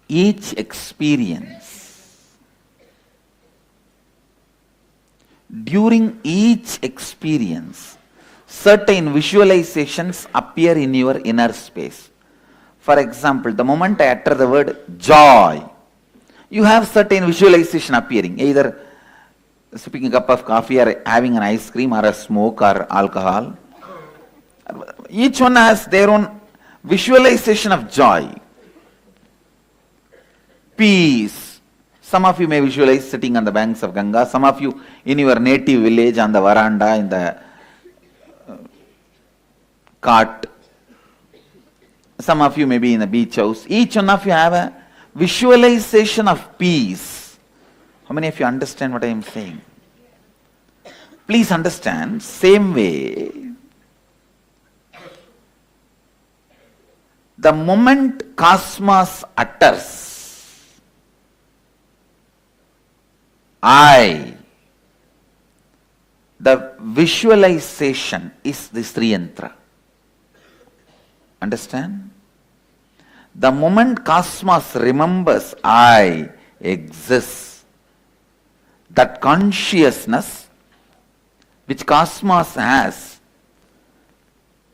Each experience, during each experience, certain visualizations appear in your inner space. For example, the moment I utter the word joy, you have certain visualization appearing, either sipping a cup of coffee or having an ice cream or a smoke or alcohol. Each one has their own visualization of joy. Peace. Some of you may visualize sitting on the banks of Ganga. Some of you in your native village on the veranda, in the cart. Some of you may be in a beach house. Each one of you have a visualization of peace. How many of you understand what I am saying? Please understand, same way, the moment cosmos utters I, the visualization is the Sri Yantra. Understand? The moment cosmos remembers I exist, that consciousness which cosmos has,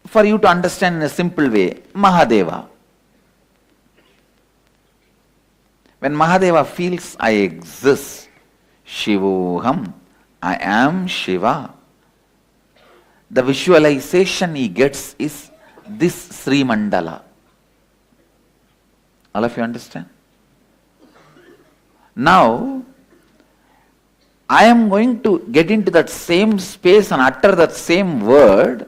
for you to understand in a simple way, Mahadeva. When Mahadeva feels I exist, Shivoham, I am Shiva, the visualization he gets is this Sri Mandala. All of you understand? Now, I am going to get into that same space and utter that same word.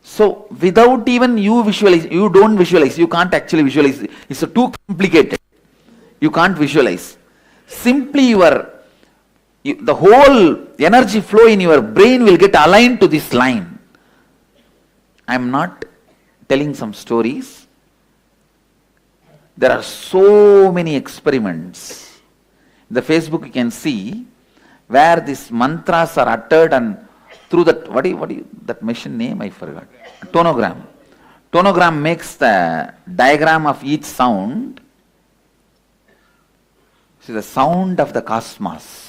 So, without even you visualize, you don't visualize, you can't actually visualize. It's too complicated. You can't visualize. Simply the whole energy flow in your brain will get aligned to this line. I am not telling some stories. There are so many experiments. In the Facebook you can see where these mantras are uttered, and through that, what do you that machine name I forgot. Tonogram. Tonogram makes the diagram of each sound. See, the sound of the cosmos.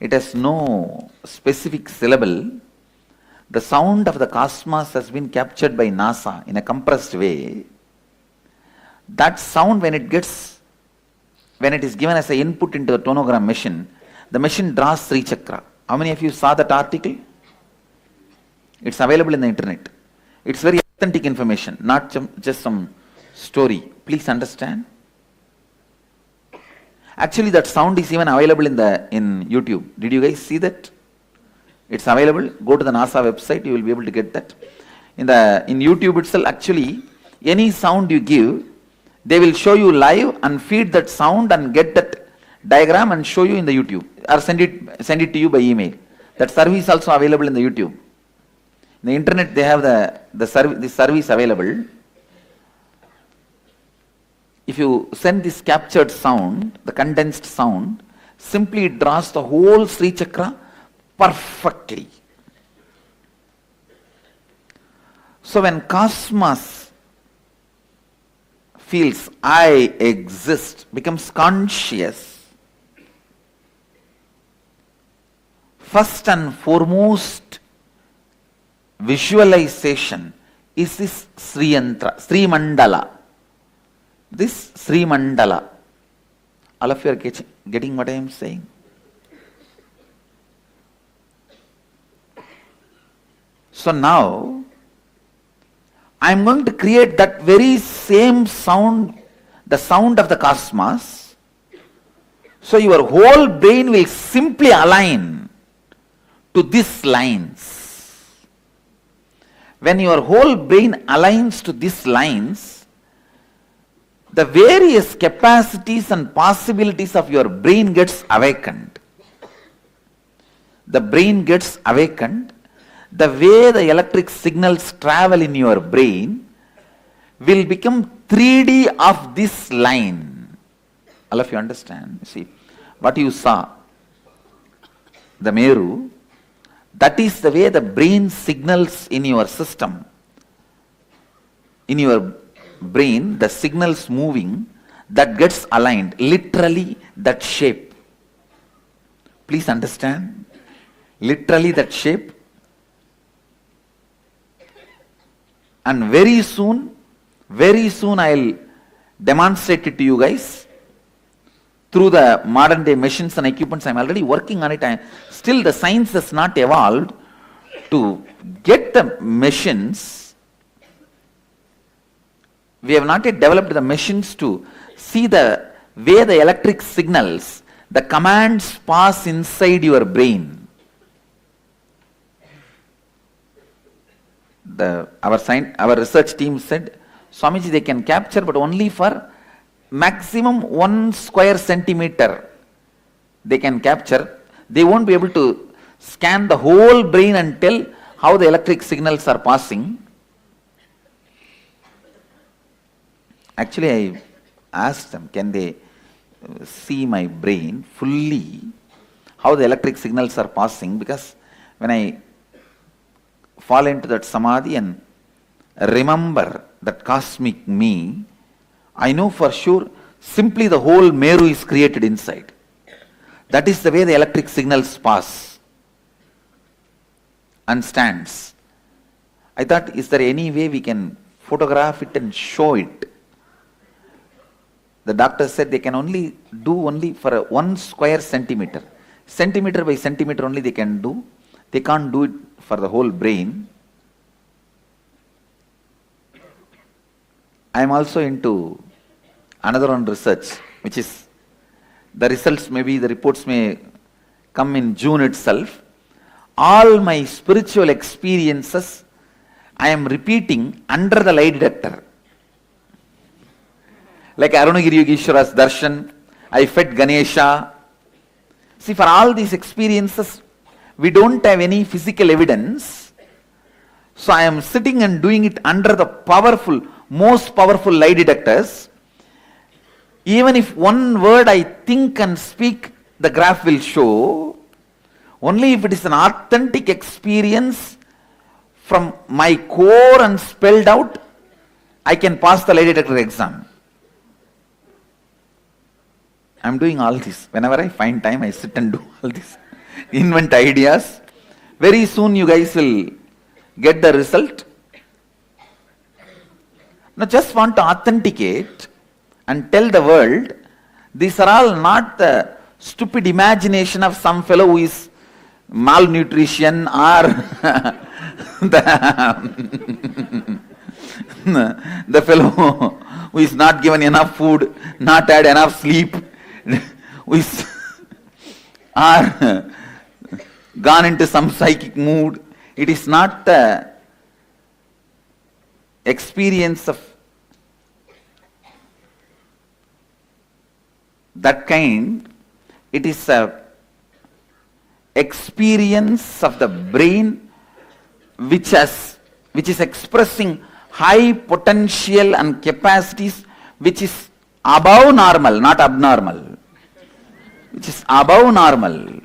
It has no specific syllable. The sound of the cosmos has been captured by NASA in a compressed way. That sound, when it is given as an input into the tonogram machine, the machine draws Sri Chakra. How many of you saw that article? It's available in the internet. It's very authentic information, not just some story. Please understand. Actually, that sound is even available in YouTube. Did you guys see that? It's available. Go to the NASA website, you will be able to get that. In YouTube itself, actually, any sound you give, they will show you live and feed that sound and get that diagram and show you in the YouTube, or send it to you by email. That service also available in the YouTube. In the internet, they have this service available. If you send this captured sound, the condensed sound, simply it draws the whole Sri Chakra perfectly. So when cosmos feels I exist, becomes conscious, first and foremost visualization is this Sri Yantra, Sri Mandala. This Sri Mandala. All of you are getting what I am saying? So now, I am going to create that very same sound, the sound of the cosmos, So your whole brain will simply align to these lines. When your whole brain aligns to these lines, the various capacities and possibilities of your brain gets awakened. The brain gets awakened. The way the electric signals travel in your brain will become 3D of this line. All of you understand? See, what you saw, the Meru, that is the way the brain signals in your system. In your brain, the signals moving, that gets aligned, literally that shape. Please understand, literally that shape. And very soon I'll demonstrate it to you guys through the modern day machines and equipments. I'm already working on it. Still the science has not evolved to get the machines. We have not yet developed the machines to see the way the electric signals, the commands pass inside your brain. Our research team said, Swamiji, they can capture but only for maximum 1 square centimeter they can capture. They won't be able to scan the whole brain and tell how the electric signals are passing. Actually, I asked them, can they see my brain fully, how the electric signals are passing? Because when I fall into that samadhi and remember that cosmic me, I know for sure simply the whole Meru is created inside. That is the way the electric signals pass and stands. I thought, is there any way we can photograph it and show it? The doctor said they can only do for 1 square centimeter. Centimeter by centimeter only they can do. They can't do it for the whole brain. I am also into another one research, which is the results, maybe the reports may come in June itself. All my spiritual experiences I am repeating under the lie detector. Like Arunagiri Yogeshwara's darshan, I fed Ganesha. See, for all these experiences, we don't have any physical evidence. So I am sitting and doing it under the most powerful lie detectors. Even if one word I think and speak, the graph will show. Only if it is an authentic experience from my core and spelled out, I can pass the lie detector exam. I am doing all this. Whenever I find time, I sit and do all this. Invent ideas. Very soon you guys will get the result. Now just want to authenticate and tell the world, these are all not the stupid imagination of some fellow who is malnutrition or the fellow who is not given enough food, not had enough sleep, who is or gone into some psychic mood. It is not the experience of that kind. It is a experience of the brain which is expressing high potential and capacities, which is above normal, not abnormal, which is above normal.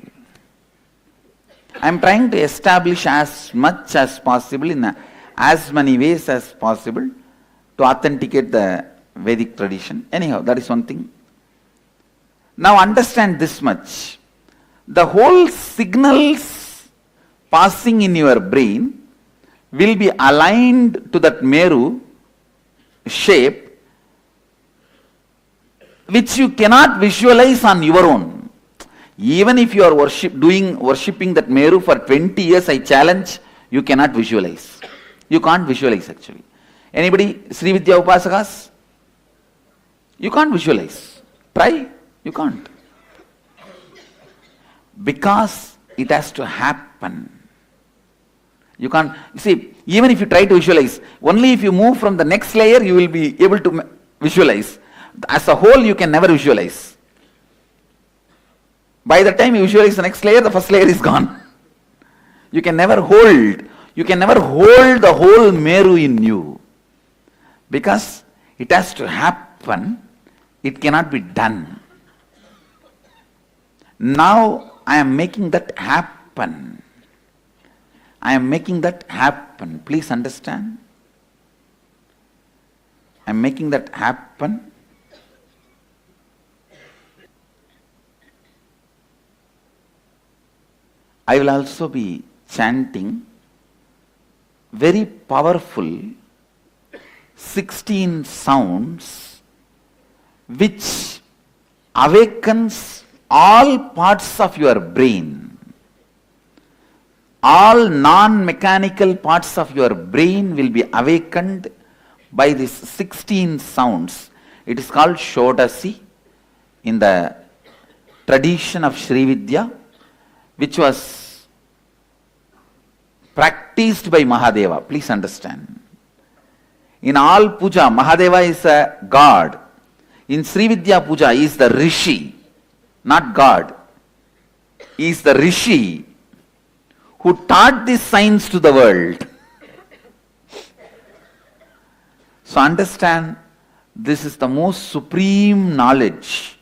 I am trying to establish as much as possible in as many ways as possible to authenticate the Vedic tradition. Anyhow, that is one thing. Now understand this much. The whole signals passing in your brain will be aligned to that Meru shape, which you cannot visualize on your own. Even if you are worshipping that Meru for 20 years, I challenge, you cannot visualize. You can't visualize actually. Anybody Sri Vidya Upasakas? You can't visualize. Try, you can't. Because it has to happen. You can't, you see, even if you try to visualize, only if you move from the next layer you will be able to visualize. As a whole you can never visualize. By the time you visualize the next layer, the first layer is gone. You can never hold the whole Meru in you. Because it has to happen, it cannot be done. Now I am making that happen. I am making that happen. Please understand. I am making that happen. I will also be chanting very powerful 16 sounds which awakens all parts of your brain. All non-mechanical parts of your brain will be awakened by these 16 sounds. It is called Shodasi in the tradition of Sri Vidya, which was practiced by Mahadeva. Please understand. In all puja, Mahadeva is a god. In Sri Vidya puja, he is the Rishi, not God. He is the Rishi who taught these signs to the world. So understand, this is the most supreme knowledge.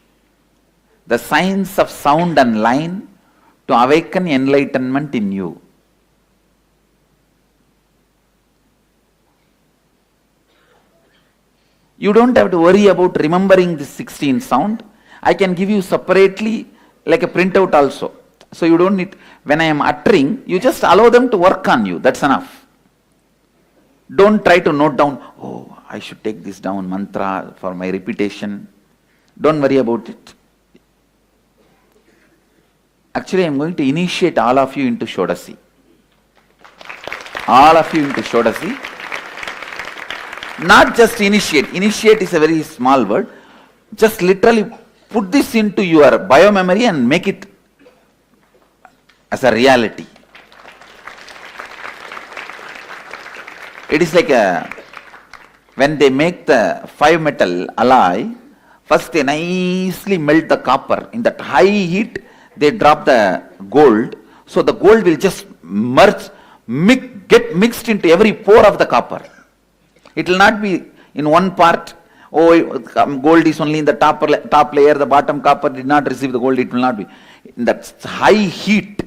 The science of sound and line to awaken enlightenment in you. You don't have to worry about remembering this 16 sound. I can give you separately like a printout also. So you don't need, when I am uttering, you just allow them to work on you. That's enough. Don't try to note down, oh, I should take this down, mantra for my repetition. Don't worry about it. Actually, I am going to initiate all of you into Shodasi. All of you into Shodasi. Not just initiate. Initiate is a very small word. Just literally put this into your biomemory and make it as a reality. It is like when they make the 5-metal alloy, first they nicely melt the copper. In that high heat, they drop the gold. So the gold will just merge, get mixed into every pore of the copper. It will not be in one part. Oh, gold is only in the top layer, the bottom copper did not receive the gold. It will not be. In that high heat,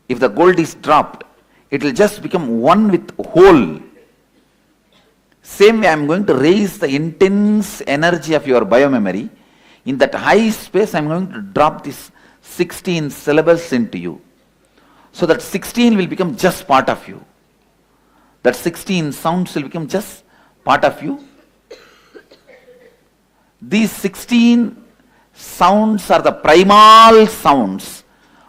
if the gold is dropped, it will just become one with whole. Same way, I am going to raise the intense energy of your biomemory. In that high space, I am going to drop these 16 syllables into you. So that 16 will become just part of you. That 16 sounds will become just part of you. These 16 sounds are the primal sounds.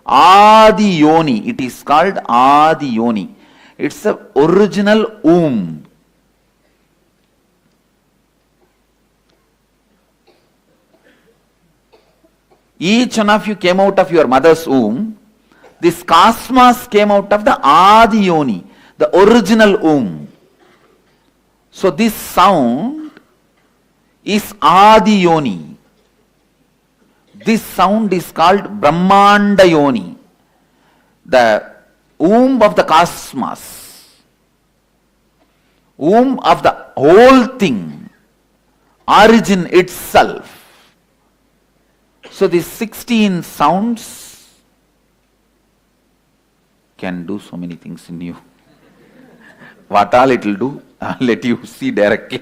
Adi Yoni, it is called Adi Yoni. It's the original womb. Each one of you came out of your mother's womb. This cosmos came out of the Adi Yoni, the original womb. So this sound is Adi Yoni. This sound is called Brahmanda Yoni, the womb of the cosmos, womb of the whole thing, origin itself. So these 16 sounds can do so many things in you. What all it will do, I'll let you see directly.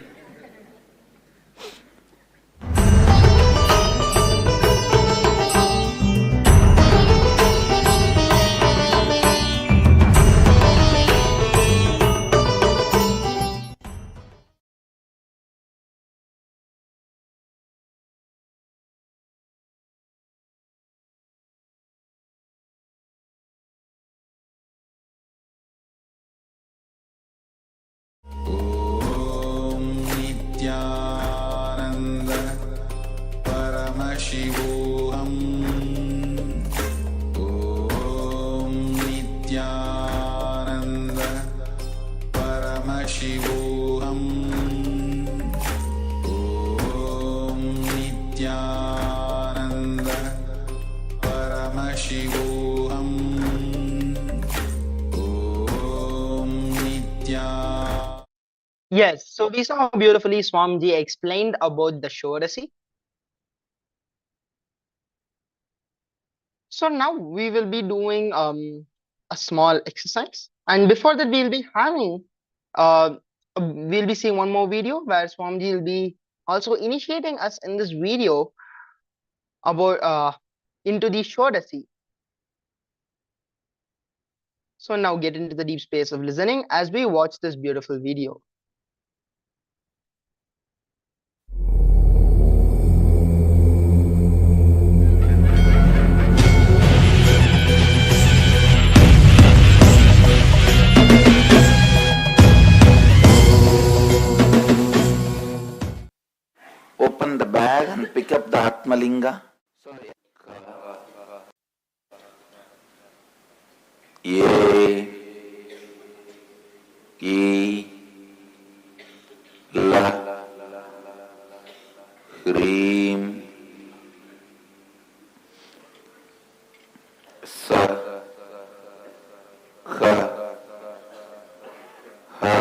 Paramashivoham. Om Nithyananda. Paramashivoham. Om Nithyananda. Yes, so we saw how beautifully Swamiji explained about the Shodasi. So now we will be doing a small exercise, and before that we'll be having we'll be seeing one more video where Swamiji will be also initiating us in this video about into the Shodasi. So now get into the deep space of listening as we watch this beautiful video. Open the bag and pick up the Atmalinga. Ye, ki, la, hreem, sa, kha, ha,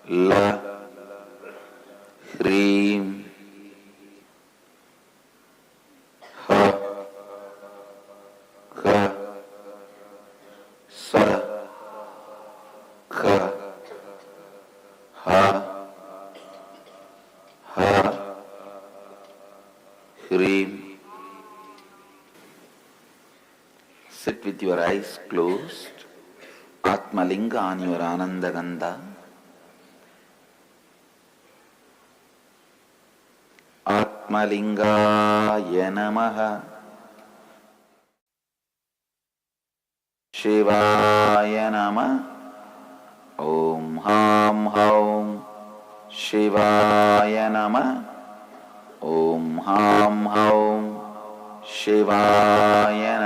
la, hreem, ha, kha, sa, kha, ha, ha, hreem. Sit with your eyes closed, Atmalinga on your Anandagandha. Atmalingaya Namaha. Shivaya Namah. Om Ham Haum. Shivaya Namah. Om Ham Haum. Shivaya Namah.